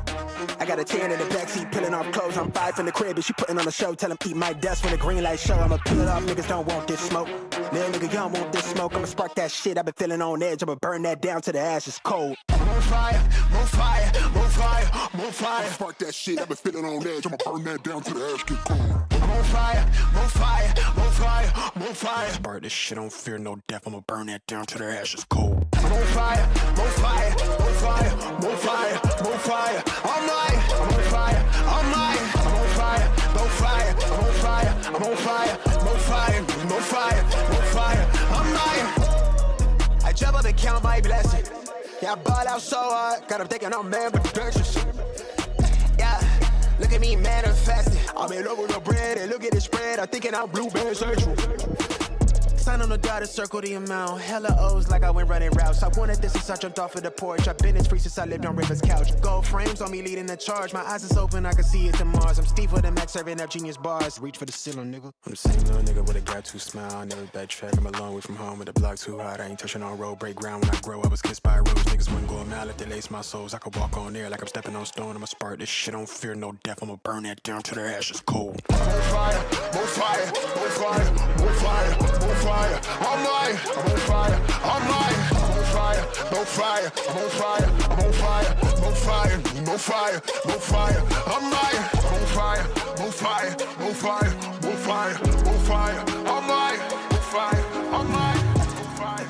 I got a 10 in the backseat, peeling off clothes. I'm 5 in the crib, and she putting on a show. Tell him eat my dust when the green light show. I'ma peel it off, niggas don't want this smoke. Little nigga, you don't want this smoke. I'ma spark that shit, I've been feeling on edge. I'ma burn that down to the ashes cold. I'm on fire, more fire, more fire, more fire. Spark that shit, I've been feeling on edge. I'ma burn that down to the ash get cold. I'm on fire, more fire, more fire, more fire. Spark this shit, don't fear no death. I'ma burn that down to the ashes cold. I'm on fire, more fire, more fire, more fire, more fire. I'm lying, I'm on fire, I'm lying, I'm on fire, more fire, I'm on fire, I'm on fire, more fire, more fire, more fire. I'm lying. I jump up and count my blessings. Yeah, I ball out so hard, got them thinking I'm man with pictures. Yeah. Look at me manifesting. I'm in love with the bread and look at the spread. I'm thinking I'm blueberry central. Sign on the dotted circle the amount. Hella O's like I went running routes. I wanted this since I jumped off of the porch. I've been in free since I lived on River's couch. Gold frames on me leading the charge. My eyes is open, I can see it to Mars. I'm Steve with the Max serving up genius bars. Reach for the ceiling, nigga. I'm the same little nigga with a gap too smile. I never backtrack. I'm a long way from home with the block too hot. I ain't touching on road, break ground when I grow. I was kissed by a rose. Niggas wouldn't go a mile if they lace my souls. I could walk on air like I'm stepping on stone. I'ma spark this shit, don't fear no death. I'ma burn that down to the ashes cold. More fire, more fire, more fire, more fire, more fire. I'm lying, I'm on fire, I'm lying, I'm on fire, no fire, I'm on fire, I'm on fire, no fire, no fire, no fire. I'm lying, I'm on fire, no fire, no fire, no fire, no fire. I'm lying, no fire, I'm lying, no fire.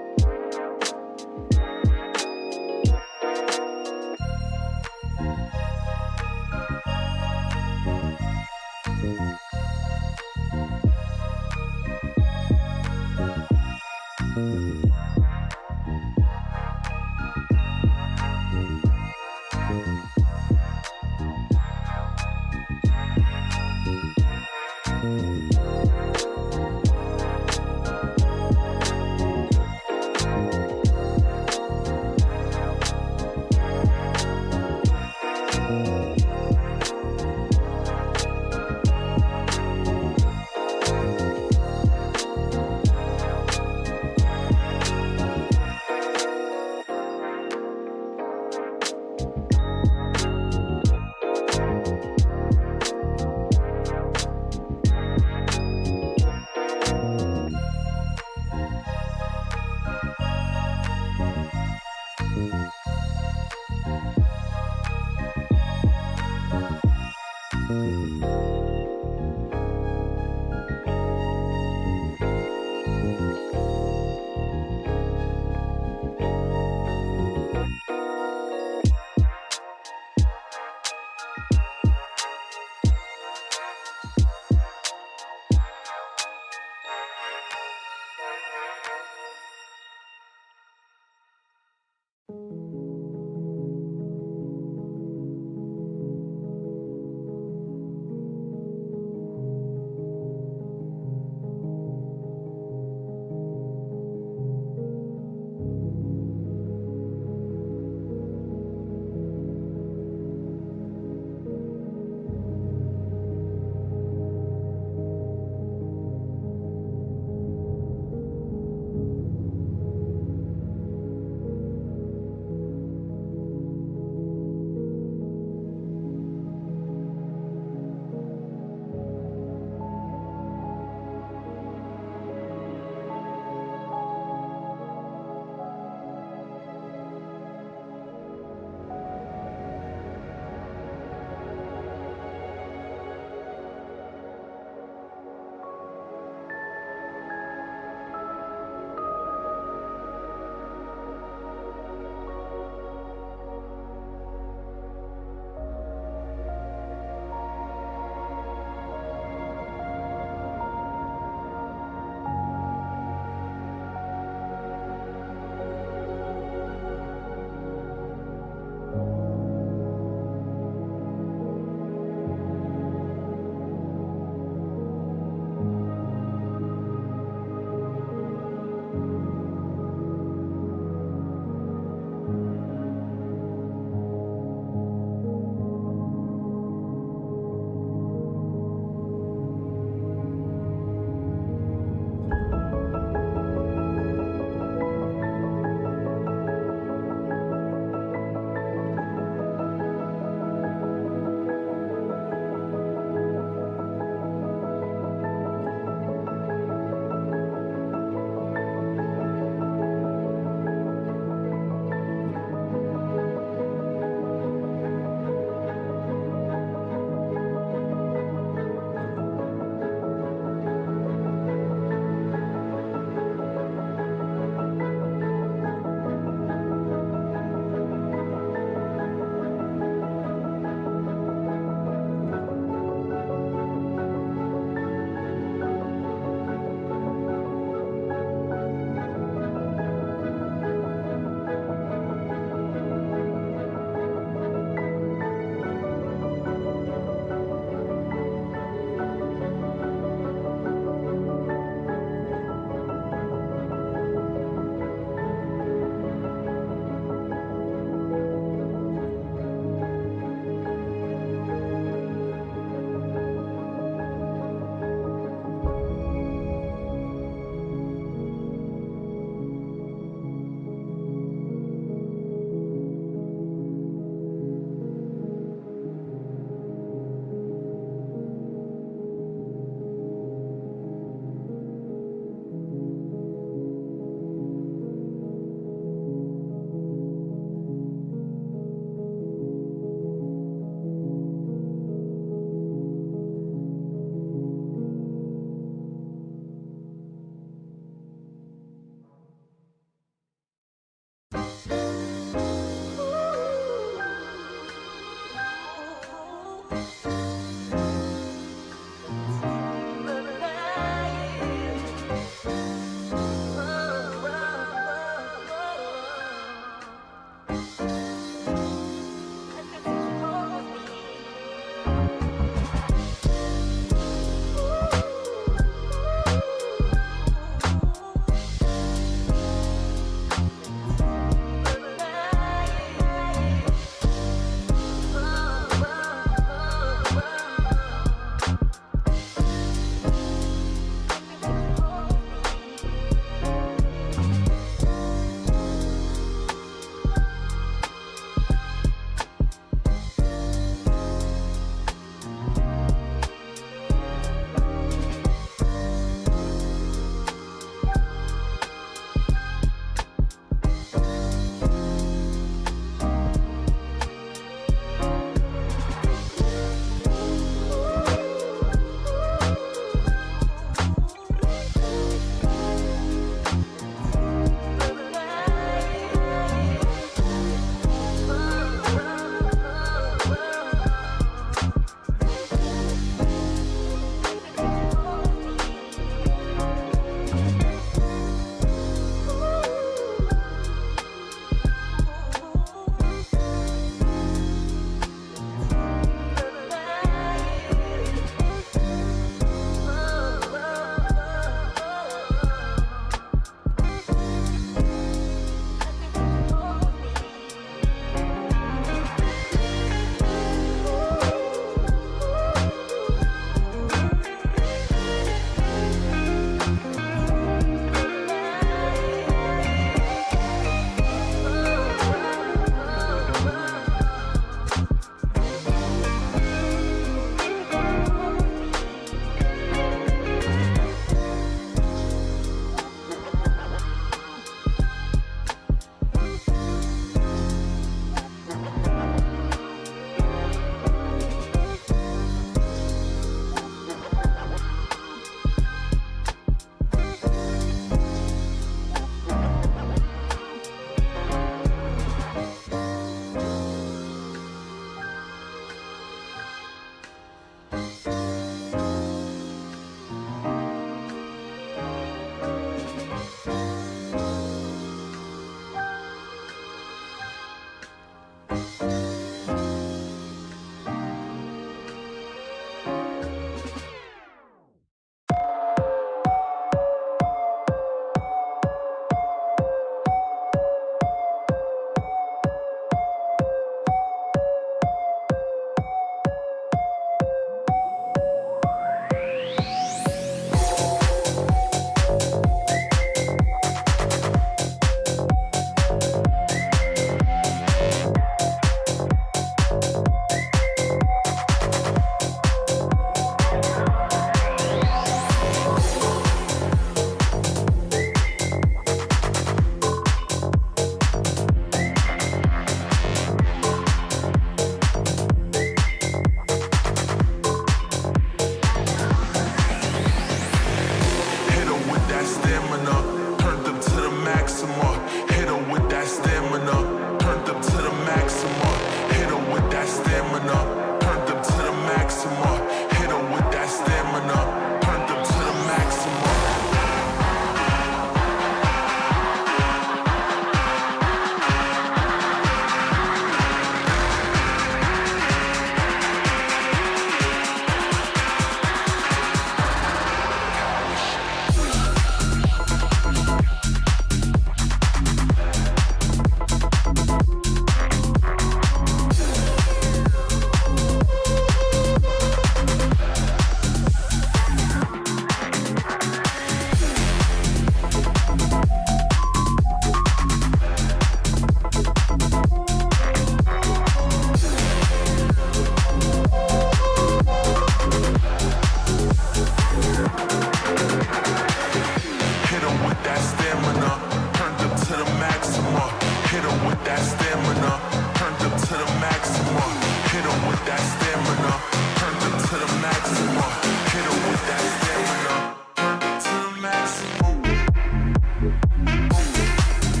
that stamina, turned up to the maximum. Hit him with that stamina, turned up to the maximum. Hit him with that stamina, turned up to the maximum. Turned up to the maximum.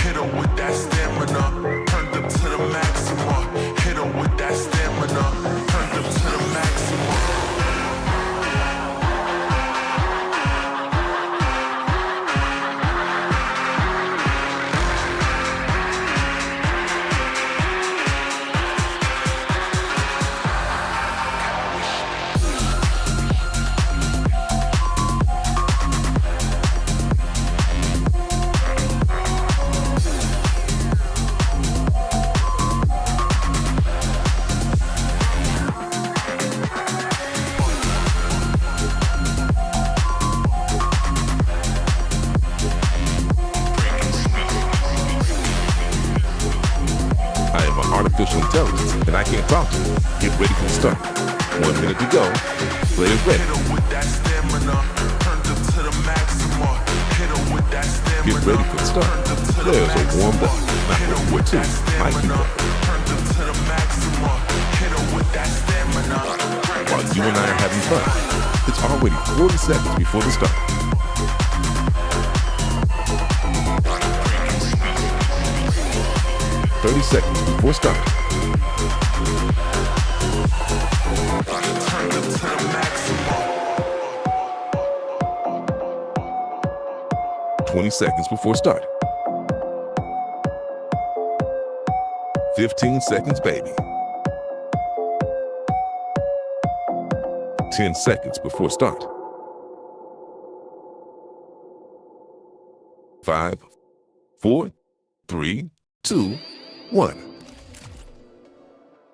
Hit him with that stamina, turned up to the maximum. Hit him with that stamina, turned up to the maximum. I am an artificial intelligence, and I can't talk to you. Get ready for the start. 1 minute to go. Players ready. Hit him with that stamina, turned up to the maximum. Hit him with that stamina. Get ready for the start. Turned up to the Players are maximum. warmed up. Not Hit him ready with for two. that Might keep stamina, up. turned up to the maximum. Hit him with that stamina. While you and I are having fun, it's already 40 seconds before the start. 30 seconds before start. Turned up to the maximum. 20 seconds before start. 15 seconds, baby. 10 seconds before start. 5, 4, 3, 2, 1.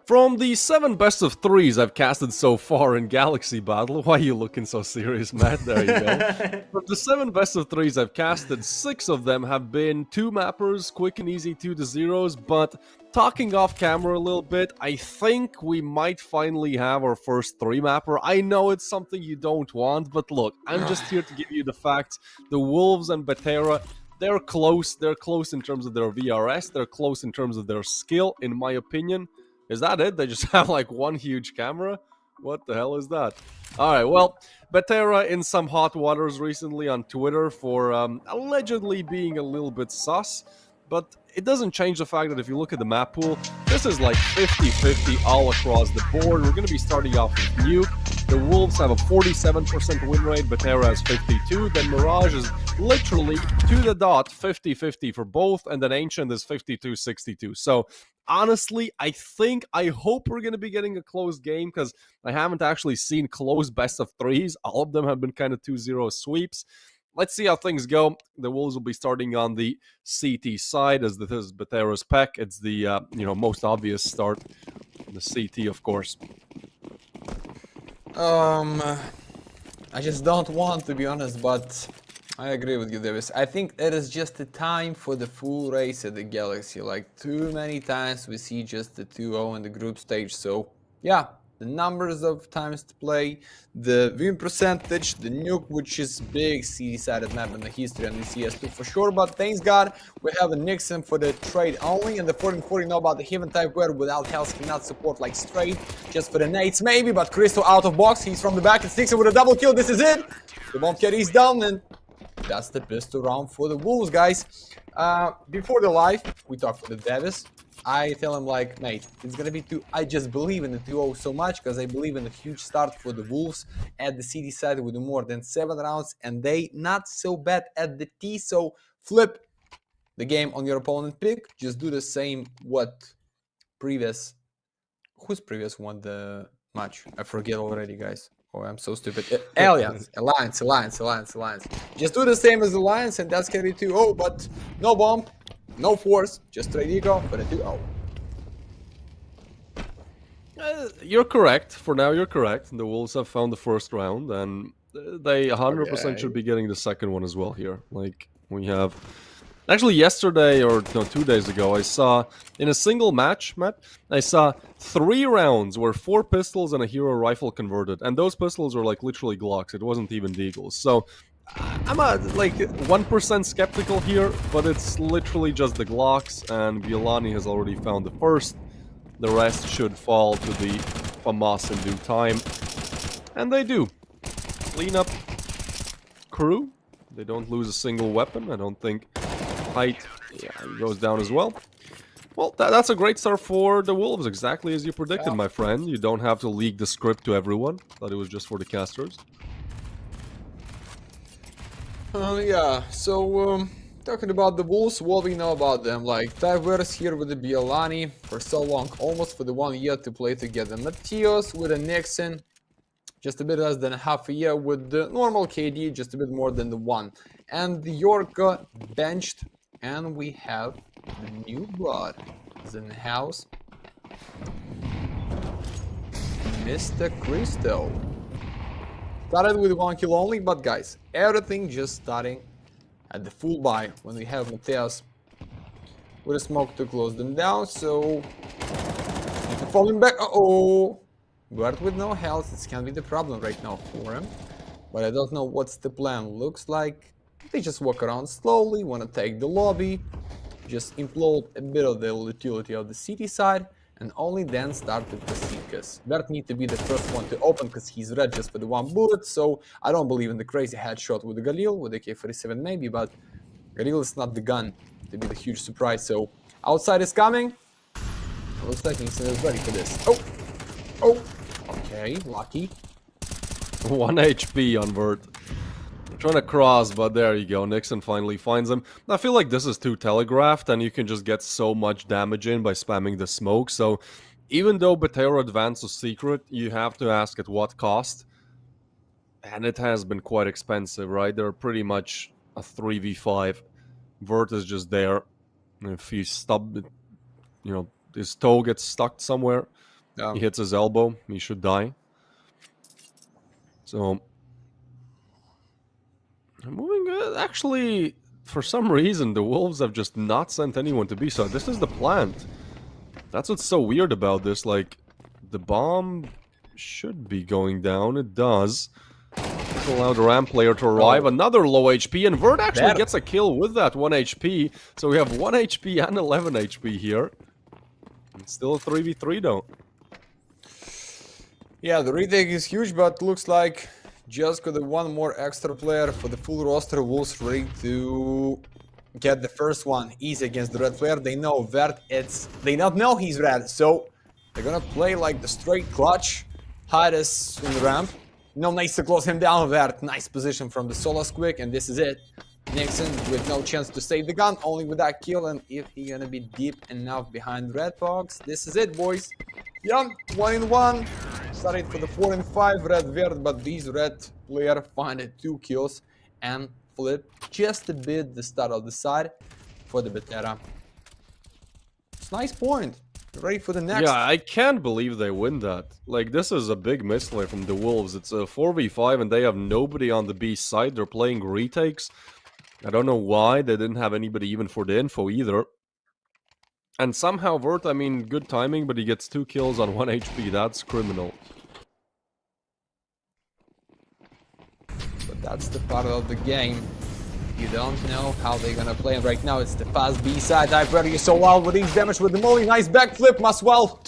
From the 7 best of 3s I've casted so far in Galaxy Battle, why are you looking so serious, Matt? There you go. From the 7 best of 3s I've casted, 6 of them have been 2 mappers, quick and easy 2-0s, but talking off camera a little bit, I think we might finally have our first 3 mapper. I know it's something you don't want, but look, I'm just here to give you the facts. The Wolves and Batera, they're close. They're close in terms of their VRS. They're close in terms of their skill, in my opinion. Is that it? They just have like one huge camera? What the hell is that? Alright, well, Batera in some hot waters recently on Twitter for allegedly being a little bit sus. But it doesn't change the fact that if you look at the map pool, this is like 50-50 all across the board. We're going to be starting off with Nuke. The Wolves have a 47% win rate, Batera has 52. Then Mirage is literally to the dot 50-50 for both, and then Ancient is 52-62. So honestly, I hope we're going to be getting a close game, because I haven't actually seen close best of 3s. All of them have been kind of 2-0 sweeps. Let's see how things go. The Wolves will be starting on the CT side, as this is Batera's pack. It's the most obvious start. The CT, of course. I just don't want to be honest, but I agree with you, Davis. I think it is just a time for the full race at the Galaxy. Like, too many times we see just the 2-0 in the group stage. So, yeah, the numbers of times to play, the win percentage, the Nuke, which is big C-sided map in the history, and the CS2 for sure. But thanks God, we have a Nixon for the trade only, and the 1440 know about the Heaven type, where without health cannot support like straight, just for the nades maybe. But Crystal out of box, he's from the back, it's Nixon with a double kill. This is it. The bomb carries down, and that's the pistol round for the Wolves, guys. Before the live, we talked with Davis. I tell him like, mate, it's gonna be 2. I just believe in the 2-0 so much because I believe in a huge start for the Wolves at the city side with more than 7 rounds, and they not so bad at the T. So flip the game on your opponent pick. Just do the same. What previous? Who's previous won the match? I forget already, guys. Oh, I'm so stupid. Alliance. Just do the same as Alliance, and that's carry 2-0, but no bomb. No force, just straight eco for a 2-0. You're correct. For now, you're correct. The Wolves have found the first round, and they 100% should be getting the second one as well here. Like, we have... Actually, yesterday, or no, 2 days ago, I saw, in a single match, Matt, I saw 3 rounds where 4 pistols and a hero rifle converted. And those pistols were, like, literally Glocks. It wasn't even Deagles. So... I'm like 1% skeptical here, but it's literally just the Glocks, and Violani has already found the first. The rest should fall to the FAMAS in due time. And they do. Clean up crew. They don't lose a single weapon. I don't think height goes down as well. Well, that's a great start for the Wolves, exactly as you predicted, my friend. You don't have to leak the script to everyone. Thought it was just for the casters. Talking about the Wolves, what we know about them, like Diverse here with the Biolani for so long, almost for the 1 year to play together. Matthias with a Nixon, just a bit less than half a year with the normal KD, just a bit more than the 1. And the Yorka benched, and we have the new blood is in the house. Mr. Cristo. Started with 1 kill only, but guys, everything just starting at the full buy when we have Mateus with a smoke to close them down. So falling back. Guard with no health. This can be the problem right now for him. But I don't know what's the plan. Looks like they just walk around slowly, want to take the lobby, just implode a bit of the utility of the city side, and only then start to proceed, because Bert needs to be the first one to open because he's red just for the 1 bullet. So I don't believe in the crazy headshot with the Galil, with the K-47 maybe, but Galil is not the gun to be the huge surprise. So outside is coming. Looks like Nixon is ready for this. Okay, lucky. 1 HP on Vert. Trying to cross, but there you go. Nixon finally finds him. I feel like this is too telegraphed, and you can just get so much damage in by spamming the smoke. So even though Betero Advance is secret, you have to ask at what cost. And it has been quite expensive, right? They're pretty much a 3v5. Vert is just there. If he stub, his toe gets stuck somewhere, he hits his elbow, he should die. So... moving good. Actually, for some reason, the Wolves have just not sent anyone to B side. This is the plant. That's what's so weird about this. Like, the bomb should be going down. It does. Just allow the ramp player to arrive. Another low HP, and Vert actually gets a kill with that 1 HP. So we have 1 HP and 11 HP here. It's still a 3v3 though. Yeah, the retake is huge, but looks like just got the 1 more extra player for the full roster. Wolves ready to get the first one easy against the red player. They know Vert, they not know he's red, so they're gonna play like the straight clutch. Hidus in the ramp. No nice to close him down. Vert, nice position from the Solas quick, and this is it. Nixon with no chance to save the gun, only with that kill, and if he's gonna be deep enough behind Red Fox, this is it, boys. Yeah, 1-1. Started for the 4-5 red Vert, but these red player find 2 kills and flip just a bit the start of the side for the Betera. It's a nice point. Ready for the next. Yeah, I can't believe they win that. Like, this is a big misplay from the Wolves. It's a 4v5 and they have nobody on the B side. They're playing retakes. I don't know why they didn't have anybody even for the info either. And somehow Vert, I mean, good timing, but he gets 2 kills on 1 HP. That's criminal. But that's the part of the game. You don't know how they're gonna play, and right now it's the fast B side. Diverter is so wild with each damage with the molly. Nice backflip, Maswell.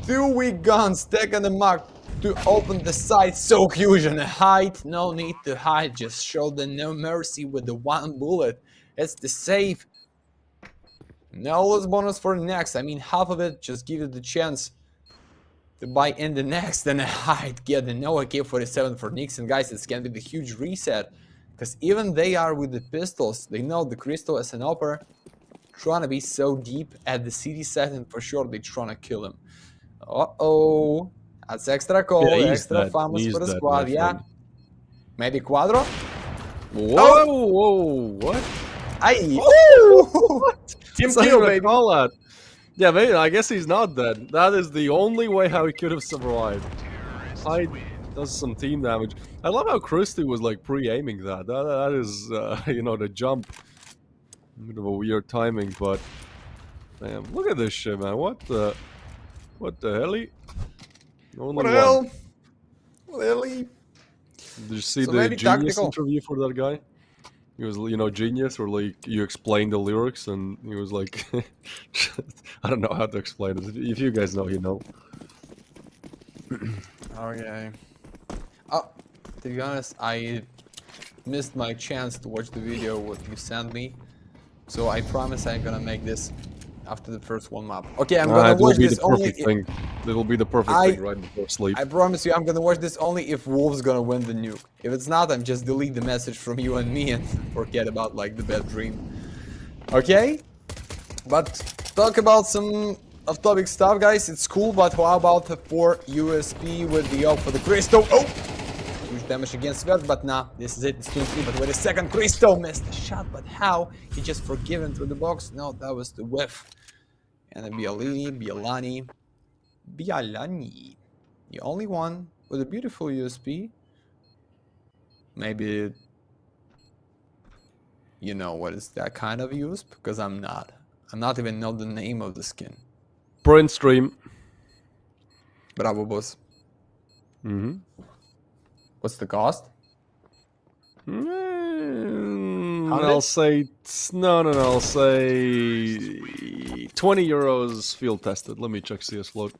2 weak guns, taking the mark. to open the side. So huge and hide. No need to hide. Just show them no mercy with the one bullet. It's the save. No less bonus for next. I mean, half of it, just give it the chance to buy in the next and hide. Get the no AK-47 for Nix. And guys, it's gonna be the huge reset. Because even they are with the pistols. They know the Crystal as an upper. Trying to be so deep at the city side. And for sure, they're trying to kill him. Uh-oh. That's extra call. Yeah, Extra famous for the dead, squad. Yeah. friend. Maybe Quadro? Whoa, whoa, what? Aye. What? Team It's not kill, even a baby. call out. Yeah, maybe, I guess he's not dead. That is the only way how he could have survived. Hyde does some team damage. I love how Christie was like pre-aiming that. That is, you know, the jump. A bit of a weird timing, but damn, look at this shit, man. What the hell? Only What the one. hell? What the hell? Did you see So the maybe Genius tactical. interview for that guy? He was, you know, Genius, or like you explain the lyrics, and he was like, I don't know how to explain it. If you guys know, you know. Okay. Oh, to be honest, I missed my chance to watch the video what you sent me. So I promise I'm gonna make this after the first one map. Okay, I'm gonna watch this only. Thing. It'll be the perfect thing right before sleep. I promise you, I'm gonna watch this only if Wolf's gonna win the nuke. If it's not, I'm just delete the message from you and me and forget about like the bad dream. Okay? But talk about some off-topic stuff, guys. It's cool, but how about the 4 USP with the op for the Crystal? Oh! Huge damage against Svet, but nah, this is it. It's 2-3, but with a second Crystal missed the shot, but how? He just forgiven through the box? No, that was the whiff. And then Bialani, the only one with a beautiful USP. Maybe you know what is that kind of USP? Because I'm not even know the name of the skin. Print stream. Bravo, boss. Mm-hmm. What's the cost? I'll say no. I'll say 20 euros field tested. Let me check CS float.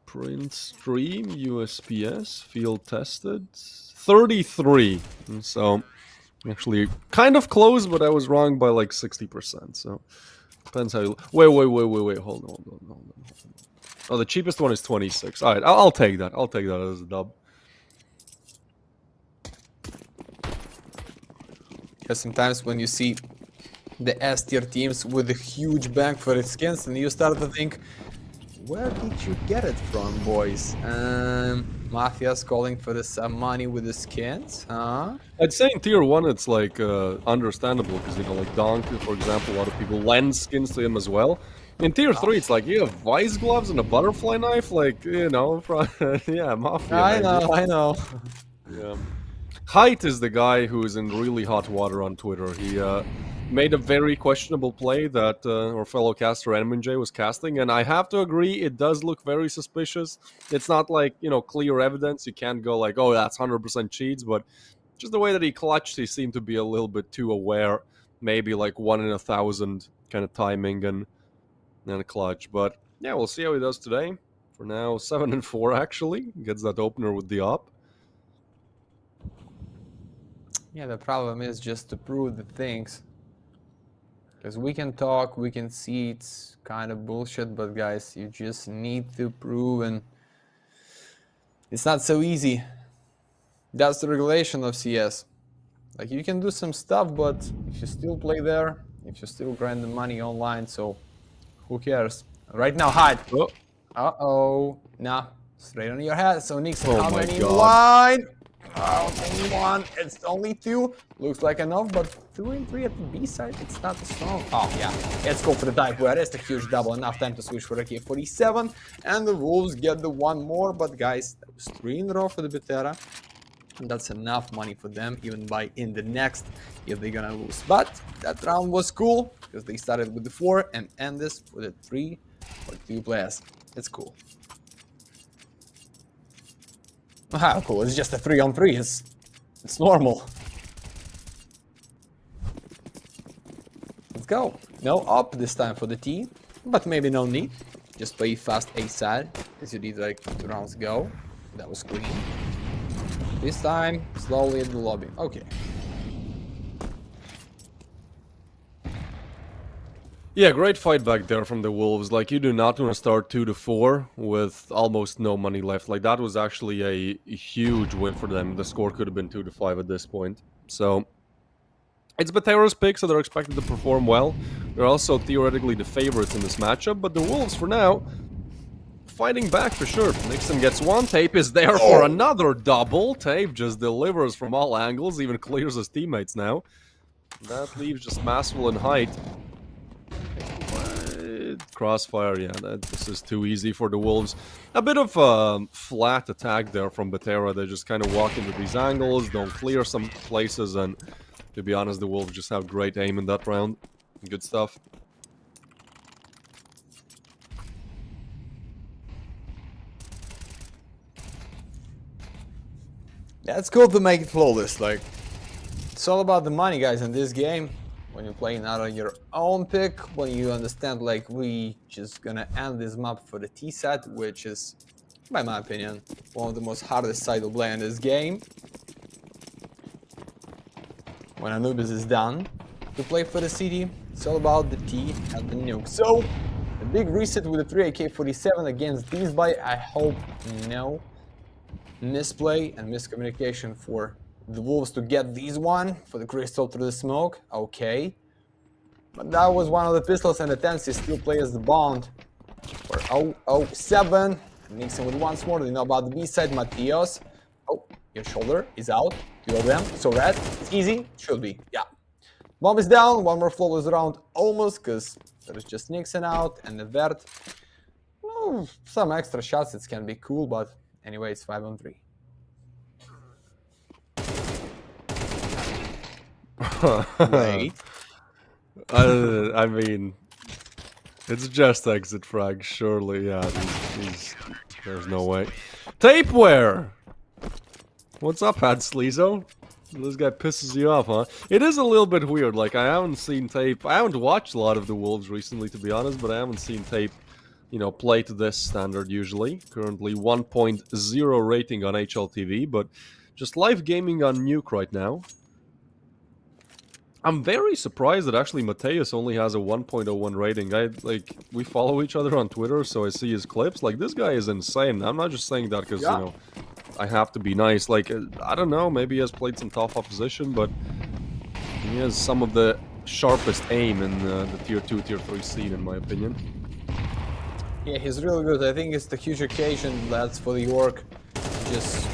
Print stream USPS field tested 33. So actually kind of close, but I was wrong by like 60%. So depends how you. Wait. Hold on. Oh, the cheapest one is 26. All right, I'll take that. I'll take that as a dub. Because sometimes when you see the S tier teams with a huge bank for its skins, and you start to think, where did you get it from, boys? Mafia's calling for some money with the skins, huh? I'd say in tier 1 it's like understandable, because you know, like Donk, for example, a lot of people lend skins to him as well. In tier 3 it's like you have vice gloves and a butterfly knife, like, you know, yeah, Mafia. I know. Yeah. Height is the guy who is in really hot water on Twitter. He made a very questionable play that our fellow caster MJ was casting, and I have to agree, it does look very suspicious. It's not like, you know, clear evidence. You can't go like, oh, that's 100% cheats, but just the way that he clutched, he seemed to be a little bit too aware. Maybe like 1 in 1,000 kind of timing and a clutch. But yeah, we'll see how he does today. For now, 7-4 actually. Gets that opener with the op. Yeah, the problem is just to prove the things. Because we can talk, we can see it's kind of bullshit, but guys, you just need to prove, and it's not so easy. That's the regulation of CS. Like, you can do some stuff, but if you still play there, if you still grind the money online, so who cares? Right now, hide. Oh. Uh-oh. Nah, straight on your head. So Nix, Oh how my many God. line? Oh, only 1. It's only 2. Looks like enough, but 2 and 3 at the B side, it's not strong. Oh, yeah. Let's go for the type where it's a huge double. Enough time to switch for a K47. And the Wolves get the 1 more. But guys, that was 3 in a row for the Betera. And that's enough money for them, even by in the next, if they're gonna lose. But that round was cool, because they started with the 4 and end this with a 3 or 2 players. It's cool. How cool, it's just a 3-on-3, it's normal. Let's go. No up this time for the T, but maybe no need. Just play fast A side, as you did like 2 rounds ago. That was clean. This time, slowly in the lobby. Okay. Yeah, great fight back there from the Wolves. Like, you do not want to start 2-4 with almost no money left. Like, that was actually a huge win for them. The score could have been 2-5 at this point. So, it's Batera's pick, so they're expected to perform well. They're also theoretically the favorites in this matchup, but the Wolves, for now, fighting back for sure. Nixon gets one. Tape is there for another double. Tape just delivers from all angles, even clears his teammates now. That leaves just Masswell in height. Crossfire, yeah, this is too easy for the Wolves. A bit of a flat attack there from Batera. They just kind of walk into these angles, don't clear some places, and to be honest, the Wolves just have great aim in that round. Good stuff. That's cool to make it flawless. Like, it's all about the money, guys, in this game. When you're playing out on your own pick, when you understand, like, we just gonna end this map for the T set, which is, by my opinion, one of the most hardest side to play in this game. When Anubis is done to play for the city, it's all about the T and the nuke. So, a big reset with the 3 AK-47 against these by, I hope no misplay and miscommunication for the Wolves to get these one for the crystal through the smoke. Okay, but that was one of the pistols, and the Tensi still plays the bond for 007. Nixon with once more. They know about the B side. Matios. Oh, your shoulder is out. 2 of them. So red. It's easy. Should be. Yeah. Bomb is down. One more flawless round almost, because there's just Nixon out and the Vert. Oh, some extra shots. It can be cool, but anyway, it's 5-on-3. Wait. I mean, it's just exit frag, surely. Yeah, there's no way. Tapeware! What's up, Had Sleezo? This guy pisses you off, huh? It is a little bit weird. Like, I haven't seen Tape. I haven't watched a lot of the Wolves recently, to be honest, but I haven't seen Tape, you know, play to this standard usually. Currently 1.0 rating on HLTV, but just live gaming on Nuke right now. I'm very surprised that actually Mateus only has a 1.01 rating. We follow each other on Twitter, so I see his clips. Like, this guy is insane. I'm not just saying that because, you know, I have to be nice. Like, I don't know, maybe he has played some tough opposition, but he has some of the sharpest aim in the tier 2, tier 3 scene, in my opinion. Yeah, he's really good. I think it's the huge occasion, lads, for the York. Just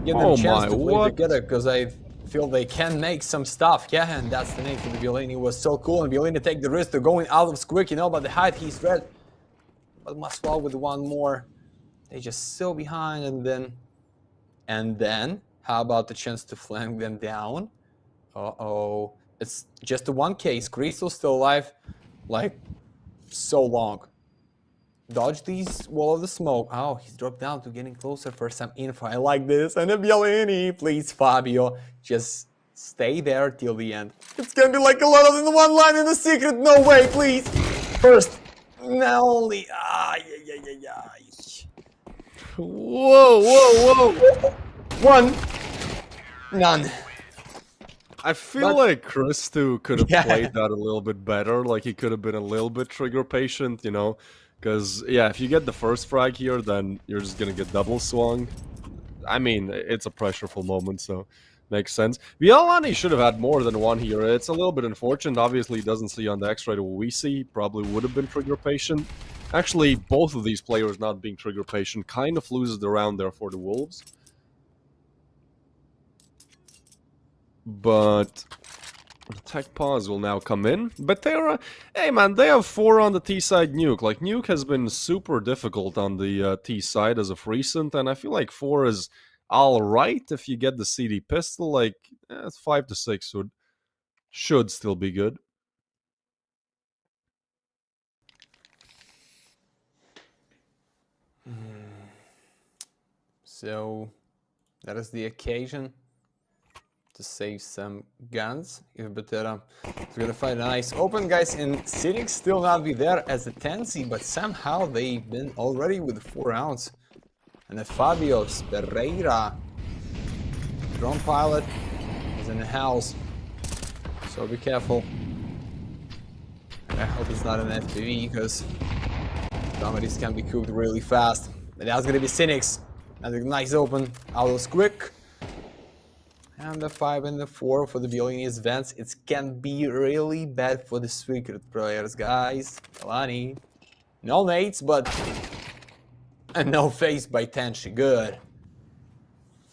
give them a chance to play together, because I feel they can make some stuff. Yeah, and that's the name for the Violini. Was so cool, and Violini take the risk to going out of squick, you know, but the height he's red. But Maswell with one more. They just so behind, and then how about the chance to flank them down? Uh-oh. It's just the one case. Crystal's still alive, like, so long. Dodge these wall of the smoke. Oh, he's dropped down to getting closer for some info. I like this. And a Bielini, please, Fabio. Just stay there till the end. It's gonna be like a lot of in the one line in the secret. No way, please. First, not only. Whoa. One. None. I feel like Christu could have played that a little bit better. Like, he could have been a little bit trigger patient, you know. Because, yeah, if you get the first frag here, then you're just going to get double swung. I mean, it's a pressureful moment, so makes sense. Violani should have had more than one here. It's a little bit unfortunate. Obviously, he doesn't see on the X-ray what we see. Probably would have been trigger patient. Actually, both of these players not being trigger patient kind of loses the round there for the Wolves. But the tech pause will now come in. But they're, hey man, they have 4 on the T side nuke. Like, nuke has been super difficult on the T side as of recent, and I feel like 4 is alright if you get the CD pistol. Like, 5 to 6 should still be good. So, that is the occasion. to save some guns. If Butera is gonna find a nice open, guys, and Cynic still not be there as a 10C, but somehow they've been already with 4 rounds. And the Fabios Pereira drone pilot is in the house, so be careful. I hope it's not an FPV because comedies can be cooked really fast. But that's gonna be Cynics. And a nice open, Autos quick. And the 5 and the 4 for the Violini's Vents. It can be really bad for the Secret players, guys. Kalani. No nades, but and no face by Tenchi. Good.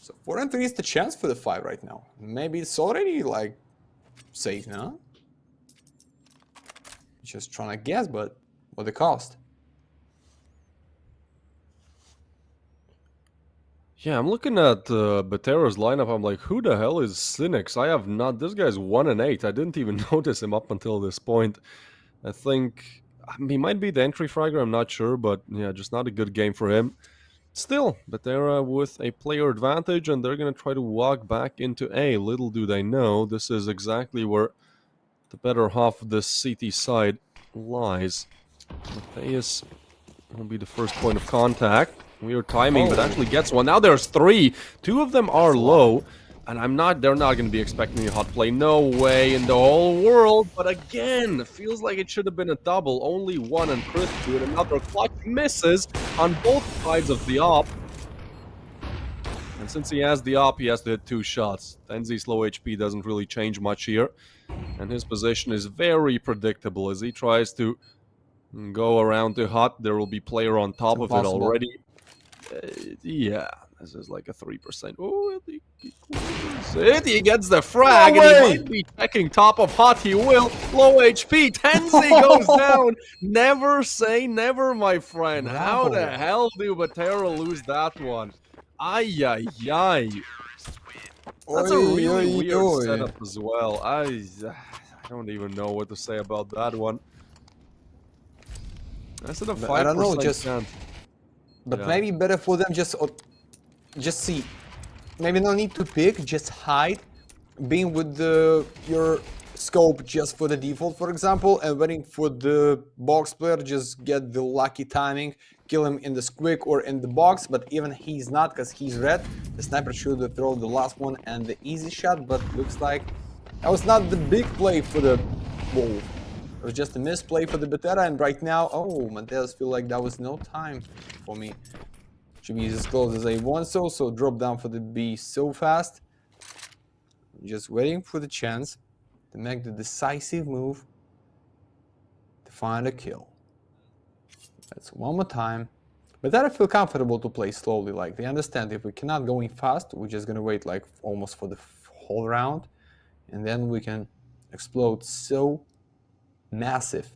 So 4 and 3 is the chance for the 5 right now. Maybe it's already like safe now. Just trying to guess, but what the cost? Yeah, I'm looking at Butera's lineup. I'm like, who the hell is Cynics? I have not. This guy's 1 and 8. I didn't even notice him up until this point. I think he might be the entry fragger. I'm not sure, but yeah, just not a good game for him. Still, Butera with a player advantage, and they're gonna try to walk back into A. Little do they know, this is exactly where the better half of the CT side lies. Matthias will be the first point of contact. Weird timing, but actually gets one. Now there's 3. 2 of them are low, and they're not going to be expecting a hot play. No way in the whole world. But again, it feels like it should have been a double. Only 1 and Chris with another clutch misses on both sides of the op. And since he has the op, he has to hit 2 shots. Tenzi's low HP doesn't really change much here. And his position is very predictable as he tries to go around to hot. There will be player on top of it already. Yeah, this is like a 3%. Oh, he gets the frag, and he might be checking top of hot. He will. Low HP. Tenzi goes down. Never say never, my friend. How the hell do Butera lose that one? Ay, ay, ay. That's a really weird setup as well. I don't even know what to say about that one. That's a 5% I don't know, just... chance. But yeah, maybe better for them just see. Maybe no need to pick, just hide. Being with your scope just for the default, for example, and waiting for the box player, just get the lucky timing, kill him in the squig or in the box, but even he's not because he's red. The sniper should have thrown the last one and the easy shot, but looks like that was not the big play for the Wolf. It was just a misplay for the Butera, and right now, oh, Mateus feel like that was no time for me. Should be as close as I want so drop down for the B so fast. Just waiting for the chance to make the decisive move to find a kill. That's one more time. But I feel comfortable to play slowly, like they understand if we cannot go in fast, we're just gonna wait like almost for the whole round, and then we can explode so massive.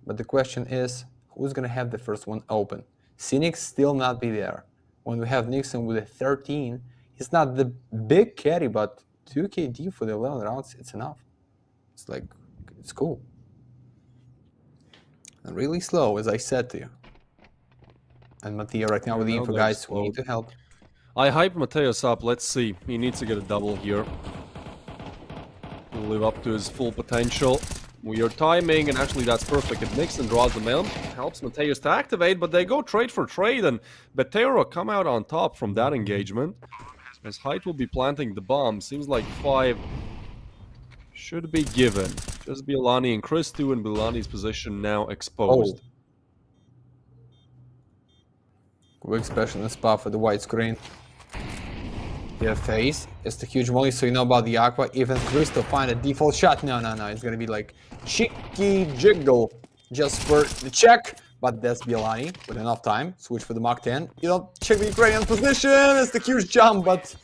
But the question is, who's gonna have the first one open? Cynic still not be there. When we have Nixon with a 13, he's not the big carry, but 2 KD for the 11 rounds, it's enough. It's like, it's cool. And really slow, as I said to you. And Mattia right now with the info, guys, we need to help. I hype Mateus up, let's see. He needs to get a double here. Live up to his full potential. Weird timing, and actually that's perfect. If Nixon draws the mail, helps Mateus to activate, but they go trade for trade, and Butera come out on top from that engagement. As Height will be planting the bomb, seems like 5 should be given. Just Biolani and Chris too, and Biolani's position now exposed. Quick special spot for the white screen. Yeah, face. It's the huge molly, so you know about the Aqua. Even Crystal find a default shot. No. It's gonna be like cheeky jiggle just for the check. But that's Biolani with enough time. Switch for the Mach 10. You don't check the Ukrainian position. It's the huge jump, but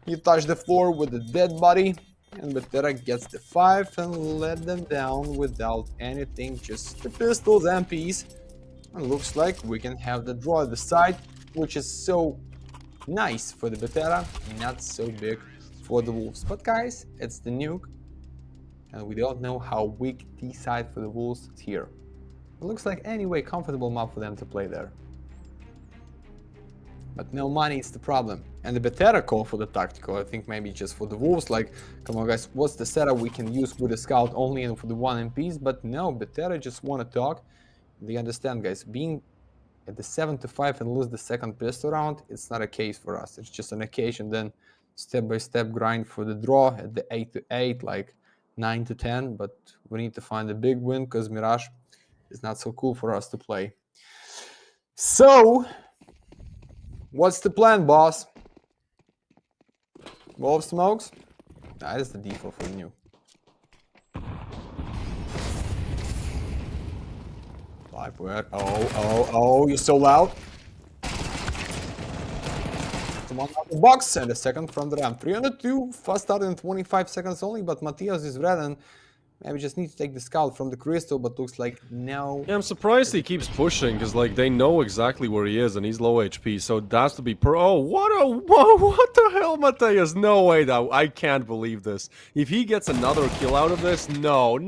he touched the floor with the dead body. And Butera gets the 5 and let them down without anything. Just the pistols, MPs. And looks like we can have the draw at the side, which is so nice for the Butera, not so big for the Wolves. But guys, it's the nuke, and we don't know how weak the side for the Wolves is here. It looks like anyway comfortable map for them to play there. but no money is the problem. And the better call for the tactical, I think maybe just for the Wolves, like, come on guys, what's the setup we can use with the scout only and for the 1 MPs? But no, Betera just want to talk. They understand, guys, being at the 7-5 and lose the second pistol round, it's not a case for us. It's just an occasion, then step-by-step grind for the draw at the 8-8, like 9-10, but we need to find a big win because Mirage is not so cool for us to play. So, what's the plan, boss? Wolf smokes? That is the default for the new. Live word. Oh, you're so loud. One out the box and a second from the ramp. 302, fast start in 25 seconds only, but Matthias is red and maybe just need to take the scout from the crystal, but looks like no. Yeah, I'm surprised he keeps pushing, because, like, they know exactly where he is, and he's low HP, so it has to be oh, what the hell, Matthias? No way, I can't believe this. If he gets another kill out of this, no.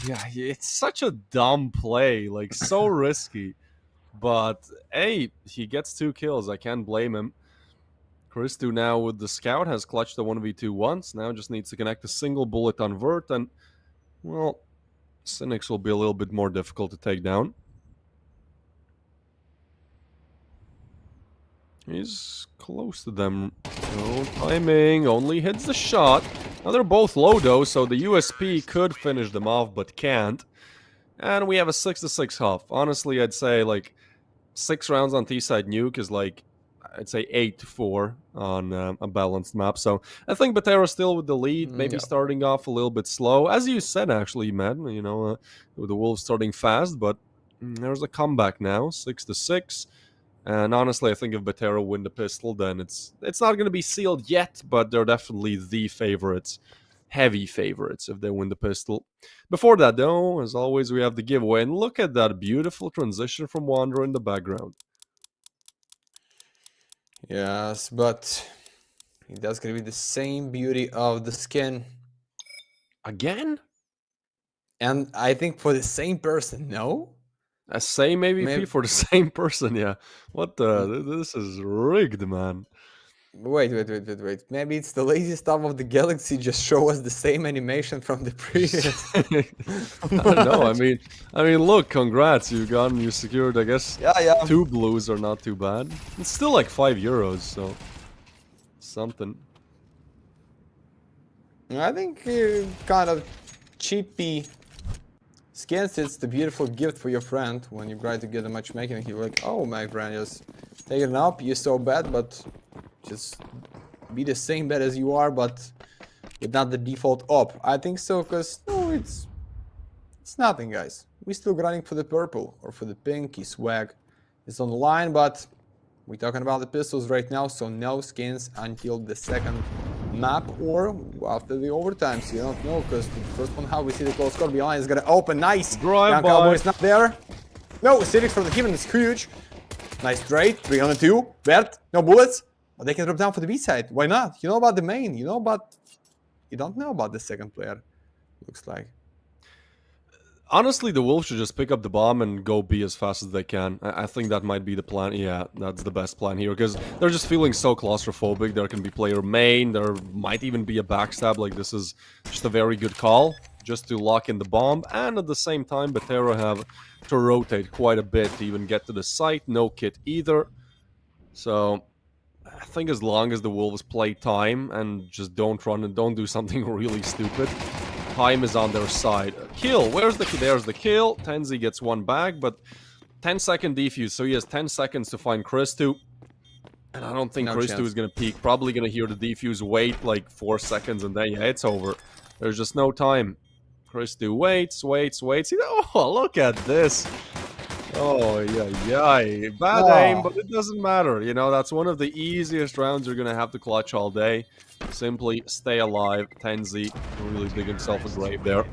Yeah, it's such a dumb play, like, so risky. But, hey, he gets 2 kills, I can't blame him. Christu now with the scout has clutched the 1v2 once, now just needs to connect a single bullet on Vert, and, well, Cynics will be a little bit more difficult to take down. He's close to them. No timing, only hits the shot. Now they're both low though, so the USP could finish them off, but can't. And we have a 6-6 huff. Honestly, I'd say, like, 6 rounds on T-side nuke is like, I'd say 8-4 on a balanced map. So I think Betera still with the lead, maybe starting off a little bit slow. As you said, actually, man, you know, with the Wolves starting fast, but there's a comeback now, 6-6. And honestly, I think if Betera win the pistol, then it's not going to be sealed yet, but they're definitely the favorites. Heavy favorites if they win the pistol. Before that, though, as always, we have the giveaway. And look at that beautiful transition from Wanderer in the background. Yes, but that's gonna be the same beauty of the skin. Again? And I think for the same person, no? A same AVP for the same person, yeah. What the? This is rigged, man. Wait. Maybe it's the lazy stuff of the Galaxy just show us the same animation from the previous. I don't know. I mean, look, congrats. You secured, I guess, 2 blues are not too bad. It's still like €5, so something. I think kind of cheapy skins. It's the beautiful gift for your friend when you try to get a matchmaking and you're like, oh, my friend, just take it up. You're so bad, but just be the same bad as you are, but with not the default op. I think so, because no, it's nothing, guys. We're still grinding for the purple or for the pinky swag. It's on the line, but we're talking about the pistols right now, so no skins until the second map or after the overtimes. You don't know, because the first one, how we see the close score behind is gonna open. Nice. Drive by. Cowboy's not there. No, Civics from the Heaven is huge. Nice trade. 302. Bert, no bullets. But they can drop down for the B side. Why not? You know about the main. You don't know about the second player. Looks like. Honestly, the Wolves should just pick up the bomb and go B as fast as they can. I think that might be the plan. Yeah, that's the best plan here, because they're just feeling so claustrophobic. There can be player main. There might even be a backstab. Like, this is just a very good call, just to lock in the bomb. And at the same time, Betera have to rotate quite a bit to even get to the site. No kit either. So I think as long as the Wolves play time and just don't run and don't do something really stupid, time is on their side. Kill. There's the kill. Tenzi gets 1 back, but 10-second defuse, so he has 10 seconds to find Christu. And I don't think Christu is going to peek. Probably going to hear the defuse, wait like 4 seconds, and then, yeah, it's over. There's just no time. Christu waits. Oh, look at this. Oh, yeah. Bad aim, but it doesn't matter. You know, that's one of the easiest rounds you're going to have to clutch all day. Simply stay alive. Tenzi really dig himself a grave there.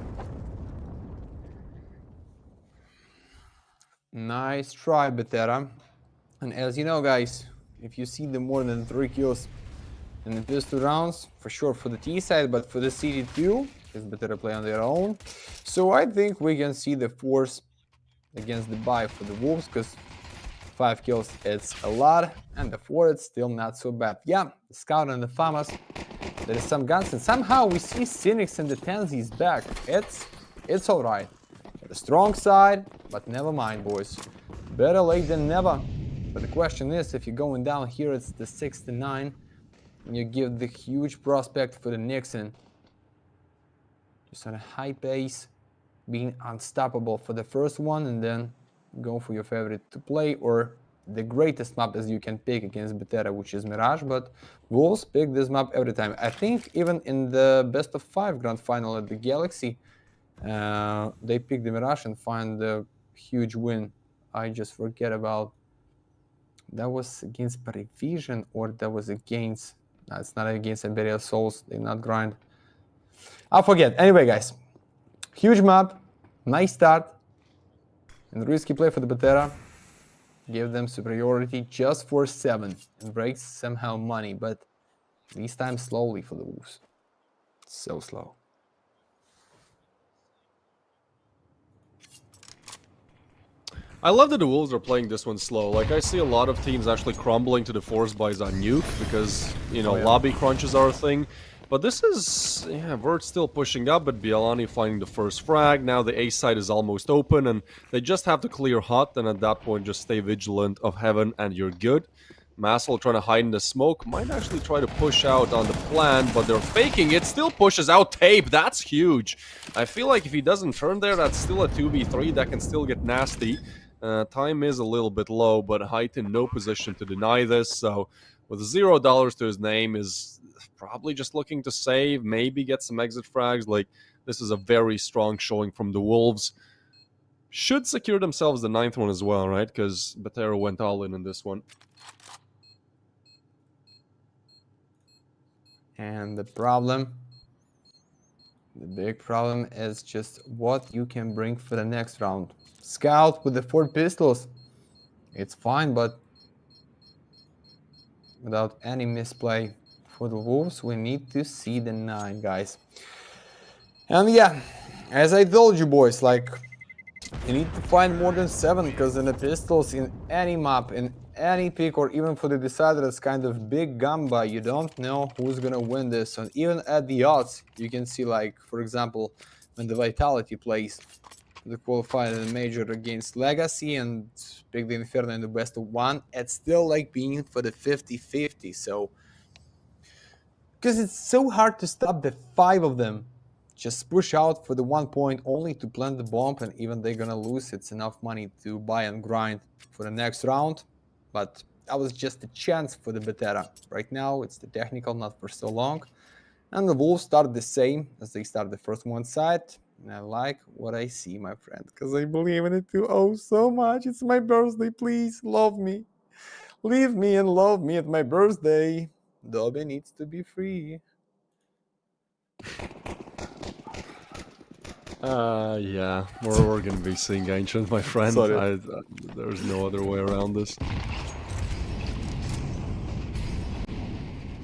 Nice try, Betera. And as you know, guys, if you see the more than 3 kills in the first 2 rounds, for sure for the T side, but for the CD2, it's better play on their own. So I think we can see the force against the buy for the Wolves, because 5 kills, it's a lot, and the 4, it's still not so bad. Yeah, the Scout and the FAMAS, there is some guns, and somehow we see Cynics and the Tenzies back. It's alright. The strong side, but never mind, boys. Better late than never. But the question is, if you're going down here, it's the 69, and you give the huge prospect for the Nixon. Just on a high pace, being unstoppable for the first one, and then go for your favorite to play, or the greatest map as you can pick against Betera, which is Mirage, but Wolves pick this map every time. I think even in the best of 5 grand final at the Galaxy, they pick the Mirage and find the huge win. I just forget about, that was against Prevision, or that was against, no, it's not against Iberia Souls, they not grind. I forget. Anyway, guys, huge map, nice start, and risky play for the Betera. Give them superiority just for 7 and breaks somehow money, but this time slowly for the Wolves. So slow. I love that the Wolves are playing this one slow. Like, I see a lot of teams actually crumbling to the force buys on Nuke because, you know, lobby crunches are a thing. But this is, yeah, we're still pushing up, but Bialani finding the first frag. Now the A side is almost open, and they just have to clear hot, and at that point just stay vigilant of heaven, and you're good. Massel trying to hide in the smoke, might actually try to push out on the plan, but they're faking it, still pushes out Tape, that's huge. I feel like if he doesn't turn there, that's still a 2v3 that can still get nasty. Time is a little bit low, but Height in no position to deny this, so with $0 to his name is probably just looking to save, maybe get some exit frags. Like, this is a very strong showing from the Wolves. Should secure themselves the 9th one as well, right? Because Betera went all in this one. And the problem, the big problem is just what you can bring for the next round. Scout with the 4 pistols, it's fine, but without any misplay for the Wolves, we need to see the 9, guys. And yeah, as I told you, boys, like, you need to find more than 7, because in the pistols, in any map, in any pick, or even for the decider, it's kind of big gamba. You don't know who's gonna win this, and even at the odds, you can see, like, for example, when the Vitality plays the qualifier in the major against Legacy and pick the Inferno in the best of 1, it's still like being for the 50-50. So, because it's so hard to stop the 5 of them, just push out for the 1 point only to plant the bomb, and even they're gonna lose, it's enough money to buy and grind for the next round. But that was just a chance for the Betera. Right now, it's the technical, not for so long. And the Wolves start the same as they start the first one side. And I like what I see, my friend, because I believe in it too. Oh, so much. It's my birthday. Please love me. Leave me and love me at my birthday. Dobby needs to be free. Yeah, we're gonna be seeing Ancient, my friend. There's no other way around this.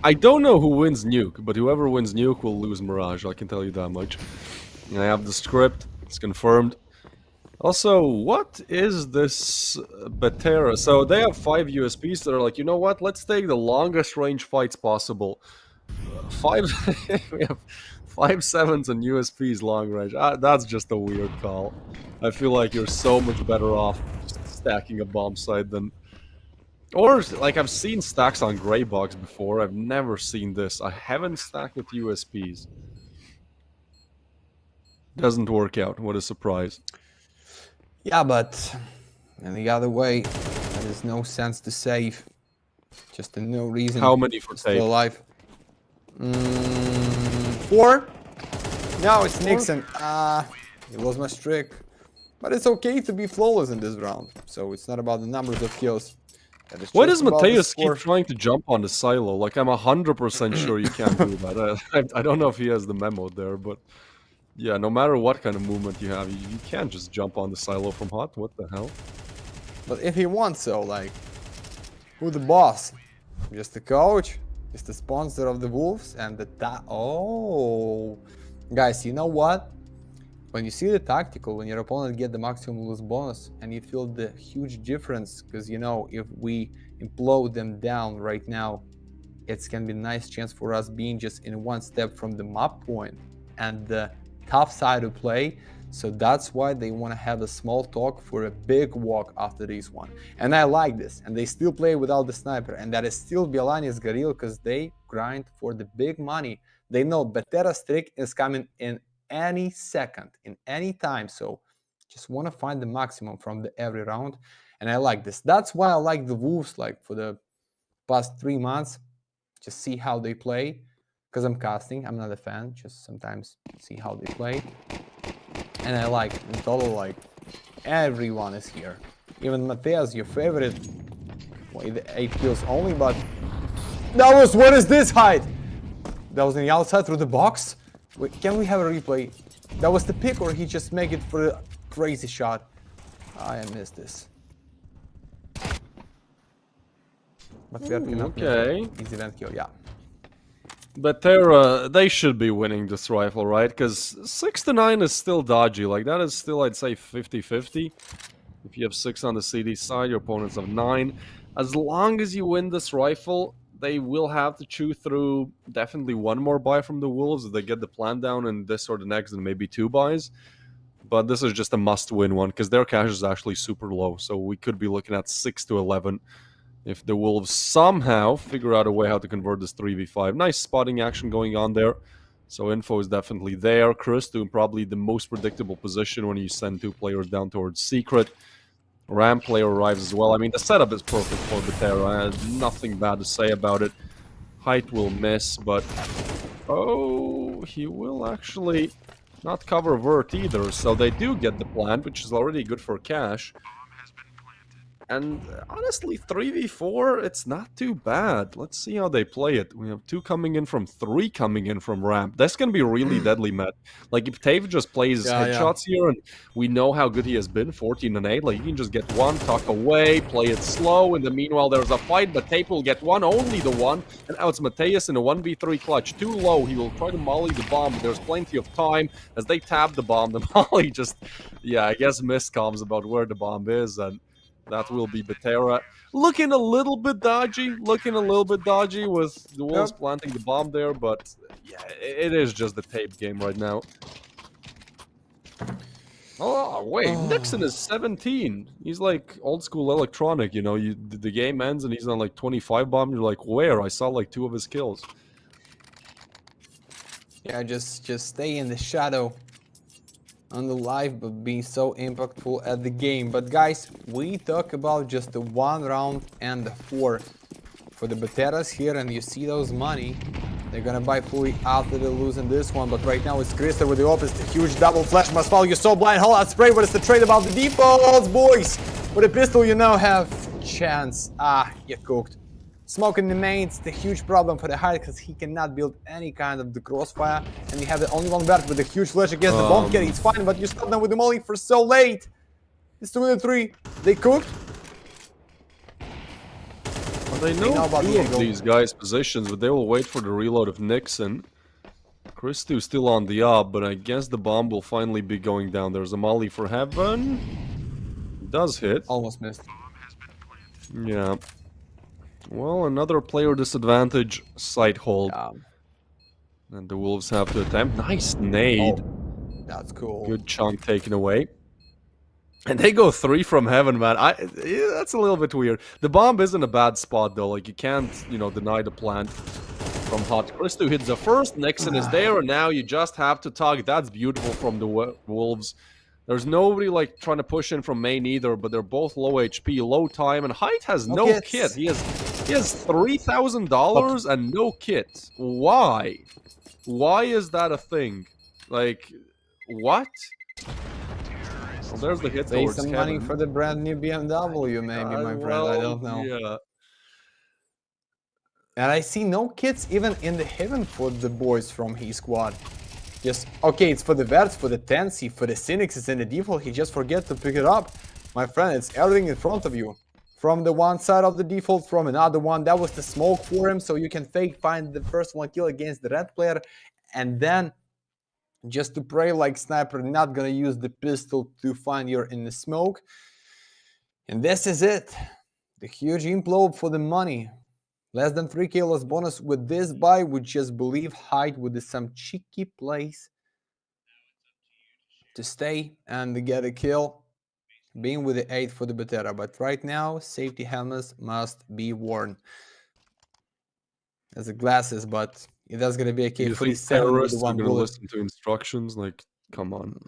I don't know who wins Nuke, but whoever wins Nuke will lose Mirage, I can tell you that much. I have the script, it's confirmed. Also, what is this Betera? So they have 5 USPs that are like, you know what, let's take the longest range fights possible. We have 5 7s and USPs long range. That's just a weird call. I feel like you're so much better off stacking a bomb site than... Or, like, I've seen stacks on Grey Box before, I've never seen this. I haven't stacked with USPs. Doesn't work out, what a surprise. Yeah, but in the other way, there is no sense to save. Just no reason. How many for Tape? Still alive. 4? No, it's Nixon. It was my streak. But it's okay to be flawless in this round. So it's not about the numbers of kills. Why does Mateus keep trying to jump on the silo? Like, I'm 100% sure you can't do that. I don't know if he has the memo there, but... Yeah, no matter what kind of movement you have, you can't just jump on the silo from hot. What the hell? But if he wants so, like, who the boss? Just the coach? Just the sponsor of the Wolves? And the oh, guys, you know what? when you see the tactical, when your opponent get the maximum lose bonus, and you feel the huge difference, because you know, if we implode them down right now, it's gonna be a nice chance for us being just in one step from the map point and the tough side to play. So that's why they want to have a small talk for a big walk after this one. And I like this. And they still play without the sniper, and that is still Bielani's Goril, because they grind for the big money. They know Betera streak is coming in any second, in any time. So just want to find the maximum from the every round, and I like this. That's why I like the Wolves, like for the past 3 months. Just see how they play, because I'm casting, I'm not a fan, just sometimes see how they play. And I like in total, like everyone is here, even Mateus, your favorite, with 8 kills only. But that was, what is this height? That was on the outside through the box. Wait, can we have a replay? That was the pick, or he just make it for a crazy shot? I missed this. But okay. Easy event kill, yeah. But they should be winning this rifle, right? Because 6 to 9 is still dodgy. Like, that is still, I'd say, 50-50. If you have 6 on the CD side, your opponents have 9. As long as you win this rifle, they will have to chew through definitely one more buy from the Wolves if they get the plan down in this or the next, and maybe 2 buys. But this is just a must-win one, because their cash is actually super low. So we could be looking at 6 to 11. If the Wolves somehow figure out a way how to convert this 3v5. Nice spotting action going on there. So info is definitely there. Christu, probably the most predictable position when you send 2 players down towards Secret. Ram player arrives as well. I mean, the setup is perfect for Betera. I had nothing bad to say about it. Height will miss, but... oh, he will actually not cover Vert either. So they do get the plant, which is already good for cash. And honestly, 3v4, it's not too bad. Let's see how they play it. We have 2 coming in from 3 coming in from ramp. That's going to be really deadly, Matt. Like, if Tave just plays headshots here, and we know how good he has been, 14 and 8, like, you can just get 1, tuck away, play it slow. In the meanwhile, there's a fight, but Tave will get 1, only the 1. And now it's Mateus in a 1v3 clutch. Too low, he will try to molly the bomb, but there's plenty of time. As they tab the bomb, the molly just, yeah, I guess miscoms about where the bomb is, and that will be Betera. Looking a little bit dodgy with the Wolves planting the bomb there, but yeah, it is just the tape game right now. Oh, wait, Nixon is 17. He's like old school electronic, you know, the game ends and he's on like 25 bomb, you're like, where? I saw like 2 of his kills. Yeah, just stay in the shadow on the live, but being so impactful at the game. But guys, we talk about just the 1 round and the 4 for the Beteras here, and you see those money. They're gonna buy fully after they lose in this one, but right now it's Krista with the opposite. A huge double flash must fall. You're so blind. Hold out spray. What is the trade about the defaults, boys? With a pistol, you now have chance. Ah, you cooked. Smoke in the main, it's the huge problem for the Hyde, because he cannot build any kind of the crossfire, and you have the only one back with a huge flash against the bomb carry. It's fine, but you stop them with the molly for so late. It's 2-3. They cooked. Well, they know 2 of these guys' positions, but they will wait for the reload of Nixon. Christu still on the up, but I guess the bomb will finally be going down. There's a molly for heaven. Does hit. Almost missed. Yeah. Well, another player disadvantage, site hold. And the Wolves have to attempt. Nice nade. Oh, that's cool. Good chunk taken away. And they go 3 from heaven, man. Yeah, that's a little bit weird. The bomb is in a bad spot, though. Like, you can't, you know, deny the plant from Hot. Christu hits the first. Nixon is there, and now you just have to tug. That's beautiful from the Wolves. There's nobody, like, trying to push in from main either, but they're both low HP, low time, and Height has no kit. He has $3,000 and no kit. Why? Why is that a thing? Like, what? Well, there's the hit. Save some money for the brand new BMW, maybe, my friend. I don't know. Yeah. And I see no kits even in the heaven for the boys from his squad. Just, okay, it's for the Verts, for the Tensi, for the Cynics, it's in the default. He just forget to pick it up. My friend, it's everything in front of you. From the one side of the default, from another one. That was the smoke for him, so you can find the first 1 kill against the red player. And then just to pray like sniper, not gonna use the pistol to find you're in the smoke. And this is it. The huge implode for the money. Less than 3 kilos bonus with this buy. We just believe height with some cheeky plays to stay and get a kill. Being with the 8 for the Betera. But right now, safety helmets must be worn. As the glasses, but if that's gonna be a You think K47 with terrorists are one gonna bullet. listen to instructions? Like, come on.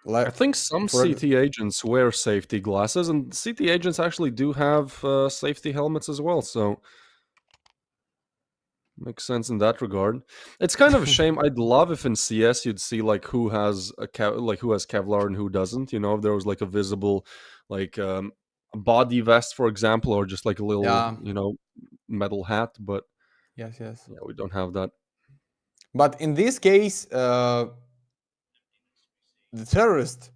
Like, I think some for- CT agents wear safety glasses, and CT agents actually do have safety helmets as well, so makes sense in that regard. It's kind of a shame. I'd love if in CS you'd see like who has who has Kevlar and who doesn't. You know, if there was like a visible, like a body vest, for example, or just like a little, Yeah. you know, metal hat. But Yes, yes. yeah, we don't have that. But in this case, the terrorist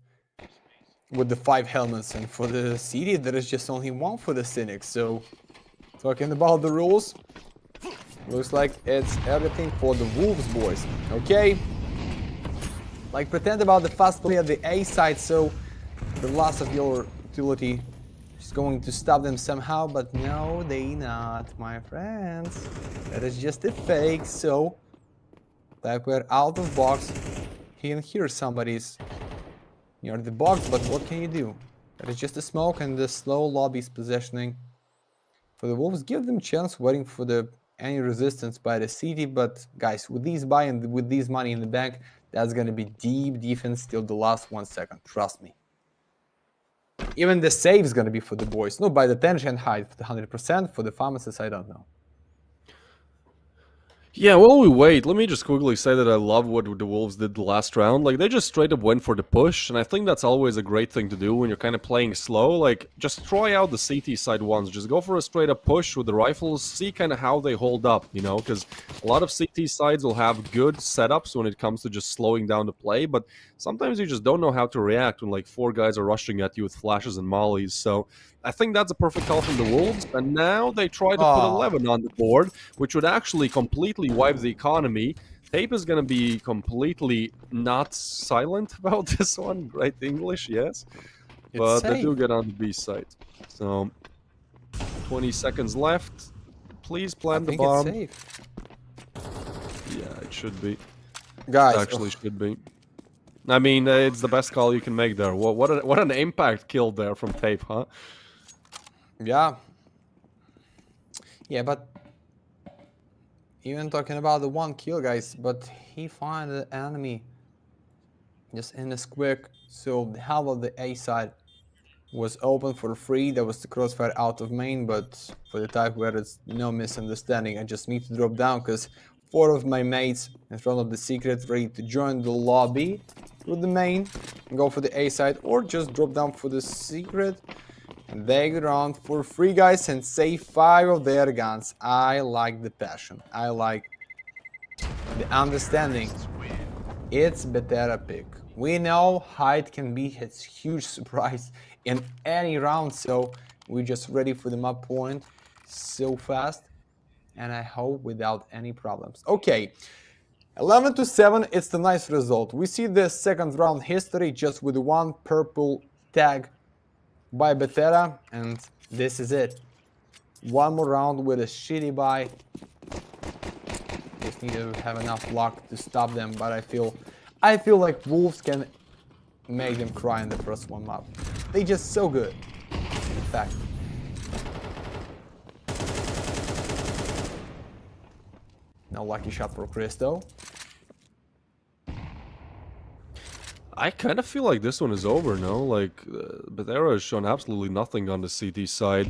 with the 5 helmets, and for the CD there is just only one for the Cynic. So talking about the rules, looks like it's everything for the Wolves, boys. Okay, like pretend about the fast play at the A side, so the loss of your utility is going to stop them somehow, but no, they not, my friends. That is just a fake. So like we're out of box. He can hear somebody's near the box, but what can you do? That is just a smoke and the slow lobby's positioning. For the Wolves, give them a chance waiting for the any resistance by the city, but guys, with these buy and with these money in the bank, that's gonna be deep defense till the last 1 second, trust me. Even the save is gonna be for the boys. No, by the 10 height, 100%. For the pharmacists, I don't know. Yeah, while we wait, let me just quickly say that I love what the Wolves did the last round. Like, they just straight up went for the push, and I think that's always a great thing to do when you're kind of playing slow. Like, just try out the CT side ones. Just go for a straight up push with the rifles, see kind of how they hold up, you know? Because a lot of CT sides will have good setups when it comes to just slowing down the play, but sometimes you just don't know how to react when, like, 4 guys are rushing at you with flashes and mollies. So I think that's a perfect call from the Wolves, and now they try to put 11 on the board, which would actually completely wipe the economy. Tape is going to be completely not silent about this one. Great English, yes. But they do get on the B side. So, 20 seconds left. Please plant the bomb. It's safe. Yeah, it should be. Guys, It actually should be. I mean, it's the best call you can make there. What an impact kill there from Tape, huh? Yeah. Yeah, but even talking about the 1 kill, guys, but he found the enemy just in this quick. So the half of the A side was open for free. There was the crossfire out of main, but for the type where it's no misunderstanding, I just need to drop down because 4 of my mates in front of the secret ready to join the lobby with the main and go for the A side, or just drop down for the secret. And they go around for free, guys, and save 5 of their guns. I like the passion. I like the understanding. It's Betera pick. We know height can be a huge surprise in any round, so we're just ready for the map point so fast, and I hope without any problems. Okay, 11-7, it's the nice result. We see the second round history just with 1 purple tag by Betera, and this is it. 1 more round with a shitty buy. Just need to have enough luck to stop them, but I feel like Wolves can make them cry in the first 1 map. They just so good. In fact. No lucky shot for Christo. I kind of feel like this one is over, no? Like, Betera has shown absolutely nothing on the CT side.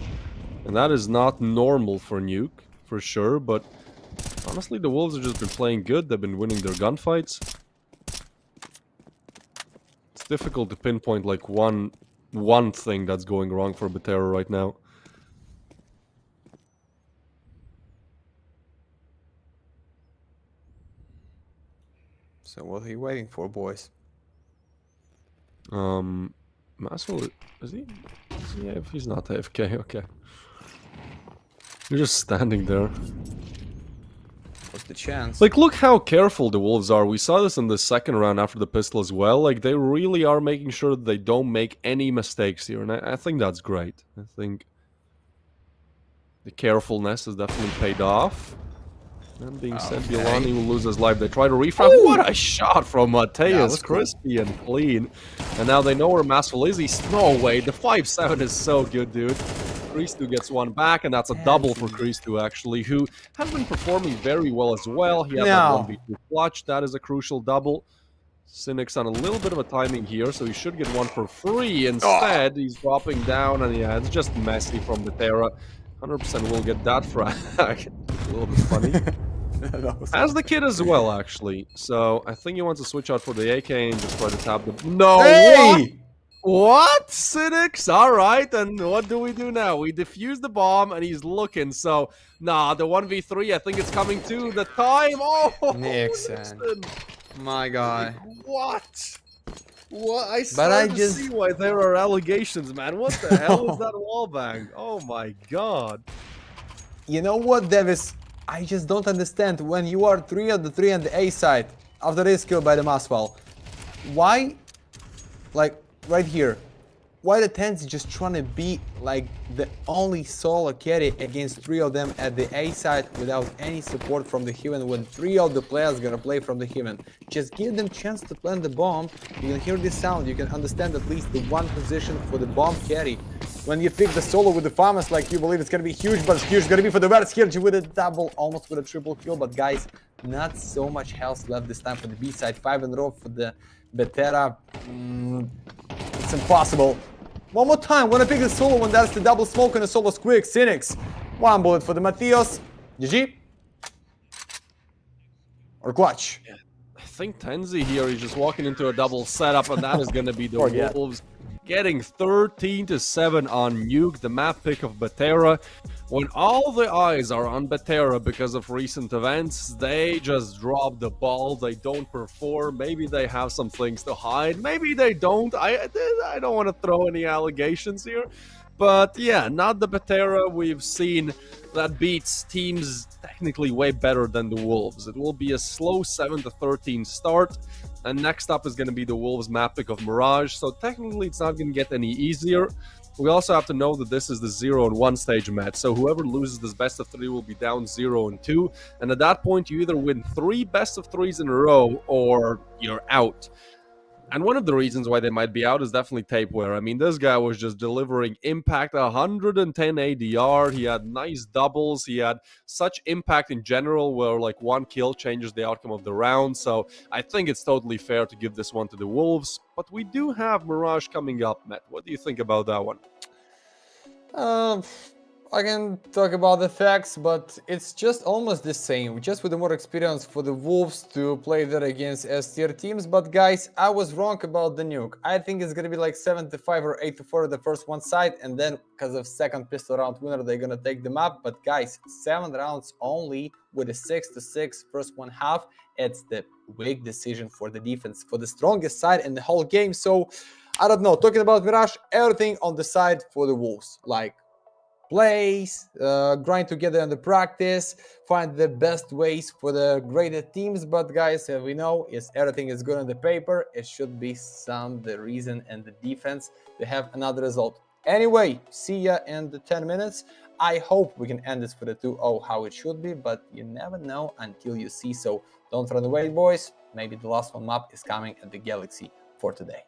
And that is not normal for Nuke, for sure. But honestly, the Wolves have just been playing good. They've been winning their gunfights. It's difficult to pinpoint, like, one thing that's going wrong for Betera right now. So what are you waiting for, boys? Maswell, is he? Yeah, if he's not AFK, okay. You're just standing there. What's the chance? Like, look how careful the Wolves are. We saw this in the second round after the pistol as well. Like, they really are making sure that they don't make any mistakes here. And I think that's great. I think the carefulness has definitely paid off. That being said, Biolani will lose his life. They try to refrag. What a shot from Mateus. Crispy and clean. And now they know where Masvel is. He's no way. The 5-7 is so good, dude. Kristu gets one back, and that's a double for Kristu, actually, who has been performing very well as well. He had that 1v2 clutch. That is a crucial double. Cynic's on a little bit of a timing here, so he should get one for free. Instead, he's dropping down, and yeah, it's just messy from Betera. 100% will get that frag. A little bit funny. As the kid as well, actually. So I think he wants to switch out for the AK and just try to tap the... No! Hey! What? Cynics? Alright, and what do we do now? We defuse the bomb, and he's looking, so... Nah, the 1v3, I think it's coming too. The time! Oh! Nixon. My guy. What? What? I started to see why there are allegations, man. What the hell is that wallbang? Oh my god. You know what, Davis? I just don't understand. When you are 3 on the 3 on the A side, after this kill by the Masval, why, like, right here, why the Tens just trying to be like the only solo carry against 3 of them at the A side without any support from the Heaven when 3 of the players gonna play from the Heaven? Just give them chance to plant the bomb. You can hear this sound, you can understand at least the one position for the bomb carry. When you pick the solo with the farmers, like you believe it's gonna be huge, but it's huge gonna be for the Red Skirch with a double, almost with a triple kill. But guys, not so much health left this time for the B side. 5 in a row for the Betera. It's impossible. One more time, wanna pick the solo when that's the double smoke and the solo's quick. Cynics. 1 bullet for the Matthias. GG. Or clutch. Yeah. I think Tenzi here is just walking into a double setup, and that is gonna be the Wolves getting 13-7 on Nuke, the map pick of Betera. When all the eyes are on Betera because of recent events, they just drop the ball, they don't perform. Maybe they have some things to hide, maybe they don't. I don't want to throw any allegations here, but yeah, not the Betera we've seen that beats teams technically way better than the Wolves. It will be a slow 7-13 start. And next up is going to be the Wolves map pick of Mirage, so technically it's not going to get any easier. We also have to know that this is the 0-1 stage match, so whoever loses this best of 3 will be down 0-2, and at that point you either win 3 best of 3s in a row or you're out. And one of the reasons why they might be out is definitely Tapeware. I mean, this guy was just delivering impact, 110 ADR. He had nice doubles. He had such impact in general where like 1 kill changes the outcome of the round. So I think it's totally fair to give this one to the Wolves. But we do have Mirage coming up, Matt. What do you think about that one? I can talk about the facts, but it's just almost the same, just with the more experience for the Wolves to play there against S-tier teams. But guys, I was wrong about the nuke. I think it's gonna be like 7-5 or 8-4 the first one side, and then because of second pistol round winner, they're gonna take them up. But guys, 7 rounds only with a 6-6 first one half. It's the big decision for the defense, for the strongest side in the whole game. So I don't know, talking about Mirage, everything on the side for the Wolves, like plays, grind together in the practice, find the best ways for the graded teams. But guys, we know is everything is good on the paper. It should be the reason and the defense to have another result. Anyway, see ya in the 10 minutes. I hope we can end this for the 2-0 how it should be, but you never know until you see. So don't run away, boys. Maybe the last one map is coming at the Galaxy for today.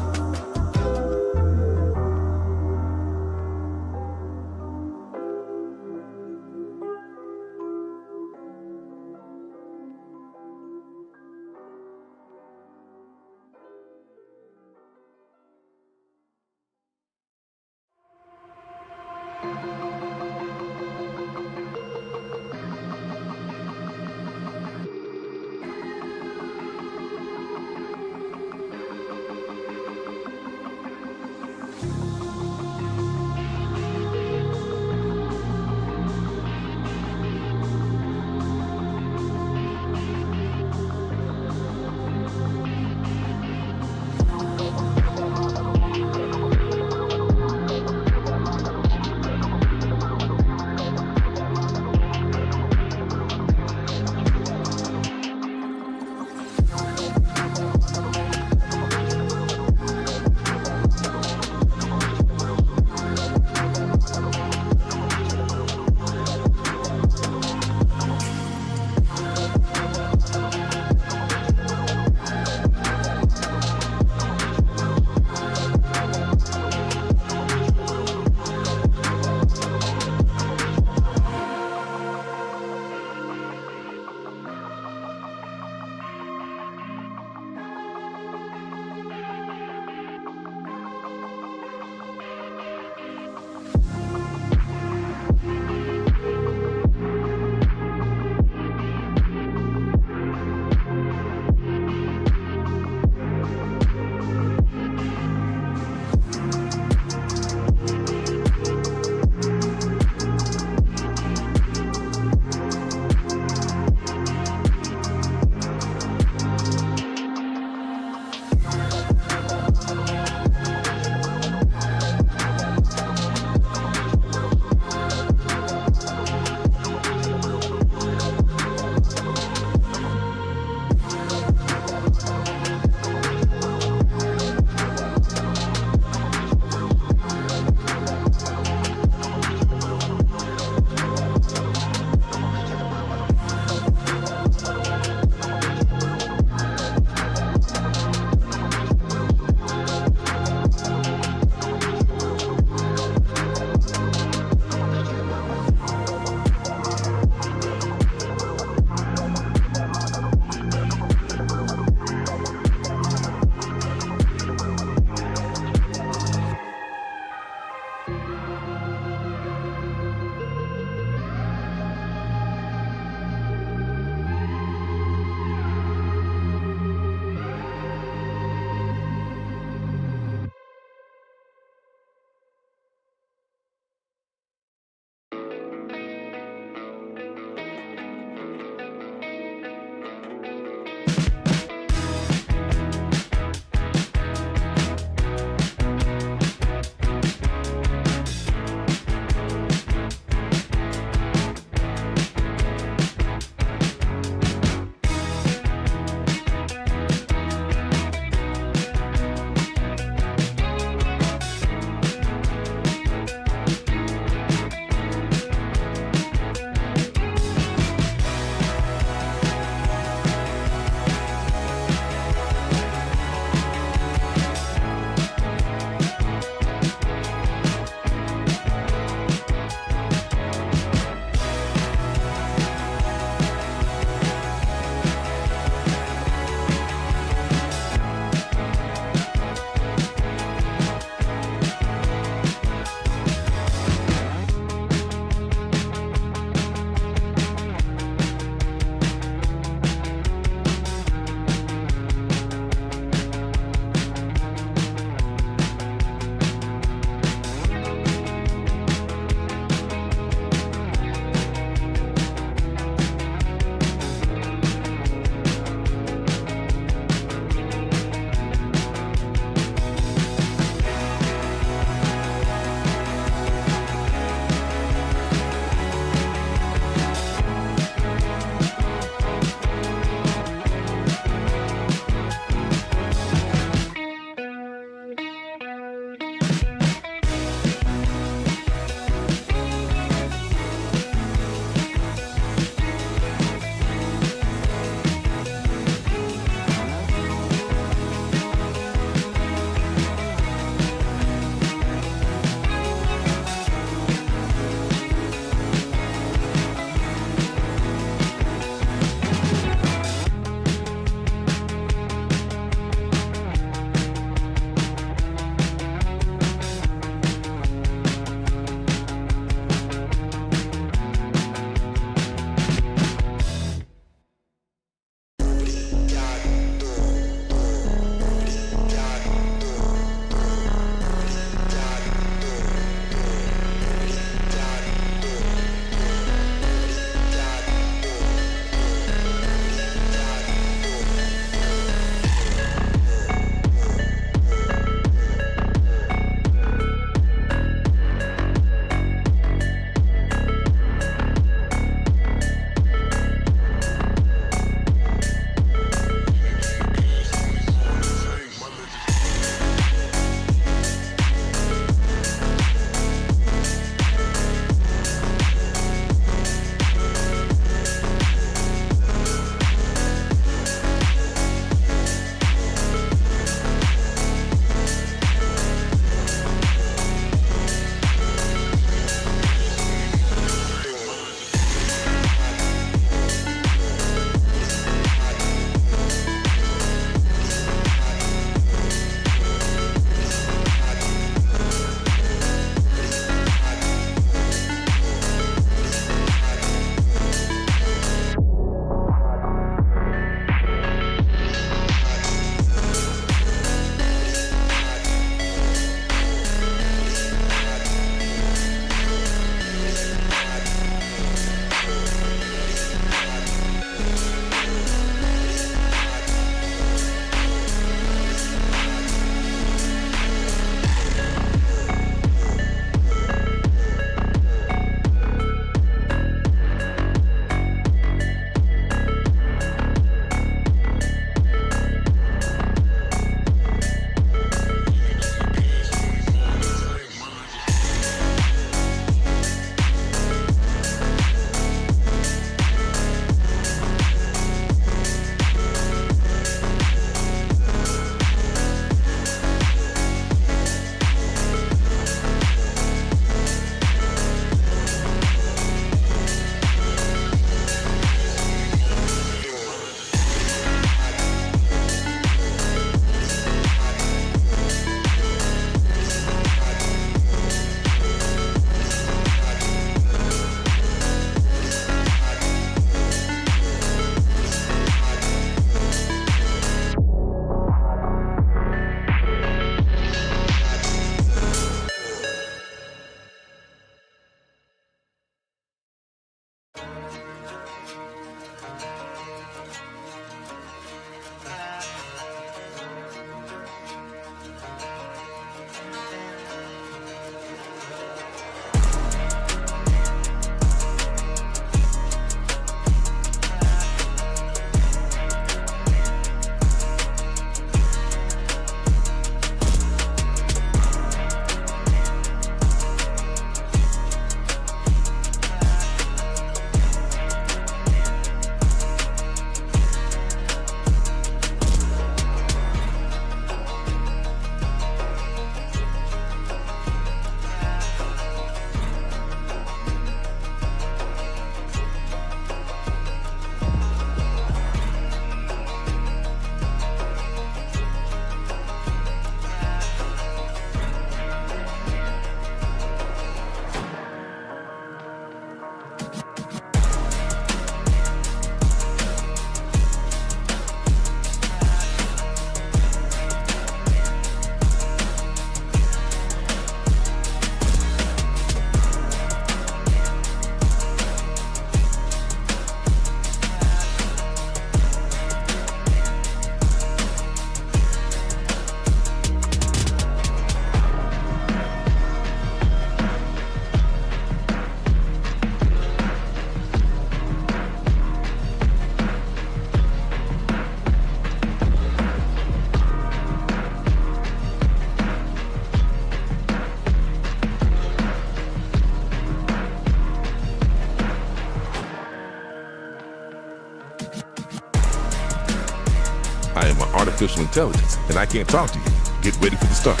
I am an artificial intelligence, and I can't talk to you. Get ready for the start.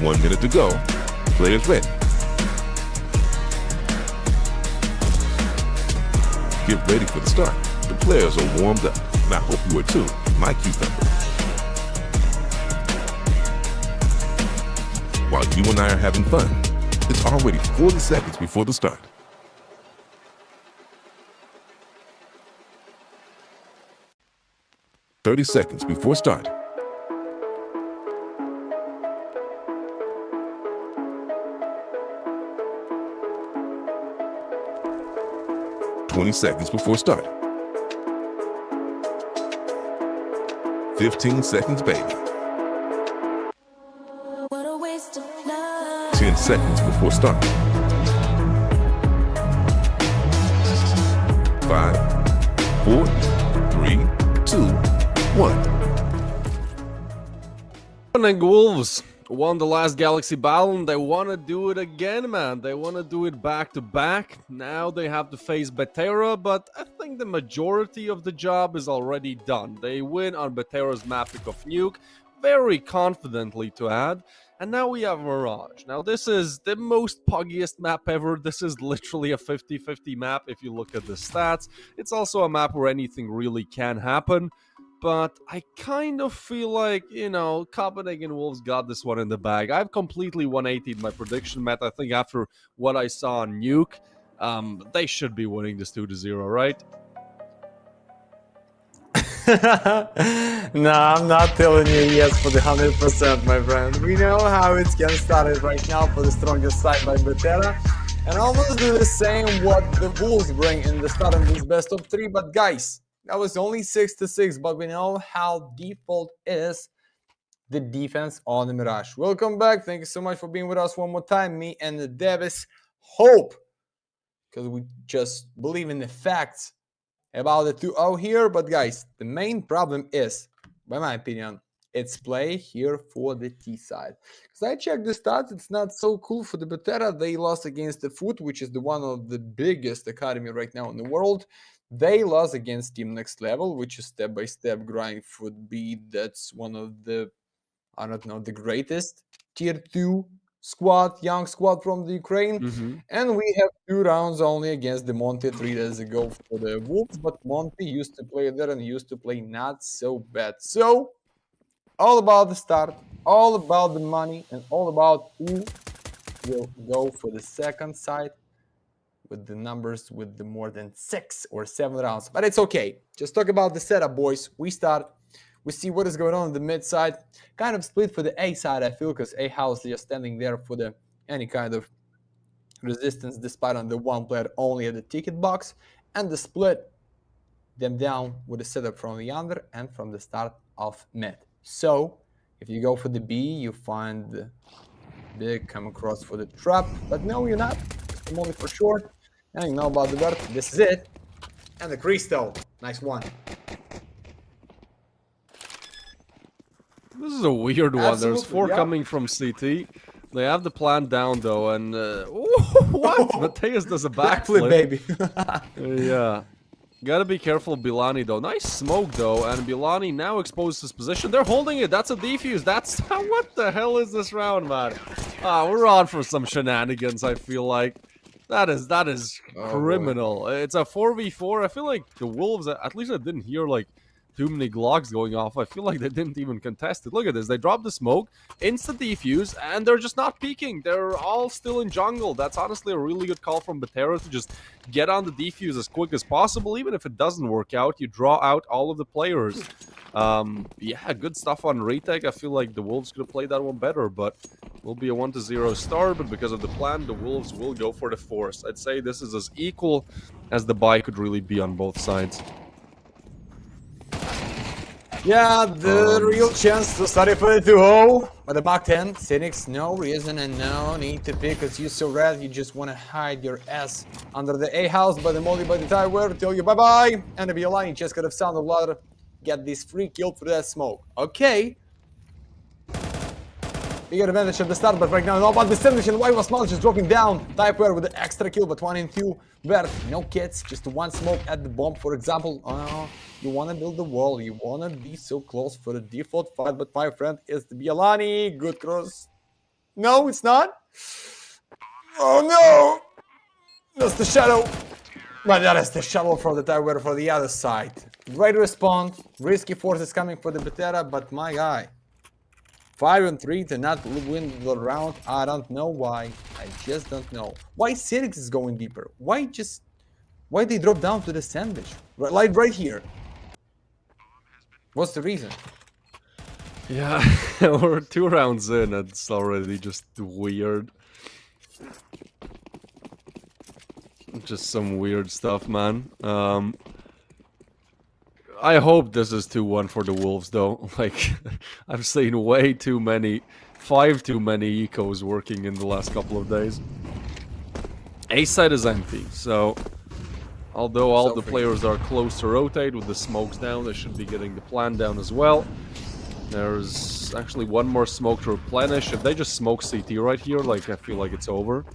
1 minute to go. Players ready. Get ready for the start. The players are warmed up, and I hope you are too, my cucumber. While you and I are having fun, it's already 40 seconds before the start. "30 seconds before start. "20 seconds before start. 15 seconds, baby. What a waste of love. 10 seconds before start. 5, 4, 3, 2, 1. And Wolves won the last Galaxy battle, and they want to do it again, man. They want to do it back to back. Now they have to face Betera, but I think the majority of the job is already done. They win on Betera's map of Nuke, very confidently to add. And now we have Mirage. Now this is the most puggiest map ever. This is literally a 50-50 map if you look at the stats. It's also a map where anything really can happen. But I kind of feel like, you know, Copenhagen Wolves got this one in the bag. I've completely 180'd my prediction, Matt. I think after what I saw on Nuke, they should be winning this 2-0, right? No, I'm not telling you yes for the 100%, my friend. We know how it's getting started right now for the strongest side by Betera. And almost do the same what the Wolves bring in the start of this best of 3. But guys, that was only 6-6, but we know how default is the defense on the Mirage. Welcome back. Thank you so much for being with us one more time. Me and the Davis hope, because we just believe in the facts about the 2-0 here. But guys, the main problem is, by my opinion, it's play here for the T side. Because I checked the stats, it's not so cool for the Betera. They lost against the Foot, which is the one of the biggest academy right now in the world. They lost against Team Next Level, which is step-by-step grind Foot B. That's one of the, I don't know, the greatest tier 2 squad, young squad from the Ukraine. And we have 2 rounds only against the Monte 3 days ago for the Wolves. But Monte used to play there and used to play not so bad. So, all about the start, all about the money, and all about who will go for the second side with the numbers with the more than 6 or 7 rounds. But it's okay. Just talk about the setup, boys. We start. We see what is going on the mid side. Kind of split for the A side, I feel, because A house just standing there for the any kind of resistance, despite on the one player only at the ticket box. And the split them down with the setup from the under and from the start of mid. So, if you go for the B, you find the big come across for the trap. But no, you're not. I'm only for short. And you know about the vert. This is it. And the crystal. Nice one. This is a weird one. Absolutely, There's 4 yeah. coming from CT. They have the plan down though, and what? Mateus does a backflip, baby. Yeah. Gotta be careful of Bilani though. Nice smoke though, and Bilani now exposed his position. They're holding it. That's a defuse. That's what the hell is this round, man? We're on for some shenanigans. I feel like that is criminal. It's a 4v4. I feel like the Wolves, at least I didn't hear like too many Glocks going off. I feel like they didn't even contest it. Look at this. They dropped the smoke, instant defuse, and they're just not peeking. They're all still in jungle. That's honestly a really good call from Betera to just get on the defuse as quick as possible. Even if it doesn't work out, you draw out all of the players. Yeah, good stuff on retake. I feel like the Wolves could have played that one better, but will be a 1-0 start. But because of the plan, the Wolves will go for the force. I'd say this is as equal as the buy could really be on both sides. Yeah, the real chance to start it for the 2-0. But the back 10, Cynics, no reason and no need to pick because you're so red, you just want to hide your ass under the A house by the molly by the tower. Tell you bye-bye. And the Biolani just could have sounded louder. Get this free kill for that smoke. Okay. Big advantage at the start, but right now, no about the sandwich and why was Small just dropping down. Typeware with the extra kill, but 1 and 2. Where no kits, just 1 smoke at the bomb, for example. You wanna build the wall. You wanna be so close for the default fight. But my friend is the Bialani. Good cross. No, it's not. Oh no! That's the shadow. But that is the shadow for the tower for the other side. Great response. Risky forces coming for the Betera, but my guy. 5-3 to not win the round. I don't know why. I just don't know. Why Sirix is going deeper? Why they drop down to the sandwich? Like right here. What's the reason? Yeah, we're 2 rounds in. It's already just weird. Just some weird stuff, man. I hope this is 2-1 for the Wolves, though. Like, I've seen way too many, 5 too many ecos working in the last couple of days. A side is empty, so although all the players are close to rotate with the smokes down, they should be getting the plan down as well. There's actually one more smoke to replenish. If they just smoke CT right here, like, I feel like it's over.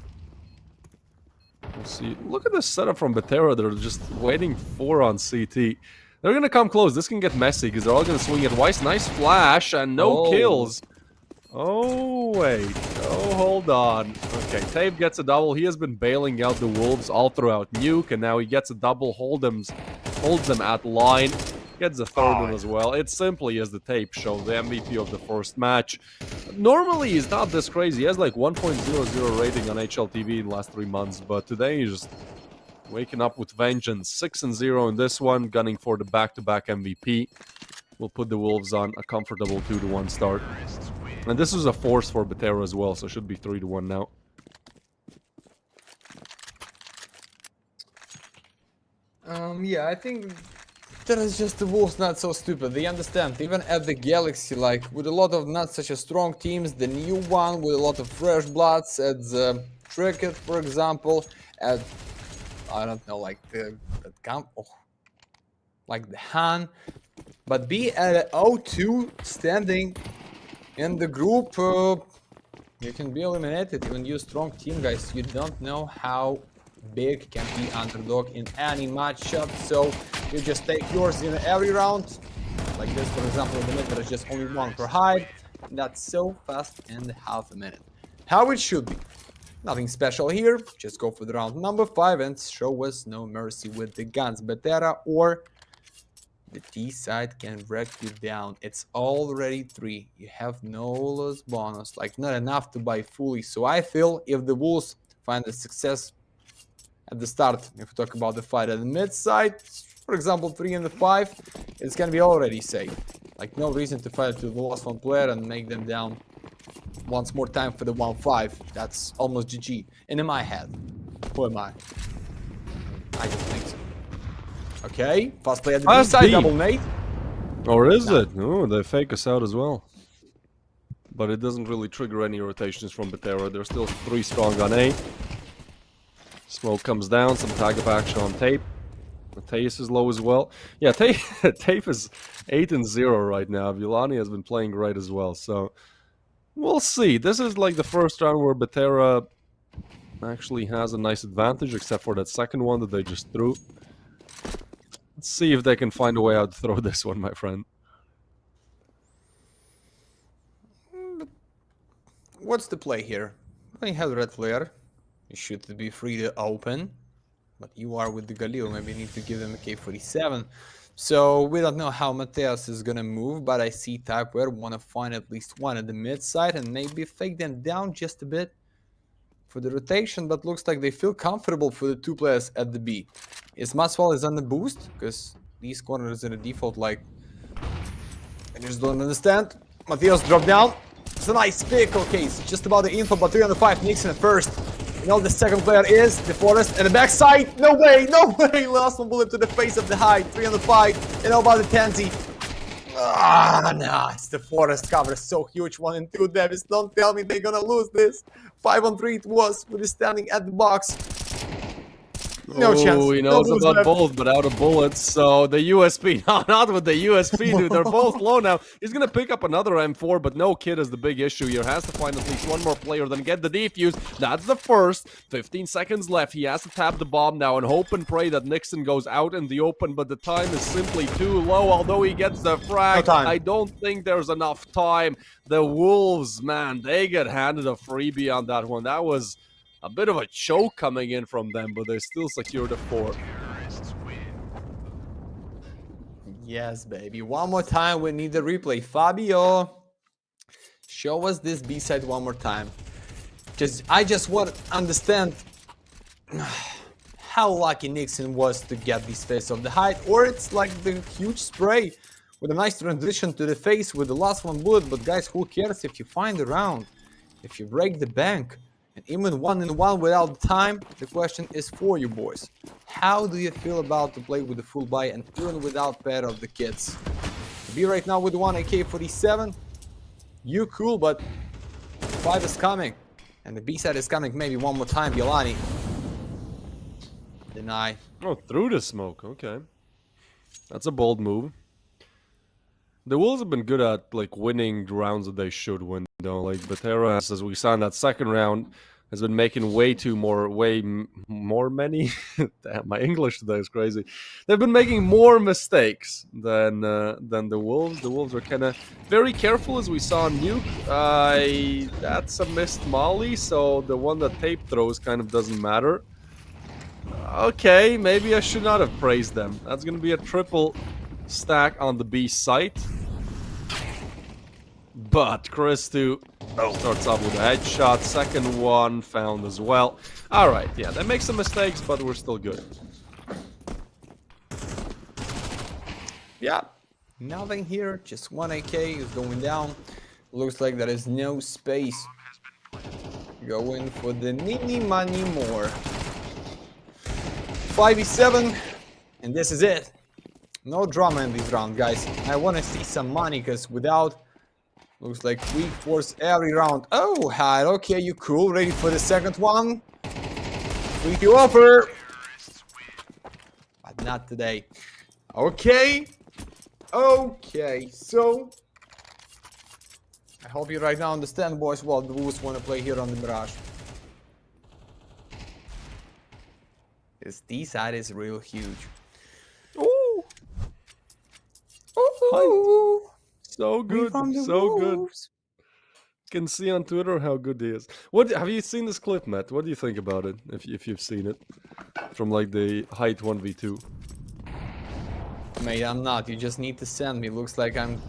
We'll see. Look at this setup from Betera. They're just waiting 4 on CT. They're gonna come close. This can get messy because they're all gonna swing at Weiss. Nice flash and no kills. Oh wait. Oh, hold on. Okay, Tape gets a double. He has been bailing out the Wolves all throughout Nuke, and now he gets a double. Holds them at line. Gets a third one as well. It simply is the Tape show, the MVP of the first match. Normally he's not this crazy. He has like 1.00 rating on HLTV in the last 3 months, but today he's just waking up with vengeance. 6-0 in this one, gunning for the back-to-back MVP. We'll put the Wolves on a comfortable 2-1 start. And this is a force for Betera as well, so it should be 3-1 now. Yeah, I think that is just the Wolves not so stupid. They understand, even at the Galaxy, like, with a lot of not such a strong teams, the new one with a lot of fresh bloods, at the Tricket, for example, at, I don't know, like the like the Han, but be at 0-2 standing in the group, you can be eliminated. Even you strong team, guys, you don't know how big can be underdog in any matchup, so you just take yours in every round. Like this, for example, in the mid, there is just only 1 per hide. That's so fast in half a minute. How it should be. Nothing special here. Just go for the round number 5 and show us no mercy with the guns. Betera or the T side can wreck you down. It's already 3. You have no loss bonus, like not enough to buy fully. So I feel if the Wolves find a success at the start, if we talk about the fight at the mid side, for example 3 and the 5, it's gonna be already safe. Like no reason to fight to the last 1 player and make them down once more time for the 1-5. That's almost GG. And in my head, who am I? I don't think so. Okay, fast play at the B side, double nade. Or is it? Oh, they fake us out as well. But it doesn't really trigger any rotations from Betera. They're still 3 strong on A. Smoke comes down, some tag up action on Tape. Mateus is low as well. Yeah, Tape is 8-0 right now. Vilani has been playing great as well, so we'll see. This is like the first round where Betera actually has a nice advantage, except for that second one that they just threw. Let's see if they can find a way out to throw this one, my friend. What's the play here? When you have the red flare, you should be free to open. But you are with the Galil, maybe you need to give them a K-47. So we don't know how Mateus is gonna move, but I see Typeware wanna find at least one at the mid side and maybe fake them down just a bit for the rotation, but looks like they feel comfortable for the 2 players at the B. Is Maswell is on the boost? Because these corners in the default, like, I just don't understand. Mateus dropped down. It's a nice pick. Okay, it's just about the info, but 3 on the 5, Nixon at first. You know, the second player is the Forest and the backside. No way, no way. Last one bullet to the face of the high. 3 on the 5. You know about the Tansy. Ah, nah, it's the Forest cover. So huge. 1 and 2 Davis. Don't tell me they're gonna lose this. 5 on 3 it was with the standing at the box. No chance. He No knows bullets about left. both, but out of bullets. So the USP, no, not with the USP, dude. They're both low now. He's gonna pick up another M4, but no kid is the big issue here. Has to find at least one more player, then get the defuse. That's the first. 15 seconds left. He has to tap the bomb now and hope and pray that Nixon goes out in the open, but the time is simply too low. Although he gets the frag, No time. I don't think there's enough time. The Wolves, man, they get handed a freebie on that one. That was a bit of a choke coming in from them, but they still secured a 4. Yes, baby. One more time, we need the replay. Fabio, show us this B-side one more time. I just want to understand how lucky Nixon was to get this face off the height, or it's like the huge spray with a nice transition to the face with the last one bullet. But guys, who cares if you find the round, if you break the bank? And even 1-1 without time, the question is for you boys. How do you feel about to play with the full buy and even without pair of the kids? To be right now with one AK-47, you cool, but 5 is coming. And the B-side is coming maybe one more time, Yolani. Deny. Oh, through the smoke, okay. That's a bold move. The Wolves have been good at like winning rounds that they should win, though. Like Batera, as we saw in that second round, has been making way many. Damn, my English today is crazy. They've been making more mistakes than the Wolves. The Wolves are kind of very careful, as we saw on Nuke. That's a missed molly, so the one that Tape throws kind of doesn't matter. Okay, maybe I should not have praised them. That's gonna be a triple stack on the B site. But Christu starts off with a headshot. Second one found as well. Alright, yeah, they make some mistakes, but we're still good. Yeah, nothing here. Just one AK is going down. Looks like there is no space. Going for the nini money more. 5v7, and this is it. No drama in this round, guys. I want to see some money, because without, looks like weak force every round. Oh, hi, okay, you cool. Ready for the second one? Free to offer. But not today. Okay. Okay, so I hope you right now understand, boys, what the Wolves want to play here on the Mirage. This D side is real huge. Ooh. Ooh. So good, so good. Can see on Twitter how good he is. What have you seen this clip, Matt? What do you think about it? If you've seen it from like the height 1v2. Mate, I'm not. You just need to send me. Looks like I'm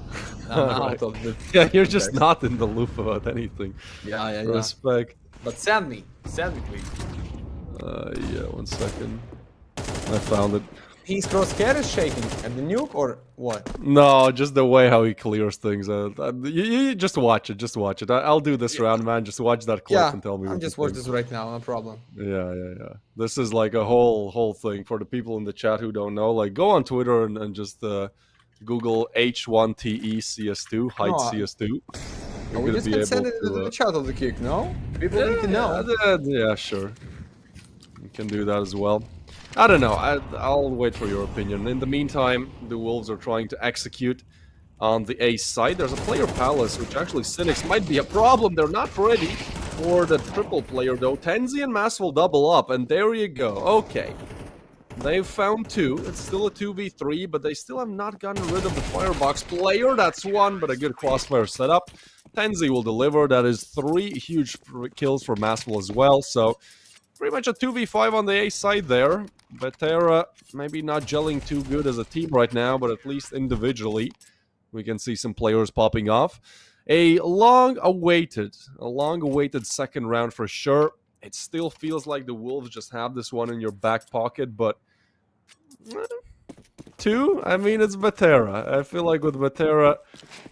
out of the. Yeah, you're just not in the loop about anything. Yeah. Respect. But send me, please. Yeah, 1 second. I found it. His crosshair is shaking at the nuke, or what? No, just the way how he clears things. You just watch it. Just watch it. I'll do this round, man. Just watch that clip and tell me. I'm just watching this right now. No problem. Yeah. This is like a whole thing for the people in the chat who don't know. Like, go on Twitter and just Google H1TE CS2 height CS2. We just can send it to the chat of the kick. No, people need to know. Yeah, sure. You can do that as well. I don't know. I'll wait for your opinion. In the meantime, the Wolves are trying to execute on the A side. There's a player palace, which actually Cynics might be a problem. They're not ready for the triple player, though. Tenzi and Mass will double up, and there you go. Okay. They've found 2. It's still a 2v3, but they still have not gotten rid of the firebox player. That's 1, but a good crossfire setup. Tenzi will deliver. That is 3 huge kills for Masswell as well. So pretty much a 2v5 on the A side there. Batera maybe not gelling too good as a team right now, but at least individually we can see some players popping off. A long-awaited second round for sure. It still feels like the Wolves just have this one in your back pocket, but 2? I mean, it's Batera. I feel like with Batera,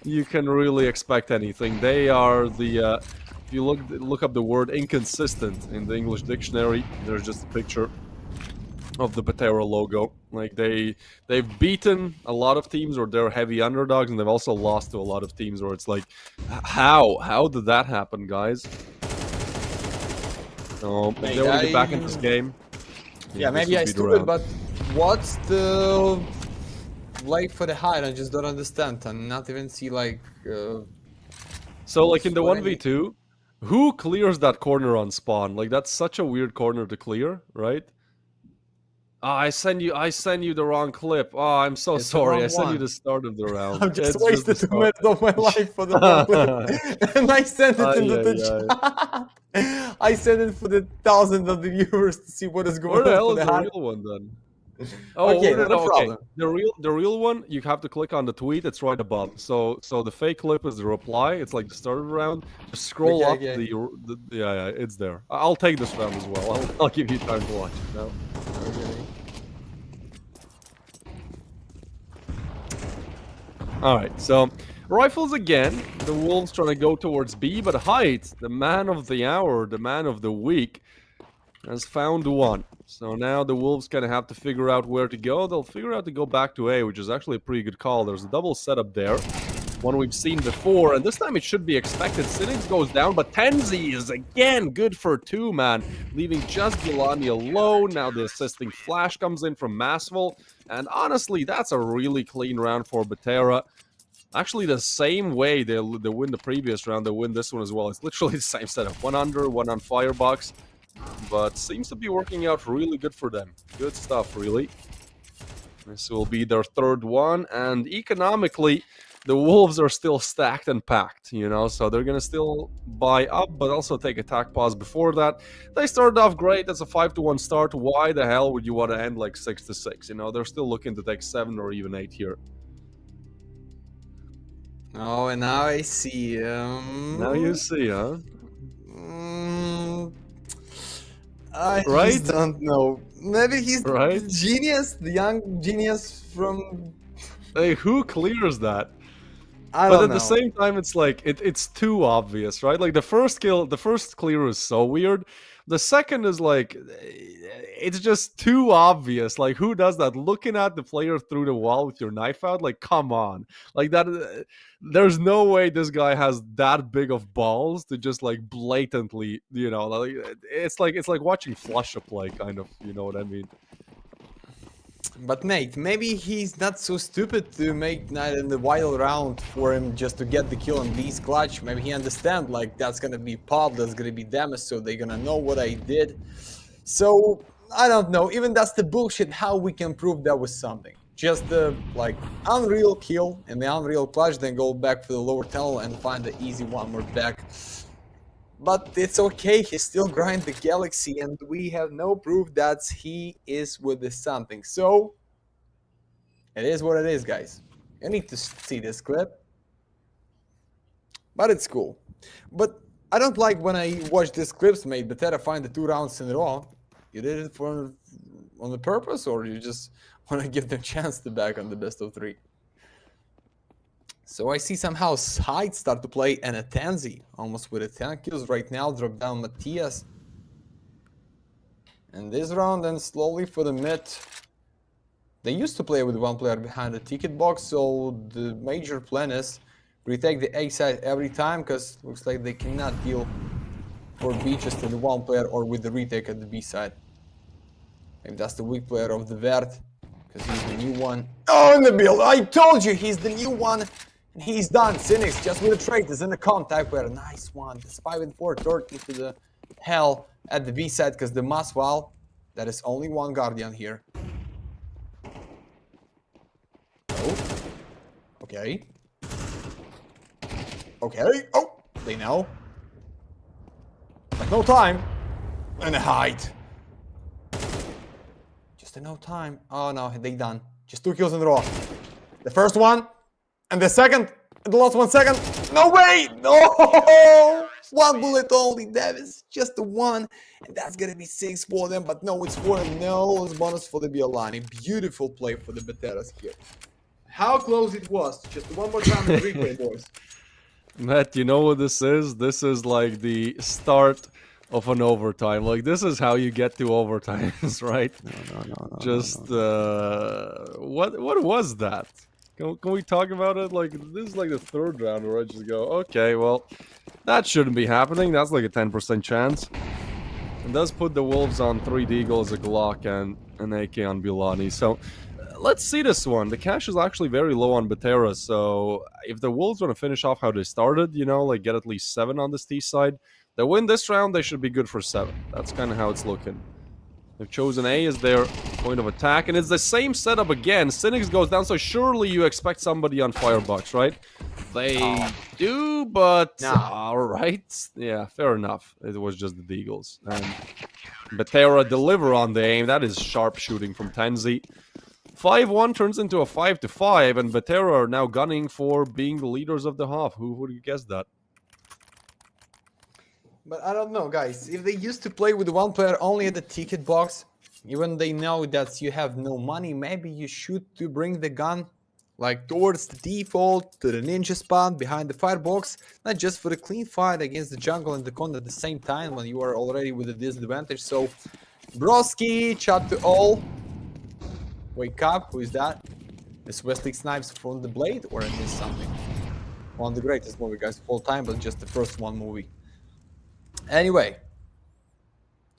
you can really expect anything. They are the... if you look up the word inconsistent in the English dictionary, there's just a picture of the Batera logo. Like, they've beaten a lot of teams where they're heavy underdogs, and they've also lost to a lot of teams where it's like, how did that happen, guys? So they're going to get back into this game. Yeah, this maybe would I be the stupid, round. but what's the late for the hide? I just don't understand. And not even see like. So like in the what I mean. 1v2, who clears that corner on spawn? Like that's such a weird corner to clear, right? Ah, I send you the wrong clip. Oh, I'm so It's the sorry. wrong I sent you one. the start of the round. I've just It's just the wasted 2 start. minutes of my life for the wrong clip, and I sent it into the chat. I sent it for the thousands of the viewers to see what is Where going the on hell for is the the hide. real one then? Oh, Okay, no, not a okay. problem. The real one, you have to click on the tweet. It's right above. So the fake clip is the reply. It's like the start of the round. Just scroll up. Okay. Yeah, it's there. I'll take this round as well. I'll give you time to watch it now. Okay. All right. So rifles again. The Wolves trying to go towards B, but Height, the man of the hour, the man of the week, has found one. So now the Wolves kind of have to figure out where to go. They'll figure out to go back to A, which is actually a pretty good call. There's a double setup there, one we've seen before, and this time it should be expected. Sinix goes down, but Tenzi is again good for 2, man, leaving just Gilani alone. Now the assisting flash comes in from Masville, and honestly, that's a really clean round for Batera. Actually, the same way they win the previous round, they win this one as well. It's literally the same setup. 1 under, 1 on Firebox. But seems to be working out really good for them. Good stuff, really. This will be their 3rd one, and economically, the Wolves are still stacked and packed, you know, so they're gonna still buy up, but also take attack pause before that. They started off great. That's a 5-1 start. Why the hell would you want to end like 6-6? You know, they're still looking to take 7 or even 8 here. Oh, and now I see. Now you see, huh? I Right? just don't know. Maybe he's Right? the genius, the young genius from. Hey, who clears that? I But don't at know. the same time, it's like it's too obvious, right? Like the first clear is so weird. The second is like it's just too obvious. Like who does that? Looking at the player through the wall with your knife out, like come on, like that. There's no way this guy has that big of balls to just like blatantly, you know, like it's like watching Flusha play, kind of. You know what I mean? But Nate, maybe he's not so stupid to make Knight in the vital round for him just to get the kill on B's clutch. Maybe he understand like that's gonna be pop, that's gonna be damage, so they're gonna know what I did. So I don't know. Even that's the bullshit. How we can prove that was something? Just the like unreal kill and the unreal clutch, then go back for the lower tunnel and find the easy one more back. But it's okay, he still grind the Galaxy and we have no proof that he is with the something. So, it is what it is, guys. You need to see this clip. But it's cool. But I don't like when I watch these clips, mate, Batera find the 2 rounds in a row. You did it on the purpose, or you just want to give them chance to back on the best of 3? So I see somehow Side start to play and a Tanzi, almost with a 10 kills right now, drop down Matthias. And this round then slowly for the mid. They used to play with 1 player behind the ticket box, so the major plan is retake the A side every time, because looks like they cannot deal for B just in the 1 player or with the retake at the B side. Maybe that's the weak player of the Vert, because he's the new one. Oh, in the build! I told you he's the new one! And he's done. Sinix just with a trait is in the contact player. Nice one. This 5 and 4 third into the hell at the B side, because the Masval, that is only 1 Guardian here. Oh. Okay. Okay. Oh, they know. Like no time. And a height. Just no time. Oh no, they done. Just 2 kills in a row. The first one. And the second, and the last 1 second. No way! No! 1 bullet only. That is just the 1. And that's gonna be 6 for them. But no, it's 4. No, it's bonus for the Biolani. Beautiful play for the Bateras here. How close it was. Just one more time in replay, boys. Matt, you know what this is? This is like the start of an overtime. Like this is how you get to overtimes, right? No. Just what was that? Can we talk about it? Like this is like the 3rd round where I just go, okay, well, that shouldn't be happening. That's like a 10% chance. It does put the Wolves on 3 Deagles, a Glock, and an AK on Bilani. So let's see this one. The cash is actually very low on Batera, so if the Wolves want to finish off how they started, you know, like get at least 7 on this T side, they win this round, they should be good for 7. That's kind of how it's looking. They've chosen A as their point of attack, and it's the same setup again. Cynics goes down, so surely you expect somebody on Firebox, right? They do, but alright. Yeah, fair enough. It was just the Deagles. And Batera deliver on the aim. That is sharp shooting from Tenzi. 5-1 turns into a 5-5, and Batera are now gunning for being the leaders of the half. Who would have guessed that? But I don't know, guys. If they used to play with one player only at the ticket box, even they know that you have no money, maybe you should to bring the gun like towards the default, to the ninja spot, behind the firebox, not just for the clean fight against the jungle and the con at the same time when you are already with a disadvantage. So, Broski, chat to all. Wake up, who is that? Is Wesley Snipes from the Blade, or I missed something? One of the greatest movie, guys, of all time, but just the first one movie. Anyway,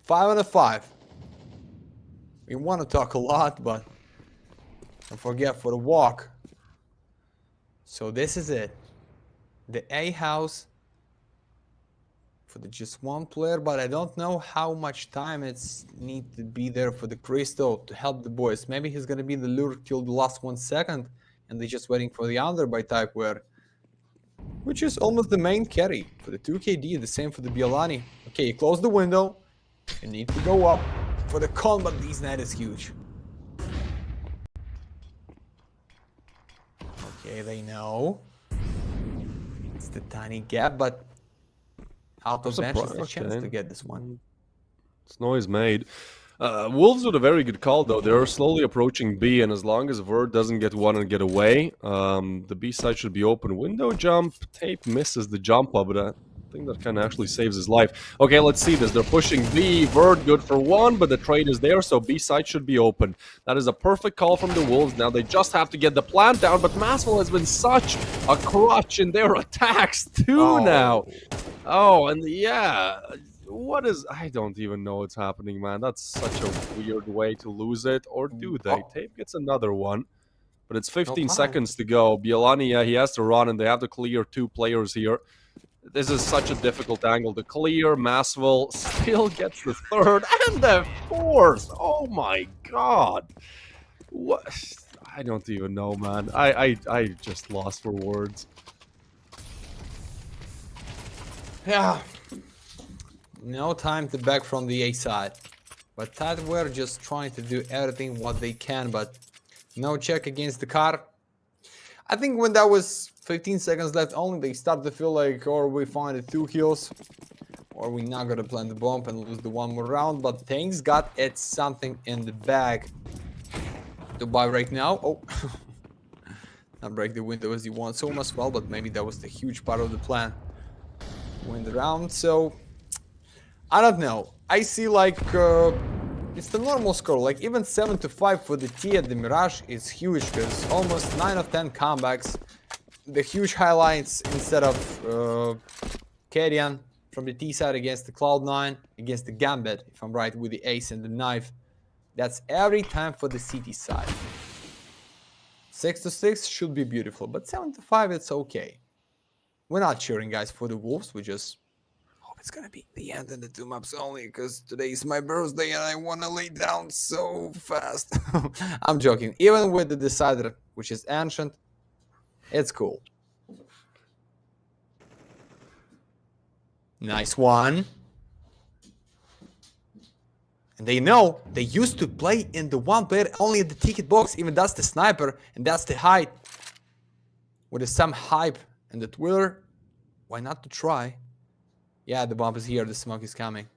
5 out of 5. We want to talk a lot, but don't forget for the walk. So this is it. The A house for the just one player, but I don't know how much time it's need to be there for the Crystal to help the boys. Maybe he's gonna be the lure till the last 1 second, and they're just waiting for the under by Typeware, which is almost the main carry for the 2KD, the same for the Biolani. Okay, you close the window. You need to go up for the con, but this net is huge. Okay, they know. It's the tiny gap, but out of bench is the chance to get this one. It's noise made. Wolves with a very good call, though. They're slowly approaching B, and as long as Verd doesn't get one and get away, the B side should be open. Window jump. Tape misses the jump up, but I think that kind of actually saves his life. Okay, let's see this. They're pushing B. Verd good for 1, but the trade is there, so B side should be open. That is a perfect call from the Wolves. Now they just have to get the plant down, but Maswell has been such a crutch in their attacks, too, now. Oh, and yeah... What is... I don't even know what's happening, man. That's such a weird way to lose it. Or do they? Tape gets another one. But it's 15 seconds to go. Biolani, yeah, he has to run, and they have to clear 2 players here. This is such a difficult angle to clear. Maswell still gets the 3rd and the 4th. Oh my god. What? I don't even know, man. I just lost for words. Yeah. No time to back from the A side. But Typeware just trying to do everything what they can, but no check against the car. I think when that was 15 seconds left only, they start to feel like, or we find the 2 kills, or we not gonna plant the bomb and lose the 1 more round. But things got it something in the bag to buy right now. Oh, not break the window as you want so much well, but maybe that was the huge part of the plan. Win the round, so I don't know. I see like it's the normal score. Like even 7-5 for the T at the Mirage is huge because almost 9 of 10 comebacks. The huge highlights instead of Kadian from the T side against the Cloud9, against the Gambit, if I'm right, with the ace and the knife. That's every time for the CT side. 6-6 should be beautiful, but 7-5 it's okay. We're not cheering, guys, for the Wolves. We just hope it's gonna be the end in the 2 maps only, because today is my birthday and I wanna lay down so fast. I'm joking. Even with the decider, which is ancient, it's cool. Nice one. And they know they used to play in the 1 player only in the ticket box. Even that's the sniper and that's the height. With some hype and the Twitter, why not to try? Yeah, the bomb is here, the smoke is coming.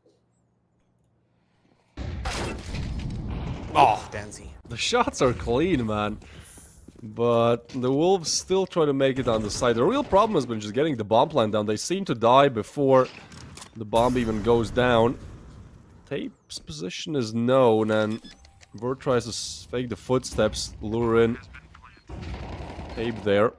Oh, Danzy. The shots are clean, man. But the Wolves still try to make it on the side. The real problem has been just getting the bomb plant down. They seem to die before the bomb even goes down. Tape's position is known, and Vert tries to fake the footsteps, lure in Tape there.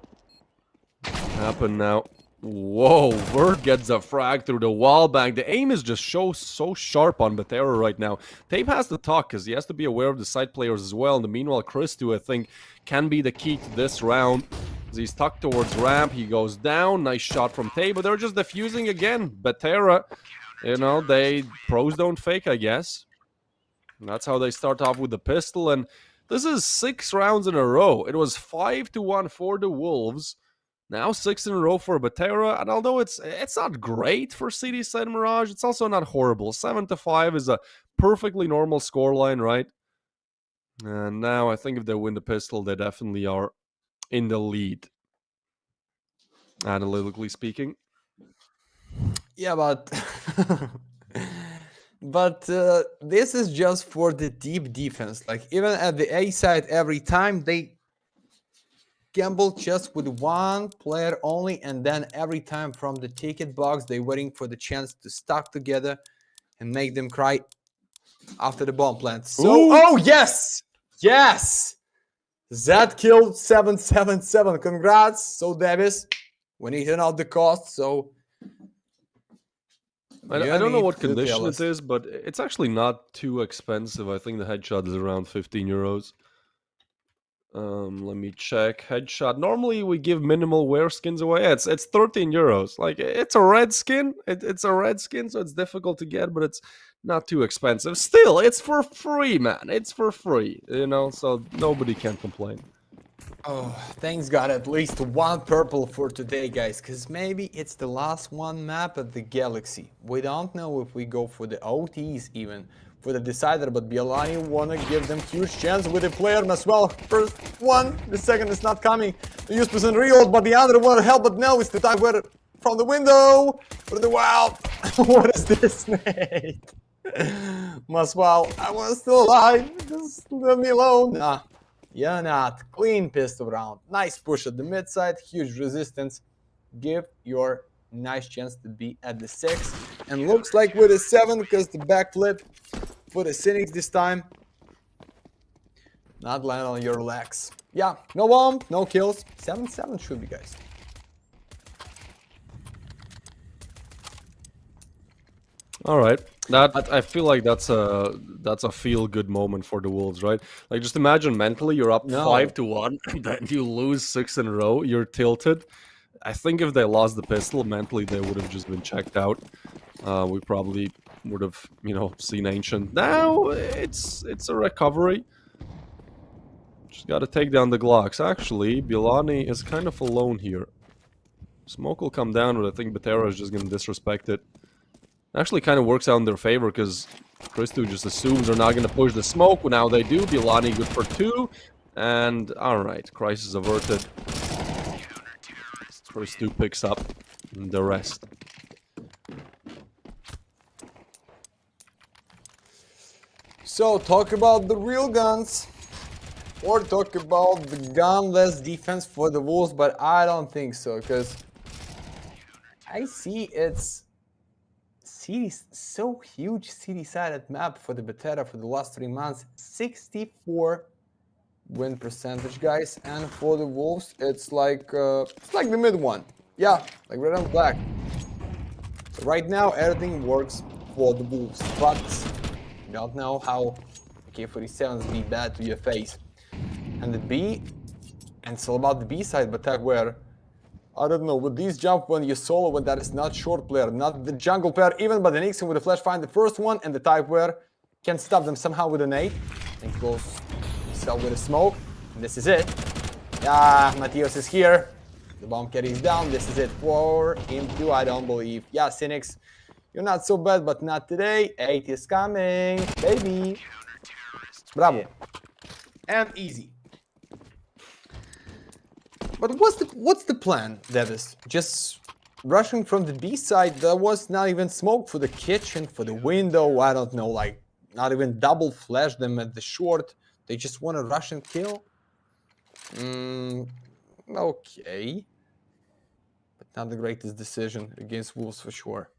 Happen now. Whoa, Vert gets a frag through the wall bang. The aim is just so sharp on Batera right now. Tape has to talk because he has to be aware of the side players as well. And the meanwhile, Christu, I think, can be the key to this round. As he's tucked towards ramp, he goes down. Nice shot from Tape, but they're just defusing again. Batera, you know, pros don't fake, I guess. And that's how they start off with the pistol. And this is 6 rounds in a row. It was 5-1 for the Wolves. Now 6 in a row for Batera, and although it's not great for CD side Mirage, it's also not horrible. 7-5 is a perfectly normal scoreline, right? And now I think if they win the pistol, they definitely are in the lead, analytically speaking. Yeah, but this is just for the deep defense. Like even at the A side, every time they gamble just with one player only, and then every time from the ticket box they waiting for the chance to stuck together and make them cry after the bomb plant. So oh yes, that killed 777. Congrats. So Davis, when he turned out the cost. So I don't know what condition it is, but it's actually not too expensive. I think the headshot is around 15 euros. Let me check. Headshot. Normally we give minimal wear skins away. Yeah, it's 13 euros. Like it's a red skin. It's a red skin, so it's difficult to get, but it's not too expensive. Still, it's for free, man. It's for free, you know, so nobody can complain. Oh, thanks God, at least one purple for today, guys, because maybe it's the last one map at the Galaxy. We don't know if we go for the OTs even, for the decider, but Bielani wanna give them huge chance with the player as well. First one, the second is not coming. The use percent reload, but the other one help, but no, it's the time where from the window, for the wild. What is this, mate? Maswell, I was still alive. Just leave me alone. Nah, you're not. Clean pistol round. Nice push at the mid side. Huge resistance. Give your nice chance to be at the 6. And looks like with a 7, because the backflip for the Cynics this time. Not land on your legs. Yeah, no bomb, no kills. 7-7 should be, guys. All right. That I feel like that's a feel-good moment for the Wolves, right? Like just imagine mentally you're up 5-1, and then you lose 6 in a row. You're tilted. I think if they lost the pistol, mentally they would have just been checked out. We probably would have, you know, seen Ancient. Now it's a recovery. Just got to take down the Glocks. Actually, Bielani is kind of alone here. Smoke will come down, but I think Batera is just going to disrespect it. Actually kind of works out in their favor because Christu just assumes they're not going to push the smoke. Now they do. Bielani good for 2. And alright, crisis averted. Christu picks up the rest. So talk about the real guns. Or talk about the gunless defense for the Wolves, but I don't think so, because I see it's so huge city-sided map for the Batera for the last 3 months. 64 win percentage, guys, and for the Wolves it's like the mid one. Yeah, like red and black. So right now everything works for the Wolves, but you don't know how AK-47s be bad to your face. And the B, and it's all about the B side, but where I don't know, with these jump when you solo, when that is not short player, not the jungle player even, but the Nixon with the flash find the first one, and the type where can stop them somehow with a nade. And goes himself with a smoke. And this is it. Yeah, Matthias is here. The bomb carries down. This is it for him too, I don't believe. Yeah, Cynics, you're not so bad, but not today. 8 is coming, baby. Bravo. Yeah. And easy. But what's the plan, Davis? Just rushing from the B side? There was not even smoke for the kitchen, for the window. I don't know, like not even double flash them at the short. They just want to rush and kill. Okay, but not the greatest decision against Wolves for sure.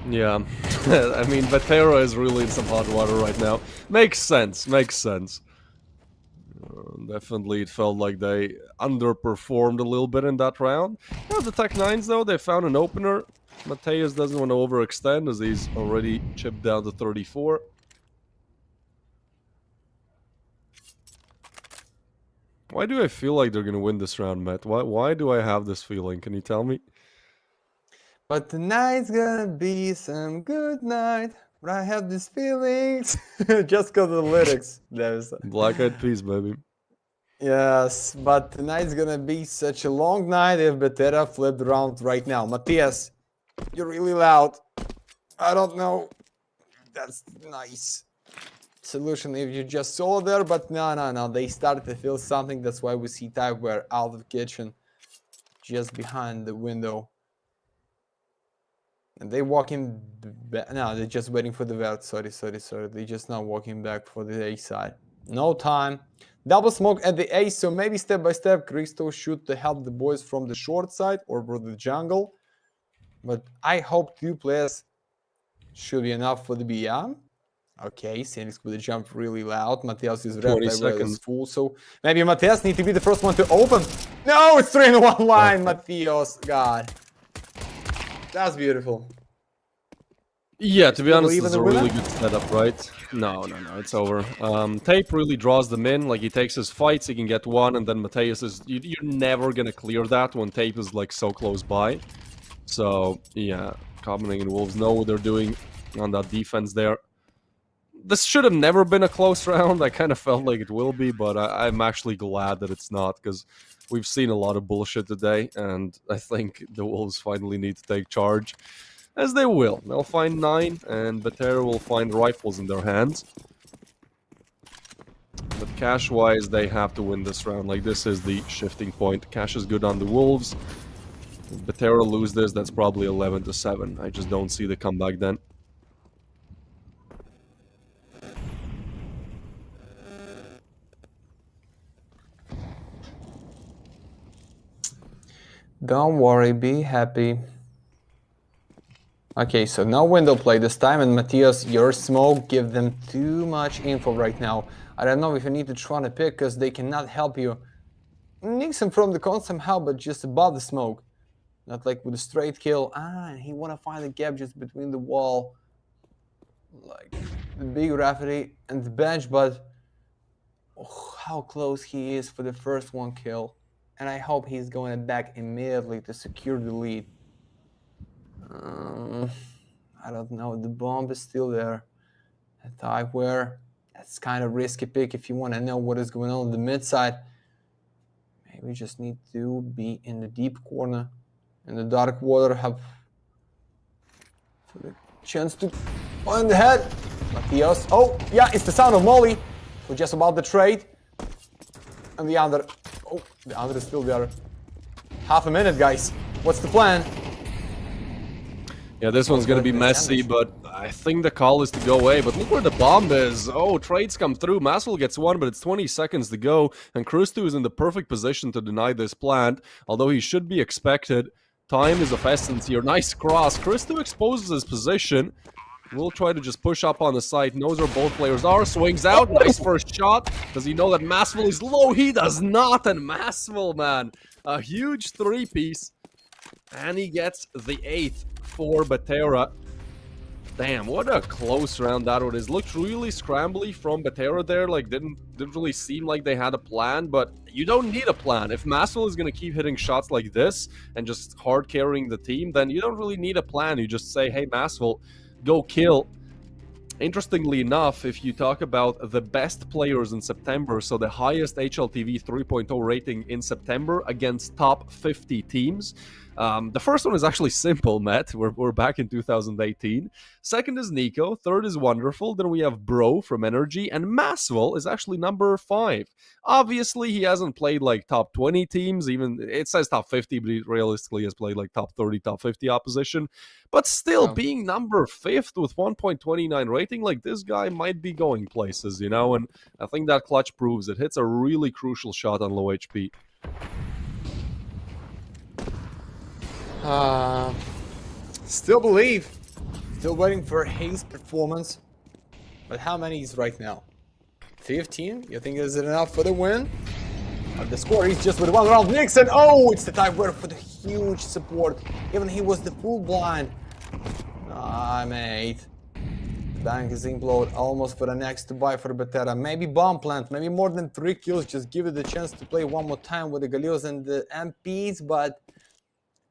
Yeah, I mean, Vatera is really in some hot water right now. Makes sense, makes sense. Definitely, it felt like they underperformed a little bit in that round. Yeah, the Tech 9s, though, they found an opener. Mateus doesn't want to overextend as he's already chipped down to 34. Why do I feel like they're going to win this round, Matt? Why do I have this feeling? Can you tell me? But tonight's gonna be some good night. But I have these feelings. Just because of the lyrics. Black Eyed Peas, baby. Yes, but tonight's gonna be such a long night if Betera flipped around right now. Matthias, you're really loud. I don't know. That's nice solution if you just saw there, but no. They started to feel something. That's why we see Typeware out of the kitchen, just behind the window. And they walking back. No, they're just waiting for the vert. Sorry. They're just not walking back for the A side. No time. Double smoke at the A, so maybe step by step, Christo should to help the boys from the short side or from the jungle. But I hope 2 players should be enough for the B. Okay, Phoenix with the jump really loud. Matthias is red, is full, so maybe Matthias need to be the first one to open. No, it's 3-in-1 line, okay. Matthias. God. That's beautiful. Yeah, to be honest, it's a really good setup, right? No, it's over. Tape really draws them in. Like, he takes his fights, he can get one, and then Mateus is... You're never going to clear that when Tape is, like, so close by. So, yeah, Covenant and Wolves know what they're doing on that defense there. This should have never been a close round. I kind of felt like it will be, but I'm actually glad that it's not, because we've seen a lot of bullshit today, and I think the Wolves finally need to take charge. As they will. They'll find 9, and Betera will find rifles in their hands. But cash-wise, they have to win this round. Like, this is the shifting point. Cash is good on the Wolves. If Betera lose this, that's probably 11-7. I just don't see the comeback then. Don't worry, be happy. Okay, so no window play this time, and Matthias, your smoke give them too much info right now. I don't know if you need to try to pick, because they cannot help you. Nix him from the con somehow, but just above the smoke. Not like with a straight kill. And he want to find the gap just between the wall. Like the big Rafferty and the bench, but how close he is for the first 1 kill. And I hope he's going back immediately to secure the lead. I don't know, the bomb is still there. At Typeware, that's kind of risky pick if you want to know what is going on the mid side. Maybe we just need to be in the deep corner. In the dark water, have the chance to find the head. Matthias, oh, yeah, it's the sound of Molly. We're just about the trade. And the under, the under is still there. Half a minute, guys. What's the plan? Yeah, this one's going to be messy, but I think the call is to go away. But look where the bomb is. Oh, trades come through. Maswell gets 1, but it's 20 seconds to go. And Kristu is in the perfect position to deny this plant, although he should be expected. Time is of essence here. Nice cross. Kristu exposes his position. We'll try to just push up on the site. Knows where both players are. Swings out. Nice first shot. Does he know that Maswell is low? He does not. And Maswell, man, a huge 3-piece. And he gets the 8th for Betera. Damn, what a close round that one is. Looked really scrambly from Betera there. Like, didn't really seem like they had a plan, but you don't need a plan. If Maswell is going to keep hitting shots like this and just hard carrying the team, then you don't really need a plan. You just say, hey, Maswell, go kill. Interestingly enough, if you talk about the best players in September, so the highest HLTV 3.0 rating in September against top 50 teams, the first one is actually simple, Matt. We're back in 2018. Second is Nico. Third is Wonderful. Then we have Bro from Energy. And Maswell is actually number 5. Obviously, he hasn't played like top 20 teams. Even it says top 50, but he realistically has played like top 30, top 50 opposition. But still, being number 5th with 1.29 rating, like this guy might be going places, you know? And I think that clutch proves it. Hits a really crucial shot on low HP. Still believe. Still waiting for Hayes' performance. But how many is right now? 15? You think is it enough for the win? The score is just with 1 round. Nixon! Oh, it's the tiebreaker for the huge support. Even he was the full blind. Ah, mate. Bank is implode almost for the next to buy for Betera. Maybe bomb plant, maybe more than 3 kills. Just give it the chance to play one more time with the Galeos and the MPs, but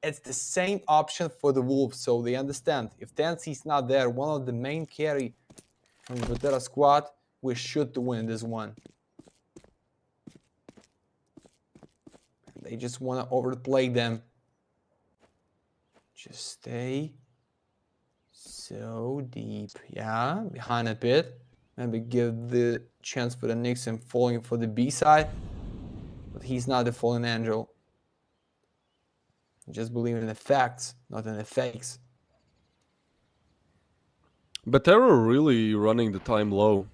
it's the same option for the Wolves, so they understand. If Tensi is not there, one of the main carry from the Betera squad, we should win this one. They just want to overplay them. Just stay so deep. Yeah, behind a bit. Maybe give the chance for the Nixon falling for the B side. But he's not the fallen angel. Just believe in the facts, not in the fakes. Betera are really running the time low.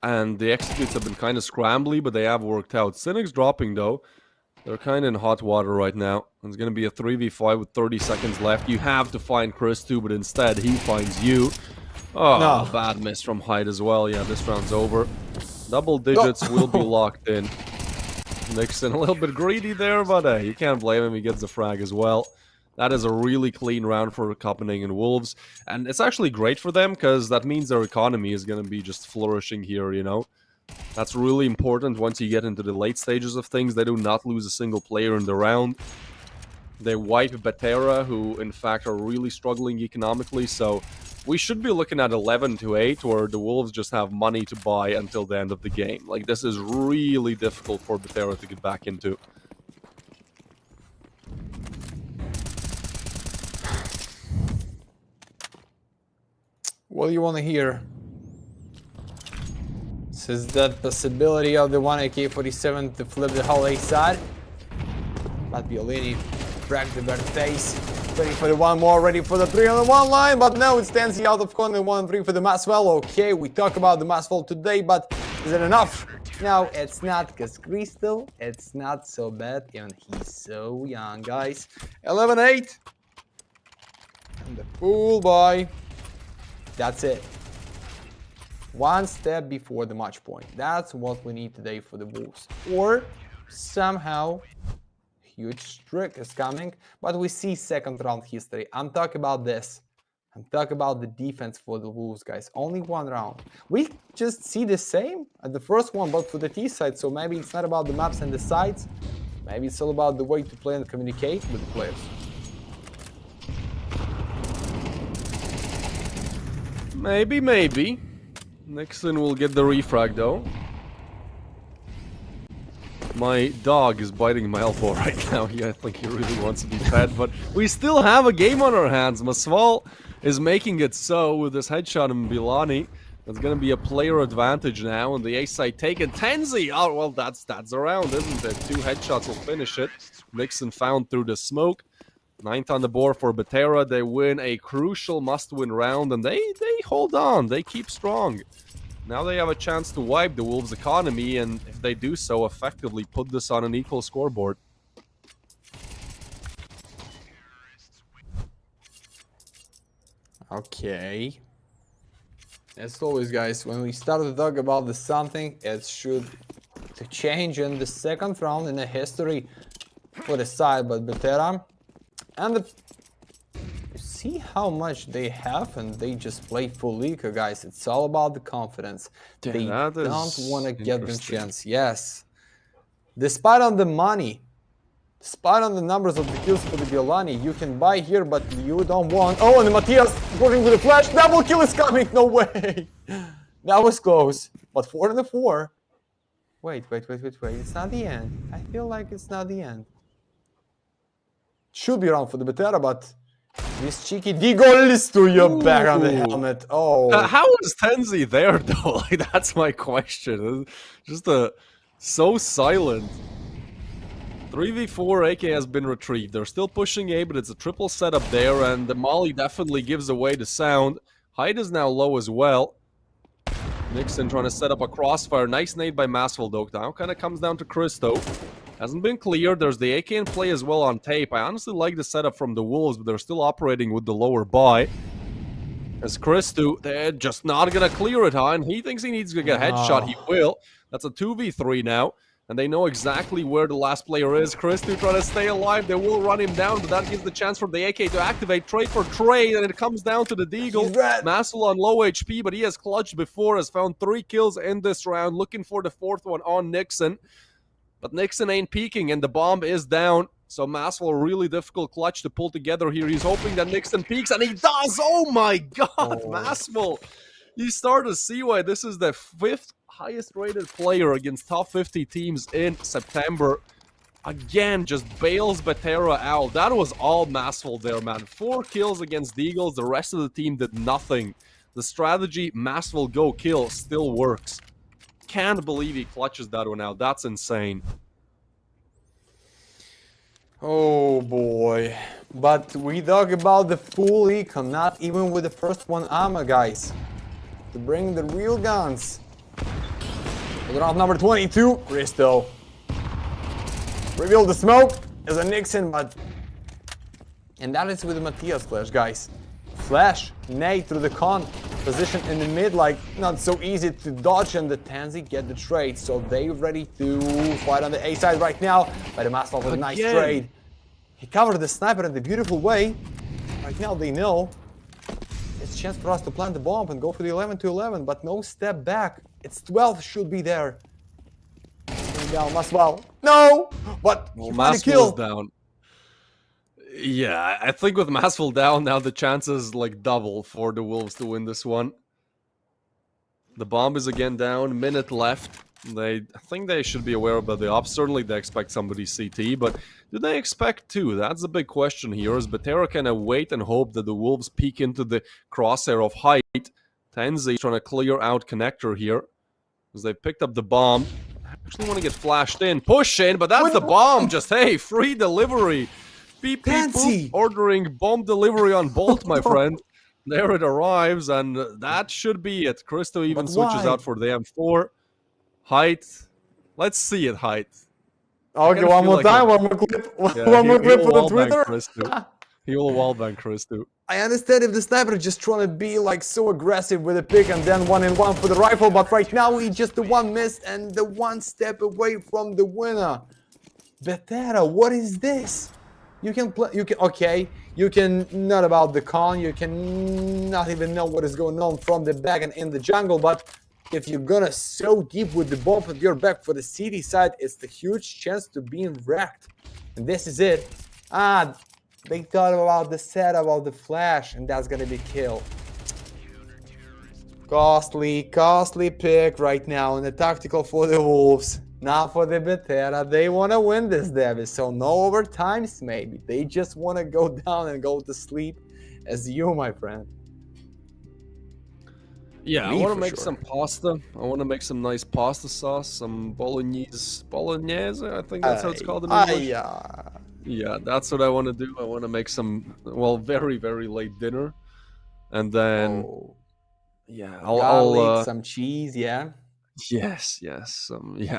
And the executes have been kind of scrambly, but they have worked out. Cynic's dropping though. They're kind of in hot water right now. It's going to be a 3v5 with 30 seconds left. You have to find Chris too, but instead he finds you. Oh, no. Bad miss from Hyde as well. Yeah, this round's over. Double digits will be locked in. Nixon a little bit greedy there, but you can't blame him. He gets the frag as well. That is a really clean round for Copenhagen and Wolves. And it's actually great for them because that means their economy is going to be just flourishing here, you know. That's really important once you get into the late stages of things. They do not lose a single player in the round. They wipe Betera, who in fact are really struggling economically. So we should be looking at 11-8, where the Wolves just have money to buy until the end of the game. Like, this is really difficult for Betera to get back into. What do you want to hear? Is that possibility of the 1 AK-47 to flip the whole A side? But Biolini cracked the bird face. Waiting for the one more, ready for the 3-on-1 line, but no, it stands out of corner 1-3 for the Maswell. Okay, we talk about the Maswell today, but is it enough? No, it's not, because Crystal, it's not so bad, and he's so young, guys. 11-8. And the pool boy. That's it. One step before the match point. That's what we need today for the Wolves. Or somehow huge streak is coming, but we see second round history. I'm talking about this. I'm talking about the defense for the Wolves, guys. Only 1 round. We just see the same at the first one, but for the T side. So maybe it's not about the maps and the sides. Maybe it's all about the way to play and communicate with the players. Maybe. Nixon will get the refrag though. My dog is biting my elbow right now. I think he really wants to be fed, but we still have a game on our hands. Masval is making it so with this headshot in Bilani. That's going to be a player advantage now, and the A side taken. Tenzi! Oh, well, that's around, isn't it? 2 headshots will finish it. Nixon found through the smoke. 9th on the board for Betera. They win a crucial must-win round, and they hold on. They keep strong. Now they have a chance to wipe the Wolves' economy, and if they do so, effectively put this on an equal scoreboard. Okay. As always, guys, when we start to talk about the something, it should to change in the second round in the history for the side, but Betera. And you see how much they have, and they just play full league, guys. It's all about the confidence. Yeah, they don't want to get the chance. Yes. Despite on the money, despite on the numbers of the kills for the Biolani, you can buy here, but you don't want. Oh, and the Matthias going with the flash. Double kill is coming. No way. That was close. But 4-4. Wait. It's not the end. I feel like it's not the end. Should be around for the Betera, but this cheeky D-goals to your back on the helmet. Oh. How is Tenzi there, though? Like, that's my question. Just so silent. 3v4 AK has been retrieved. They're still pushing A, but it's a triple setup there, and the Molly definitely gives away the sound. Hyde is now low as well. Nixon trying to set up a crossfire. Nice nade by Maswell, though. Now kind of comes down to Chris, though. Hasn't been cleared. There's the AK in play as well on tape. I honestly like the setup from the Wolves, but they're still operating with the lower buy. As Christu, they're just not gonna clear it, huh? And he thinks he needs to get a headshot. He will. That's a 2v3 now. And they know exactly where the last player is. Christu trying to stay alive. They will run him down, but that gives the chance for the AK to activate. Trade for trade, and it comes down to the Deagle. Masvel on low HP, but he has clutched before, has found 3 kills in this round, looking for the 4th one on Nixon. But Nixon ain't peeking, and the bomb is down. So Masvel, a really difficult clutch to pull together here. He's hoping that Nixon peeks, and he does! Oh my god, Masvel! You start to see why this is the 5th highest rated player against top 50 teams in September. Again, just bails Betera out. That was all Masvel there, man. 4 kills against Deagles. The rest of the team did nothing. The strategy, Masvel go kill, still works. Can't believe he clutches that one out. That's insane. Oh boy. But we talk about the full econ, not even with the first one armor, guys. To bring the real guns. Round number 22, Cristo. Reveal the smoke as a Nixon, but... And that is with the Matthias flash, guys. Flash, nade through the con. Position in the mid, like, not so easy to dodge, and the Tansy get the trade. So they ready to fight on the A side right now. By the Masvel with a nice trade. He covered the sniper in the beautiful way. Right now they know it's a chance for us to plant the bomb and go for the 11 to 11, but no step back. It's 12 should be there. Down Masvel. No! But well, Masvel's down. Yeah, I think with Masvel down now, the chances like double for the Wolves to win this one. The bomb is again down, minute left. I think they should be aware about the op. Certainly they expect somebody CT, but do they expect 2? That's a big question here. Is Betera kind of wait and hope that the Wolves peek into the crosshair of height? Tenzi trying to clear out connector here. Because they picked up the bomb. Actually want to get flashed in. Push in, but that's the bomb. Just, hey, free delivery. Beep, beep, boop, ordering bomb delivery on Bolt, my friend. There it arrives, and that should be it. Christo even switches out for the M4. Height. Let's see it, height. Okay, one more time, one more clip. Yeah, one more clip for the Twitter. He will wallbang Christo. I understand if the sniper is just trying to be like so aggressive with a pick and then 1-in-1 for the rifle, but right now he just the one missed and the one step away from the winner. Betera, what is this? You can play, you can not about the con, you can not even know what is going on from the back and in the jungle, but if you're gonna so deep with the bomb at your back for the city side, it's the huge chance to being wrecked. And this is it. They thought about the set, about the flash, and that's gonna be kill. Costly pick right now in the tactical for the Wolves. Not for the Betera. They want to win this derby, so no overtimes maybe. They just want to go down and go to sleep as you, my friend. Yeah, I want to make some pasta. I want to make some nice pasta sauce, some bolognese, I think that's how it's called in English. Yeah, that's what I want to do. I want to make some, well, very, very late dinner. And then, yeah, I'll some cheese, yeah. Yes. Yeah,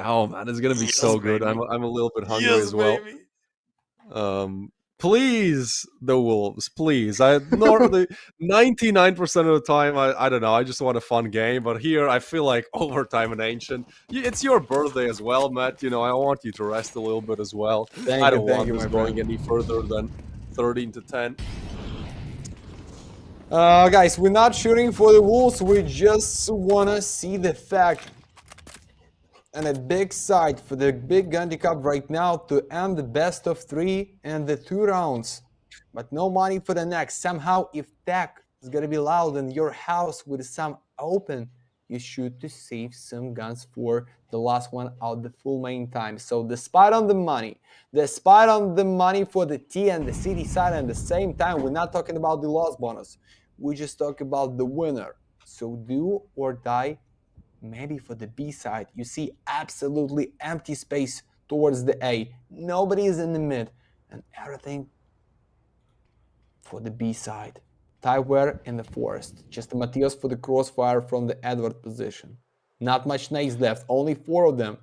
oh man, it's gonna be so good. I'm a little bit hungry as well. Baby. Please, the Wolves, please. The 99% of the time, I don't know. I just want a fun game, but here I feel like overtime and ancient. It's your birthday as well, Matt. You know, I want you to rest a little bit as well. I don't want this going any further than 13-10. Guys, we're not shooting for the Wolves. We just wanna see the fact. And a big side for the big Gundy Cup right now to end the best of 3 and the 2 rounds. But no money for the next. Somehow, if tech is gonna be loud in your house with some open, you should to save some guns for the last one out the full main time. So despite on the money for the T and the city side at the same time, we're not talking about the loss bonus. We just talk about the winner. So do or die. Maybe for the B side, you see absolutely empty space towards the A. Nobody is in the mid. And everything for the B side. Tyware in the forest. Just Matthias for the crossfire from the Edward position. Not much nades left. Only 4 of them.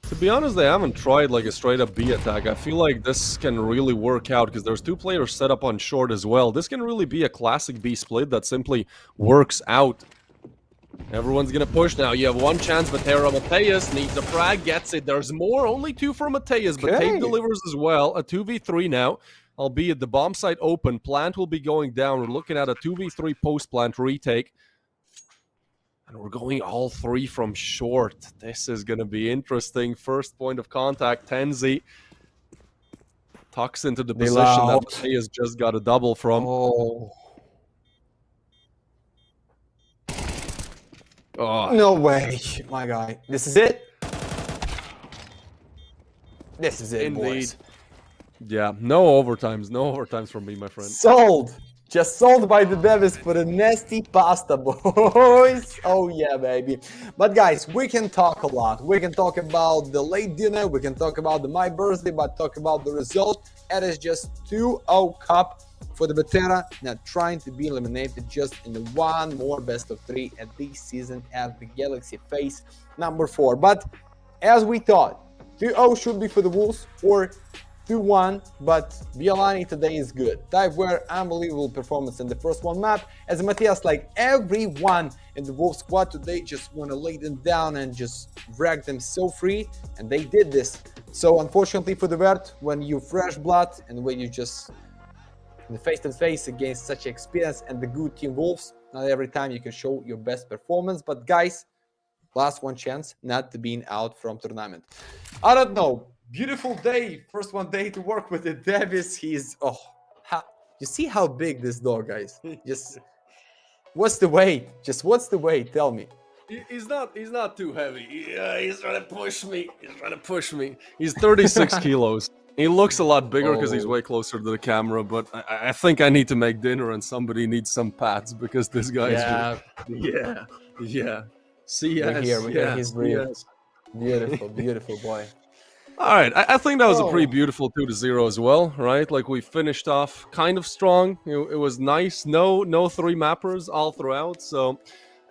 To be honest, I haven't tried like a straight up B attack. I feel like this can really work out because there's 2 players set up on short as well. This can really be a classic B split that simply works out. Everyone's gonna push now. You have 1 chance, Vatera Mateus needs a frag, gets it. There's more, only 2 for Mateus, but Tate delivers as well. A 2v3 now, albeit the bomb site open. Plant will be going down. We're looking at a 2v3 post-plant retake. And we're going all 3 from short. This is gonna be interesting. First point of contact, Tenzi tucks into the position that Mateus just got a double from. Oh. No way, my guy. This is it. This is it, boys. Yeah, no overtimes from me, my friend. Sold. Just sold by the Bevis for the nasty pasta, boys. Oh yeah, baby. But guys, we can talk a lot. We can talk about the late dinner. We can talk about my birthday, but talk about the result. It is just 2-0 cup for the Vatera, not trying to be eliminated just in the 1 more best of 3 at this season at the Galaxy phase number 4. But as we thought, 2-0 should be for the Wolves or 2-1, but Bialani today is good. Diveware, unbelievable performance in the first 1 map. As Matthias, like everyone in the Wolf squad today, just want to lay them down and just drag them so free, and they did this. So unfortunately for the Vert, when you fresh blood and when you just in the face-to-face against such experience and the good team Wolves, not every time you can show your best performance. But guys, last 1 chance not to being out from tournament. I don't know. Beautiful day, first 1 day to work with the Davis. He's you see how big this dog, guys? Just what's the weight? Just what's the weight? Tell me. He's not too heavy. Yeah, he's trying to push me. He's 36 kilos. He looks a lot bigger because he's way closer to the camera. But I think I need to make dinner and somebody needs some pads because this guy is. Yeah. See, we're here. He's real. Beautiful boy. All right, I think that was a pretty beautiful 2-0 as well, right? Like we finished off kind of strong. It was nice. No 3 mappers all throughout. So,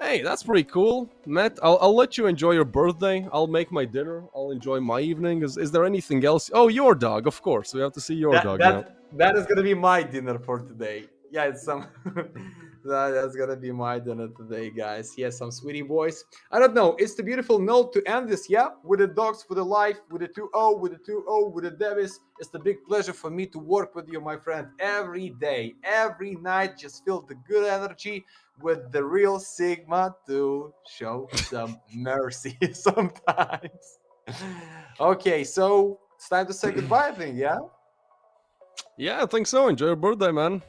hey, that's pretty cool. Matt, I'll let you enjoy your birthday. I'll make my dinner. I'll enjoy my evening. Is there anything else? Oh, your dog, of course. We have to see your dog now. That is gonna be my dinner for today. Yeah, it's some. That's gonna be my dinner today, guys. Yes, some sweetie boys. I don't know. It's the beautiful note to end this, yeah? With the dogs for the life, with the 2-0, with the Davis. It's a big pleasure for me to work with you, my friend, every day, every night. Just feel the good energy with the real Sigma to show some mercy sometimes. Okay, so it's time to say goodbye, I think, yeah? Yeah, I think so. Enjoy your birthday, man.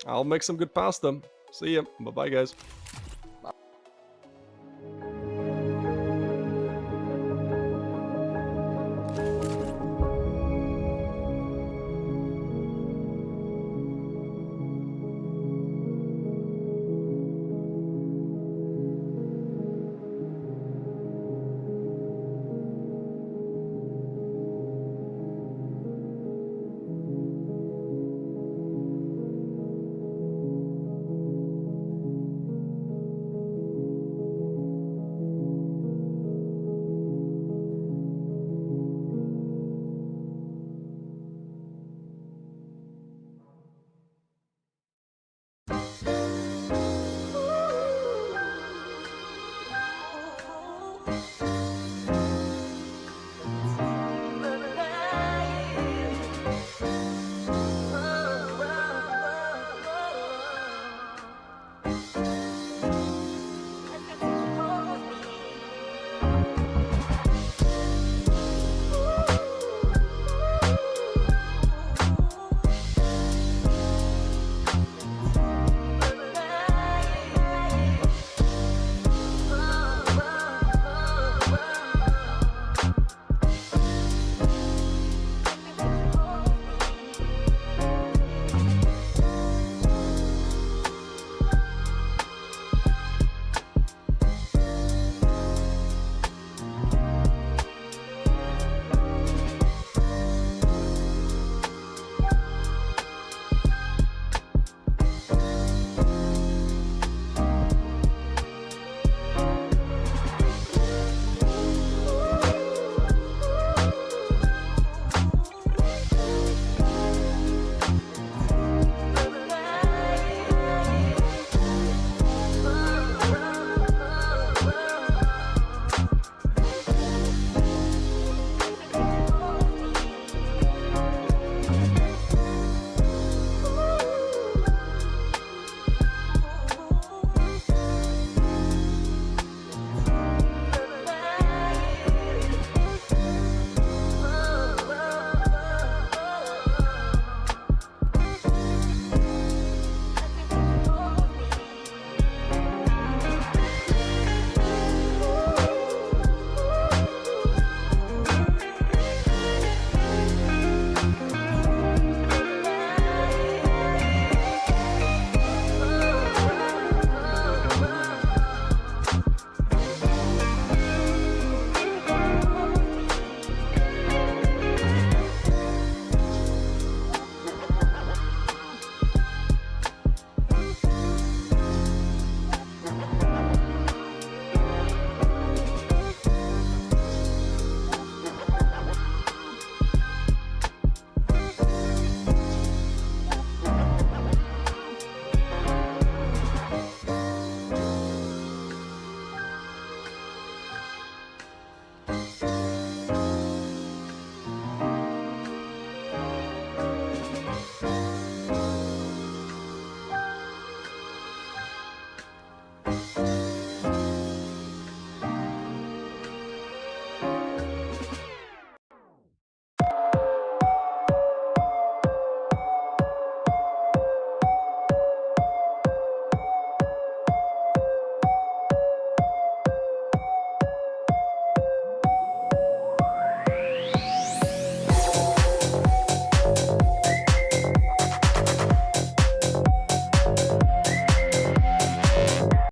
I'll make some good pasta. See ya. Bye-bye, guys.